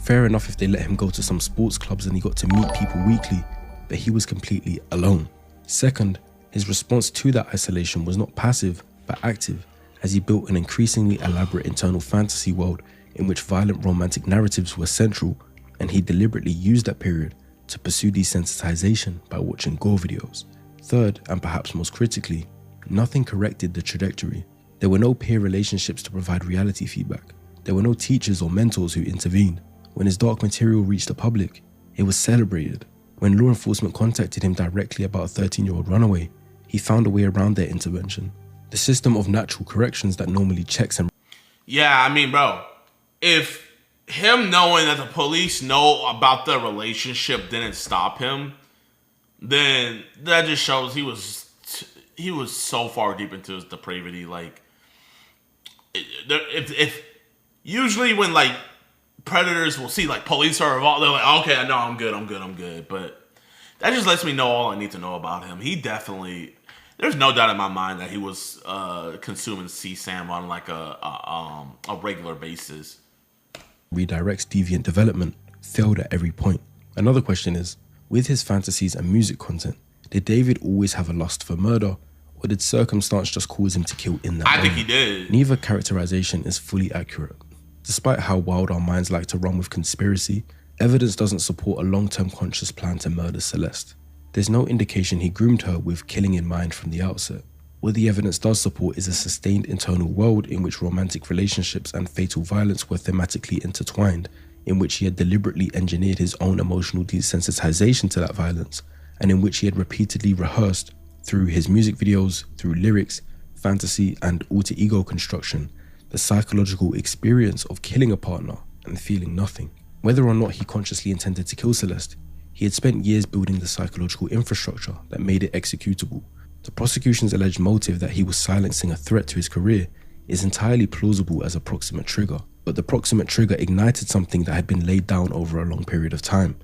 Fair enough if they let him go to some sports clubs and he got to meet people weekly, but he was completely alone. Second, his response to that isolation was not passive, but active, as he built an increasingly elaborate internal fantasy world in which violent romantic narratives were central, and he deliberately used that period to pursue desensitization by watching gore videos. Third, and perhaps most critically, nothing corrected the trajectory. There were no peer relationships to provide reality feedback. There were no teachers or mentors who intervened. When his dark material reached the public, it was celebrated. When law enforcement contacted him directly about a 13-year-old runaway, he found a way around their intervention. The system of natural corrections that normally checks and... Yeah, I mean, bro, if him knowing that the police know about the relationship didn't stop him, then that just shows he was so far deep into his depravity. Like, if usually when like predators will see like police are involved, they're like, okay, no, I'm good. But that just lets me know all I need to know about him. He definitely, there's no doubt in my mind that he was consuming CSAM on like a regular basis. Redirects deviant development failed at every point. Another question is, with his fantasies and music content, did David always have a lust for murder, or did circumstance just cause him to kill in that I moment? think he did. Neither characterization is fully accurate. Despite how wild our minds like to run with conspiracy, evidence doesn't support a long-term conscious plan to murder Celeste. There's no indication he groomed her with killing in mind from the outset. What the evidence does support is a sustained internal world in which romantic relationships and fatal violence were thematically intertwined, in which he had deliberately engineered his own emotional desensitization to that violence, and in which he had repeatedly rehearsed, through his music videos, through lyrics, fantasy, and alter ego construction, the psychological experience of killing a partner and feeling nothing. Whether or not he consciously intended to kill Celeste, he had spent years building the psychological infrastructure that made it executable. The prosecution's alleged motive that he was silencing a threat to his career is entirely plausible as a proximate trigger, but the proximate trigger ignited something that had been laid down over a long period of time.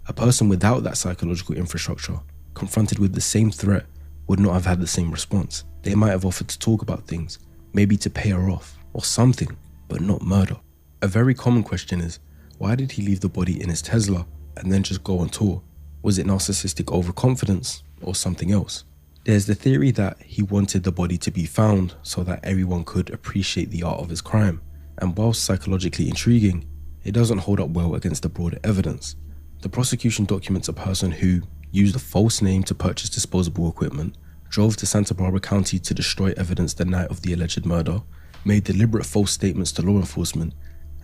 A person without that psychological infrastructure, confronted with the same threat, would not have had the same response. They might have offered to talk about things, maybe to pay her off, or something, but not murder. A very common question is, why did he leave the body in his Tesla and then just go on tour? Was it narcissistic overconfidence or something else? There's the theory that he wanted the body to be found so that everyone could appreciate the art of his crime, and whilst psychologically intriguing, it doesn't hold up well against the broader evidence. The prosecution documents a person who used a false name to purchase disposable equipment, drove to Santa Barbara County to destroy evidence the night of the alleged murder, made deliberate false statements to law enforcement,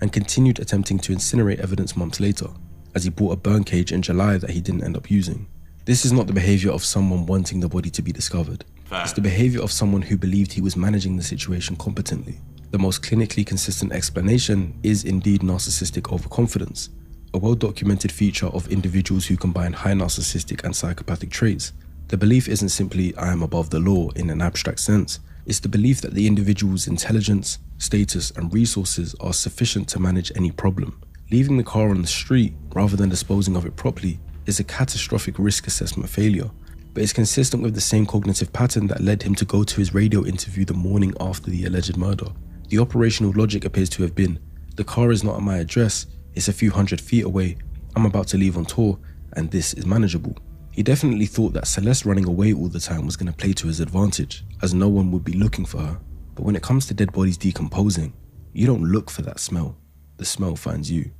and continued attempting to incinerate evidence months later, as he bought a burn cage in July that he didn't end up using. This is not the behavior of someone wanting the body to be discovered. It's the behavior of someone who believed he was managing the situation competently. The most clinically consistent explanation is indeed narcissistic overconfidence, a well-documented feature of individuals who combine high narcissistic and psychopathic traits. The belief isn't simply, I am above the law in an abstract sense, It's the belief that the individual's intelligence, status, and resources are sufficient to manage any problem. Leaving the car on the street rather than disposing of it properly is a catastrophic risk assessment failure, but it's consistent with the same cognitive pattern that led him to go to his radio interview the morning after the alleged murder. The operational logic appears to have been, the car is not at my address, it's a few hundred feet away, I'm about to leave on tour, and this is manageable. He definitely thought that Celeste running away all the time was going to play to his advantage, as no one would be looking for her. But when it comes to dead bodies decomposing, you don't look for that smell. The smell finds you.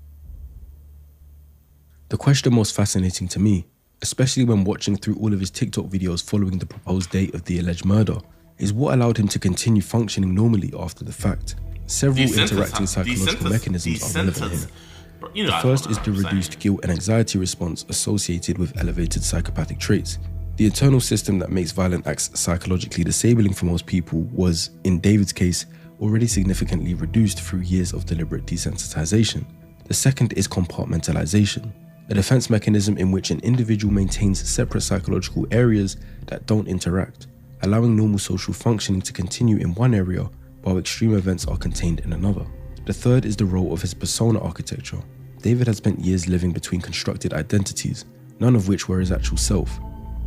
The question most fascinating to me, especially when watching through all of his TikTok videos following the proposed date of the alleged murder, is what allowed him to continue functioning normally after the fact. Several interacting psychological mechanisms are relevant here. The first is the reduced guilt and anxiety response associated with elevated psychopathic traits. The internal system that makes violent acts psychologically disabling for most people was, in David's case, already significantly reduced through years of deliberate desensitization. The second is compartmentalization, a defense mechanism in which an individual maintains separate psychological areas that don't interact, allowing normal social functioning to continue in one area while extreme events are contained in another. The third is the role of his persona architecture. David had spent years living between constructed identities, none of which were his actual self.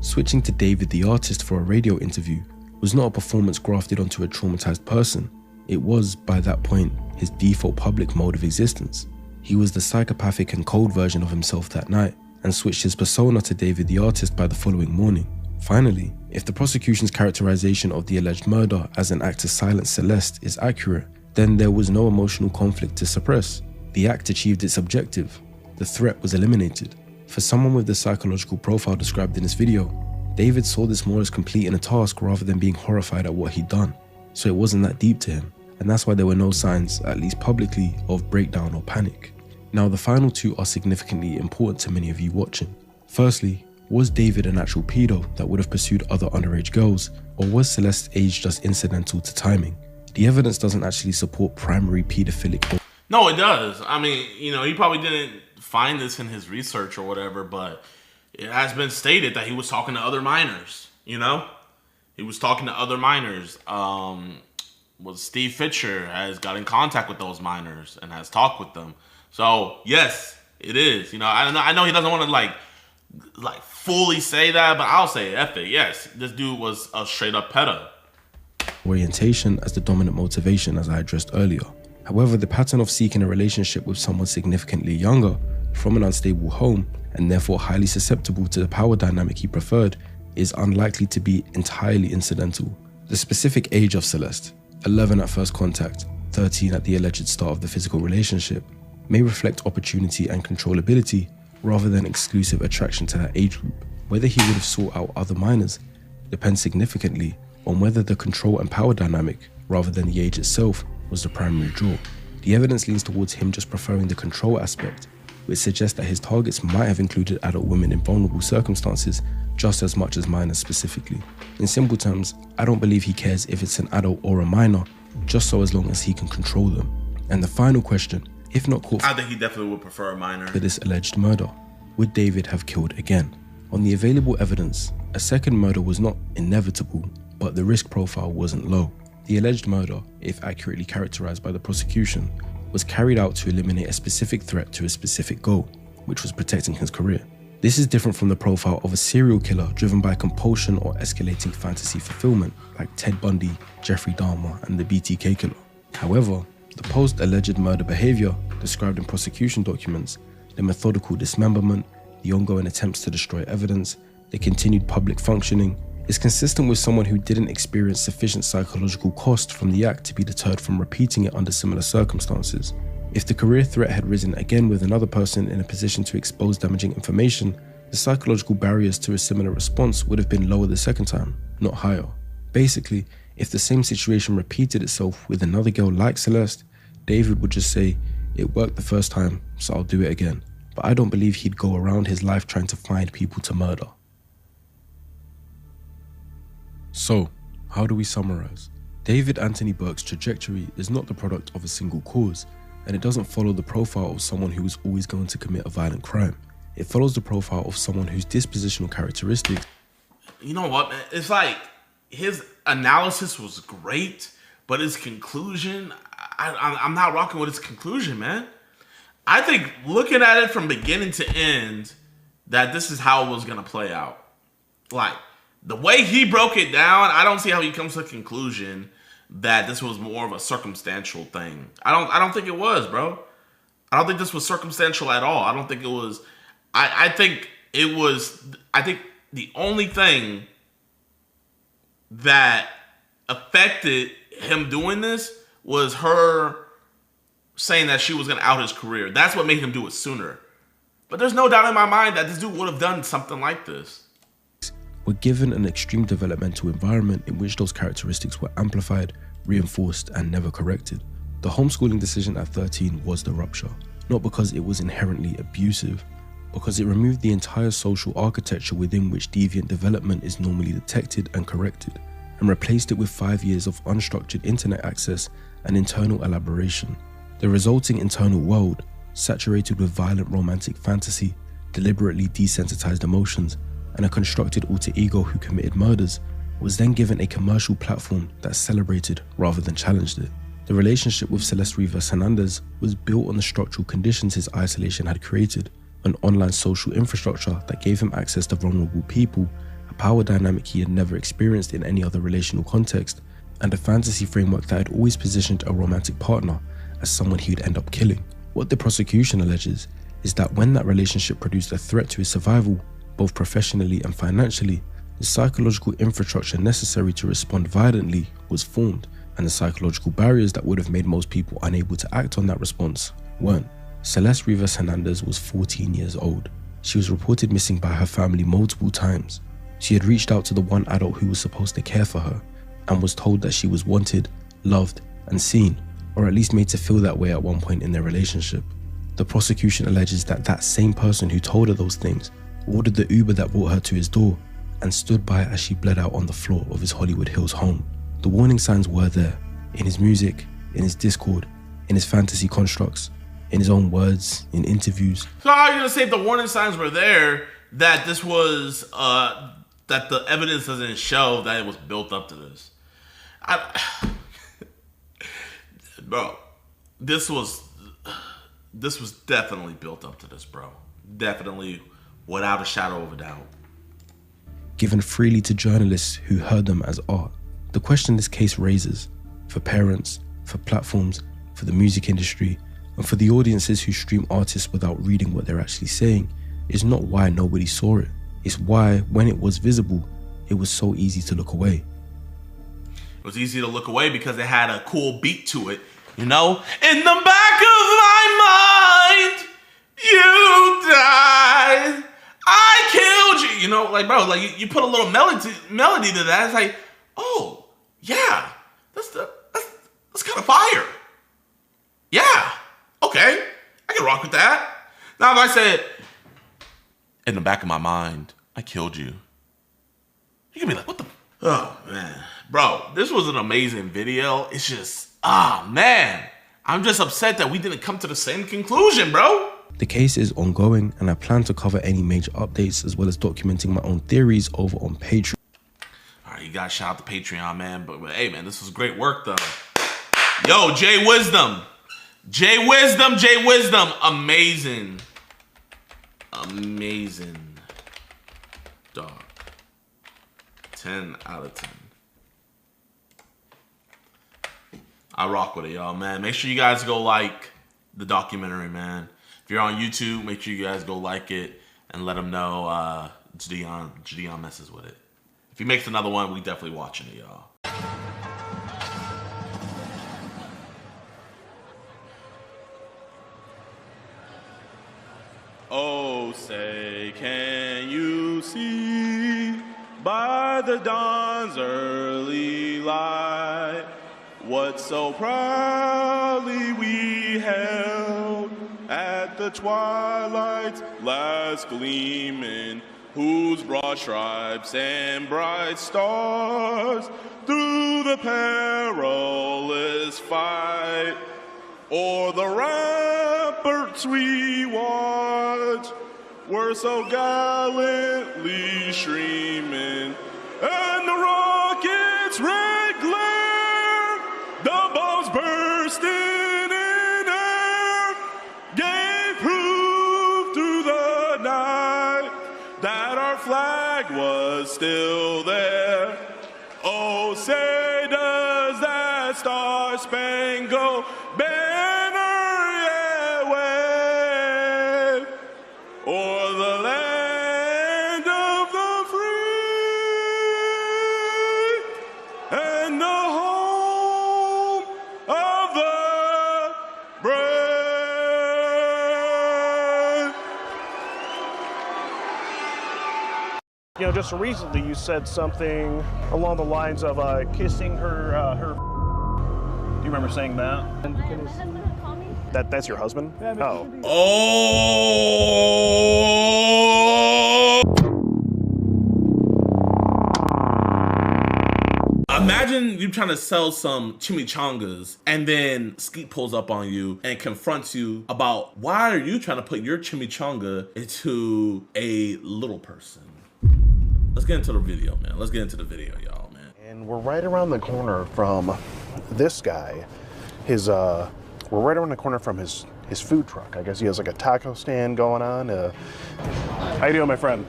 Switching to David the artist for a radio interview was not a performance grafted onto a traumatized person. It was, by that point, his default public mode of existence. He was the psychopathic and cold version of himself that night, and switched his persona to David the artist by the following morning. Finally, if the prosecution's characterization of the alleged murder as an act to silence Celeste is accurate, then there was no emotional conflict to suppress. The act achieved its objective. The threat was eliminated. For someone with the psychological profile described in this video, David saw this more as completing a task rather than being horrified at what he'd done. So it wasn't that deep to him, and that's why there were no signs, at least publicly, of breakdown or panic. Now the final two are significantly important to many of you watching. Firstly, was David an actual pedo that would have pursued other underage girls, or was Celeste's age just incidental to timing? The evidence doesn't actually support primary pedophilic. No, it does. I mean, you know, he probably didn't find this in his research or whatever, but it has been stated that he was talking to other minors, you know? He was talking to other minors. Steve Fisher has got in contact with those minors and has talked with them. So, yes, it is. You know, I know he doesn't want to, like fully say that, but I'll say F it. Yes, this dude was a straight-up pedo. Orientation as the dominant motivation, as I addressed earlier. However, the pattern of seeking a relationship with someone significantly younger, from an unstable home, and therefore highly susceptible to the power dynamic he preferred, is unlikely to be entirely incidental. The specific age of Celeste, 11 at first contact, 13 at the alleged start of the physical relationship, may reflect opportunity and controllability rather than exclusive attraction to that age group. Whether he would have sought out other minors depends significantly on whether the control and power dynamic, rather than the age itself, was the primary draw. The evidence leans towards him just preferring the control aspect, which suggests that his targets might have included adult women in vulnerable circumstances just as much as minors specifically. In simple terms, I don't believe he cares if it's an adult or a minor, just so as long as he can control them. And the final question, if not caught, I think he definitely would prefer a minor. For this alleged murder, would David have killed again? On the available evidence, a second murder was not inevitable, but the risk profile wasn't low. The alleged murder, if accurately characterized by the prosecution, was carried out to eliminate a specific threat to a specific goal, which was protecting his career. This is different from the profile of a serial killer driven by compulsion or escalating fantasy fulfillment, like Ted Bundy, Jeffrey Dahmer, and the BTK killer. However, the post-alleged murder behavior described in prosecution documents, the methodical dismemberment, the ongoing attempts to destroy evidence, the continued public functioning, is consistent with someone who didn't experience sufficient psychological cost from the act to be deterred from repeating it under similar circumstances. If the career threat had risen again with another person in a position to expose damaging information, the psychological barriers to a similar response would have been lower the second time, not higher. Basically, if the same situation repeated itself with another girl like Celeste, David would just say, "It worked the first time, so I'll do it again." But I don't believe he'd go around his life trying to find people to murder. So, how do we summarize? David Anthony Burke's trajectory is not the product of a single cause, and it doesn't follow the profile of someone who is always going to commit a violent crime. It follows the profile of someone whose dispositional characteristics... You know what, man? It's like, his analysis was great, but his conclusion, I'm not rocking with his conclusion, man. I think looking at it from beginning to end, that this is how it was gonna play out. Like the way he broke it down, I don't see how he comes to the conclusion that this was more of a circumstantial thing. I don't think it was, bro. I don't think this was circumstantial at all. I don't think it was. I think it was. I think the only thing that affected him doing this was her saying that she was going to out his career. That's what made him do it sooner. But there's no doubt in my mind that this dude would have done something like this. Were given an extreme developmental environment in which those characteristics were amplified, reinforced, and never corrected. The homeschooling decision at 13 was the rupture, not because it was inherently abusive, because it removed the entire social architecture within which deviant development is normally detected and corrected, and replaced it with 5 years of unstructured internet access and internal elaboration. The resulting internal world, saturated with violent romantic fantasy, deliberately desensitized emotions, and a constructed alter ego who committed murders, was then given a commercial platform that celebrated rather than challenged it. The relationship with Celeste Rivas Hernandez was built on the structural conditions his isolation had created, an online social infrastructure that gave him access to vulnerable people, a power dynamic he had never experienced in any other relational context, and a fantasy framework that had always positioned a romantic partner as someone he would end up killing. What the prosecution alleges is that when that relationship produced a threat to his survival, both professionally and financially, the psychological infrastructure necessary to respond violently was formed, and the psychological barriers that would have made most people unable to act on that response weren't. Celeste Rivas Hernandez was 14 years old. She was reported missing by her family multiple times. She had reached out to the one adult who was supposed to care for her, and was told that she was wanted, loved, and seen, or at least made to feel that way at one point in their relationship. The prosecution alleges that that same person who told her those things ordered the Uber that brought her to his door and stood by as she bled out on the floor of his Hollywood Hills home. The warning signs were there, in his music, in his Discord, in his fantasy constructs, in his own words, in interviews. So how are you gonna say if the warning signs were there, that this was, that the evidence doesn't show that it was built up to this? Bro, this was definitely built up to this, bro. Definitely, without a shadow of a doubt. Given freely to journalists who heard them as art. The question this case raises, for parents, for platforms, for the music industry, and for the audiences who stream artists without reading what they're actually saying, is not why nobody saw it. It's why, when it was visible, it was so easy to look away. It was easy to look away because it had a cool beat to it, you know? In the back of my mind, you died. I killed you. You know, like, bro, like you put a little melody to that. It's like, oh, yeah, that's kind of fire. Yeah, okay, I can rock with that. Now, if I said, in the back of my mind, I killed you, you can be like, what the? Oh, man. Bro, this was an amazing video. It's just, man. I'm just upset that we didn't come to the same conclusion, bro. The case is ongoing, and I plan to cover any major updates as well as documenting my own theories over on Patreon. All right, you guys shout out to Patreon, man. But hey, man, this was great work, though. Yo, Jay Wisdom, amazing. Dog. 10 out of 10. I rock with it, y'all, man. Make sure you guys go like the documentary, man. If you're on YouTube, make sure you guys go like it and let them know JiDion messes with it. If he makes another one, we definitely watching it, y'all. Oh, say, can you see by the dawn's early light what so proudly we held at the twilight's last gleaming, whose broad stripes and bright stars through the perilous fight o'er the ramparts we watched were so gallantly streaming, and the rocket its red glare, the bombs bursting in air gave proof through the night that our flag was still there. Oh, say does that star-spangled banner yet wave o'er the land of the free and the home of the brave. You know, just recently you said something along the lines of kissing her. Do you remember saying that? That's your husband? Oh. Oh! Imagine you trying to sell some chimichangas and then Skeet pulls up on you and confronts you about why are you trying to put your chimichanga into a little person. Let's get into the video, man. Let's get into the video, y'all, man. And we're right around the corner from this guy. We're right around the corner from his food truck. I guess he has like a taco stand going on. How you doing, my friend?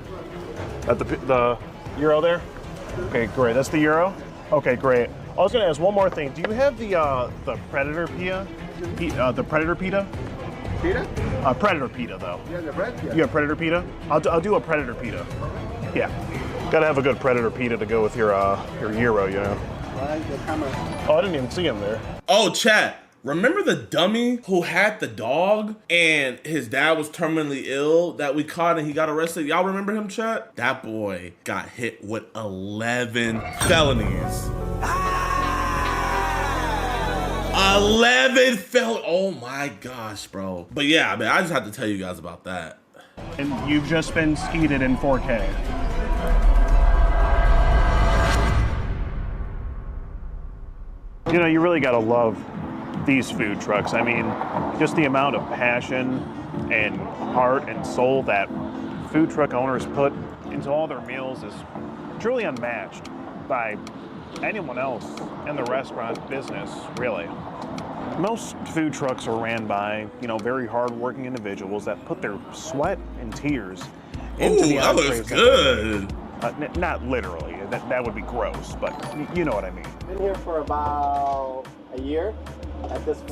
At the Euro there? Okay, great. That's the Euro? Okay, great. I was gonna ask one more thing. Do you have the Predator pita? The Predator pita? Pita? Predator pita, though. Yeah, the bread? Yeah. You have Predator pita? I'll do a Predator pita. Yeah. Gotta have a good Predator pita to go with your Euro, you know. Oh, I didn't even see him there. Oh, chat. Remember the dummy who had the dog and his dad was terminally ill that we caught and he got arrested? Y'all remember him, chat? That boy got hit with 11 felonies. 11 felonies. Oh my gosh, bro. But yeah, man, I just have to tell you guys about that. And you've just been skeeted in 4K. You know, you really gotta love these food trucks. I mean, just the amount of passion and heart and soul that food truck owners put into all their meals is truly unmatched by anyone else in the restaurant business, really. Most food trucks are ran by, you know, very hard-working individuals that put their sweat and tears into the that entrees. looks good. Not literally. That would be gross, but you know what I mean. Been here for about a year at this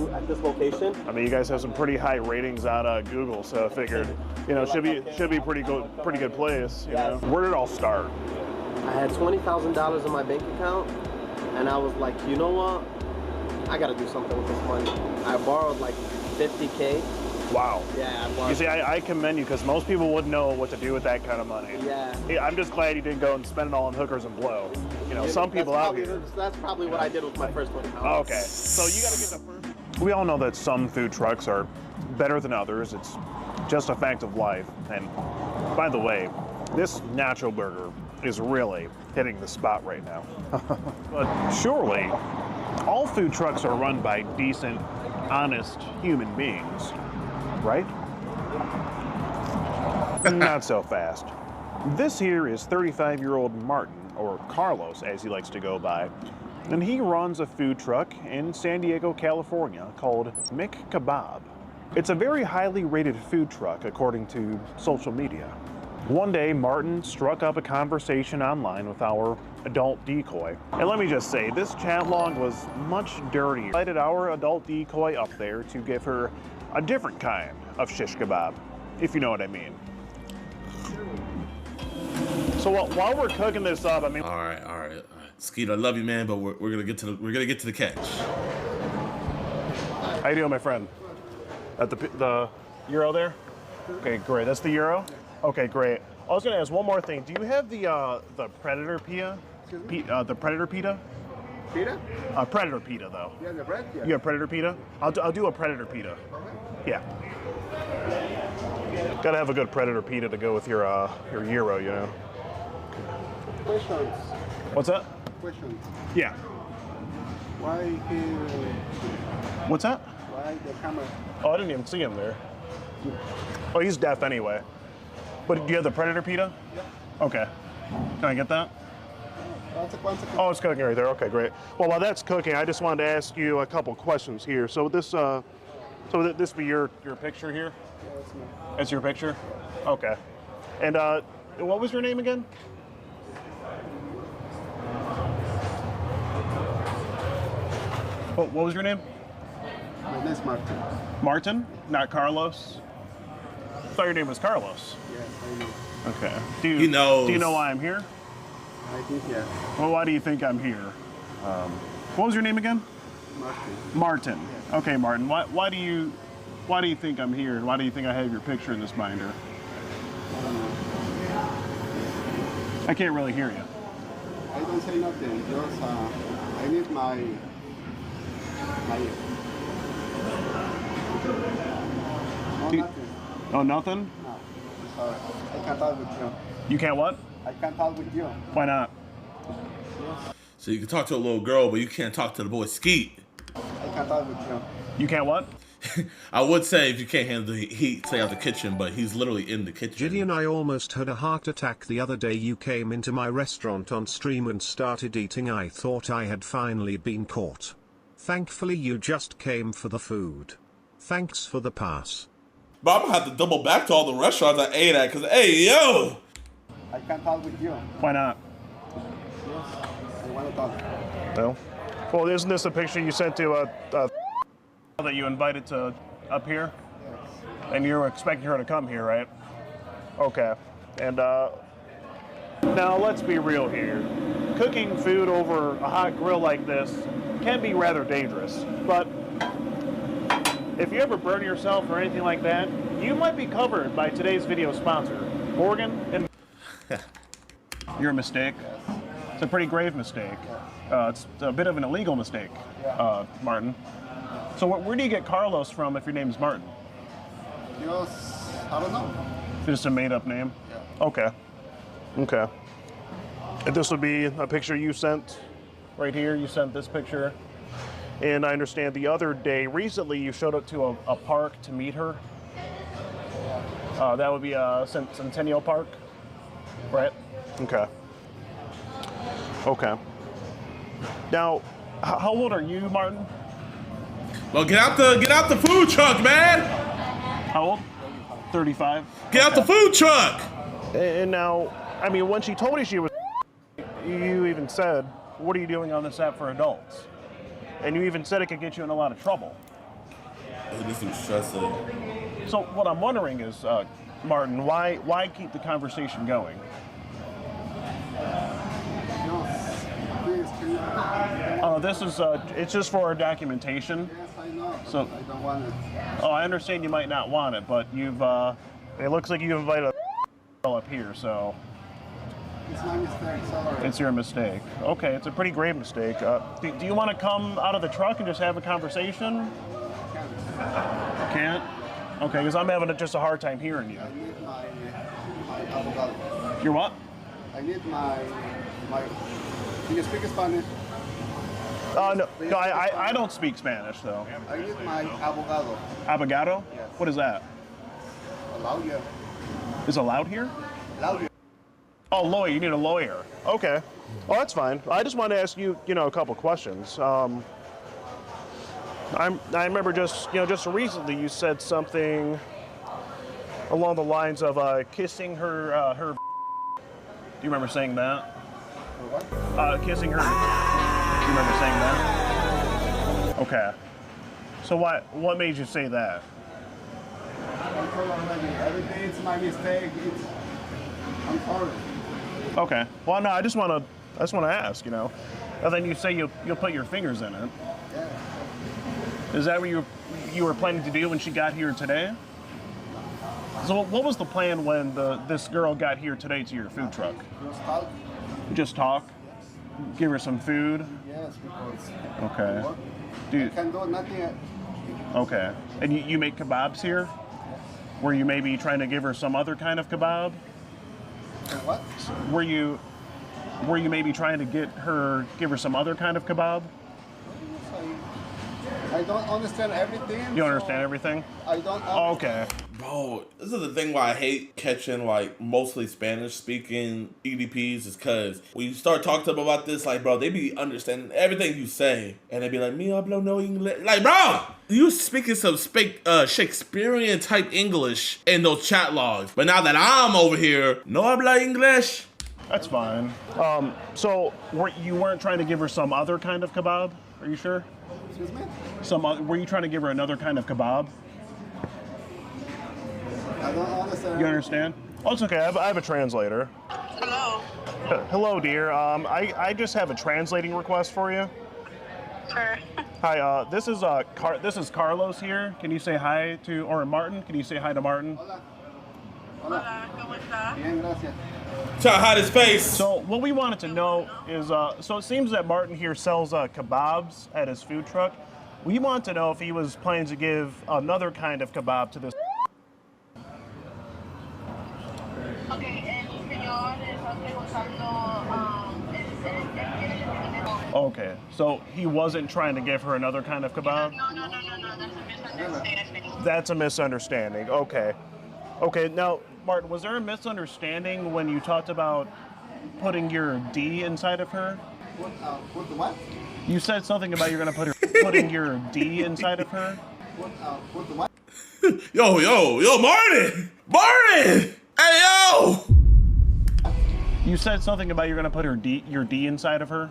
location. I mean, you guys have some pretty high ratings on Google, so I figured, you know, should be pretty good place. You know? Where did it all start? I had $20,000 in my bank account, and I was like, you know what? I gotta do something with this money. I borrowed like $50K. Wow. Yeah, I borrowed. You see, I commend you because most people wouldn't know what to do with that kind of money. Yeah. I'm just glad you didn't go and spend it all on hookers and blow. You know, some people out here. That's probably what I did with my first $20,000. Oh, okay. So you gotta get the first. We all know that some food trucks are better than others. It's just a fact of life. And by the way, this nacho burger is really hitting the spot right now. But surely, all food trucks are run by decent, honest human beings, right? Not so fast. This here is 35-year-old Martin, or Carlos as he likes to go by, and he runs a food truck in San Diego, California called Mick Kebab. It's a very highly rated food truck according to social media. One day, Martin struck up a conversation online with our adult decoy. And let me just say, this chat log was much dirtier. I invited our adult decoy up there to give her a different kind of shish kebab, if you know what I mean. So while we're cooking this up, I mean. All right. Skeeter, I love you, man, but we're gonna get to the catch. How you doing, my friend? At the Euro there? Okay, great. That's the Euro? Okay, great. I was gonna ask one more thing. Do you have the Predator pita? The Predator pita? Pita? Predator pita, though. Yeah, the bread? Yeah. You have Predator pita? I'll do a Predator pita. Okay. Yeah. Gotta have a good Predator pita to go with your Euro, you know. Questions. What's that? Questions. Yeah. Why here? What's that? Why the camera? Oh, I didn't even see him there. Oh, he's deaf anyway. But do you have the Predator pita? Yeah. Okay. Can I get that? Oh, it's cooking right there. Okay, great. Well, while that's cooking, I just wanted to ask you a couple questions here. So this, this be your picture here? Yeah, it's me. That's your picture? Okay. And what was your name again? What was your name? My name is Martin. Martin? Not Carlos? I thought your name was Carlos. Yes, I know. Okay. Do He knows. Do you know why I'm here? I think, yeah. Well, why do you think I'm here? What was your name again? Martin. Martin. Yes. Okay, Martin. Why do you think I'm here, and why do you think I have your picture in this binder? I can't really hear you. I don't say nothing. Just I need my nothing. Oh, nothing? No. I can't talk with you. You can't what? I can't talk with you. Why not? So you can talk to a little girl, but you can't talk to the boy Skeet. I can't talk with you. You can't what? I would say if you can't handle the heat, stay out the kitchen, but he's literally in the kitchen. JiDion, I almost had a heart attack the other day. You came into my restaurant on stream and started eating. I thought I had finally been caught. Thankfully you just came for the food. Thanks for the pass. But I'm gonna have to double back to all the restaurants I ate at, cause hey, yo! I can't talk with you. Why not? Yes, I want to talk. No. Well, isn't this a picture you sent to that you invited to up here? Yes. And you're expecting her to come here, right? Okay. And now let's be real here. Cooking food over a hot grill like this can be rather dangerous. But if you ever burn yourself or anything like that, you might be covered by today's video sponsor, Morgan and Your mistake. It's a pretty grave mistake. It's a bit of an illegal mistake, Martin. So where do you get Carlos from if your name's Martin? Just, I don't know. Just a made-up name? Yeah. Okay. Okay. And this would be a picture you sent right here. You sent this picture. And I understand the other day, recently, you showed up to a park to meet her. That would be Centennial Park, right? Okay. Okay. Now, how old are you, Martin? Well, get out the food truck, man. How old? 35. Get out the food truck. And now, I mean, when she told you she was, you even said, "What are you doing on this app for adults?" And you even said it could get you in a lot of trouble. This is stressing. So what I'm wondering is, Martin, why keep the conversation going? This is it's just for our documentation. Yes, I know. So I don't want it. Oh, I understand you might not want it, but you've it looks like you invited a up here, so It's my mistake, sorry. it's your mistake. Okay, it's a pretty grave mistake. Do you want to come out of the truck and just have a conversation? Can't? Okay, because I'm having just a hard time hearing you. I need my avocado. You're what? I need my. Can you speak Spanish? No, I don't speak Spanish, though. I need my avocado. Abogado? Yes. What is that? Allowed you. Is allowed here? Allowed you. Oh, lawyer. You need a lawyer. Okay. Well, that's fine. I just want to ask you, a couple questions. I remember just recently you said something along the lines of kissing her. Do you remember saying that? What? Kissing her. Do you remember saying that? Okay. So what made you say that? I'm sorry already. Everything is my mistake. I'm sorry. Okay. Well, no, I just want to ask, And then you say you'll put your fingers in it. Yeah. Is that what you were planning to do when she got here today? So what was the plan when this girl got here today to your food truck? Just talk. Just talk? Give her some food? Yes, because. Okay. I can do nothing. Okay. And you make kebabs here? Were you maybe trying to give her some other kind of kebab? What? Were you maybe trying to give her some other kind of kebab? I don't understand everything. You don't understand everything? I don't. Oh, okay. Bro, Yo, this is the thing why I hate catching like mostly Spanish speaking EDPs is because when you start talking to them about this, like, bro, they be understanding everything you say, and they be like, "Me hablo no inglés." Like, bro, you speaking some Shakespearean type English in those chat logs, but now that I'm over here, no habla English. That's fine. So you weren't trying to give her some other kind of kebab? Are you sure? Excuse me? Were you trying to give her another kind of kebab? I don't understand. You understand? Oh, it's okay. I have a translator. Hello. Hello, dear. I just have a translating request for you. Sure. Hi. This is Carlos here. Can you say hi to, or Martin? Can you say hi to Martin? Hola, ¿cómo está? Bien, gracias. Try to hide his face. So what we wanted to know is, so it seems that Martin here sells kebabs at his food truck. We want to know if he was planning to give another kind of kebab to this. Okay, so he wasn't trying to give her another kind of kebab? No, that's a misunderstanding. That's a misunderstanding, okay. Okay, now, Martin, was there a misunderstanding when you talked about putting your D inside of her? What the what? You said something about you're gonna putting your D inside of her? What the what? Yo, Martin! Martin! Hey, yo! You said something about you're gonna put your D inside of her?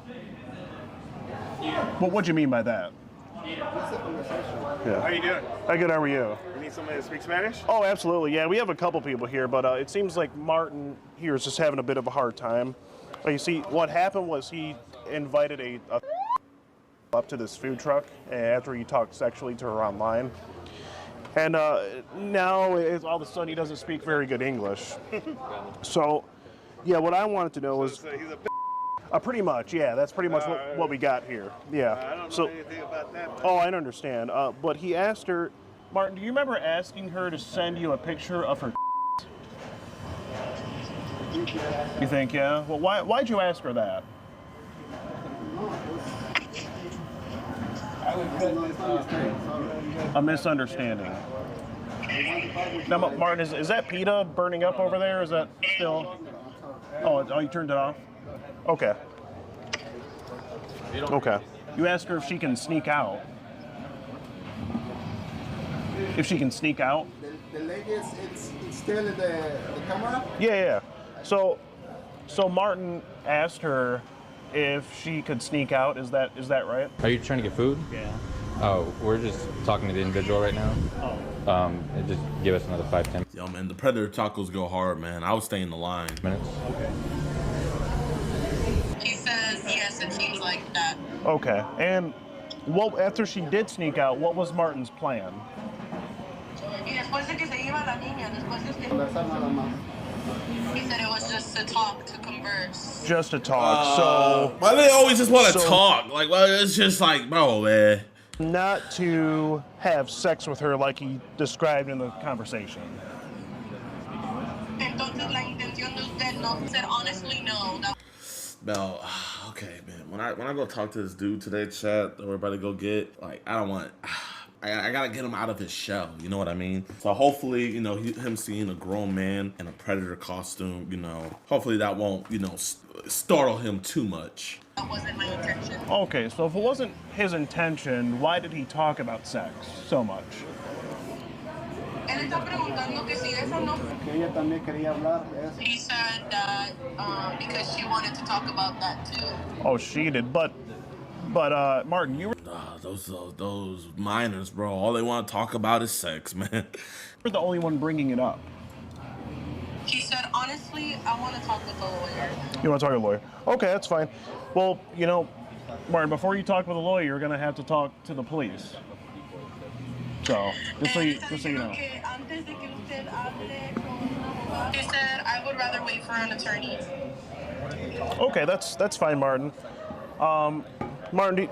Well, what'd you mean by that? Yeah. How you doing? Hi, good, how are you? You need somebody to speak Spanish? Oh, absolutely, yeah, we have a couple people here, but it seems like Martin here is just having a bit of a hard time. You see, what happened was he invited a up to this food truck after he talked sexually to her online. And now, all of a sudden, he doesn't speak very good English. So, yeah, what I wanted to know was... So he's a pretty much, yeah. That's pretty much what we got here. Yeah. I don't know anything about that. Oh, I understand. But he asked her... Martin, do you remember asking her to send you a picture of her... You think, yeah? Well, why'd you ask her that? A misunderstanding. Now, Martin, is that PETA burning up over there? Is that still... Oh, you turned it off? Okay. Okay. You asked her if she can sneak out. If she can sneak out? The lady it's still in the camera? Yeah. So Martin asked her if she could sneak out. Is that right? Are you trying to get food? Yeah. Oh, we're just talking to the individual right now. Oh. Just give us another 5-10 Yo, man, the Predator tacos go hard, man. I would stay in the line. minutes. Okay. He says yes, it seems like that. Okay. And after she did sneak out, what was Martin's plan? Y después de que se iba la niña, después de que... He said it was just to talk, to converse. Just to talk. So why they always just want to talk? Like, well, it's just like, bro, man. Not to have sex with her like he described in the conversation. Entonces la intención de usted no said honestly no. No, okay, man. When I go talk to this dude today, chat, that we're about to go get, like, I don't want. I gotta get him out of his shell, you know what I mean? So hopefully, you know, him seeing a grown man in a Predator costume, you know, hopefully that won't, you know, startle him too much. That wasn't my intention. Okay, so if it wasn't his intention, why did he talk about sex so much? Él está preguntando que si eso no... Que ella también quería hablar de eso. He said that because she wanted to talk about that too. Oh, she did, but Martin, you were... Those minors, bro, all they want to talk about is sex, man. You're the only one bringing it up. He said, honestly, I want to talk with a lawyer. You want to talk to a lawyer? Okay, that's fine. Well, you know, Martin, before you talk with a lawyer, you're going to have to talk to the police. So, just so you know. He said, I would rather wait for an attorney. Okay, that's fine, Martin. Martin,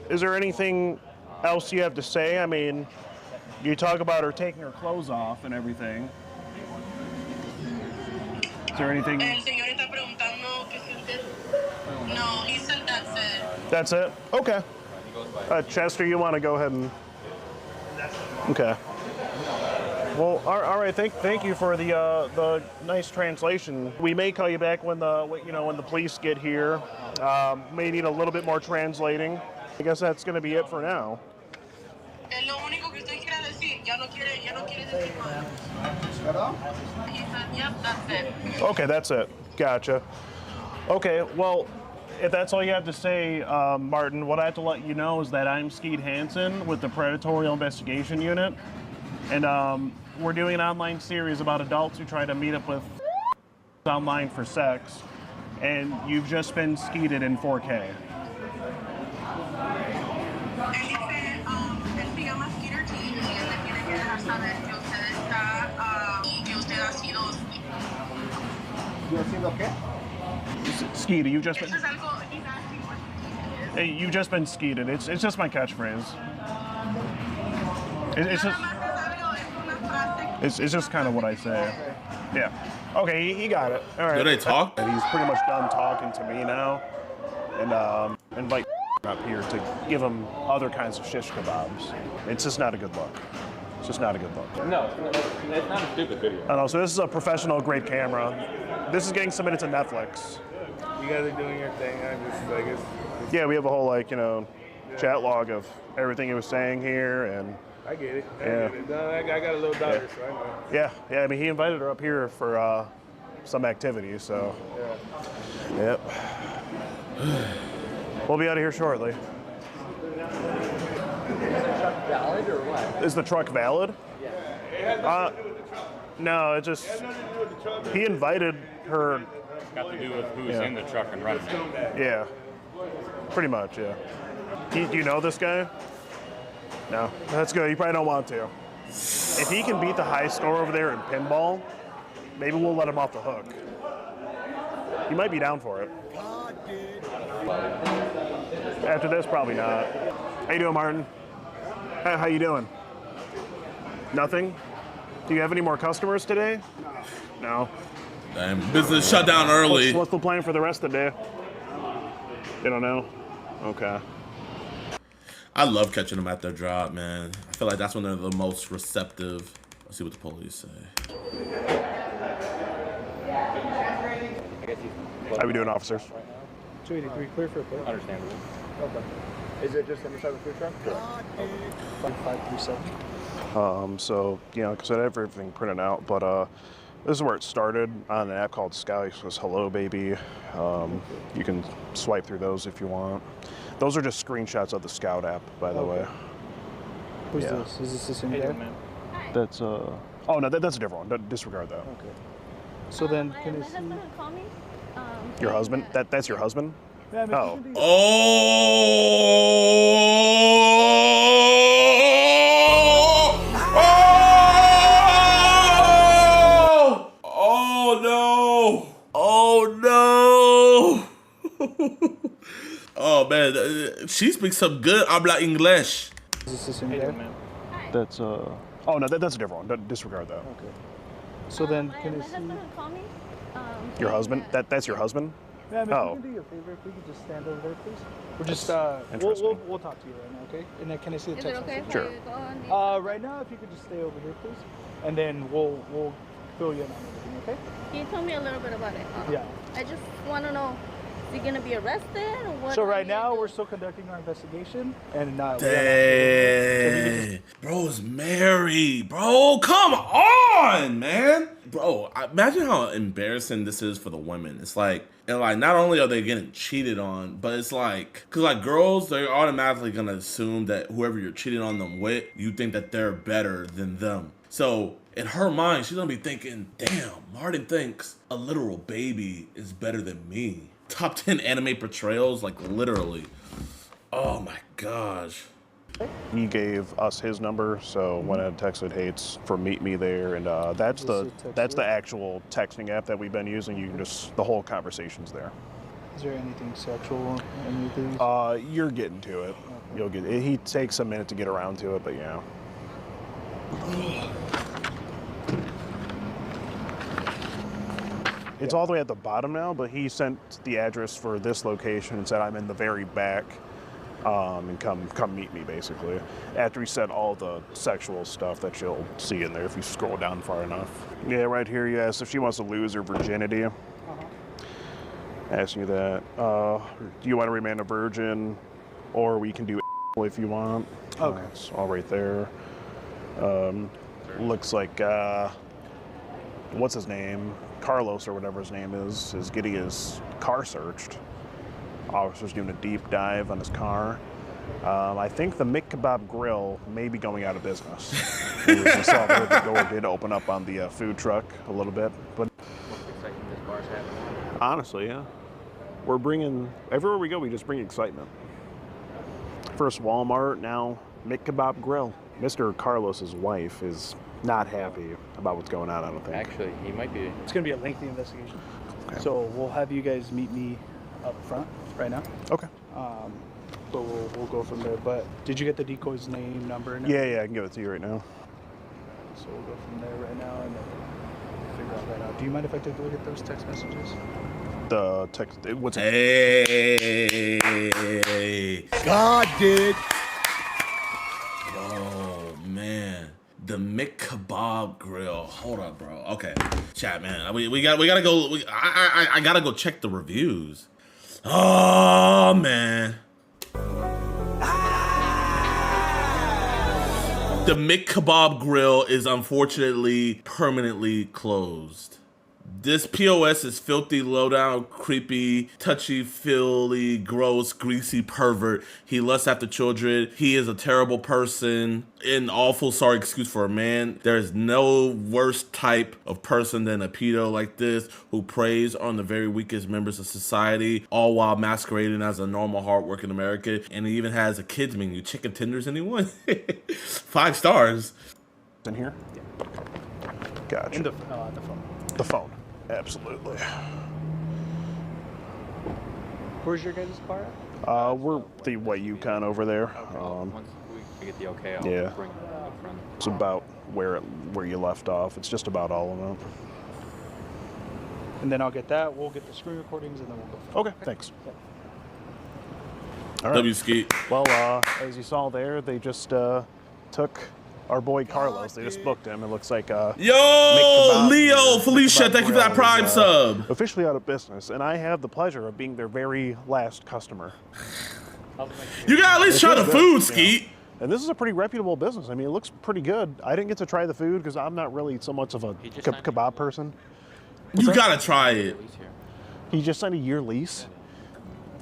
is there anything else you have to say? I mean, you talk about her taking her clothes off and everything. Is there anything? El señor está preguntando que si usted... No, he said that's it. That's it? Okay. Chester, you want to go ahead and... Okay. Well, all right. Thank you for the nice translation. We may call you back when the police get here. May need a little bit more translating. I guess that's going to be it for now. Yep, that's it. Okay, that's it. Gotcha. Okay, well, if that's all you have to say, Martin, what I have to let you know is that I'm Skeet Hansen with the Predatorial Investigation Unit, and we're doing an online series about adults who try to meet up with online for sex, and you've just been skeeted in 4K. Skeeter, you've just been. Hey, you've just been skeeted. It's just my catchphrase. It's just kind of what I say. Yeah. Okay, he got it. All right. Do they talk? And he's pretty much done talking to me now, and invite up here to give him other kinds of shish kebabs. It's just not a good look. It's just not a good look. No, it's not a stupid video. I know. So this is a professional grade camera. This is getting submitted to Netflix. You guys are doing your thing. I guess. Yeah, we have a whole chat log of everything he was saying here, and I get it. I yeah. get it. No, I got a little daughter, so I know. Yeah. I mean, he invited her up here for some activity, so. Yeah. Yep. We'll be out of here shortly. Is the truck valid or what? Is the truck valid? Yeah. No, it just he invited her. It's got to do with who's in the truck and running it. Yeah, pretty much. Yeah. Do you know this guy? No, that's good. You probably don't want to. If he can beat the high score over there in pinball, maybe we'll let him off the hook. He might be down for it. After this, probably not. How you doing, Martin? How you doing? Nothing? Do you have any more customers today? No. Damn, business shut down early. What's the plan for the rest of the day? You don't know? Okay. I love catching them at their job, man. I feel like that's when they're the most receptive. Let's see what the police say. How we doing, officers? 283 clear for a clear. Understandable. Okay. Is it just inside the food truck? Correct. Okay. 5537. So, like I said, I have everything printed out, but this is where it started on an app called Scout. It was Hello Baby. You can swipe through those if you want. Those are just screenshots of the Scout app, by the way. Who's this? Is this the same guy? That's oh no, that's a different one. Disregard that. Okay. So then, can you see? Your husband? That's your husband? Yeah, I mean, oh. Oh man, she speaks some good habla English. Is this the same guy? That's oh no, that's a different one. Disregard that. Okay. So then, can you see? Your husband? That's your husband? Yeah, I mean, oh. if you can do you a favor, if we could just stand over there, please. We're just we'll talk to you right now, okay? And then can I see the text message? Sure. Right now, if you could just stay over here, please, and then we'll fill you in on everything, okay? Can you tell me a little bit about it? Yeah. I just want to know, is he gonna be arrested or what? So right now we're still conducting our investigation, and Dang. Bro's married, bro. Come on, man. Bro, imagine how embarrassing this is for the women. It's like, and like, not only are they getting cheated on, but it's like, cause like girls, they're automatically gonna assume that whoever you're cheating on them with, you think that they're better than them. So in her mind, she's gonna be thinking, damn, Martin thinks a literal baby is better than me. Top 10 anime portrayals, like literally. Oh my gosh. He gave us his number, so went ahead and texted Hates for meet me there, and that's the actual texting app that we've been using. You can just the whole conversation's there. Is there anything sexual? Anything? You're getting to it. Okay. You'll get it. He takes a minute to get around to it, but yeah. It's all the way at the bottom now, but he sent the address for this location and said I'm in the very back. and come meet me, basically. After he said all the sexual stuff that you'll see in there if you scroll down far enough. Yeah, right here you asked if she wants to lose her virginity. Asking you that. Do you want to remain a virgin, or we can do if you want. Okay. It's all right there. Looks like, what's his name? Carlos, or whatever his name is getting his car searched. Officer's doing a deep dive on his car. I think the Mick Kebab Grill may be going out of business. We saw that the door did open up on the food truck a little bit, but honestly, yeah. We're bringing, everywhere we go, we just bring excitement. First Walmart, now Mick Kebab Grill. Mr. Carlos's wife is not happy about what's going on, I don't think. Actually, he might be. It's going to be a lengthy investigation. Okay. So we'll have you guys meet me up front right now. Okay. But we'll go from there. But did you get the decoy's name, number, and Yeah, I can give it to you right now. So we'll go from there right now and then figure all that out. Do you mind if I take a look at those text messages? The text, what's it? Hey. God did. Oh, man. The Mick Kebab Grill. Hold up, bro. Okay. Chat, man. We gotta go. I gotta go check the reviews. Oh, man. The Mick Kebab Grill is unfortunately permanently closed. This POS is filthy, low-down, creepy, touchy-feely, gross, greasy pervert. He lusts after children. He is a terrible person. An awful sorry excuse for a man. There is no worse type of person than a pedo like this who preys on the very weakest members of society, all while masquerading as a normal, hardworking American. And he even has a kids menu. Chicken tenders, anyone? 5 stars. In here? Yeah. Gotcha. In the phone. The phone. Absolutely. Where's your guys' car at? We're the white Yukon over there. Once we get the okay, I'll Yeah. bring it up front. It's about where you left off. It's just about all of them. And then I'll get that. We'll get the screen recordings and then we'll go. Okay, thanks. Yeah. All right. W Skeet. Well, as you saw there, they just took our boy Carlos. They just booked him. It looks like Yo, Leo, Felicia, thank you for that Prime sub. Officially out of business, and I have the pleasure of being their very last customer. You gotta at least try the food, Skeet. Yeah. And this is a pretty reputable business. I mean, it looks pretty good. I didn't get to try the food because I'm not really so much of a kebab person. You gotta try it. He just signed a year lease?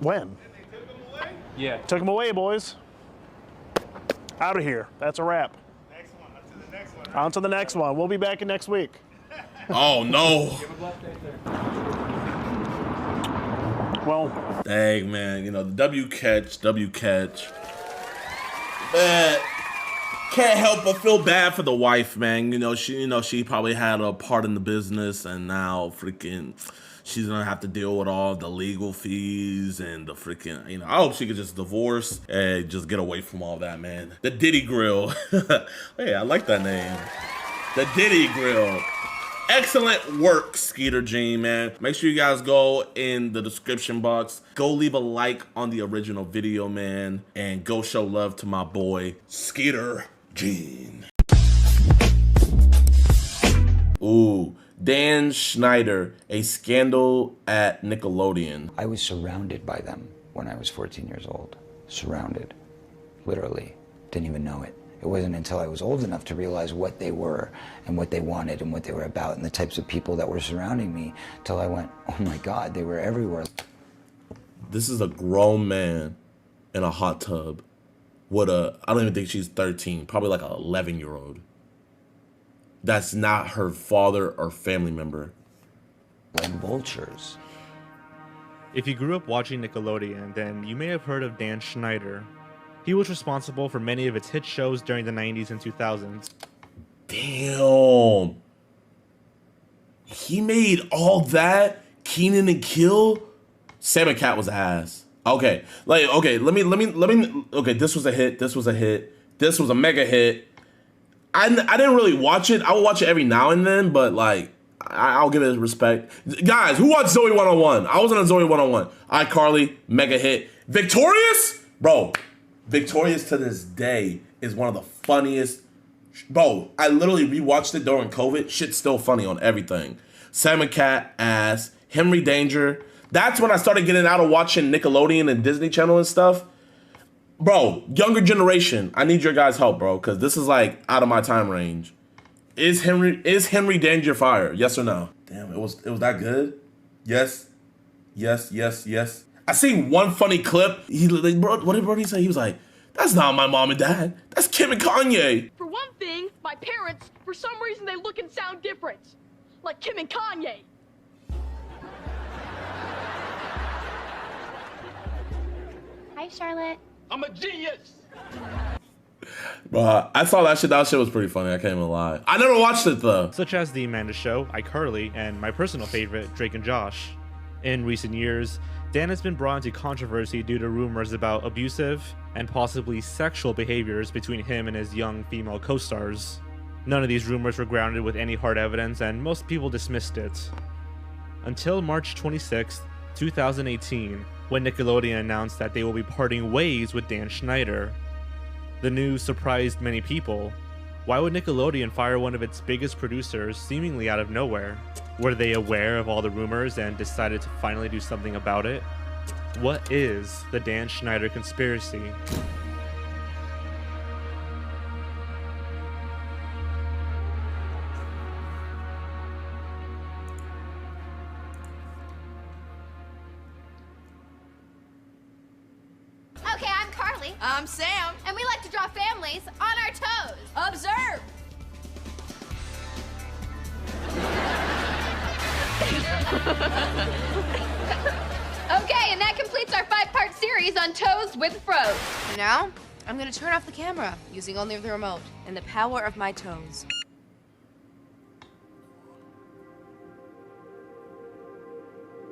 When? Yeah. Took him away, boys. Out of here. That's a wrap. On to the next one. We'll be back in next week. Oh, no. Well, dang, man. You know, the W catch. Man, can't help but feel bad for the wife, man. She probably had a part in the business, and now freaking she's gonna have to deal with all the legal fees and the freaking, I hope she could just divorce and just get away from all that, man. The Diddy Grill. Hey, I like that name. The Diddy Grill. Excellent work, Skeeter Gene, man. Make sure you guys go in the description box. Go leave a like on the original video, man. And go show love to my boy, Skeeter Gene. Ooh. Dan Schneider, a scandal at Nickelodeon. I was surrounded by them when I was 14 years old. Surrounded. Literally. Didn't even know it. It wasn't until I was old enough to realize what they were and what they wanted and what they were about and the types of people that were surrounding me till I went, oh my God, they were everywhere. This is a grown man in a hot tub with I don't even think she's 13, probably like an 11-year-old. That's not her father or family member. Like vultures. If you grew up watching Nickelodeon, then you may have heard of Dan Schneider. He was responsible for many of its hit shows during the 90s and 2000s. Damn. He made all that? Kenan and Kill? Sam and Cat was ass. Okay. Okay, let me okay, this was a hit. This was a mega hit. I didn't really watch it. I will watch it every now and then, but I'll give it respect. Guys, who watched Zoe 101? I was on a Zoe 101. iCarly, mega hit. Victorious? Bro, Victorious to this day is one of the funniest. Bro, I literally rewatched it during COVID. Shit's still funny on everything. Salmon Cat, Ass, Henry Danger. That's when I started getting out of watching Nickelodeon and Disney Channel and stuff. Bro, younger generation, I need your guys' help, bro, because this is like out of my time range. Is Henry Danger fire? Yes or no? Damn, it was that good? Yes. Yes, yes, yes. I seen one funny clip. What did Brody say? He was like, that's not my mom and dad. That's Kim and Kanye. For one thing, my parents, for some reason, they look and sound different. Like Kim and Kanye. Hi, Charlotte. I'm a genius. Bro, I saw that shit. That shit was pretty funny. I can't even lie. I never watched it though. Such as The Amanda Show, iCarly, and my personal favorite, Drake and Josh. In recent years, Dan has been brought into controversy due to rumors about abusive and possibly sexual behaviors between him and his young female co-stars. None of these rumors were grounded with any hard evidence, and most people dismissed it. Until March 26, 2018, when Nickelodeon announced that they will be parting ways with Dan Schneider. The news surprised many people. Why would Nickelodeon fire one of its biggest producers seemingly out of nowhere? Were they aware of all the rumors and decided to finally do something about it? What is the Dan Schneider conspiracy? Okay, I'm Carly. I'm Sam. And we like to draw families on our toes. Observe. Okay, and that completes our 5-part series on toes with froze. Now, I'm gonna turn off the camera using only the remote and the power of my toes.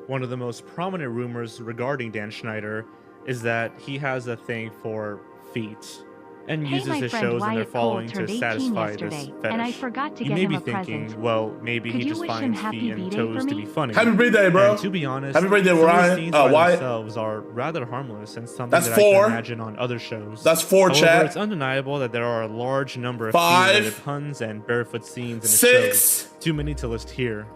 One of the most prominent rumors regarding Dan Schneider is that he has a thing for feet and uses his shows and their following to satisfy this fetish. And I forgot to you get may him be a thinking, present. well, maybe Could he you just wish him finds happy feet and B-Day toes for to me? be funny. Happy birthday, bro. And to be honest, Happy birthday, some of these Ryan. scenes by Wyatt. themselves are rather harmless and something That's that I 4. can imagine on other shows. That's 4, However, chat. it's undeniable that there are a large number of 5. feet-related puns and barefoot scenes in the 6. shows. Too many to list here.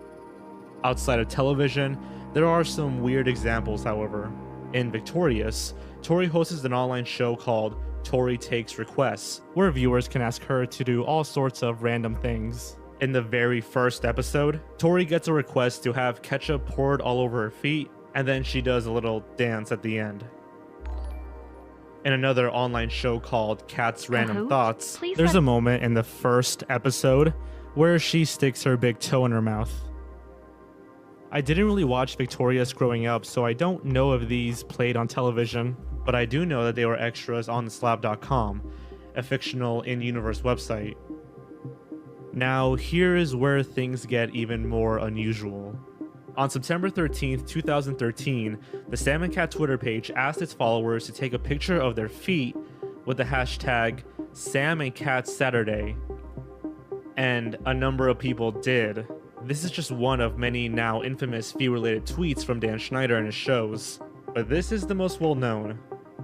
Outside of television, there are some weird examples, however. In Victorious, Tori hosts an online show called Tori Takes Requests, where viewers can ask her to do all sorts of random things. In the very first episode, Tori gets a request to have ketchup poured all over her feet, and then she does a little dance at the end. In another online show called Cat's Random Thoughts, there's a moment in the first episode where she sticks her big toe in her mouth. I didn't really watch Victorious growing up, so I don't know if these played on television, but I do know that they were extras on theslab.com, a fictional in-universe website. Now, here is where things get even more unusual. On September 13th, 2013, the Salmon Cat Twitter page asked its followers to take a picture of their feet with the hashtag #SamandCatSaturday, and a number of people did. This is just one of many now infamous feet-related tweets from Dan Schneider and his shows, but this is the most well-known.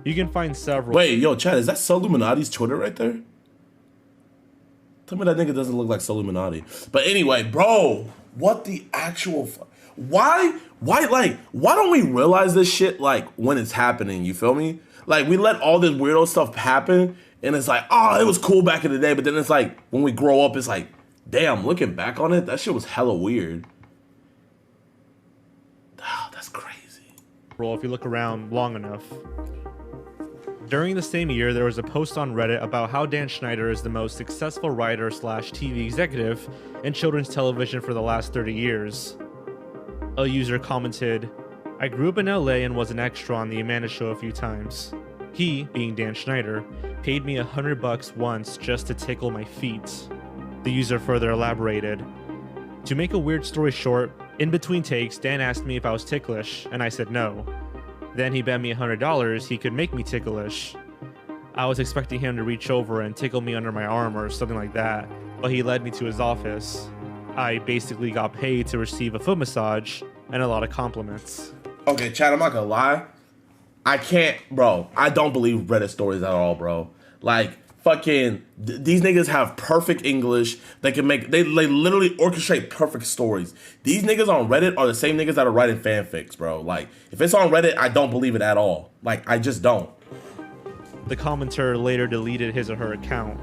You can find several. Wait, yo, Chad, is that Soluminati's Twitter right there? Tell me that nigga doesn't look like Soluminati. But anyway, bro, what the actual... Why don't we realize this shit, like, when it's happening, you feel me? Like, we let all this weirdo stuff happen, and it's like, oh, it was cool back in the day, but then it's like, when we grow up, it's like, damn, looking back on it, that shit was hella weird. Oh, that's crazy. If you look around long enough. During the same year, there was a post on Reddit about how Dan Schneider is the most successful writer / TV executive in children's television for the last 30 years. A user commented, I grew up in LA and was an extra on The Amanda Show a few times. He, being Dan Schneider, paid me $100 once just to tickle my feet. The user further elaborated, to make a weird story short, in between takes, Dan asked me if I was ticklish, and I said no. Then he bet me $100 he could make me ticklish. I was expecting him to reach over and tickle me under my arm or something like that, but he led me to his office. I basically got paid to receive a foot massage and a lot of compliments. Okay, Chad, I'm not gonna lie. I can't, bro. I don't believe Reddit stories at all, bro. Like, fucking, these niggas have perfect English. They can make, they literally orchestrate perfect stories. These niggas on Reddit are the same niggas that are writing fanfics, bro. Like, if it's on Reddit, I don't believe it at all. Like, I just don't. The commenter later deleted his or her account.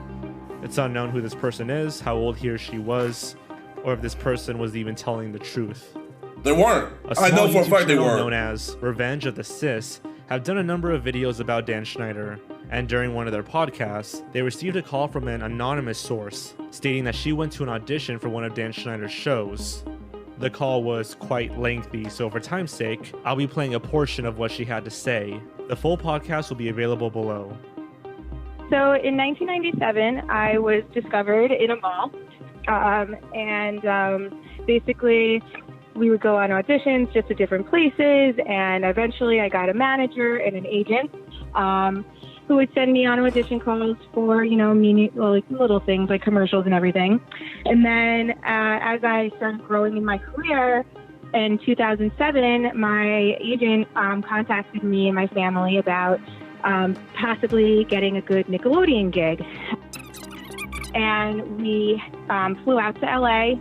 It's unknown who this person is, how old he or she was, or if this person was even telling the truth. They weren't. A I know small for a fact they YouTube channel weren't. known as Revenge of the Sis have done a number of videos about Dan Schneider, and during one of their podcasts, they received a call from an anonymous source stating that she went to an audition for one of Dan Schneider's shows. The call was quite lengthy, so for time's sake, I'll be playing a portion of what she had to say. The full podcast will be available below. So in 1997, I was discovered in a mall, basically we would go on auditions just to different places, and eventually I got a manager and an agent who would send me on audition calls for, like little things like commercials and everything. And then as I started growing in my career, in 2007, my agent contacted me and my family about possibly getting a good Nickelodeon gig. And we flew out to LA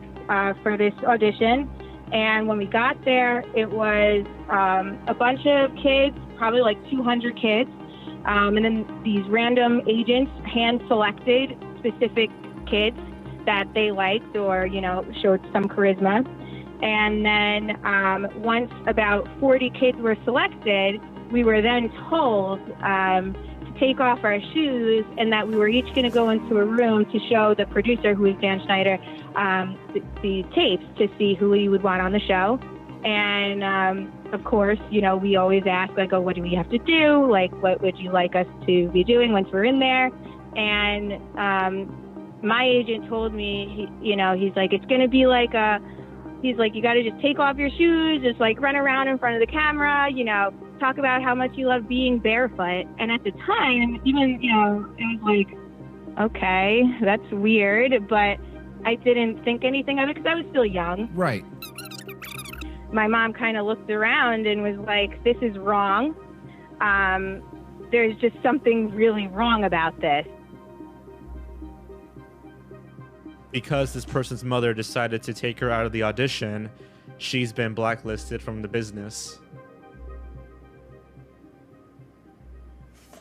for this audition. And when we got there, it was a bunch of kids, probably like 200 kids. And then these random agents hand-selected specific kids that they liked or, showed some charisma. And then once about 40 kids were selected, we were then told to take off our shoes and that we were each going to go into a room to show the producer, who is Dan Schneider, the tapes to see who we would want on the show. And of course, we always ask, like, oh, what do we have to do? Like, what would you like us to be doing once we're in there? And my agent told me, he's like, it's going to be like he's like, you got to just take off your shoes, just like run around in front of the camera, talk about how much you love being barefoot. And at the time, even, it was like, okay, that's weird, but I didn't think anything of it because I was still young. Right. My mom kind of looked around and was like, this is wrong. There's just something really wrong about this. Because this person's mother decided to take her out of the audition, she's been blacklisted from the business.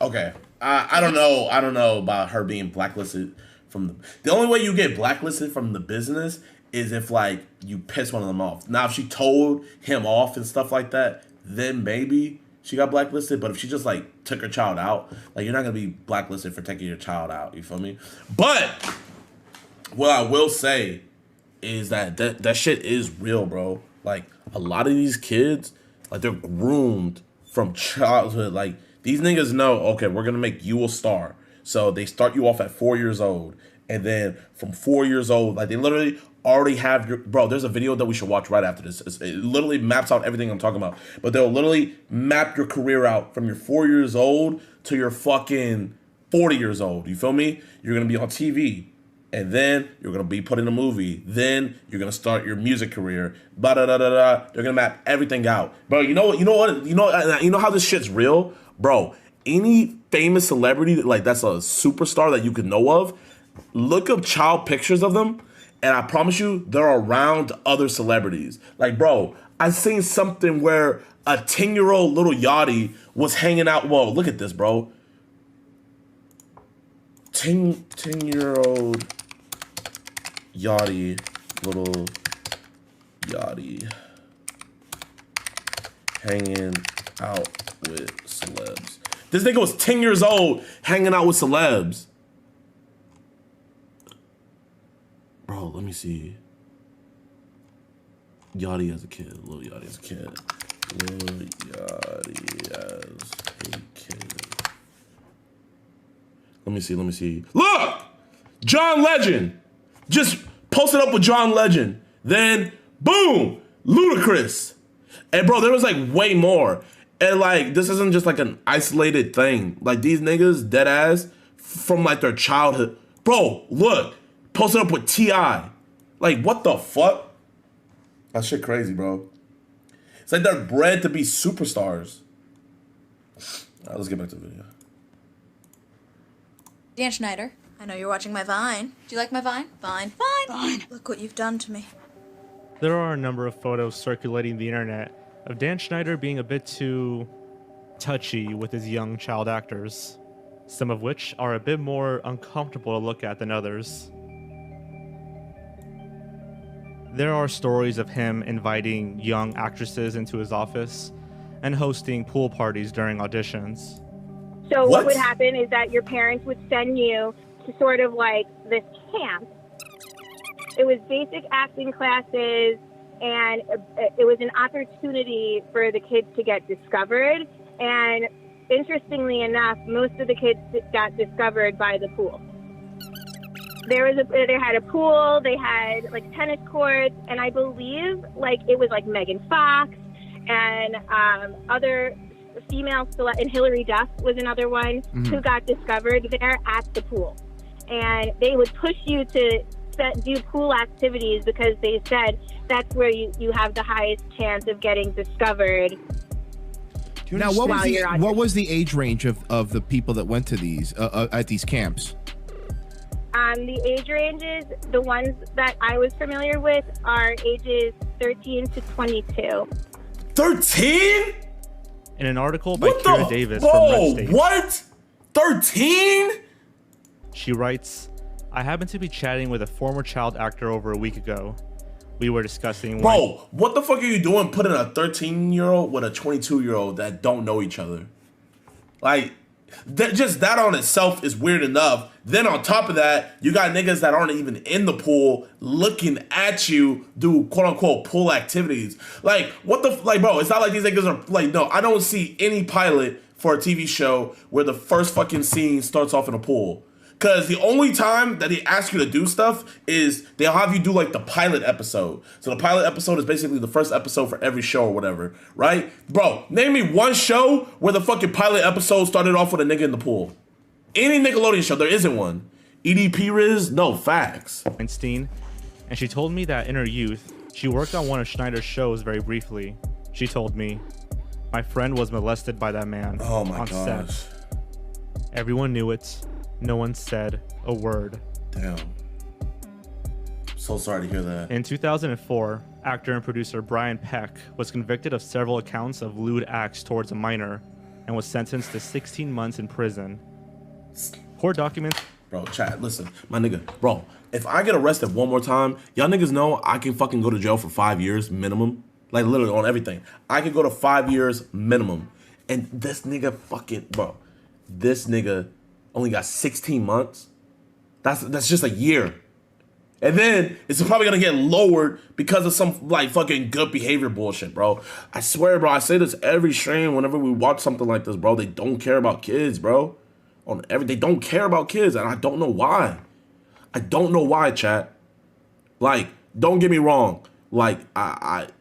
Okay. I don't know. I don't know about her being blacklisted from the only way you get blacklisted from the business is if, like, you piss one of them off. Now, if she told him off and stuff like that, then maybe she got blacklisted. But if she just, like, took her child out, like, you're not going to be blacklisted for taking your child out. You feel me? But what I will say is that shit is real, bro. Like, a lot of these kids, like, they're groomed from childhood. Like, these niggas know, okay, we're going to make you a star. So they start you off at 4 years old. And then from 4 years old, like, they literally already have your... Bro, there's a video that we should watch right after this. It literally maps out everything I'm talking about. But they'll literally map your career out from your 4 years old to your fucking 40 years old. You feel me? You're going to be on TV. And then you're going to be put in a movie. Then you're going to start your music career. Blah, da, da, da, da. They're going to map everything out. Bro, you know how this shit's real? Bro, any famous celebrity, like, that's a superstar that you could know of, look up child pictures of them, and I promise you, they're around other celebrities. Like, bro, I seen something where a 10-year-old little Yachty was hanging out. Whoa, look at this, bro. 10-year-old Yachty, little Yachty, hanging out with celebs. This nigga was 10 years old hanging out with celebs. Bro, let me see. Yachty as a kid. Lil Yachty as a kid. Lil Yachty as a kid. Let me see. Look! John Legend! Just posted up with John Legend. Then, boom! Ludacris. And bro, there was like way more. And like, this isn't just like an isolated thing. Like, these niggas, dead ass, from like their childhood. Bro, look. Posted up with T.I. Like, what the fuck? That shit crazy, bro. It's like they're bred to be superstars. All right, let's get back to the video. Dan Schneider, I know you're watching my Vine. Do you like my Vine? Vine. Look what you've done to me. There are a number of photos circulating the internet of Dan Schneider being a bit too touchy with his young child actors, some of which are a bit more uncomfortable to look at than others. There are stories of him inviting young actresses into his office and hosting pool parties during auditions. So what would happen is that your parents would send you to sort of like this camp. It was basic acting classes, and it was an opportunity for the kids to get discovered. And interestingly enough, most of the kids got discovered by the pool. They had a pool, they had like tennis courts, and I believe like it was like Megan Fox and other female and Hillary Duff was another one who got discovered there at the pool. And they would push you to do pool activities because they said that's where you have the highest chance of getting discovered. Now, what was the age range of the people that went to these at these camps? The age ranges, the ones that I was familiar with, are ages 13 to 22. 13? In an article by Kira Davis from Red State. What? 13? She writes, I happened to be chatting with a former child actor over a week ago. We were discussing... Bro, what the fuck are you doing putting a 13-year-old with a 22-year-old that don't know each other? Like, just that on itself is weird enough. Then on top of that, you got niggas that aren't even in the pool looking at you do quote-unquote pool activities. Like, what the... Like, bro, it's not like these niggas are... Like, no, I don't see any pilot for a TV show where the first fucking scene starts off in a pool. Because the only time that they ask you to do stuff is they'll have you do like the pilot episode. So the pilot episode is basically the first episode for every show or whatever, right? Bro, name me one show where the fucking pilot episode started off with a nigga in the pool. Any Nickelodeon show, there isn't one. EDP Riz, no, facts. Weinstein, and she told me that in her youth, she worked on one of Schneider's shows very briefly. She told me, my friend was molested by that man on set. Everyone knew it. No one said a word. Damn. So sorry to hear that. In 2004, actor and producer Brian Peck was convicted of several accounts of lewd acts towards a minor and was sentenced to 16 months in prison. Court documents... Bro, chat, listen, my nigga. Bro, if I get arrested one more time, y'all niggas know I can fucking go to jail for 5 years minimum. Like, literally on everything. I can go to 5 years minimum. And this nigga fucking... Bro, this nigga... only got 16 months. That's just a year. And then it's probably gonna get lowered because of some like fucking good behavior bullshit, bro. I swear, bro, I say this every stream whenever we watch something like this, bro. They don't care about kids, bro. They don't care about kids, and I don't know why. I don't know why, chat. Like, don't get me wrong. Like,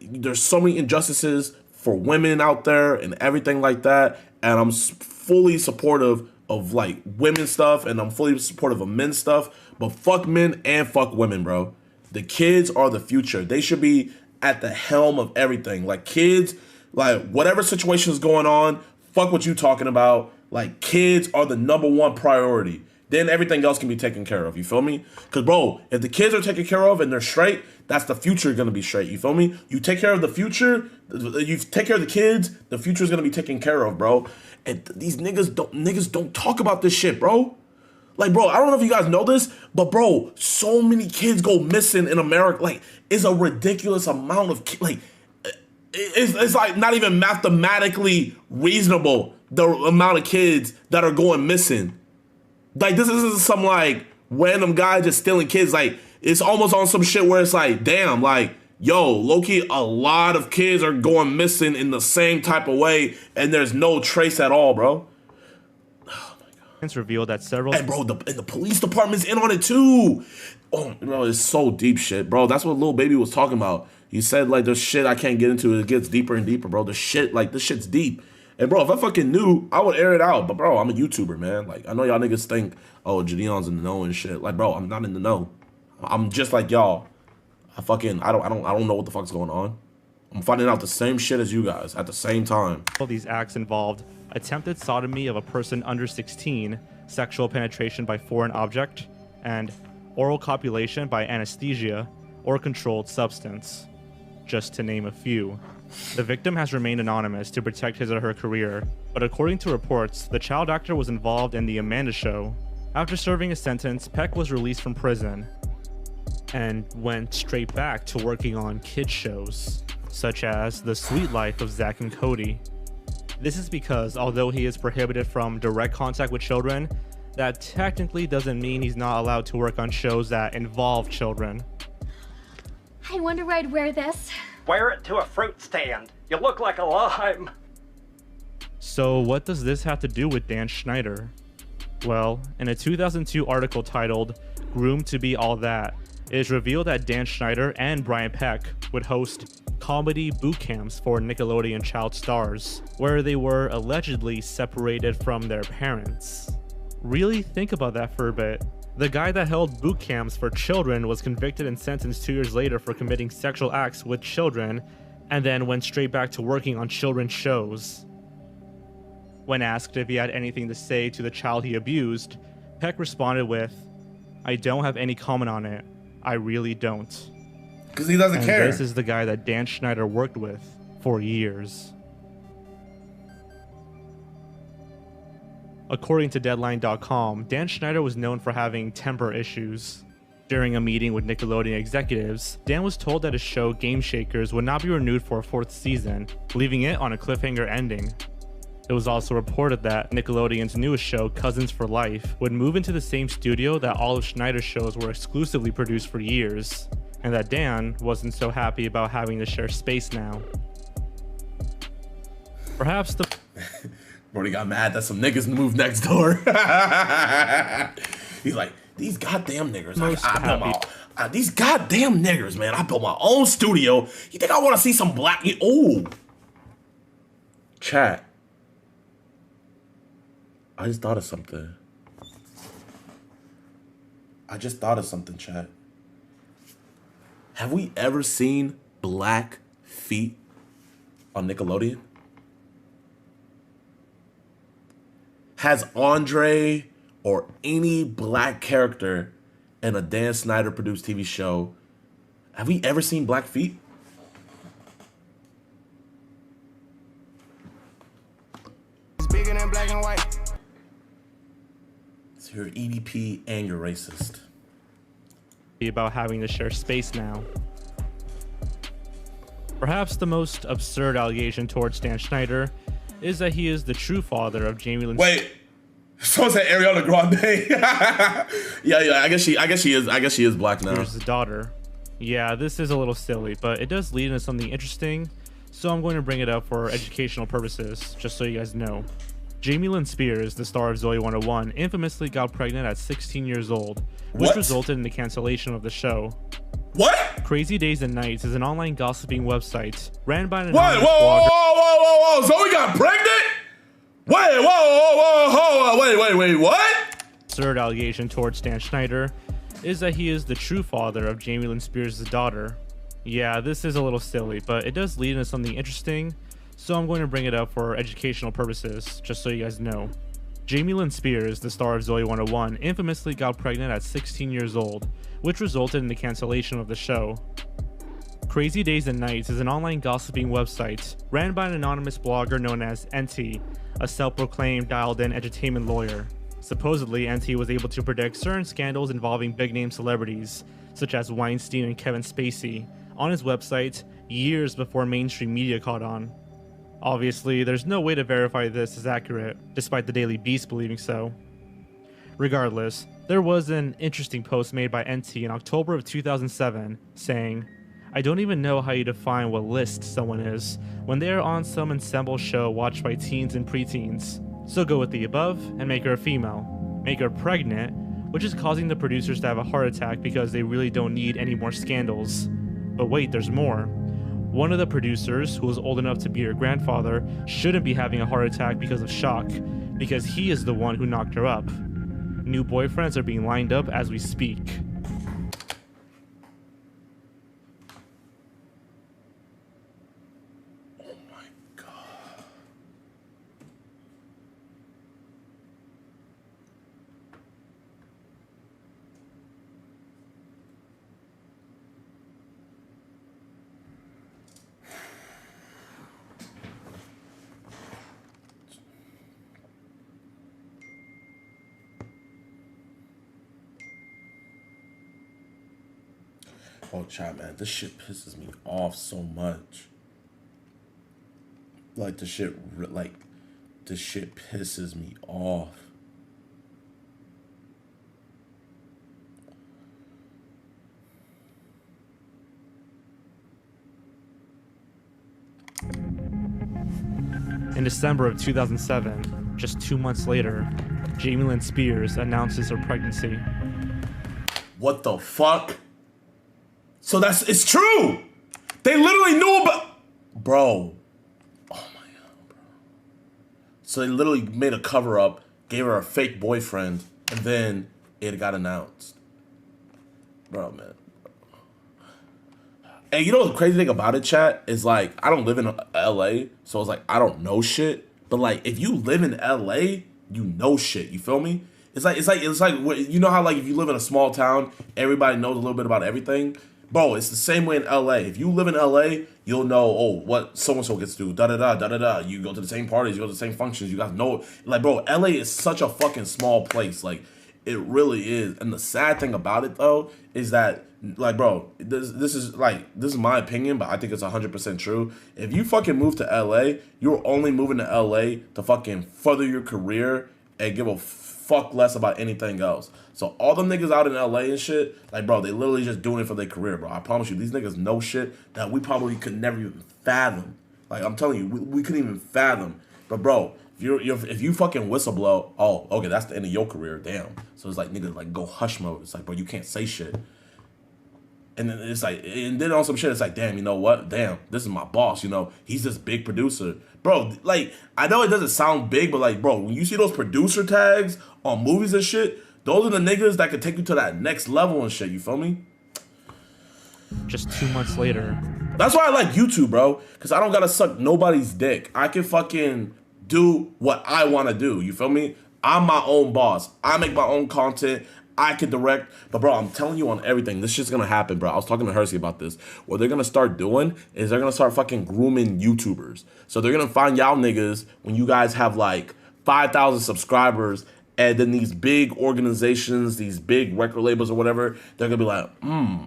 there's so many injustices for women out there and everything like that, and I'm fully supportive of like women's stuff, and I'm fully supportive of men's stuff, but fuck men and fuck women, bro. The kids are the future. They should be at the helm of everything. Like, kids, like whatever situation is going on, fuck what you talking about. Like, kids are the #1 priority. Then everything else can be taken care of. You feel me? Because, bro, if the kids are taken care of and they're straight, that's the future going to be straight. You feel me? You take care of the future, you take care of the kids, the future is going to be taken care of, bro. And these niggas don't talk about this shit, bro. Like, bro, I don't know if you guys know this, but, bro, so many kids go missing in America. Like, it's a ridiculous amount of kids. Like, it's like not even mathematically reasonable, the amount of kids that are going missing. Like, this isn't some, like, random guy just stealing kids. Like, it's almost on some shit where it's like, damn, like, yo, low-key, a lot of kids are going missing in the same type of way, and there's no trace at all, bro. Oh, my God. It's revealed that several... Hey, bro, the police department's in on it, too. Oh, bro, it's so deep shit, bro. That's what Lil Baby was talking about. He said, like, there's shit I can't get into. It gets deeper and deeper, bro. The shit, like, this shit's deep. And, bro, if I fucking knew, I would air it out. But, bro, I'm a YouTuber, man. Like, I know y'all niggas think, oh, JiDion's in the know and shit. Like, bro, I'm not in the know. I'm just like y'all. I don't know what the fuck's going on. I'm finding out the same shit as you guys at the same time. All these acts involved attempted sodomy of a person under 16, sexual penetration by foreign object, and oral copulation by anesthesia or controlled substance, just to name a few. The victim has remained anonymous to protect his or her career, but according to reports, the child actor was involved in The Amanda Show. After serving a sentence, Peck was released from prison and went straight back to working on kids shows, such as The Sweet Life of Zack and Cody. This is because, although he is prohibited from direct contact with children, that technically doesn't mean he's not allowed to work on shows that involve children. I wonder where I'd wear this. Wear it to a fruit stand. You look like a lime. So what does this have to do with Dan Schneider? Well, in a 2002 article titled "Groomed to Be All That," it is revealed that Dan Schneider and Brian Peck would host comedy boot camps for Nickelodeon child stars, where they were allegedly separated from their parents. Really think about that for a bit. The guy that held boot camps for children was convicted and sentenced 2 years later for committing sexual acts with children, and then went straight back to working on children's shows. When asked if he had anything to say to the child he abused, Peck responded with, "I don't have any comment on it. I really don't." Because he doesn't care. This is the guy that Dan Schneider worked with for years. According to Deadline.com, Dan Schneider was known for having temper issues. During a meeting with Nickelodeon executives, Dan was told that his show Game Shakers would not be renewed for a 4th season, leaving it on a cliffhanger ending. It was also reported that Nickelodeon's newest show, Cousins for Life, would move into the same studio that all of Schneider's shows were exclusively produced for years, and that Dan wasn't so happy about having to share space now. Perhaps the Brody got mad that some niggas moved next door. He's like, these goddamn niggers. These goddamn niggers, man. I built my own studio. You think I want to see some black? Oh, chat. I just thought of something. Chat. Have we ever seen black feet on Nickelodeon? Has Andre or any black character in a Dan Snyder produced TV show, have we ever seen black feet? It's bigger than black and white. So you're EDP and you're racist. About having to share space now. Perhaps the most absurd allegation towards Dan Schneider is that he is the true father of Jamie Lynn. Wait, someone said Ariana Grande. yeah, I guess she is black now. Here's the daughter. Yeah, this is a little silly, but it does lead into something interesting, so I'm going to bring it up for educational purposes, just so you guys know. Jamie Lynn Spears, the star of Zoe 101, infamously got pregnant at 16 years old, which resulted in the cancellation of the show. What? Crazy Days and Nights is an online gossiping website ran by an What? anonymous blogger. Whoa! Zoe got pregnant? Wait! What? Absurd allegation towards Dan Schneider is that he is the true father of Jamie Lynn Spears' daughter. Yeah, this is a little silly, but it does lead into something interesting, so I'm going to bring it up for educational purposes, just so you guys know. Jamie Lynn Spears, the star of Zoe 101, infamously got pregnant at 16 years old, which resulted in the cancellation of the show. Crazy Days and Nights is an online gossiping website ran by an anonymous blogger known as NT, a self-proclaimed dialed-in entertainment lawyer. Supposedly, NT was able to predict certain scandals involving big-name celebrities, such as Weinstein and Kevin Spacey, on his website years before mainstream media caught on. Obviously, there's no way to verify this as accurate, despite the Daily Beast believing so. Regardless, there was an interesting post made by NT in October of 2007 saying, "I don't even know how you define what list someone is when they are on some ensemble show watched by teens and preteens. So go with the above and make her a female. Make her pregnant, which is causing the producers to have a heart attack because they really don't need any more scandals. But wait, there's more. One of the producers, who was old enough to be her grandfather, shouldn't be having a heart attack because of shock, because he is the one who knocked her up. New boyfriends are being lined up as we speak." What? Oh, chat, man, this shit pisses me off so much. Like, this shit pisses me off. In December of 2007, just 2 months later, Jamie Lynn Spears announces her pregnancy. What the fuck? So it's true! They literally knew about... Bro. Oh my god, bro. So they literally made a cover-up, gave her a fake boyfriend, and then it got announced. Bro, man. And you know the crazy thing about it, chat, is like, I don't live in LA, so it's like, I don't know shit. But like, if you live in LA, you know shit, you feel me? It's like, you know how like, if you live in a small town, everybody knows a little bit about everything? Bro, it's the same way in LA. If you live in LA, you'll know, oh, what so-and-so gets to do, da-da-da, da-da-da. You go to the same parties, you go to the same functions, you guys know. Like, bro, LA is such a fucking small place. Like, it really is. And the sad thing about it, though, is that, like, bro, this is my opinion, but I think it's 100% true. If you fucking move to LA, you're only moving to LA to fucking further your career and give a fuck less about anything else. So all them niggas out in LA and shit, like, bro, they literally just doing it for their career, bro. I promise you, these niggas know shit that we probably could never even fathom. Like, I'm telling you, we couldn't even fathom. But, bro, if you fucking whistleblow, oh, okay, that's the end of your career, damn. So it's like, niggas, like, go hush mode. It's like, bro, you can't say shit. And then it's like, and then on some shit, it's like, damn, you know what? Damn, this is my boss, you know? He's this big producer. Bro, like, I know it doesn't sound big, but like, bro, when you see those producer tags on movies and shit, those are the niggas that could take you to that next level and shit, you feel me? Just 2 months later. That's why I like YouTube, bro, because I don't gotta suck nobody's dick. I can fucking do what I want to do, you feel me? I'm my own boss. I make my own content. I can direct, but bro, I'm telling you on everything, this shit's gonna happen, bro. I was talking to Hersey about this. What they're gonna start doing is they're gonna start fucking grooming YouTubers. So they're gonna find y'all niggas when you guys have like 5,000 subscribers, and then these big organizations, these big record labels or whatever, they're gonna be like,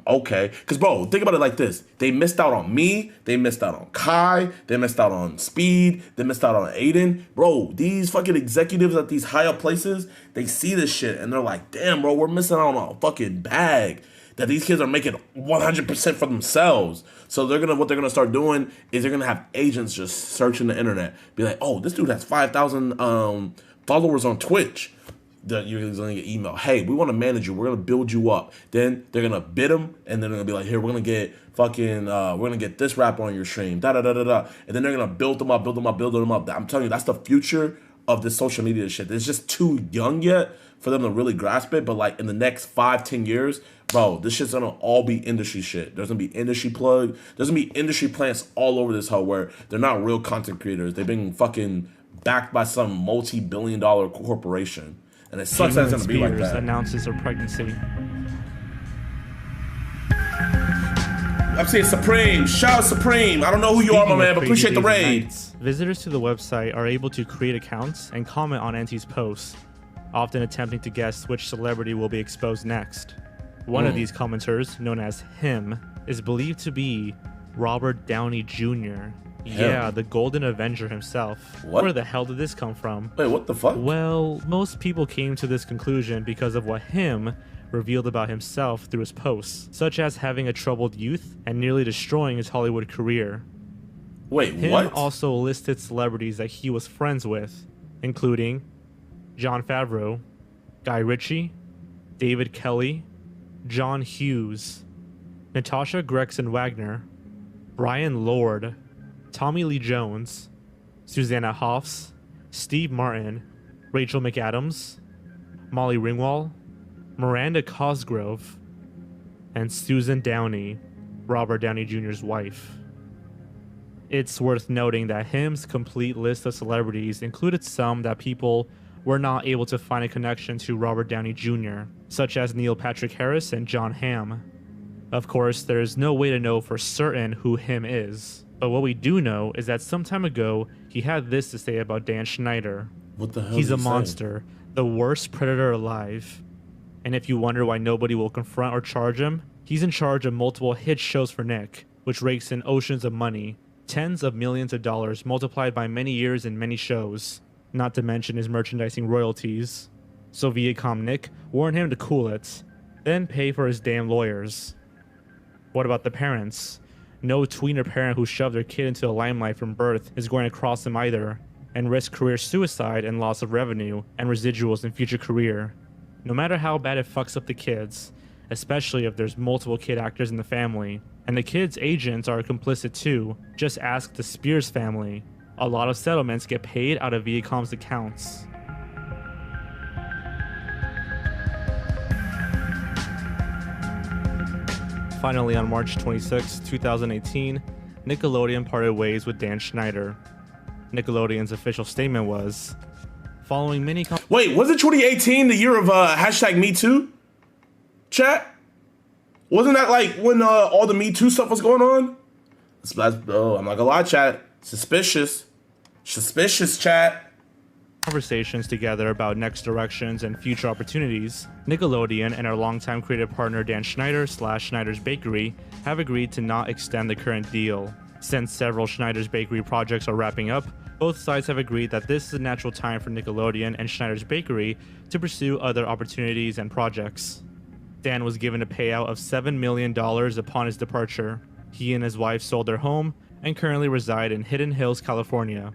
okay. Cause bro, think about it like this. They missed out on me, they missed out on Kai, they missed out on Speed, they missed out on Adin. Bro, these fucking executives at these high up places, they see this shit and they're like, damn bro, we're missing out on a fucking bag that these kids are making 100% for themselves. So what they're gonna start doing is they're gonna have agents just searching the internet. Be like, oh, this dude has 5,000 followers on Twitch. You're gonna get email. Hey, we want to manage you. We're gonna build you up. Then they're gonna bid them, and then they're gonna be like, here, we're gonna get fucking, we're gonna get this rapper on your stream. Da da da da da. And then they're gonna build them up, build them up, build them up. I'm telling you, that's the future of this social media shit. It's just too young yet for them to really grasp it. But like in the next 5-10 years, bro, this shit's gonna all be industry shit. There's gonna be industry plug. There's gonna be industry plants all over this hoe where they're not real content creators. They've been fucking backed by some multi-billion-dollar corporation. And it sucks that it's gonna be like that. Announces her pregnancy. I'm saying Supreme. Shout out Supreme. I don't know who you are, my man, but appreciate the raid. Visitors to the website are able to create accounts and comment on Auntie's posts, often attempting to guess which celebrity will be exposed next. One of these commenters, known as him, is believed to be Robert Downey Jr. Yeah, the Golden Avenger himself. What? Where the hell did this come from? Wait, what the fuck? Well, most people came to this conclusion because of what him revealed about himself through his posts, such as having a troubled youth and nearly destroying his Hollywood career. Wait, him what? Also listed celebrities that he was friends with, including Jon Favreau, Guy Ritchie, David Kelly, John Hughes, Natasha Gregson Wagner, Brian Lord, Tommy Lee Jones, Susanna Hoffs, Steve Martin, Rachel McAdams, Molly Ringwald, Miranda Cosgrove, and Susan Downey, Robert Downey Jr.'s wife. It's worth noting that him's complete list of celebrities included some that people were not able to find a connection to Robert Downey Jr., such as Neil Patrick Harris and John Hamm. Of course, there's no way to know for certain who him is. But what we do know is that some time ago, he had this to say about Dan Schneider. What the hell? He's a monster, the worst predator alive. And if you wonder why nobody will confront or charge him, He's in charge of multiple hit shows for Nick, which rakes in oceans of money, tens of millions of dollars multiplied by many years and many shows, not to mention his merchandising royalties. So Viacom Nick warned him to cool it, then pay for his damn lawyers. What about the parents? No tweener parent who shoved their kid into the limelight from birth is going to cross them either, and risk career suicide and loss of revenue and residuals in future career. No matter how bad it fucks up the kids, especially if there's multiple kid actors in the family, and the kids' agents are complicit too, just ask the Spears family. A lot of settlements get paid out of Viacom's accounts. Finally, on March 26, 2018, Nickelodeon parted ways with Dan Schneider. Nickelodeon's official statement was, following many... Wait, was it 2018, the year of hashtag Me Too? Chat? Wasn't that like when all the Me Too stuff was going on? Oh, I'm not gonna lie, chat. Suspicious. Suspicious, chat. Conversations together about next directions and future opportunities, Nickelodeon and our longtime creative partner Dan Schneider / Schneider's Bakery have agreed to not extend the current deal. Since several Schneider's Bakery projects are wrapping up, both sides have agreed that this is a natural time for Nickelodeon and Schneider's Bakery to pursue other opportunities and projects. Dan was given a payout of $7 million upon his departure. He and his wife sold their home and currently reside in Hidden Hills, California.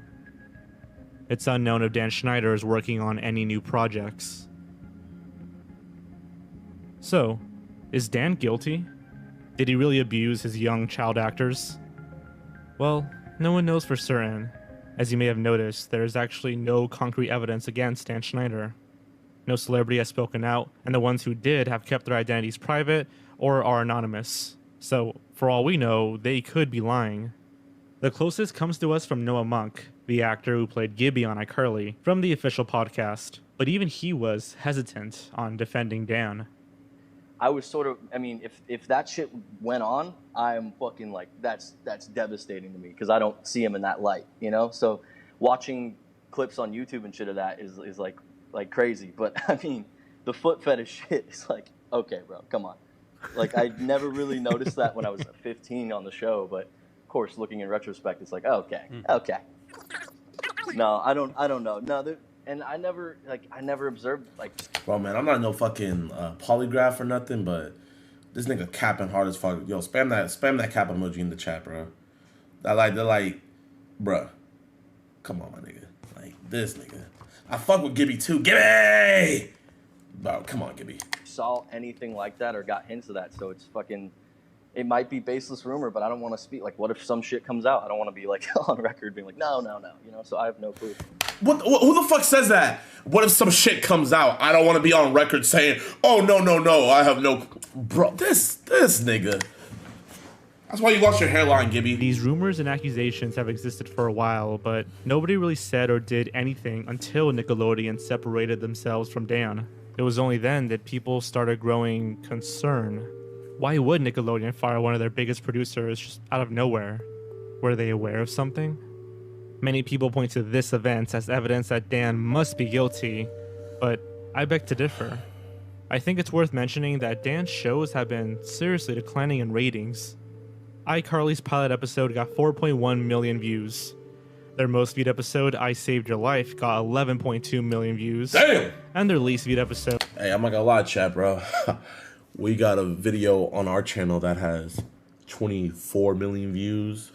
It's unknown if Dan Schneider is working on any new projects. So, is Dan guilty? Did he really abuse his young child actors? Well, no one knows for certain. As you may have noticed, there is actually no concrete evidence against Dan Schneider. No celebrity has spoken out, and the ones who did have kept their identities private or are anonymous. So, for all we know, they could be lying. The closest comes to us from Noah Monk, the actor who played Gibby on iCarly, from the official podcast. But even he was hesitant on defending Dan. I was sort of, I mean, if that shit went on, I'm fucking like, that's devastating to me because I don't see him in that light, you know? So watching clips on YouTube and shit of that is like crazy. But I mean, the foot fetish shit is like, okay, bro, come on. Like, I never really noticed that when I was 15 on the show, but of course, looking in retrospect, it's like, okay. No, I don't know. No, and I never observed, like... Bro, man, I'm not no fucking polygraph or nothing, but this nigga capping hard as fuck. Yo, spam that cap emoji in the chat, bro. They're like, bruh, come on, my nigga. Like, this nigga. I fuck with Gibby too. Gibby! Bro, come on, Gibby. Saw anything like that or got hints of that, so it's fucking... It might be baseless rumor, but I don't want to speak. Like, what if some shit comes out? I don't want to be like on record being like, no, you know. So I have no clue. Who the fuck says that? What if some shit comes out? I don't want to be on record saying, oh no, I have no. Bro, this nigga. That's why you lost your hairline, Gibby. These rumors and accusations have existed for a while, but nobody really said or did anything until Nickelodeon separated themselves from Dan. It was only then that people started growing concern. Why would Nickelodeon fire one of their biggest producers just out of nowhere? Were they aware of something? Many people point to this event as evidence that Dan must be guilty, but I beg to differ. I think it's worth mentioning that Dan's shows have been seriously declining in ratings. iCarly's pilot episode got 4.1 million views. Their most viewed episode, I Saved Your Life, got 11.2 million views. Damn! And their least viewed episode... Hey, I'm not gonna lie, chat, bro. We got a video on our channel that has 24 million views.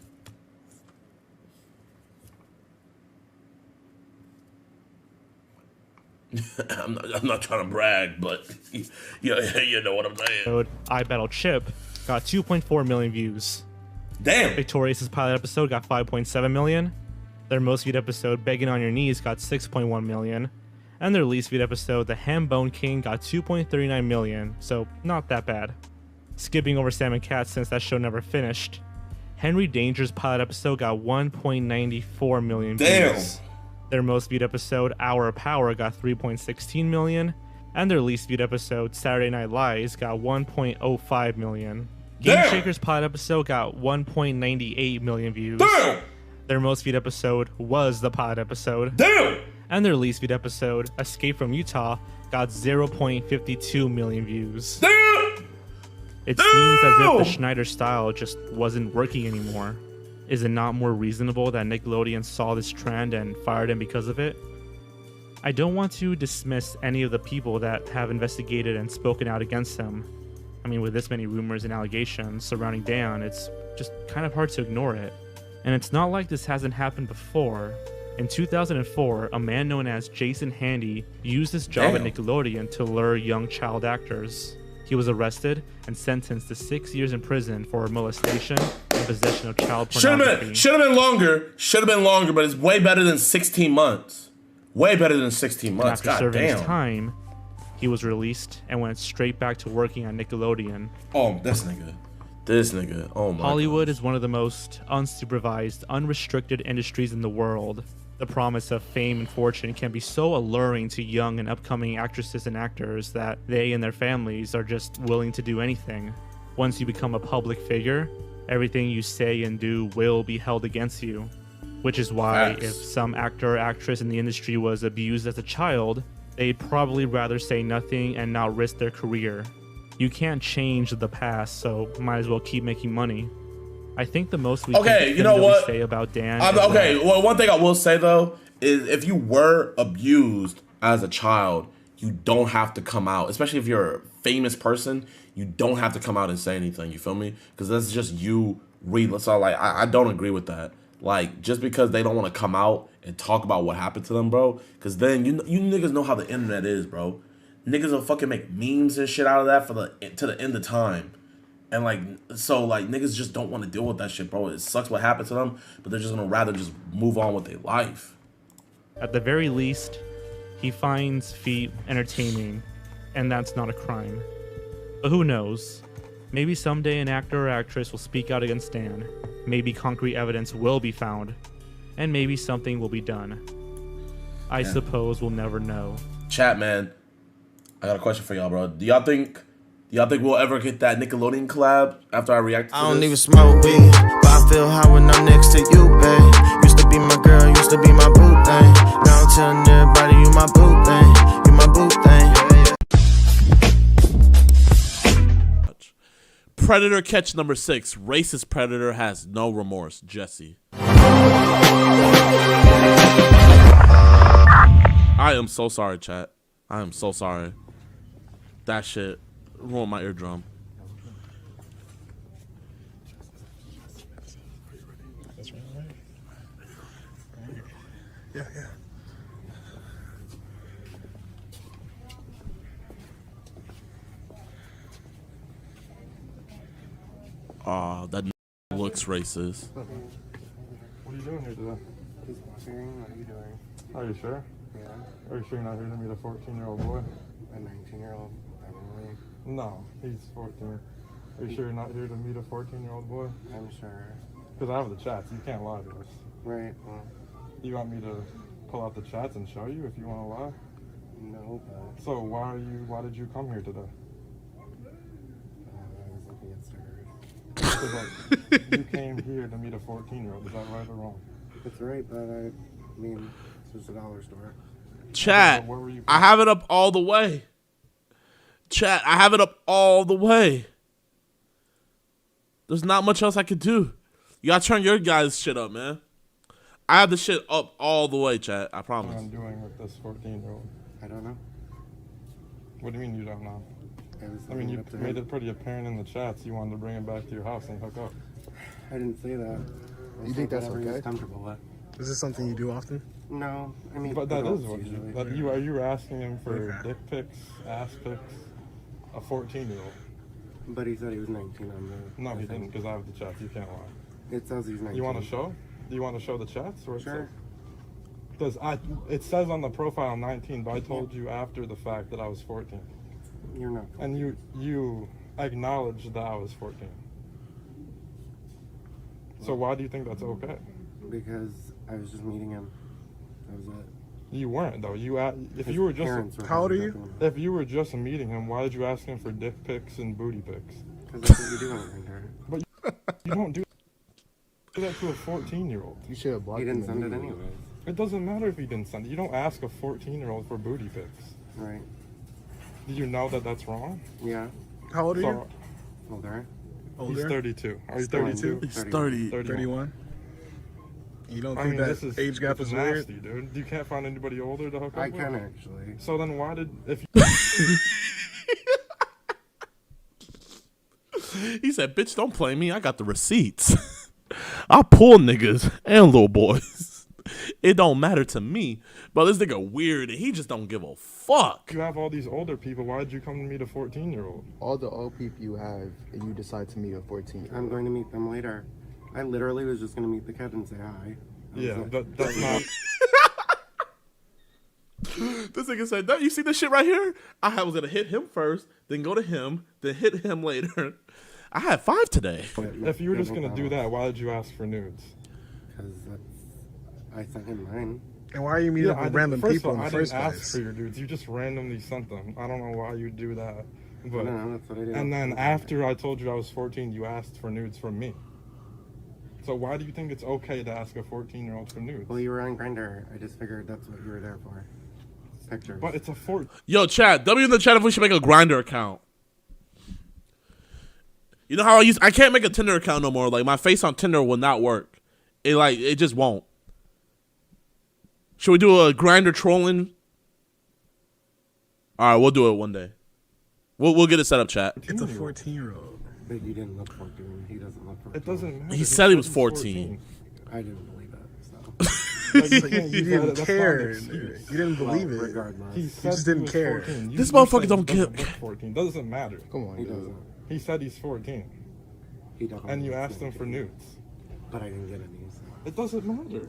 I'm not trying to brag, but you know what I'm saying. I Battle Chip got 2.4 million views. Damn! Victorious' pilot episode got 5.7 million. Their most viewed episode, Begging on Your Knees, got 6.1 million. And their least viewed episode, The Ham Bone King, got 2.39 million, so not that bad. Skipping over Sam and Cat since that show never finished, Henry Danger's pilot episode got 1.94 million views. Their most viewed episode, Hour of Power, got 3.16 million, and their least viewed episode, Saturday Night Lies, got 1.05 million. Game Shaker's pilot episode got 1.98 million views. Damn! Their most viewed episode was the pilot episode. Damn! And their least viewed episode, Escape from Utah, got 0.52 million views. Damn! It seems as if the Schneider style just wasn't working anymore. Is it not more reasonable that Nickelodeon saw this trend and fired him because of it? I don't want to dismiss any of the people that have investigated and spoken out against him. I mean, with this many rumors and allegations surrounding Dan, it's just kind of hard to ignore it. And it's not like this hasn't happened before. In 2004, a man known as Jason Handy used his job at Nickelodeon to lure young child actors. He was arrested and sentenced to 6 years in prison for molestation and possession of child pornography. Should have been longer. Should have been longer, but it's way better than 16 months. Way better than 16 months. And after serving his time, he was released and went straight back to working on Nickelodeon. Oh, this nigga. This nigga. Oh my Hollywood is one of the most unsupervised, unrestricted industries in the world. The promise of fame and fortune can be so alluring to young and upcoming actresses and actors that they and their families are just willing to do anything. Once you become a public figure, everything you say and do will be held against you. Which is why if some actor or actress in the industry was abused as a child, they'd probably rather say nothing and not risk their career. You can't change the past, so might as well keep making money. I think the most we can say about Dan. Well, one thing I will say though is if you were abused as a child, you don't have to come out. Especially if you're a famous person, you don't have to come out and say anything. You feel me? Because that's just you. So like, I don't agree with that. Like, just because they don't want to come out and talk about what happened to them, bro. Because then you niggas know how the internet is, bro. Niggas will fucking make memes and shit out of that to the end of time. And like, so like niggas just don't want to deal with that shit, bro. It sucks what happened to them, but they're just gonna rather just move on with their life. At the very least, he finds feet entertaining, and that's not a crime. But who knows? Maybe someday an actor or actress will speak out against Dan. Maybe concrete evidence will be found, and maybe something will be done. I suppose we'll never know. Chat, man. I got a question for y'all, bro. Do y'all think we'll ever get that Nickelodeon collab after I react to this? I don't even smoke weed, but I feel high when I'm next to you, babe. Used to be my girl, used to be my boo thing. Now I'm telling everybody you my boo thing, you my boo thing. Predator catch number 6. Racist predator has no remorse. Jesse. I am so sorry, chat. I am so sorry. That shit ruined my eardrum. Yeah. That looks racist. What are you doing here today? Just watching. What are you doing? Are you sure? Yeah. Are you sure you're not here to meet a 14-year-old boy? A 19-year-old? Probably. No, he's 14. Are you sure you're not here to meet a 14-year-old boy? I'm sure. Because I have the chats. You can't lie to us. Right. Well, you want me to pull out the chats and show you if you want to lie? No, but... So why did you come here today? I was looking at Skeeter. You came here to meet a 14-year-old. Is that right or wrong? It's right, but I mean, it's just a dollar store. Chat, I have it up all the way. Chat, I have it up all the way. There's not much else I could do. You gotta turn your guys' shit up, man. I have the shit up all the way, chat. I promise. What I'm doing with this 14-year-old? I don't know. What do you mean you don't know? I mean, you made it pretty apparent in the chats you wanted to bring him back to your house and hook up. I didn't say that. You think that's okay? okay? Comfortable with. Is this something you do often? No, I mean, but that is what you. Are you asking him for dick pics, ass pics? A 14-year-old. But he said he was 19 on the... No, he didn't, because I have the chats. You can't lie. It says he's 19. You want to show? Do you want to show the chats? Or sure. It says on the profile 19, but I told you after the fact that I was 14. You're not 14. And you acknowledged that I was 14. So why do you think that's okay? Because I was just meeting him. That was it. You weren't though. If you were just how old are you? If you were just meeting him, why did you ask him for dick pics and booty pics? Because that's what you do on Tinder. But you don't do that to a 14-year-old. You should have blocked him. He didn't send it anyways. It doesn't matter if he didn't send it. You don't ask a 14-year-old for booty pics. Right. Did you know that that's wrong? Yeah. How old are you? Older. He's 32. Are you 32? 32? He's 30. 31. You don't I think mean, that this age gap is weird? nasty, dude. You can't find anybody older to hook up I with? can actually. So then why did... if He said, bitch, don't play me. I got the receipts. I pull niggas and little boys. It don't matter to me. But this nigga weird and he just don't give a fuck. You have all these older people. Why did you come to meet a 14-year-old? All the old people you have, and you decide to meet a 14-year-old. I'm going to meet them later. I literally was just going to meet the kid and say hi. Yeah, that's not... This nigga said, you see this shit right here? I was going to hit him first, then go to him, then hit him later. I had 5 today. If you were just going to do that, why did you ask for nudes? Because I sent him mine. And why are you meeting up with random people in the first I didn't place? ask for your dudes. You just randomly sent them. I don't know why you do that. But No, that's what I did. and then after I told you I was 14, you asked for nudes from me. So why do you think it's okay to ask a 14-year-old for nudes? Well, you were on Grindr. I just figured that's what you were there for. Pictures. But it's a 14. Yo, chat. W in the chat if we should make a Grindr account. You know how I can't make a Tinder account no more. Like my face on Tinder will not work. It just won't. Should we do a Grindr trolling? All right, we'll do it one day. We'll get it set up, chat. It's a 14-year-old. But you didn't look 14. He doesn't look 14. It doesn't matter. He said he was 14. I didn't believe it. You didn't care. You didn't believe it. Regardless. He You said just he didn't was care. 14. This You motherfucker said don't he doesn't give- look 14. Doesn't matter. Come on, He dude. doesn't. He said he's 14. He definitely And you doesn't. asked him for nudes. But I didn't get any. So. It doesn't matter.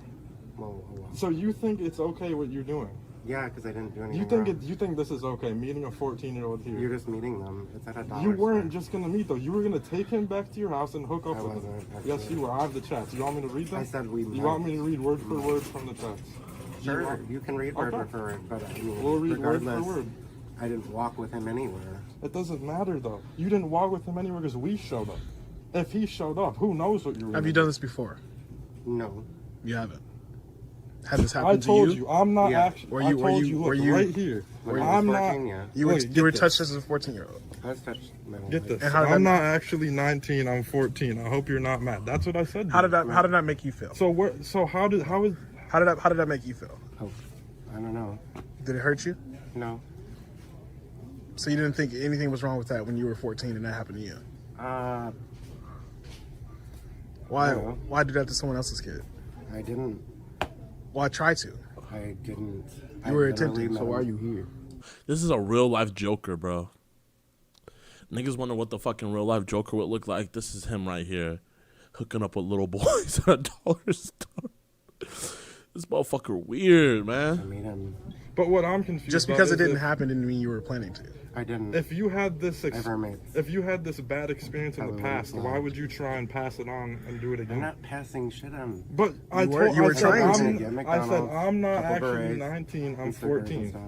Well, oh well. So you think it's okay what you're doing? Yeah, because I didn't do anything You think wrong. you think this is okay? Meeting a 14-year-old here. You're just meeting them. It's at a dollar You weren't store. just gonna meet though. You were gonna take him back to your house and hook up I with him. wasn't, Yes, actually. you were. I have the chats. You want me to read them? I said we You want me to read word for word from the chats? Sure, you can read word Okay. for word, but I mean, We'll read word for regardless, word. I didn't walk with him anywhere. It doesn't matter though. You didn't walk with him anywhere because we showed up. If he showed up, who knows what you were? Have you done this before? No. You haven't. Had this happen I to told you? you, I'm not actually. Were I you? Were told you? look, Were you? right here? When I I'm was not. 14, yeah. You were. Look, You were get touched this. as a 14-year-old. I was touched. Get this. And how did I'm that- not actually 19. I'm 14. I hope you're not mad. That's what I said. to How you. did that? How did that make you feel? So where? So how did that make you feel? Oh, I don't know. Did it hurt you? No. So you didn't think anything was wrong with that when you were 14 and that happened to you? Why? No. Why do that to someone else's kid? I didn't. Why try to? I didn't. You were attempting. So why are you here? This is a real life Joker, bro. Niggas wonder what the fucking real life Joker would look like. This is him right here, hooking up with little boys at a dollar store. This motherfucker weird, man. I mean, But what I'm confused. Just about because it is didn't if- happen didn't mean you were planning to. I didn't. If you had this, Ever if you had this bad experience in the past, why would you try and pass it on and do it again? I'm not passing shit on. But I You were said trying to. I said I'm not Couple actually berets, 19. I'm Instagrams and 14. stuff.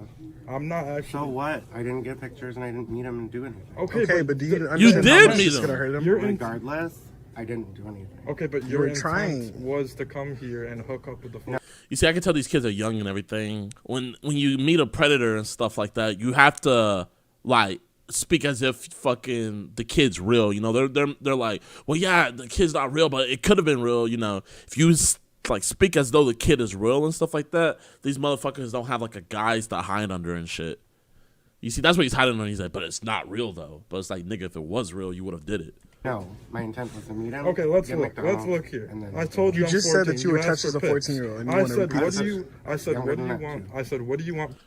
I'm not actually. So what? I didn't get pictures and I didn't meet him and do anything. Okay, but do you You understand how did much meet it's him. gonna hurt him? You're in- Regardless, I didn't do anything. Okay, but You your were intent trying. was to come here and hook up with the. You see, I can tell these kids are young and everything. When you meet a predator and stuff like that, you have to like speak as if fucking the kid's real. You know, they're like, well, yeah, the kid's not real, but it could have been real. You know, if you like speak as though the kid is real and stuff like that, these motherfuckers don't have like a guise to hide under and shit. You see, that's what he's hiding under. He's like, but it's not real though. But it's like, nigga, if it was real, you would have did it. No, my intent was to meet him. Okay, let's get look. McDonald's, Let's look here. and then I told you. You I'm just 14. said that you were asked touched as for a pics. 14-year-old, and you I wanna said, repeat what the do you? I said, Younger what do than you that, want? too. I said, what do you want?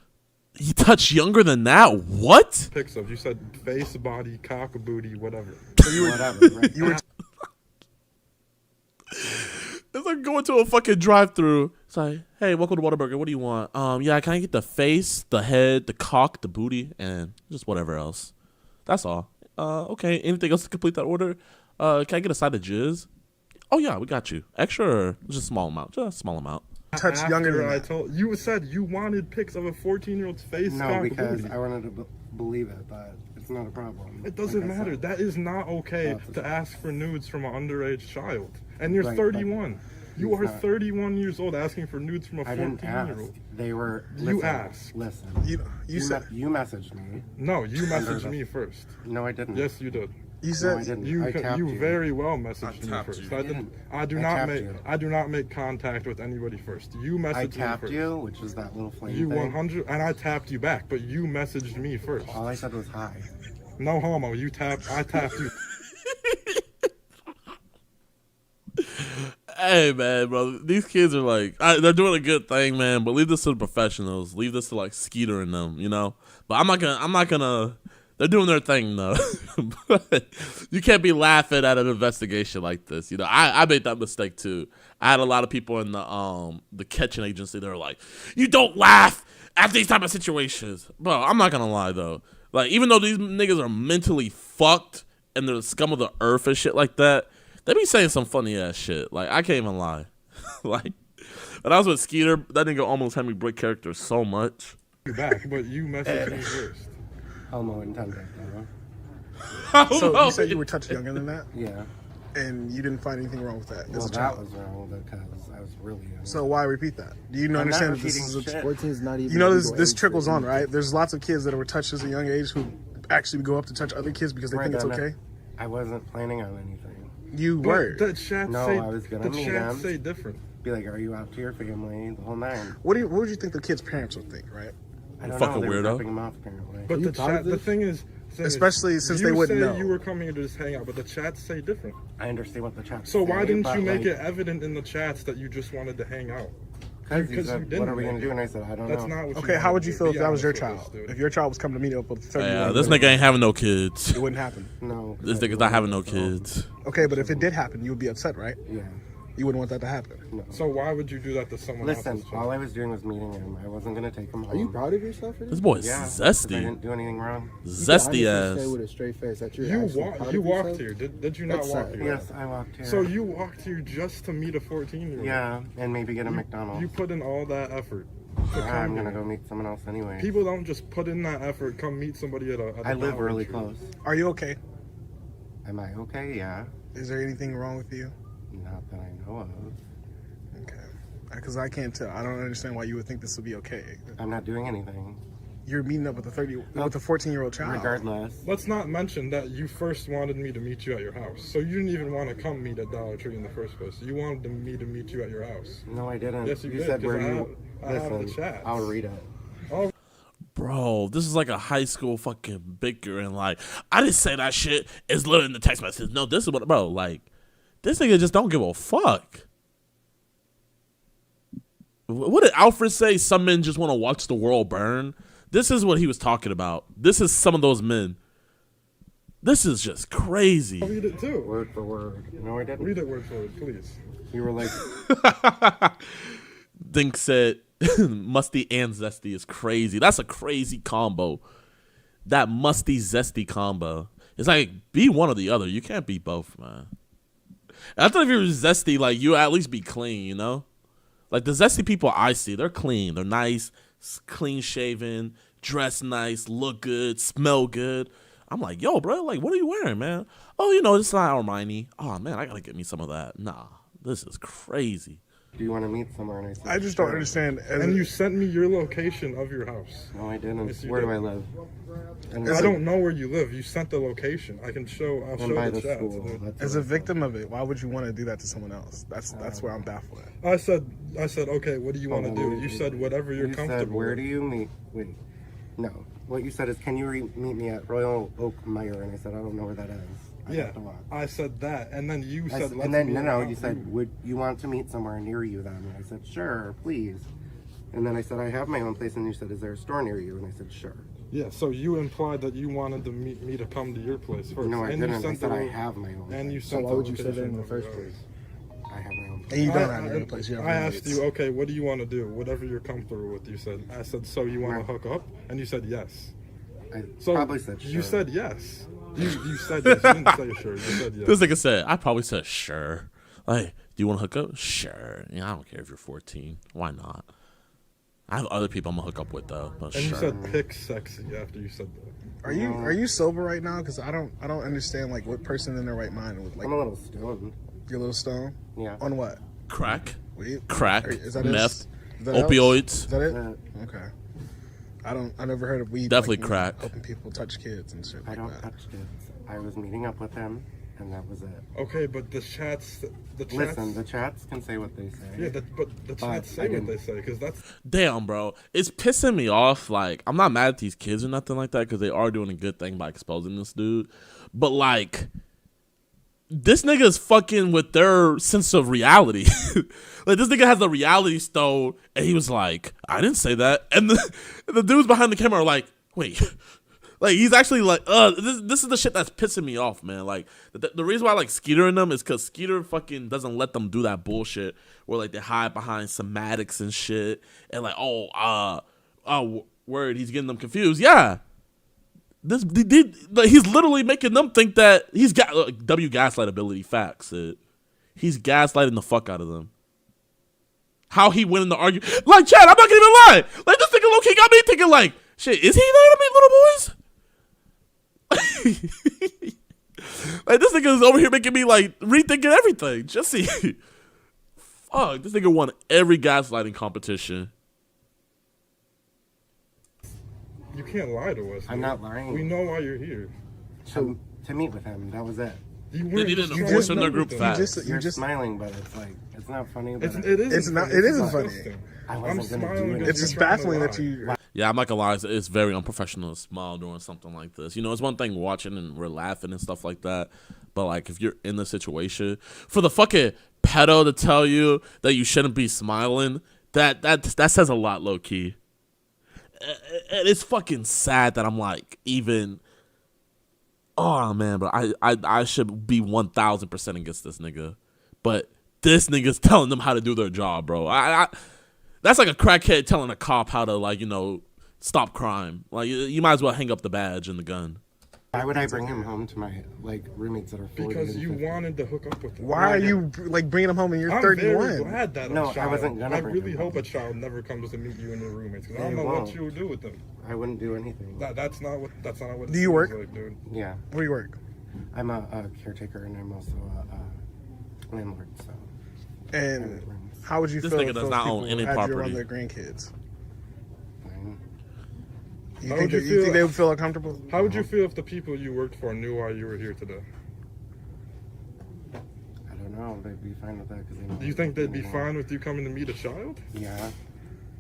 He touched younger than that. What? Pics of. You said face, body, cock, booty, whatever. So you were. Whatever. Right? You were. It's like going to a fucking drive-through. It's like, hey, welcome to Whataburger. What do you want? Yeah, can I get the face, the head, the cock, the booty, and just whatever else? That's all. Okay. Anything else to complete that order? Can I get a side of jizz? Oh yeah, we got you. Extra or just a small amount? Just a small amount. Touch younger than I that. told you said you wanted pics of a 14-year-old's face. No, cock, because booty. I wanted to believe it, but it's not a problem. It doesn't Like I matter. said. That is not okay That's to ask for nudes from an underage child. And you're Right, 31. You he's are not. 31 years old asking for nudes from a I didn't ask. 14-year-old. They were. You listen, asked. Listen. You said. You messaged me. No, you Under messaged the- me first. No, I didn't. Yes, you did. You said you very well messaged me first. I do not make contact with anybody first. You messaged me first. I tapped you, which is that little flame You thing. 100, and I tapped you back, but you messaged me first. All I said was hi. No homo. I tapped you. Hey man, bro, these kids are like, they're doing a good thing, man. But leave this to the professionals. Leave this to like Skeeter and them, you know. But I'm not gonna. They're doing their thing though. But you can't be laughing at an investigation like this. You know, I made that mistake too. I had a lot of people in the catching agency that were like, you don't laugh at these type of situations, bro. I'm not gonna lie though. Like, even though these niggas are mentally fucked and they're the scum of the earth and shit like that, they be saying some funny ass shit. Like, I can't even lie. Like, when I was with Skeeter, that nigga almost had me break character so much. Back, but you messaged me first. Homo intended, So you said you were touched younger than that? Yeah. And you didn't find anything wrong with that Well, as a that child? was wrong because I was really young. So why repeat that? Do you I'm understand not that this is repeating shit. 14 is not even. You know, legal this age trickles for on, anything. right? There's lots of kids that were touched as a young age who actually go up to touch other kids because they think it's okay. I wasn't planning on anything. You were. The chat No, say, I was gonna the meet chat him. say different. Be like, are you out to your family? The whole nine. What would you think the kids' parents would think, right? I don't Fucking know. They were weirdo. dropping him off apparently. But the thing is, especially since they you wouldn't say know. you were coming here to just hang out, but the chats say different. I understand what the chats So say, why didn't but, you make like, it evident in the chats that you just wanted to hang out? Because you said, didn't what are we make gonna do? it. And I said, I don't That's know. not what you Okay, how would you feel if Be that was your honest with us, child? dude. If your child was coming to meet up with a 30 Yeah, this nigga ain't having no kids. It wouldn't happen. No. This nigga's not having no kids. Okay, but if it did happen, you would be upset, right? Yeah. You wouldn't want that to happen. No. So why would you do that to someone Listen, else's child? all I was doing was meeting him. I wasn't gonna take him home. Are you proud of yourself for this? This boy's Yeah, 'cause zesty. I didn't do anything wrong. Zesty Say ass. with a straight face that you're You actually proud you of walked yourself? here. Did you not That's walk sad. here? Yes, I walked here. So you walked here just to meet a 14-year-old? Yeah, and maybe get a McDonald's. You put in all that effort. to Yeah, I'm come gonna here. go meet someone else anyway. People don't just put in that effort, come meet somebody at a I live Dollar really Tree. close. Are you okay? Am I okay? Yeah. Is there anything wrong with you? Not that I know of. Okay. Because I can't tell. I don't understand why you would think this would be okay. I'm not doing anything. You're meeting up with a 14-year-old child. Regardless. Let's not mention that you first wanted me to meet you at your house. So you didn't even want to come meet at Dollar Tree in the first place. You wanted me to meet you at your house. No, I didn't. Yes, you did, said 'cause where I you. have the Listen, chats. I'll read it. Oh. Bro, this is like a high school fucking bickering. Like, I didn't say that shit. It's literally in the text message. No, this is what, bro. Like, this nigga just don't give a fuck. What did Alfred say? Some men just want to watch the world burn. This is what he was talking about. This is some of those men. This is just crazy. I'll read it too. Word for word. No, I didn't. Read it word for word, please. You were like. Dink said, musty and zesty is crazy. That's a crazy combo. That musty, zesty combo. It's like, be one or the other. You can't be both, man. I thought if you were zesty, like, you at least be clean, you know? Like, the zesty people I see, they're clean. They're nice, clean shaven, dress nice, look good, smell good. I'm like, yo, bro, like, what are you wearing, man? Oh, you know, it's not Armani. Oh, man, I gotta get me some of that. Nah, this is crazy. Do you want to meet somewhere? And I said, I just don't understand. And you sent me your location of your house. No, I didn't. Yes, you Where do did. I live? And I don't know where you live. You sent the location. I'll I'm show by the the chat. school. That's As a victim of it, why would you want to do that to someone else? That's where I'm baffled at. I said, okay, what do you want to do? You said whatever you're comfortable said, where with. do you meet? Wait. No. What you said is, can you meet me at Royal Oak Meyer? And I said, I don't know where that is. I Yeah, have to walk. I said that, and then you said, and then you said, would you want to meet somewhere near you then? And I said, sure, please. And then I said, I have my own place, and you said, is there a store near you? And I said, sure. Yeah, so you implied that you wanted to meet me to come to your place first. No, I and didn't. You I sent said the I lo- have my own. And you So sent why the would you say that location in the of first your place? house. And you don't have your own place. You have I your own asked place. you, okay, what do you want to do? Whatever you're comfortable with, you said. I said, so you want to hook up? And you said yes. I So probably said sure. You said yes. You said yes. You didn't say sure. You said yes. This nigga said, I probably said, sure. Like, do you want to hook up? Sure. Yeah, I don't care if you're 14. Why not? I have other people I'm going to hook up with, though. But And sure. you said pick sexy after you said that. Are you sober right now? Because I don't understand like what person in their right mind would like. I'm a little stoned. You're a little stoned. Yeah. On what? Crack. Weed? Crack. Is that Meth. Is that Opioids. Is that it? Okay. I never heard of weed. Definitely like, crack. Helping people touch kids and shit. I don't touch kids. I was meeting up with him, and that was it. Okay, but the chats. Listen, the chats can say what they say. Yeah, but the chats say what they say, because that's. Damn, bro, it's pissing me off. Like, I'm not mad at these kids or nothing like that because they are doing a good thing by exposing this dude. But like, this nigga is fucking with their sense of reality. Like, this nigga has a reality stone, and he was like, I didn't say that. And the dudes behind the camera are like, wait. Like, he's actually like, this is the shit that's pissing me off, man. Like, the reason why I like Skeeter in them is because Skeeter fucking doesn't let them do that bullshit where, like, they hide behind semantics and shit. And, like, word, he's getting them confused. Yeah. He's literally making them think that he's got gaslight ability facts. He's gaslighting the fuck out of them. How he went in the argument. Like, Chad, I'm not gonna even lie. Like, this nigga low-key got me thinking, like, shit, is he there to meet little boys? Like, this nigga is over here making me, like, rethinking everything. Just see. Fuck, this nigga won every gaslighting competition. You can't lie to us. I'm not lying. We know why you're here. To meet with him, that was it. You didn't enforce in their group facts. You're just smiling, but it's like, it's not funny. But it isn't funny. I'm smiling. It's just baffling that you. Yeah, I'm not gonna lie, it's very unprofessional to smile during something like this. You know, it's one thing watching and we're laughing and stuff like that, but like if you're in the situation, for the fucking pedo to tell you that you shouldn't be smiling, that says a lot, low key. And it's fucking sad that I'm like, even, oh man, but I should be 1,000% against this nigga, but this nigga's telling them how to do their job, bro. That's like a crackhead telling a cop how to, like, you know, stop crime. Like, you might as well hang up the badge and the gun. Why would I bring him home to my, like, roommates that are 40? Because you wanted to hook up with him. Why are you, like, bringing him home and you're I'm 31? very glad that I wasn't gonna. I really hope a child never comes to meet you and your roommates, because I don't know what you would do with them. I wouldn't do anything. That's not what. Do you work? Like, dude. Yeah. Where do you work? I'm a caretaker and I'm also a landlord. So. And how would you This feel nigga if does those not people own any had you property. around their grandkids? How You think they would feel uncomfortable? How would you feel if the people you worked for knew why you were here today? I don't know. They'd be fine with that because they know. Do you think they'd be fine with you coming to meet a child? Yeah.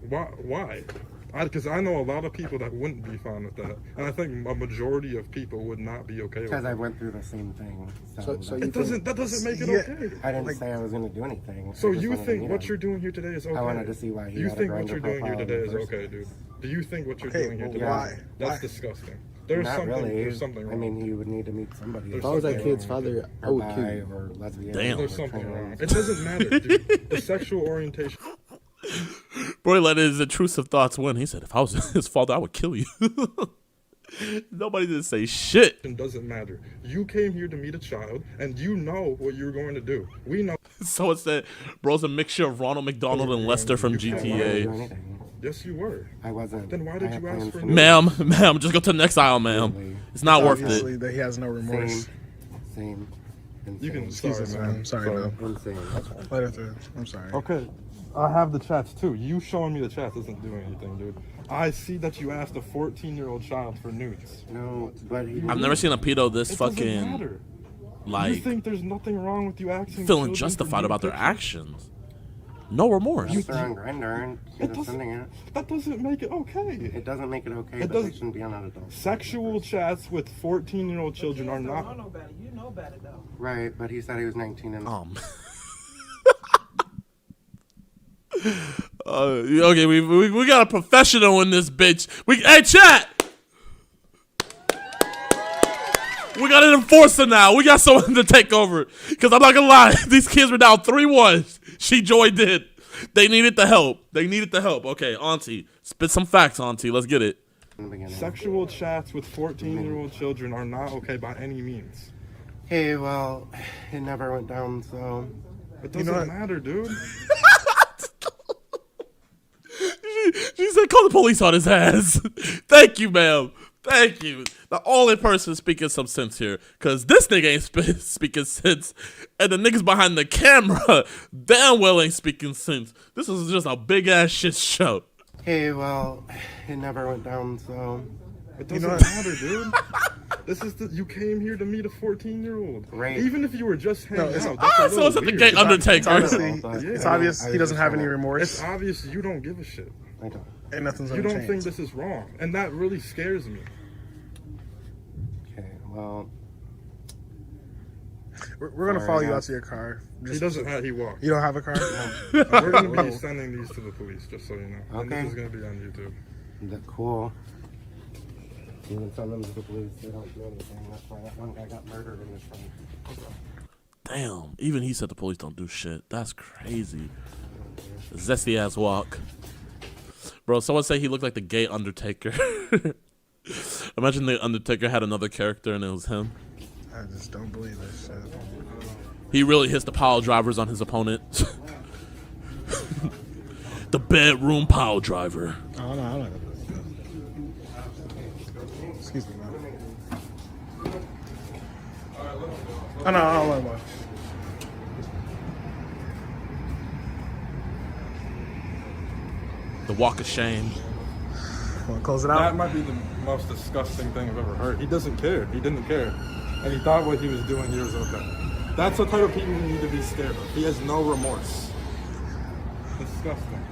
Why? Because I know a lot of people that wouldn't be fine with that, and I think a majority of people would not be okay with it. Because I went through the same thing. That doesn't make it okay. I didn't say I was going to do anything. So you think what you're doing here today is okay? I wanted to see why he You had think a what you're doing here grinder today is profile in the okay, dude? Do you think what you're Okay, doing here well, today? why? That's Why? disgusting. There's Not something. really. There's something wrong. I mean, he would need to meet somebody. There's If I was that something kid's wrong. father, I Or would kill bi you. or lesbian. Damn. There's or something trans. wrong. It doesn't matter, dude. The sexual orientation. Bro, let his intrusive thoughts win. He said, if I was his father, I would kill you. Nobody didn't say shit. It doesn't matter. You came here to meet a child, and you know what you're going to do. We know. Someone said, bro's a mixture of Ronald McDonald and Lester from GTA. Yes, you were. I wasn't. Then why did you ask for Ma'am, just go to the next aisle, ma'am. It's not worth Obviously, it. that he has no remorse. Same. You can. Jesus, Sorry, man. man. I'm sorry, man. Insane. Let her through. I'm sorry. Okay, I have the chats too. You showing me the chats doesn't do anything, dude. I see that you asked a 14-year-old child for nudes. No, but I've never seen a pedo this It doesn't fucking, matter. You like, think there's nothing wrong with you asking feeling children justified for about their nude actions. No remorse. If they're on Grindr and she's sending it. That doesn't make it okay. It doesn't make it okay, It but doesn't- they shouldn't be on an adult. Sexual chats with 14-year-old children are not. You know better though. Right, but he said he was 19 and... Okay, we got a professional in this bitch. Hey, chat! We got an enforcer now. We got someone to take over. Because I'm not going to lie, these kids were down 3-1. She joined in. They needed the help. Okay, Auntie, spit some facts, Auntie. Let's get it. Sexual chats with 14-year-old children are not okay by any means. Hey, well, it never went down, so... It doesn't matter, dude. She said, call the police on his ass. Thank you, ma'am. Thank you. The only person speaking some sense here. Because this nigga ain't speaking sense. And the niggas behind the camera damn well ain't speaking sense. This is just a big-ass shit show. Hey, well, it never went down, so. It doesn't matter, dude. This is you came here to meet a 14-year-old. Right. Even if you were just hanging out. so it's not the gay Undertaker. It's obvious he doesn't have any remorse. It's obvious you don't give a shit. I don't. And nothing's You gonna don't change. think this is wrong, and that really scares me. Okay, well. We're gonna follow you out to your car. He doesn't have. He walked. You don't have a car? We're gonna be sending these to the police, just so you know. And Okay. this is gonna be on YouTube. Cool. Even send them to the police. They don't do anything. That's why that one guy got murdered in this thing. Damn, even he said the police don't do shit. That's crazy. Zesty ass walk. Bro, someone say he looked like the gay Undertaker. Imagine the Undertaker had another character and it was him. I just don't believe this shit. He really hits the pile drivers on his opponent. The bedroom pile driver. Oh, no, I don't know. Excuse me, man. Oh, no, I don't want one. The walk of shame. Want to close it out? That might be the most disgusting thing I've ever heard. He doesn't care. He didn't care. And he thought what he was doing here was okay. That's the type of people who need to be scared of. He has no remorse. Disgusting.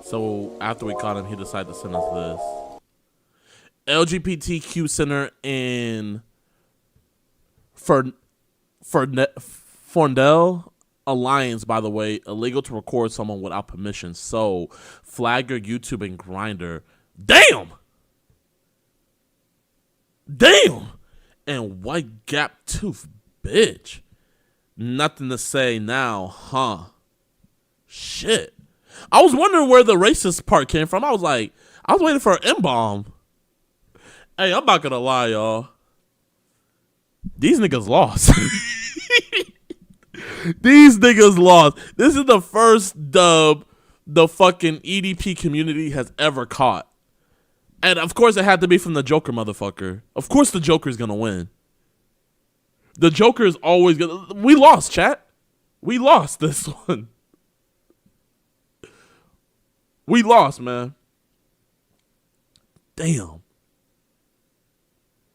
So after we caught him, he decided to send us this. LGBTQ Center in Fandom Alliance, by the way, illegal to record someone without permission. So flag your YouTube and Grindr. Damn! Damn! And white gap tooth, bitch. Nothing to say now, huh? Shit. I was wondering where the racist part came from. I was waiting for an M-bomb. Hey, I'm not gonna lie, y'all. These niggas lost. These niggas lost. This is the first dub the fucking EDP community has ever caught. And of course it had to be from the Joker motherfucker. Of course the Joker's gonna win. The Joker is always gonna... We lost, chat. We lost this one. We lost, man. Damn.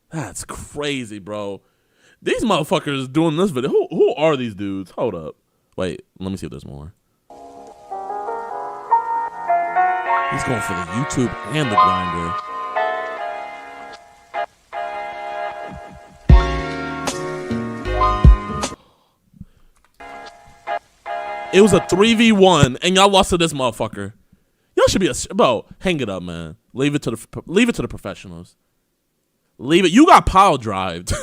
That's crazy, bro. These motherfuckers doing this video. Who are these dudes? Hold up. Wait, let me see if there's more. He's going for the YouTube and the Grindr. It was a 3v1 and y'all lost to this motherfucker. Y'all should be bro, hang it up, man. Leave it to the professionals. Leave it. You got pile drived.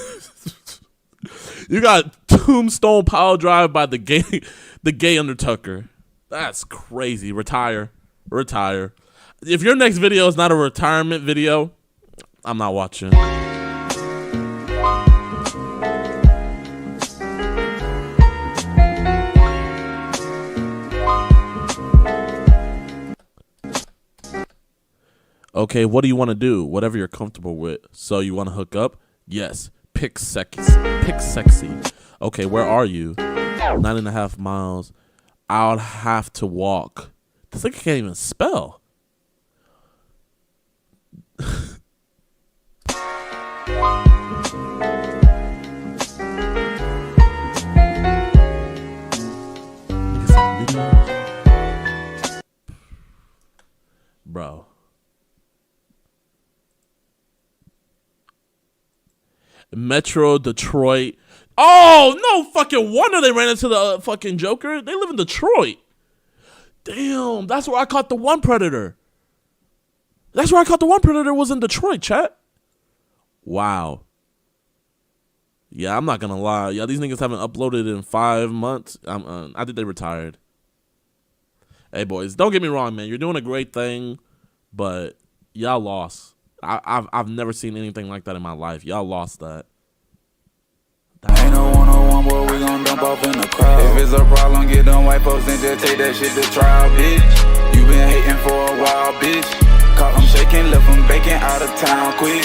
You got tombstone pile drive by the gay Undertaker. That's crazy. Retire. If your next video is not a retirement video, I'm not watching. Okay, what do you want to do? Whatever you're comfortable with. So you want to hook up? Yes. Pick sexy. Okay, where are you? 9.5 miles. I'll have to walk. This nigga can't even spell. Bro. Metro Detroit. Oh, no fucking wonder they ran into the fucking Joker. They live in Detroit. Damn, that's where I caught the one Predator. Was in Detroit, chat. Wow. Yeah, I'm not gonna lie. Yeah, these niggas haven't uploaded in 5 months. I think they retired. Hey, boys, don't get me wrong, man. You're doing a great thing, but y'all lost. I've never seen anything like that in my life. Y'all lost that. Ain't no one-on-one, boy, we gon' dump off in the crowd. If it's a problem, get them white folks and just take that shit to trial, bitch. You been hating for a while, bitch. Caught them shaking, left them baking out of town quick.